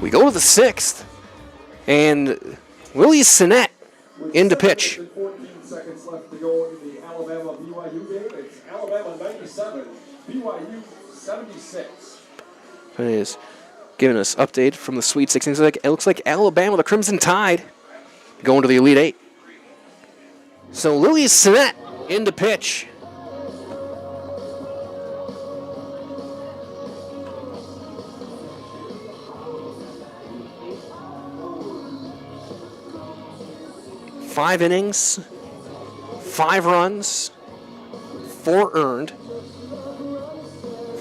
We go to the 6th, and Willie Sinnett into pitch. 14 seconds left to go in the Alabama-BYU game. It's Alabama 97, BYU 76. It is giving us update from the Sweet 16. It looks like Alabama, the Crimson Tide, going to the Elite 8. So Willie Sinnett into pitch. Five innings, 5 runs, 4 earned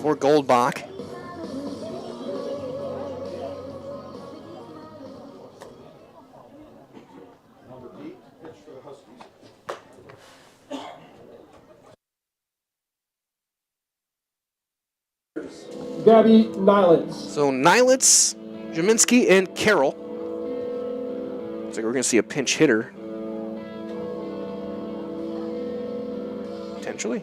for Goldbach. Gabby Nylitz. So Nylitz, Jaminski, and Carroll. Looks like we're going to see a pinch hitter. Potentially.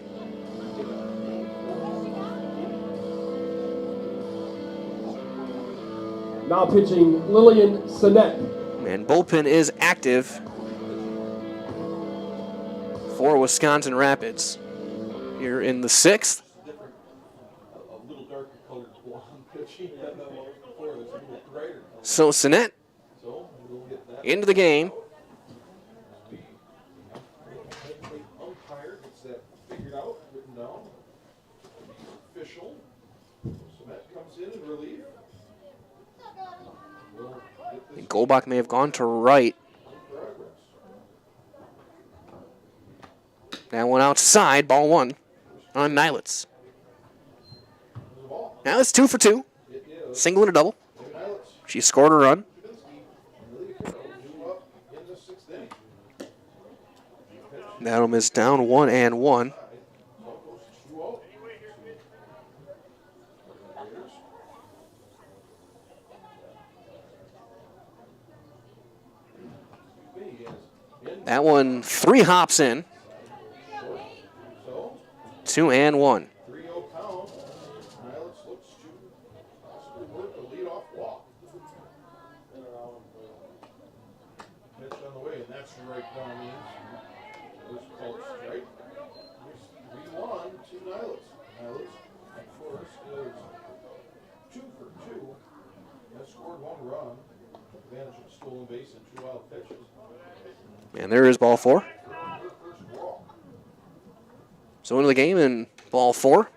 Now pitching Lillian Sinnett. And bullpen is active for Wisconsin Rapids. Here in the 6th. So Sinnett into the game. Goldbach may have gone to right. That one outside, ball 1 on Nylitz. Now it's 2 for 2. Single and a double. She scored a run. Adam is down 1-1. That one 3 hops in. 2-1. And there is ball 4. So into the game and ball 4.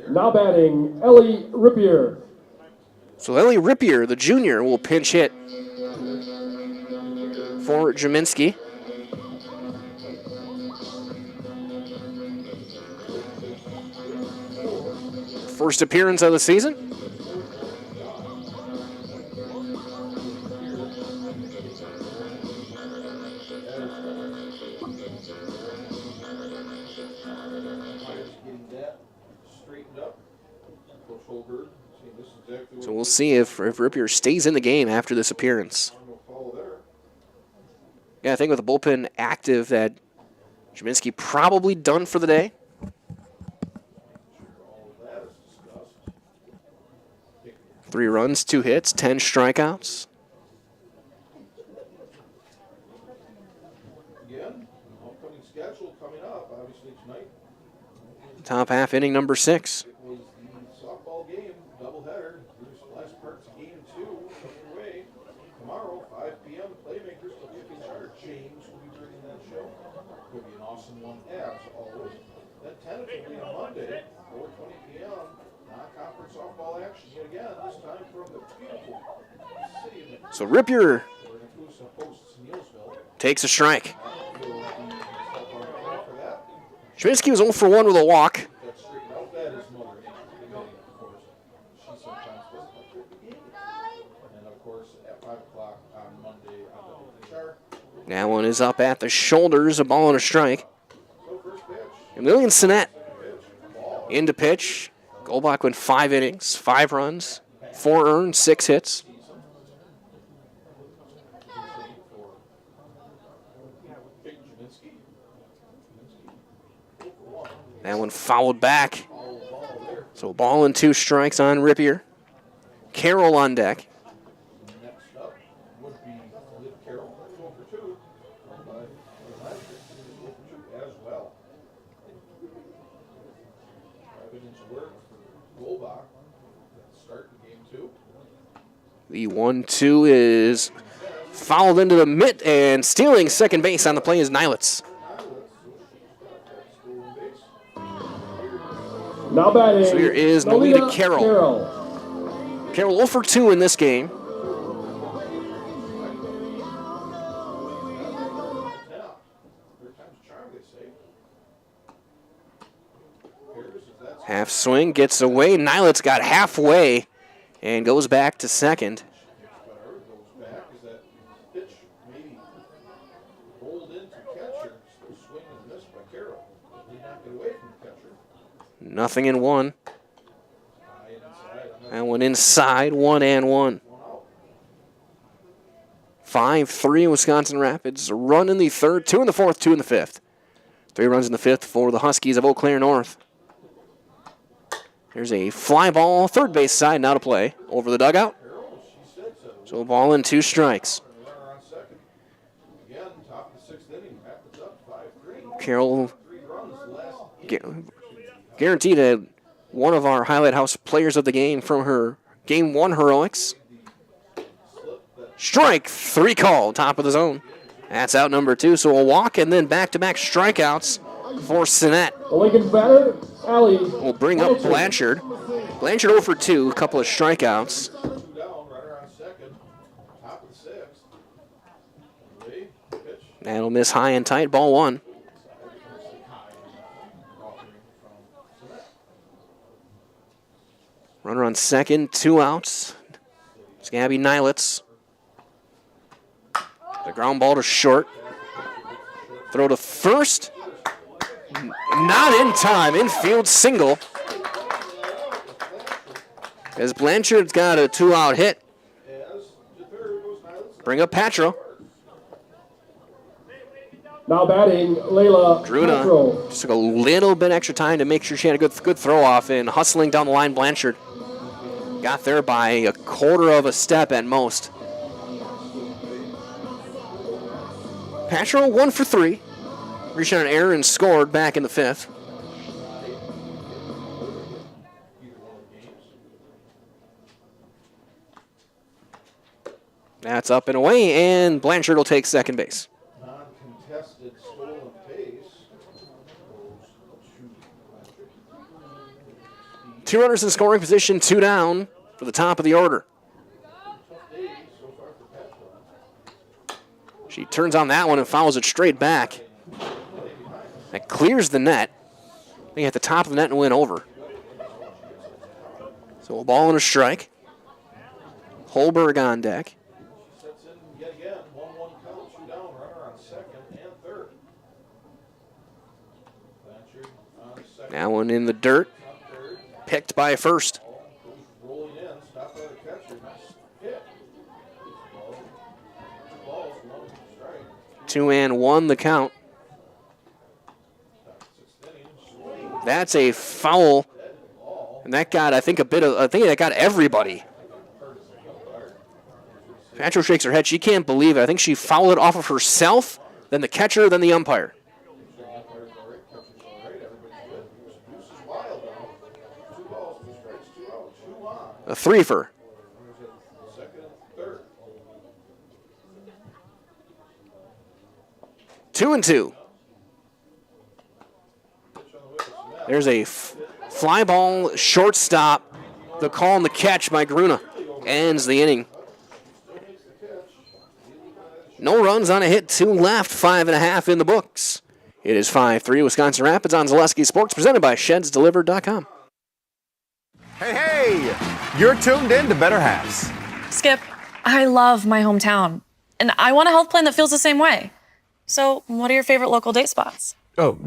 Now batting Ellie Rippier. So Ellie Rippier, the junior, will pinch hit for Jaminski. First appearance of the season. see if Rippier stays in the game after this appearance. Yeah, I think with the bullpen active that Jaminski probably done for the day. Three runs, 2 hits, 10 strikeouts. Again, upcoming schedule coming up, obviously tonight. Top half inning number 6. It was the softball game, doubleheader. Bruce Splash Park's game 2 coming away. Tomorrow, 5 p.m., Playmakers will be in charge. James will be bringing that show. Could be an awesome one, as always. Then tentatively on Monday, 4:20 p.m., non-conference softball action yet again, this time from the beautiful city of So Rippier hosts Neilsville. takes a strike. Jaminski was 0 for 1 with a walk. That one is up at the shoulders, a ball and a strike. Emilian Sinet into pitch. Goldbach went 5 innings, 5 runs, 4 earned, 6 hits. That one fouled back. So ball and 2 strikes on Rippier. Carroll on deck. Next up would be Liv Carroll, 2 for 2, by last year, 2 for 2 as well. 5 innings work for Goldbach. Start the game 2. The 1-2 is fouled into the mitt, and stealing second base on the play is Nilitz. Now batting. So here is Nolita Carroll. Carroll 0 for 2 in this game. Half swing, gets away. Nilitz got halfway and goes back to second. Nothing in 1. That one inside, 1-1. 5-3 Wisconsin Rapids. A run in the 3rd, 2 in the 4th, 2 in the 5th. 3 runs in the 5th for the Huskies of Eau Claire North. There's a fly ball, third base side, now to play. Over the dugout. So a ball and 2 strikes. Carroll guaranteed one of our Highlight House players of the game from her Game 1 heroics. Strike 3 call, top of the zone. That's out number 2, so a walk and then back-to-back strikeouts for Sinet. The Lincoln batter, Alley. We'll bring up Blanchard. Blanchard 0 for 2, a couple of strikeouts. That'll miss high and tight, ball 1. Runner on second, 2 outs. It's Gabby Nilitz. The ground ball to short. Throw to first. Not in time. Infield single. As Blanchard's got a 2-out hit. Bring up Patro. Now batting, Layla Druna just took a little bit extra time to make sure she had a good throw off, and hustling down the line, Blanchard got there by a quarter of a step at most. Patro 1 for 3. Reached on an error and scored back in the 5th. That's up and away, and Blanchard will take second base. Non-contested stolen base. 2 runners in scoring position, 2 down for the top of the order. She turns on that one and fouls it straight back. That clears the net. I think at the top of the net and went over. So a ball and a strike. Holberg on deck. Sets in yet again. 1-1 count, 2 down, runner on second and third. Blanchard on second. That one in the dirt. Picked by first. Rolling in, stopped by the catcher. 2-1 the count. That's a foul. And that got, I think that got everybody. Patro shakes her head. She can't believe it. I think she fouled it off of herself, then the catcher, then the umpire. A three-fer. Two and two. There's a fly ball, shortstop. The call and the catch by Gruna ends the inning. No runs on a hit, 2 left, 5.5 in the books. It is 5-3 Wisconsin Rapids on Zaleski Sports, presented by ShedsDelivered.com. Hey, you're tuned in to Better Halves. Skip, I love my hometown, and I want a health plan that feels the same way. So, what are your favorite local date spots? Oh,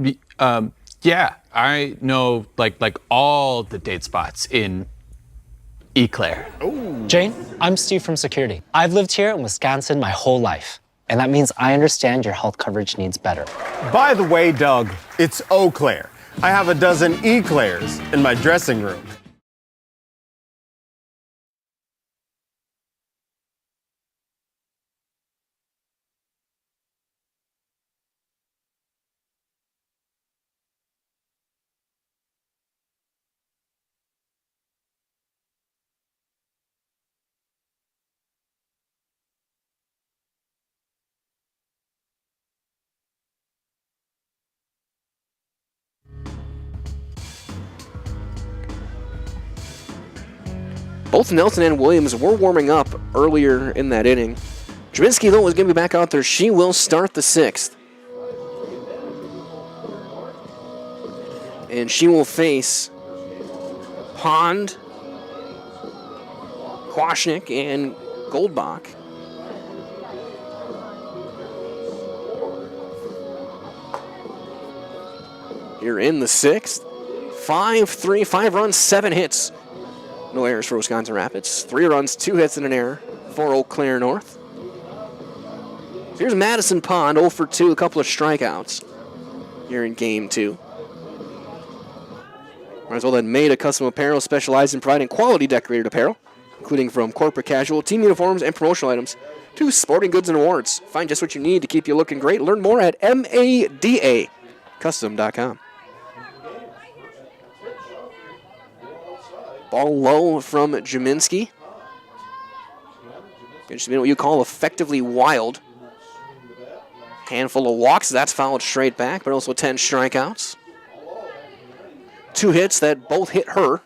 yeah, I know like all the date spots in Eau Claire. Jane, I'm Steve from Security. I've lived here in Wisconsin my whole life, and that means I understand your health coverage needs better. By the way, Doug, it's Eau Claire. I have a dozen Eclairs in my dressing room. Both Nelson and Williams were warming up earlier in that inning. Drabinski, though, is going to be back out there. She will start the 6th. And she will face Pond, Kwasnick, and Goldbach. Here in the 6th. 5-3, 5 runs, 7 hits. No errors for Wisconsin Rapids. 3 runs, 2 hits, and an error for Eau Claire North. Here's Madison Pond, 0 for 2, a couple of strikeouts here in Game 2. Might as well then Made a Custom Apparel, specialized in providing quality decorated apparel, including from corporate casual, team uniforms, and promotional items to sporting goods and awards. Find just what you need to keep you looking great. Learn more at madacustom.com. Ball low from Jaminski. It's been what you call effectively wild. Handful of walks, that's fouled straight back, but also 10 strikeouts. 2 hits that both hit her.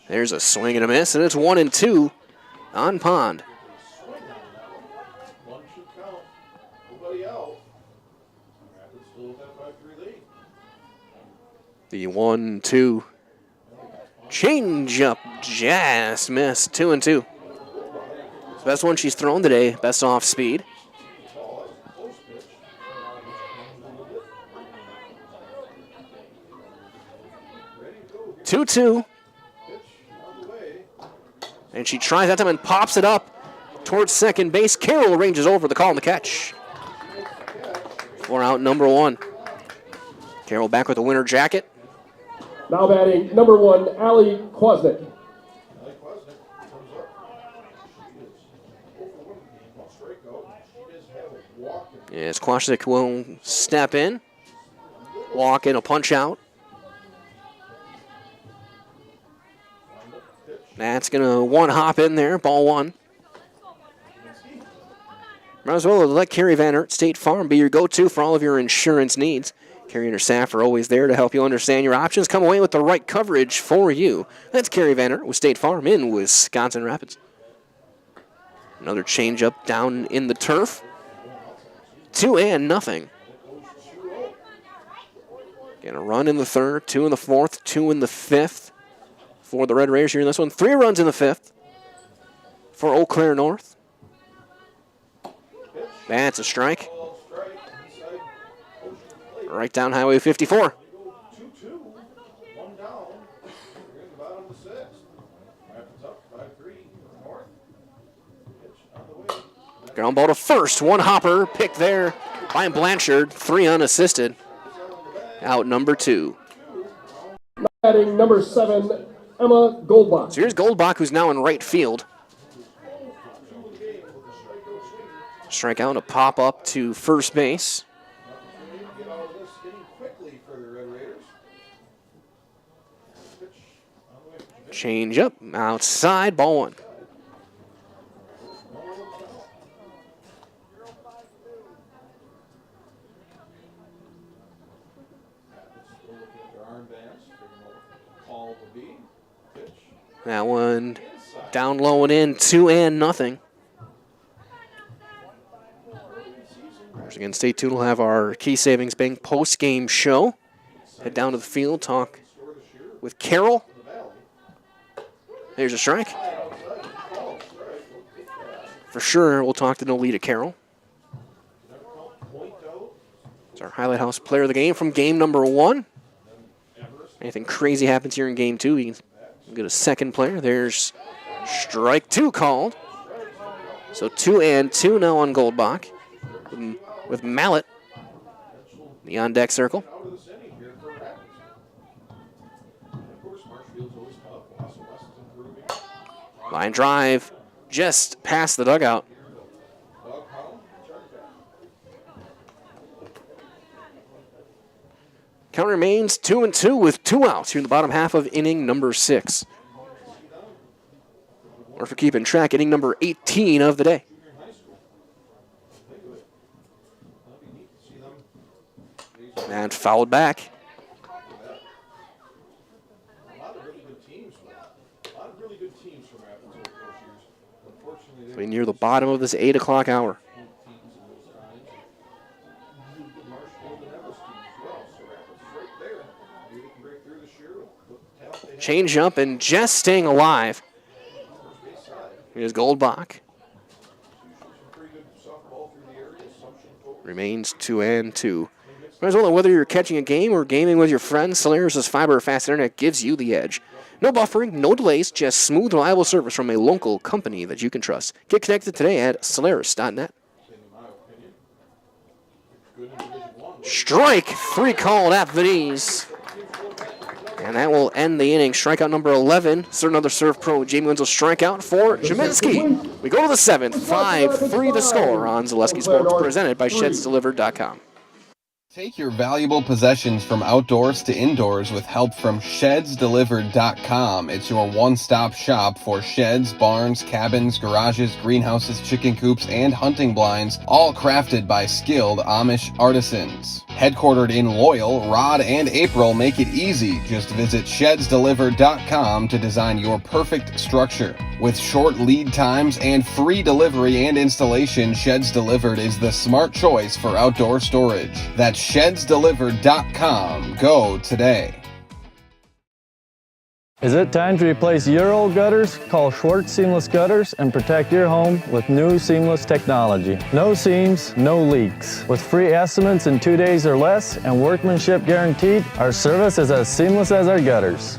There's a swing and a miss, and it's 1-2 on Pond. The 1-2 change up, just missed. 2-2. It's the best one she's thrown today, best off speed. Two. And she tries that time and pops it up towards second base. Carroll ranges over the call and the catch. 4 out, number 1. Carroll back with the winter jacket. Now batting, number 1, Allie Kwasnick. Yes, Kwasnick will step in. Walk in, a punch out. That's going to one hop in there, ball 1. Might as well let Carrie Van Aert State Farm be your go-to for all of your insurance needs. Carrie and her staff are always there to help you understand your options. Come away with the right coverage for you. That's Carrie Van Aert with State Farm in Wisconsin Rapids. Another changeup down in the turf. 2-0. Again, a run in the 3rd, 2 in the 4th, 2 in the 5th for the Red Raiders here in this one. 3 runs in the 5th for Eau Claire North. That's a strike. Right down Highway 54. Ground ball to first. One hopper picked there by Blanchard. 3 unassisted. Out number 2. Batting number 7, Emma Goldbach. So here's Goldbach, who's now in right field. Strikeout, a pop up to first base. Change up, outside, ball 1. That one down low and in, 2-0. Again, stay tuned. We'll have our Key Savings Bank post-game show. Head down to the field, talk with Carroll. There's a strike. For sure, we'll talk to Nolita Carroll. It's our Highlight House player of the game from game number 1. Anything crazy happens here in game 2, we can get a second player. There's strike 2 called. So 2-2 now on Goldbach with Mallet in the on-deck circle. Line drive just past the dugout. Count remains 2-2 with 2 outs here in the bottom half of inning number 6. Or for keeping track, inning number 18 of the day. And fouled back. We're near the bottom of this 8 o'clock hour. Change up and just staying alive. Here's Goldbach. Remains 2-2. Might as well know whether you're catching a game or gaming with your friends. Solaris' fiber fast internet gives you the edge. No buffering, no delays, just smooth, reliable service from a local company that you can trust. Get connected today at Solaris.net. Strike 3 called at the knees. And that will end the inning. Strikeout number 11. Another serve pro. Jamie Wenzel strikeout for Jaminski. We go to the 7th. 5-3 the score on Zaleski Sports, presented by ShedsDelivered.com. Take your valuable possessions from outdoors to indoors with help from ShedsDelivered.com. It's your one-stop shop for sheds, barns, cabins, garages, greenhouses, chicken coops, and hunting blinds, all crafted by skilled Amish artisans. Headquartered in Loyal, Rod and April make it easy. Just visit ShedsDelivered.com to design your perfect structure. With short lead times and free delivery and installation, Sheds Delivered is the smart choice for outdoor storage. That's ShedsDelivered.com. Go today. Is it time to replace your old gutters? Call Schwartz Seamless Gutters and protect your home with new seamless technology. No seams, no leaks. With free estimates in 2 days or less and workmanship guaranteed, our service is as seamless as our gutters.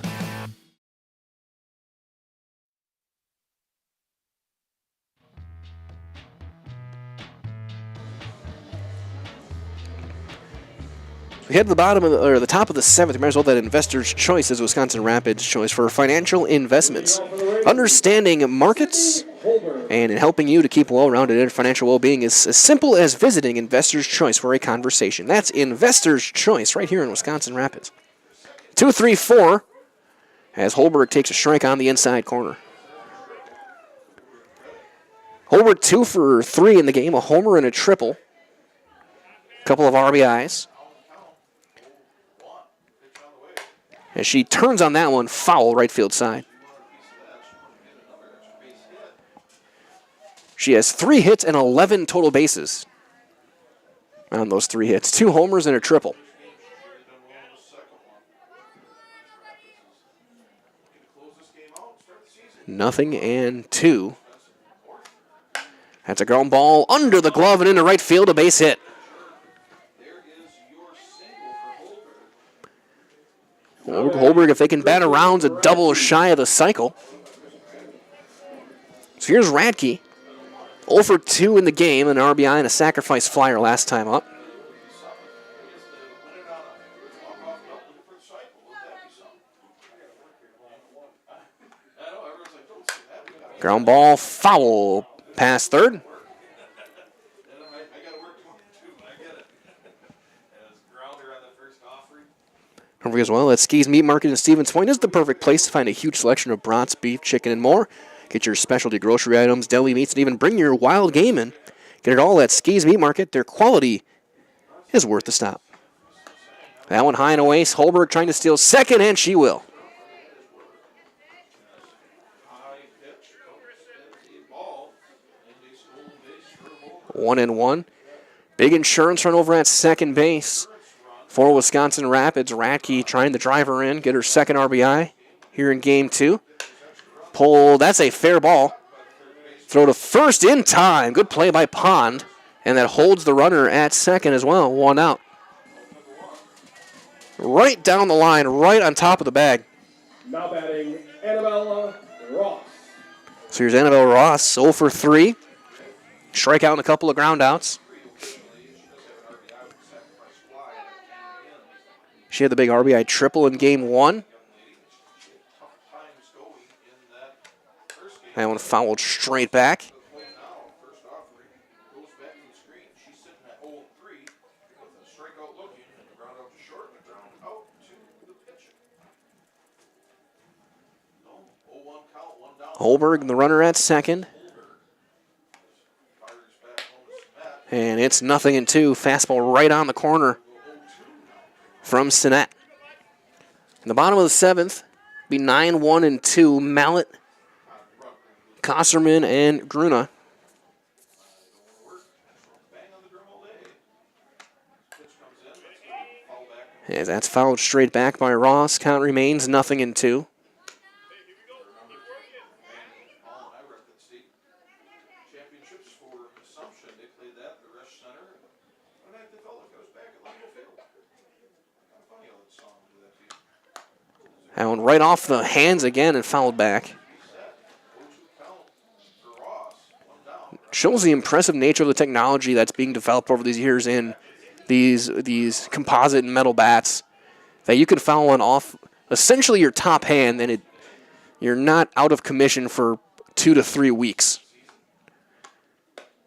We head to the bottom of the top of the 7th. We might as well that Investor's Choice is Wisconsin Rapids' choice for financial investments. Understanding markets and in helping you to keep well-rounded financial well-being is as simple as visiting Investor's Choice for a conversation. That's Investor's Choice right here in Wisconsin Rapids. 2-3-4 as Holberg takes a strike on the inside corner. Holberg 2 for 3 in the game, a homer and a triple. Couple of RBIs. As she turns on that one, foul right field side. She has 3 hits and 11 total bases on those 3 hits. 2 homers and a triple. Nothing and 2. That's a ground ball under the glove and into right field, a base hit. Holberg, if they can bat around, a double shy of the cycle. So here's Radke. 0 for 2 in the game, an RBI and a sacrifice flyer last time up. Ground ball foul past third. Don't forget as well that Ski's Meat Market in Stevens Point is the perfect place to find a huge selection of brats, beef, chicken, and more. Get your specialty grocery items, deli meats, and even bring your wild game in. Get it all at Ski's Meat Market. Their quality is worth the stop. That one high and away. Holberg trying to steal second, and she will. 1-1. Big insurance run over at second base for Wisconsin Rapids. Radke trying to drive her in, get her second RBI here in game 2. Pull, that's a fair ball. Throw to first in time. Good play by Pond. And that holds the runner at second as well. 1 out. Right down the line, right on top of the bag. Now batting, Annabella Ross. So here's Annabelle Ross, 0 for 3. Strikeout and a couple of groundouts. She had the big RBI triple in game 1. That one fouled straight back. Holberg, the runner at second. And it's 0-2. Fastball right on the corner from Sinet. In the bottom of the 7th, be 9-1-2. Mallet, Kosserman, and Gruna. As that's fouled straight back by Ross. Count remains 0-2. That one right off the hands again and fouled back. Shows the impressive nature of the technology that's being developed over these years in these composite and metal bats, that you can foul one off essentially your top hand and you're not out of commission for 2 to 3 weeks.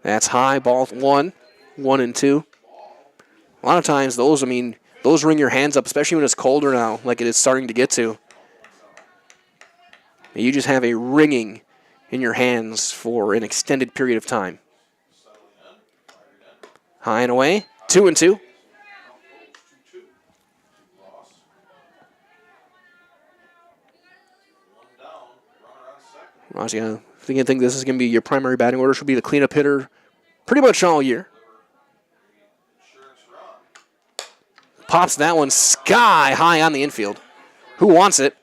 That's high, ball 1, 1-2. A lot of times those ring your hands up, especially when it's colder now, like it is starting to get to. You just have a ringing in your hands for an extended period of time. High and away, 2-2. Ross, I think this is going to be your primary batting order. Should be the cleanup hitter pretty much all year. Pops that one sky high on the infield. Who wants it?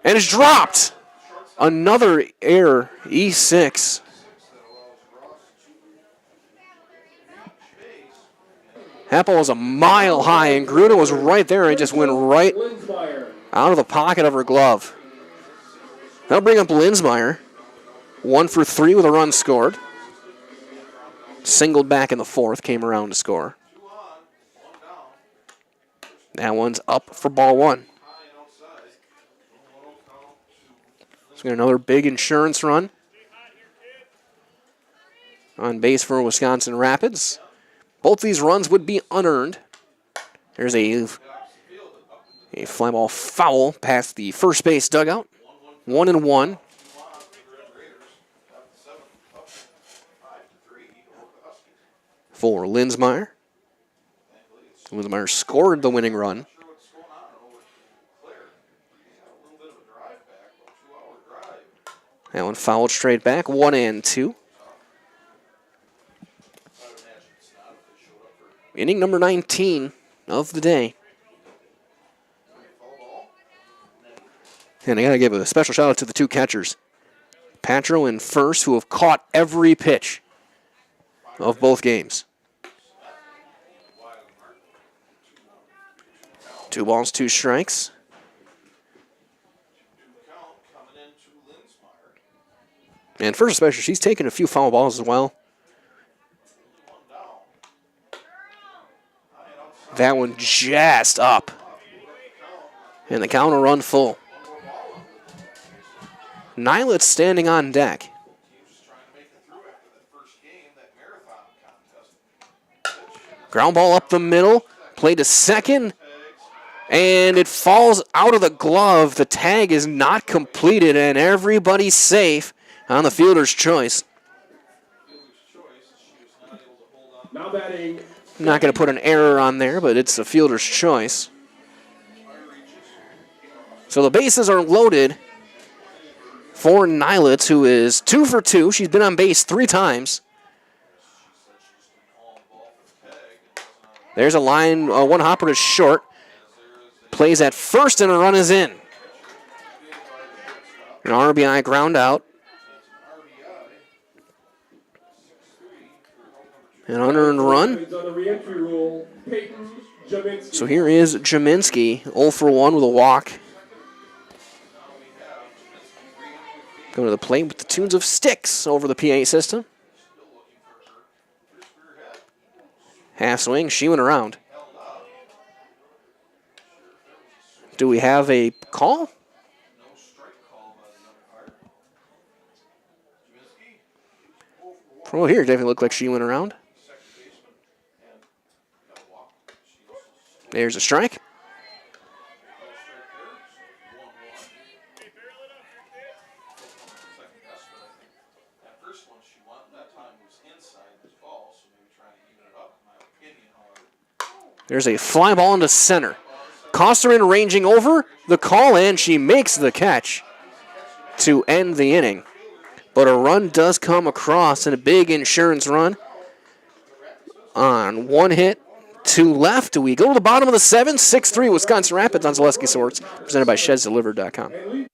And it's dropped. Another error, E6. That ball was a mile high, and Gruna was right there and just went right out of the pocket of her glove. That'll bring up Linsmeyer. 1 for 3 with a run scored. Singled back in the 4th, came around to score. That one's up for ball 1. So we got another big insurance run on base for Wisconsin Rapids. Both these runs would be unearned. There's a fly ball foul past the first base dugout. 1-1. For Linsmeyer. Linsmeyer scored the winning run. That one fouled straight back, 1-2. Inning number 19 of the day. And I got to give a special shout out to the 2 catchers, Patro and First, who have caught every pitch of both games. 2 balls, 2 strikes. And First especially, she's taken a few foul balls as well. That one just up. And the count will run full. Nylett's standing on deck. Ground ball up the middle. Play to second. And it falls out of the glove. The tag is not completed, and everybody's safe on the fielder's choice. Now batting. I'm not going to put an error on there, but it's the fielder's choice. So the bases are loaded for Nylett, who is 2 for 2. She's been on base 3 times. There's a line, one hopper to short. Plays at first, and a run is in. An RBI ground out. An unearned run. So here is Jaminski, 0 for 1 with a walk. Going to the plate with the tunes of Sticks over the PA system. Half swing, she went around. Do we have a call? From over here, it definitely looked like she went around. There's a strike. There's a fly ball into center. Kosterman ranging over the call, and she makes the catch to end the inning. But a run does come across, and a big insurance run on 1 hit, 2 left. We go to the bottom of the 7th, 6-3 Wisconsin Rapids on Zaleski Sports, presented by ShedsDelivered.com.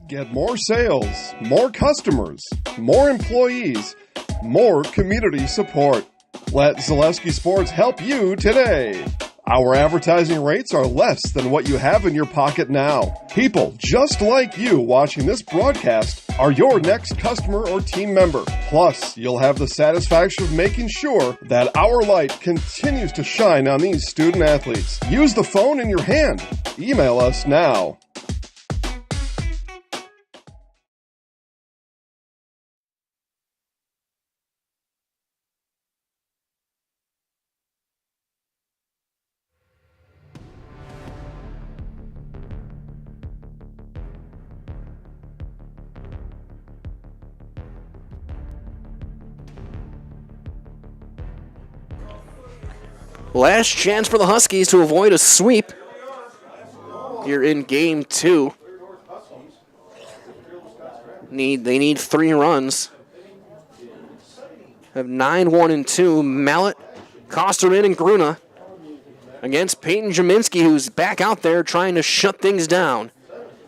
Get more sales, more customers, more employees, more community support. Let Zaleski Sports help you today. Our advertising rates are less than what you have in your pocket now. People just like you watching this broadcast are your next customer or team member. Plus, you'll have the satisfaction of making sure that our light continues to shine on these student athletes. Use the phone in your hand. Email us now. Last chance for the Huskies to avoid a sweep here in Game 2. They need 3 runs. Have 9-1-2. Mallet, Kosterman, and Gruna against Peyton Jaminski, who's back out there trying to shut things down.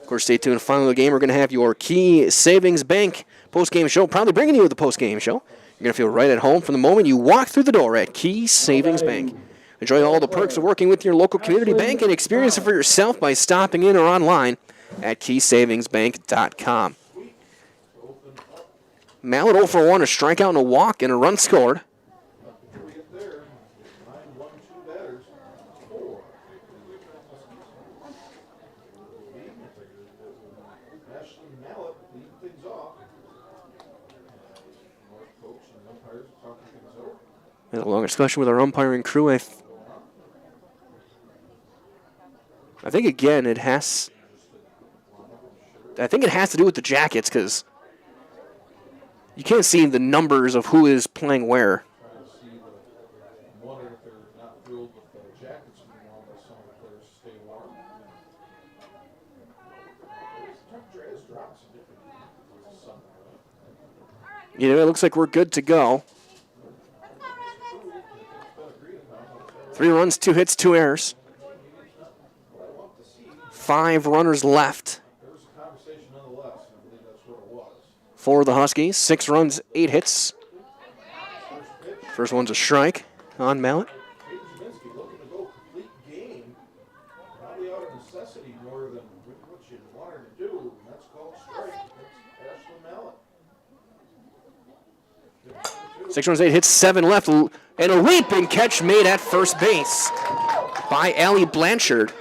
Of course, stay tuned. Finally, the game, we're going to have your Key Savings Bank post-game show. Proudly bringing you the post-game show. You're going to feel right at home from the moment you walk through the door at Key Savings Bank. Enjoy all the perks of working with your local community bank and experience it for yourself by stopping in or online at keysavingsbank.com. Mallet 0 for 1, a strikeout and a walk, and a run scored. We had a long discussion with our umpiring crew. I think again it has to do with the jackets, because you can't see the numbers of who is playing where. You know, it looks like we're good to go. 3 runs, 2 hits, 2 errors. 5 runners left for the Huskies. 6 runs, 8 hits. First one's a strike on Mallet. Probably out of necessity more than what you want her to do, and that's called strike. That's Ashley Mallet. 6 runs, 8 hits, 7 left, and a leaping catch made at first base. by Allie Blanchard.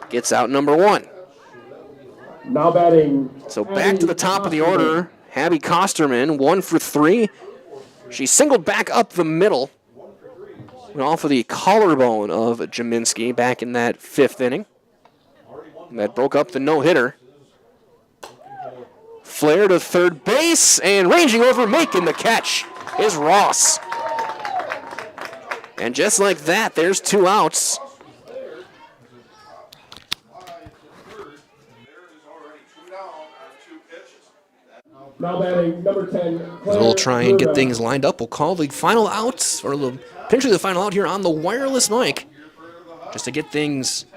Gets out number 1. Now batting. So back to the top of the order, Abby Kosterman, 1 for 3. She singled back up the middle. Went off of the collarbone of Jaminski back in that 5th inning. And that broke up the no-hitter. Flare to third base, and ranging over, making the catch is Ross. And just like that, there's 2 outs. Now batting number 10. We'll try and get things lined up. We'll call the final outs, or potentially the final out here on the wireless mic, just to get things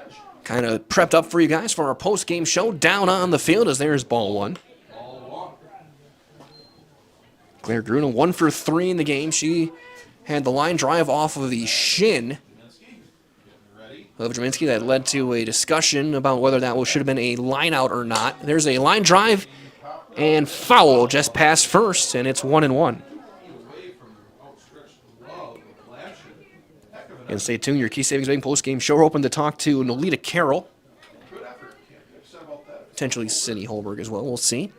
kind of prepped up for you guys for our post-game show down on the field, as there's ball 1. Claire Gruna, 1 for 3 in the game. She had the line drive off of the shin of Jaminski that led to a discussion about whether that should have been a line out or not. There's a line drive and foul just past first, and it's 1-1. And stay tuned, your Key Savings Bank post-game show. We're open to talk to Nolita Carroll. Potentially Cindy Holberg as well. We'll see.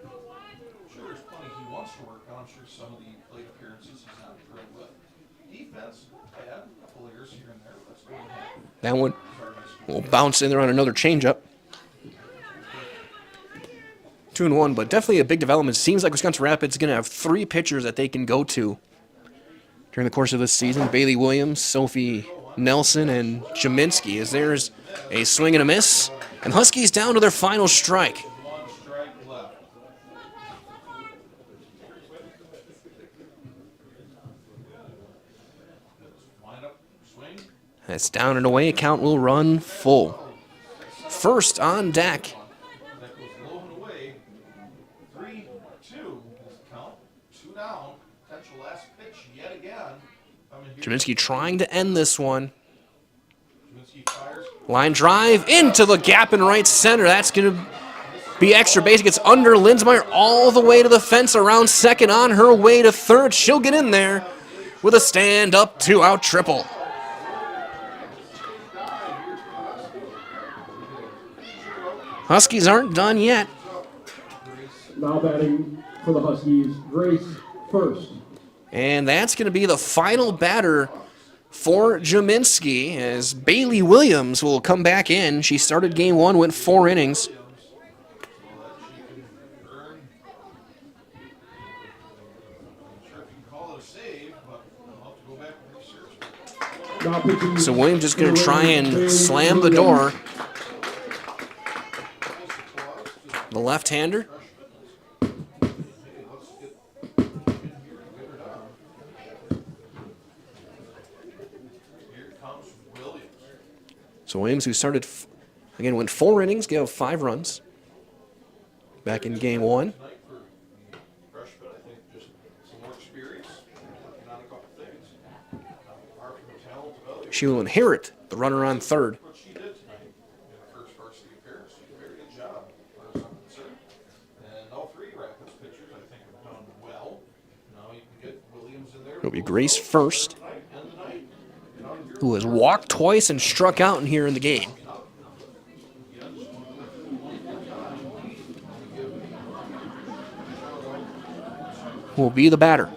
That one will bounce in there on another changeup. 2-1, but definitely a big development. Seems like Wisconsin Rapids is going to have 3 pitchers that they can go to during the course of this season. Bailey Williams, Sophie Nelson, and Jaminski, as there's a swing and a miss. And Huskies down to their final strike. That's down and away. Count will run full. First on deck. Jaminski trying to end this one. Line drive into the gap in right center. That's going to be extra base. It gets under Lindsmeyer all the way to the fence, around second, on her way to third. She'll get in there with a stand-up 2-out triple. Huskies aren't done yet. Now batting for the Huskies, Grace first. And that's going to be the final batter for Jaminski, as Bailey Williams will come back in. She started game 1, went 4 innings. So Williams just going to try and slam the door. The left-hander. So Williams, who started, again, went 4 innings, gave up 5 runs back in game 1. She will inherit the runner on third. It'll be Grace first, who has walked twice and struck out in here in the game. Will be the batter.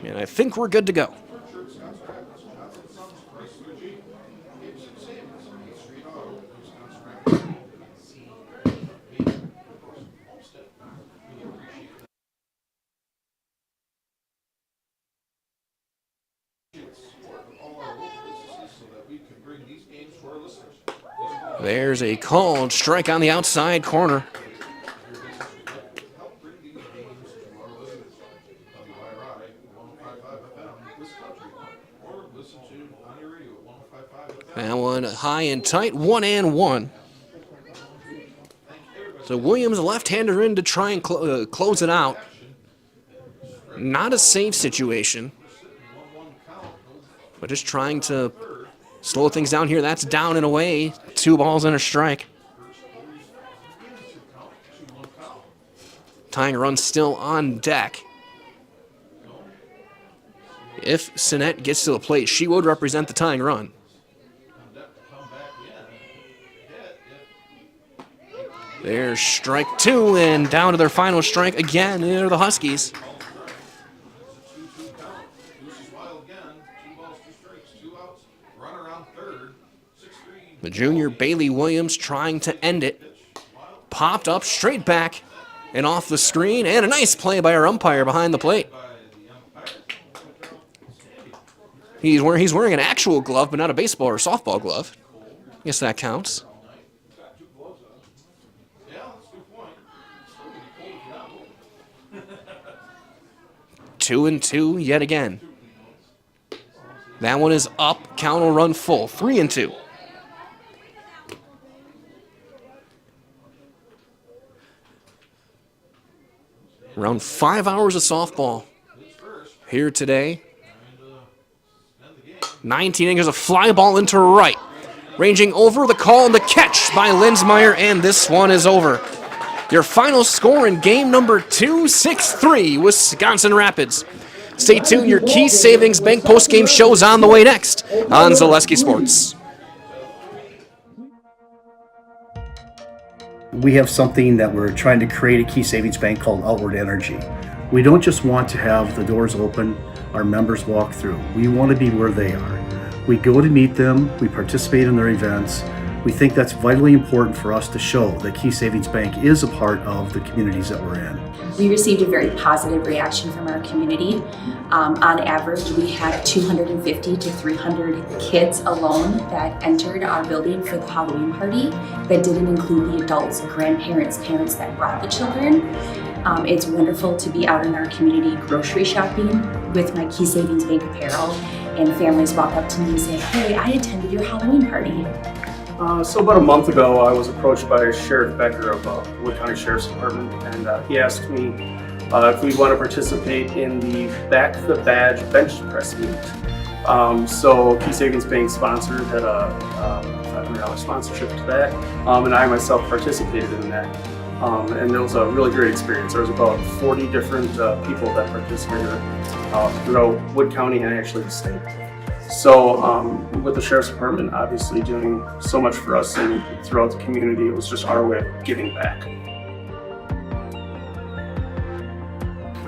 And I think we're good to go. There's a called strike on the outside corner. That one high and tight, 1-1. So Williams, a left-hander, in to try and close it out. Not a safe situation, but just trying to slow things down here. That's down and away. 2 balls and a strike. Tying run still on deck. If Sinet gets to the plate, she would represent the tying run. There's strike two, and down to their final strike again. They're the Huskies. The junior Bailey Williams trying to end it. Popped up straight back and off the screen, and a nice play by our umpire behind the plate. He's wearing an actual glove, but not a baseball or softball glove. I guess that counts. Two and two yet again. That one is up. Count will run full. 3-2. Around 5 hours of softball here today. 19 innings, a fly ball into right. Ranging over, the call and the catch by Linsmeyer, and this one is over. Your final score in game number 2, 6-3, Wisconsin Rapids. Stay tuned, your Key Savings Bank postgame show's on the way next on Zaleski Sports. We have something that we're trying to create at Key Savings Bank called Outward Energy. We don't just want to have the doors open, our members walk through. We want to be where they are. We go to meet them, we participate in their events. We think that's vitally important for us to show that Key Savings Bank is a part of the communities that we're in. We received a very positive reaction from our community. On average, we had 250 to 300 kids alone that entered our building for the Halloween party. That didn't include the adults, grandparents, parents that brought the children. It's wonderful to be out in our community grocery shopping with my Key Savings Bank apparel, and families walk up to me and say, "Hey, I attended your Halloween party." So about a month ago, I was approached by Sheriff Becker of Wood County Sheriff's Department, and he asked me if we'd want to participate in the Back the Badge bench press meet. So Key Savings Bank sponsored, had a $500 sponsorship to that, and I myself participated in that. And it was a really great experience. There was about 40 different people that participated throughout Wood County and actually the state. So with the Sheriff's Department obviously doing so much for us and throughout the community, it was just our way of giving back.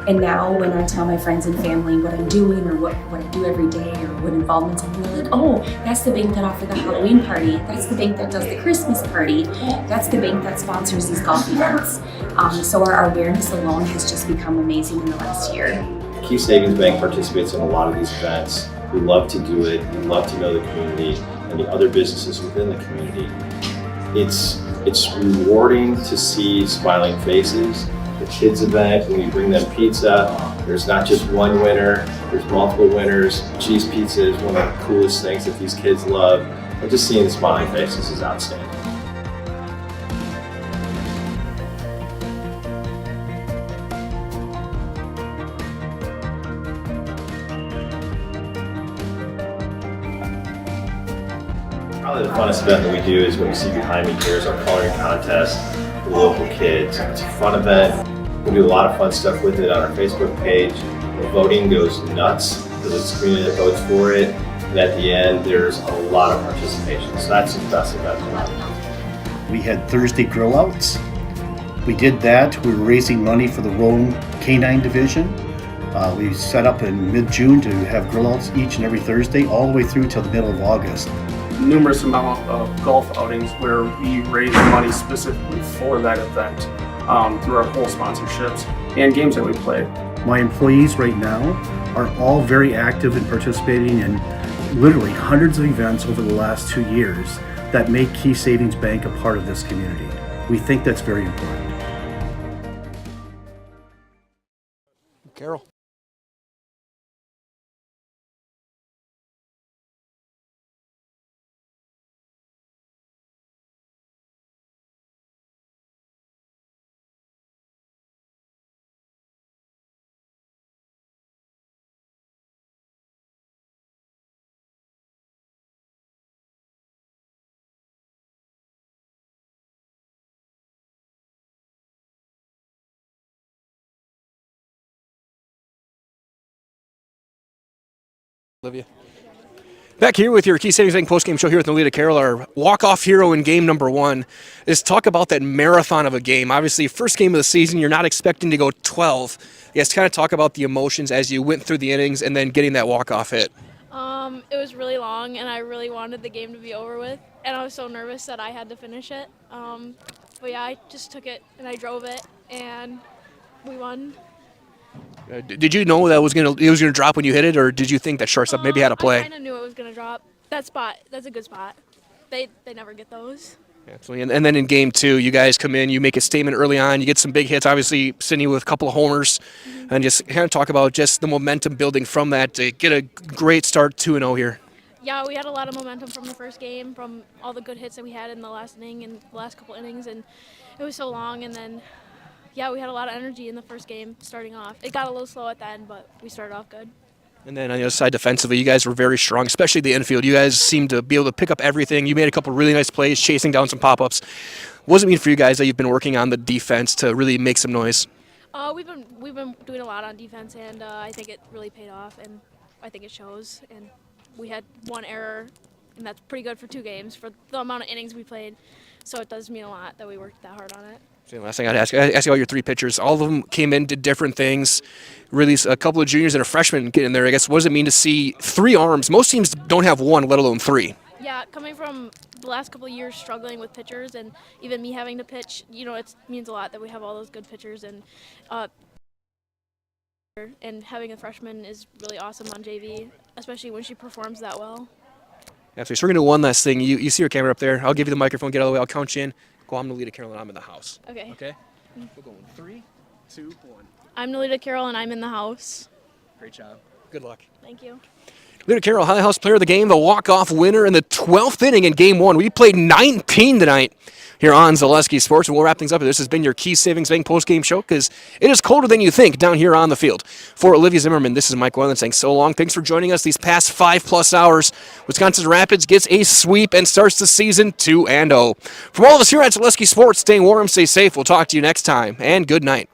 And now when I tell my friends and family what I'm doing or what I do every day or what involvements I'm doing, like, "Oh, that's the bank that offered the Halloween party. That's the bank that does the Christmas party. That's the bank that sponsors these golf events." So our awareness alone has just become amazing in the last year. Key Savings Bank participates in a lot of these events. We love to do it. We love to know the community and the other businesses within the community. It's rewarding to see smiling faces. The kids event, when we bring them pizza, there's not just one winner, there's multiple winners. Cheese pizza is one of the coolest things that these kids love. And just seeing the smiling faces is outstanding. Probably the funnest event that we do is what you see behind me here is our coloring contest for the local kids. It's a fun event. We do a lot of fun stuff with it on our Facebook page. The voting goes nuts because it's the community that votes for it. And at the end, there's a lot of participation. So that's the best event. We had Thursday grill outs. We did that. We were raising money for the Rome Canine Division. We set up in mid-June to have grill outs each and every Thursday all the way through till the middle of August. Numerous amount of golf outings where we raise money specifically for that event through our whole sponsorships and games that we play. My employees right now are all very active in participating in literally hundreds of events over the last 2 years that make Key Savings Bank a part of this community. We think that's very important. Carol. Olivia. Back here with your Key Savings Bank postgame show here with Nolita Carroll, our walk-off hero in game number 1, is talk about that marathon of a game. Obviously, first game of the season, you're not expecting to go 12. Yes, kind of talk about the emotions as you went through the innings and then getting that walk-off hit. It was really long, and I really wanted the game to be over with, and I was so nervous that I had to finish it. But yeah, I just took it, and I drove it, and we won. Did you know that it was gonna drop when you hit it, or did you think that shortstop maybe had a play? I kind of knew it was going to drop. That spot, that's a good spot. They never get those. Absolutely. And then in game 2, you guys come in, you make a statement early on, you get some big hits, obviously Sydney with a couple of homers, and just kind of talk about just the momentum building from that to get a great start 2-0 here. Yeah, we had a lot of momentum from the first game, from all the good hits that we had in the last inning and the last couple innings, and it was so long, and then, yeah, we had a lot of energy in the first game starting off. It got a little slow at the end, but we started off good. And then on the other side, defensively, you guys were very strong, especially the infield. You guys seemed to be able to pick up everything. You made a couple really nice plays, chasing down some pop-ups. What does it mean for you guys that you've been working on the defense to really make some noise? We've been doing a lot on defense, and I think it really paid off, and I think it shows. And we had one error, and that's pretty good for 2 games for the amount of innings we played. So it does mean a lot that we worked that hard on it. So last thing I'd ask you about your 3 pitchers. All of them came in, did different things. Really, a couple of juniors and a freshman get in there. I guess, what does it mean to see 3 arms? Most teams don't have 1, let alone 3. Yeah, coming from the last couple of years struggling with pitchers, and even me having to pitch, it means a lot that we have all those good pitchers, and having a freshman is really awesome on JV, especially when she performs that well. Absolutely. So we're going to do one last thing. You see your camera up there. I'll give you the microphone. Get out of the way. I'll count you in. Go, I'm Nolita Carroll, and I'm in the house. Okay. Okay? We're going 3, 2, 1. I'm Nolita Carroll, and I'm in the house. Great job. Good luck. Thank you. Nolita Carroll, High House Player of the Game, the walk-off winner in the 12th inning in Game 1. We played 19 tonight here on Zaleski Sports, and we'll wrap things up. This has been your Key Savings Bank post-game show, because it is colder than you think down here on the field. For Olivia Zimmerman, this is Mike Weyland saying so long. Thanks for joining us these past 5+ hours. Wisconsin Rapids gets a sweep and starts the season 2-0. From all of us here at Zaleski Sports, stay warm, stay safe. We'll talk to you next time, and good night.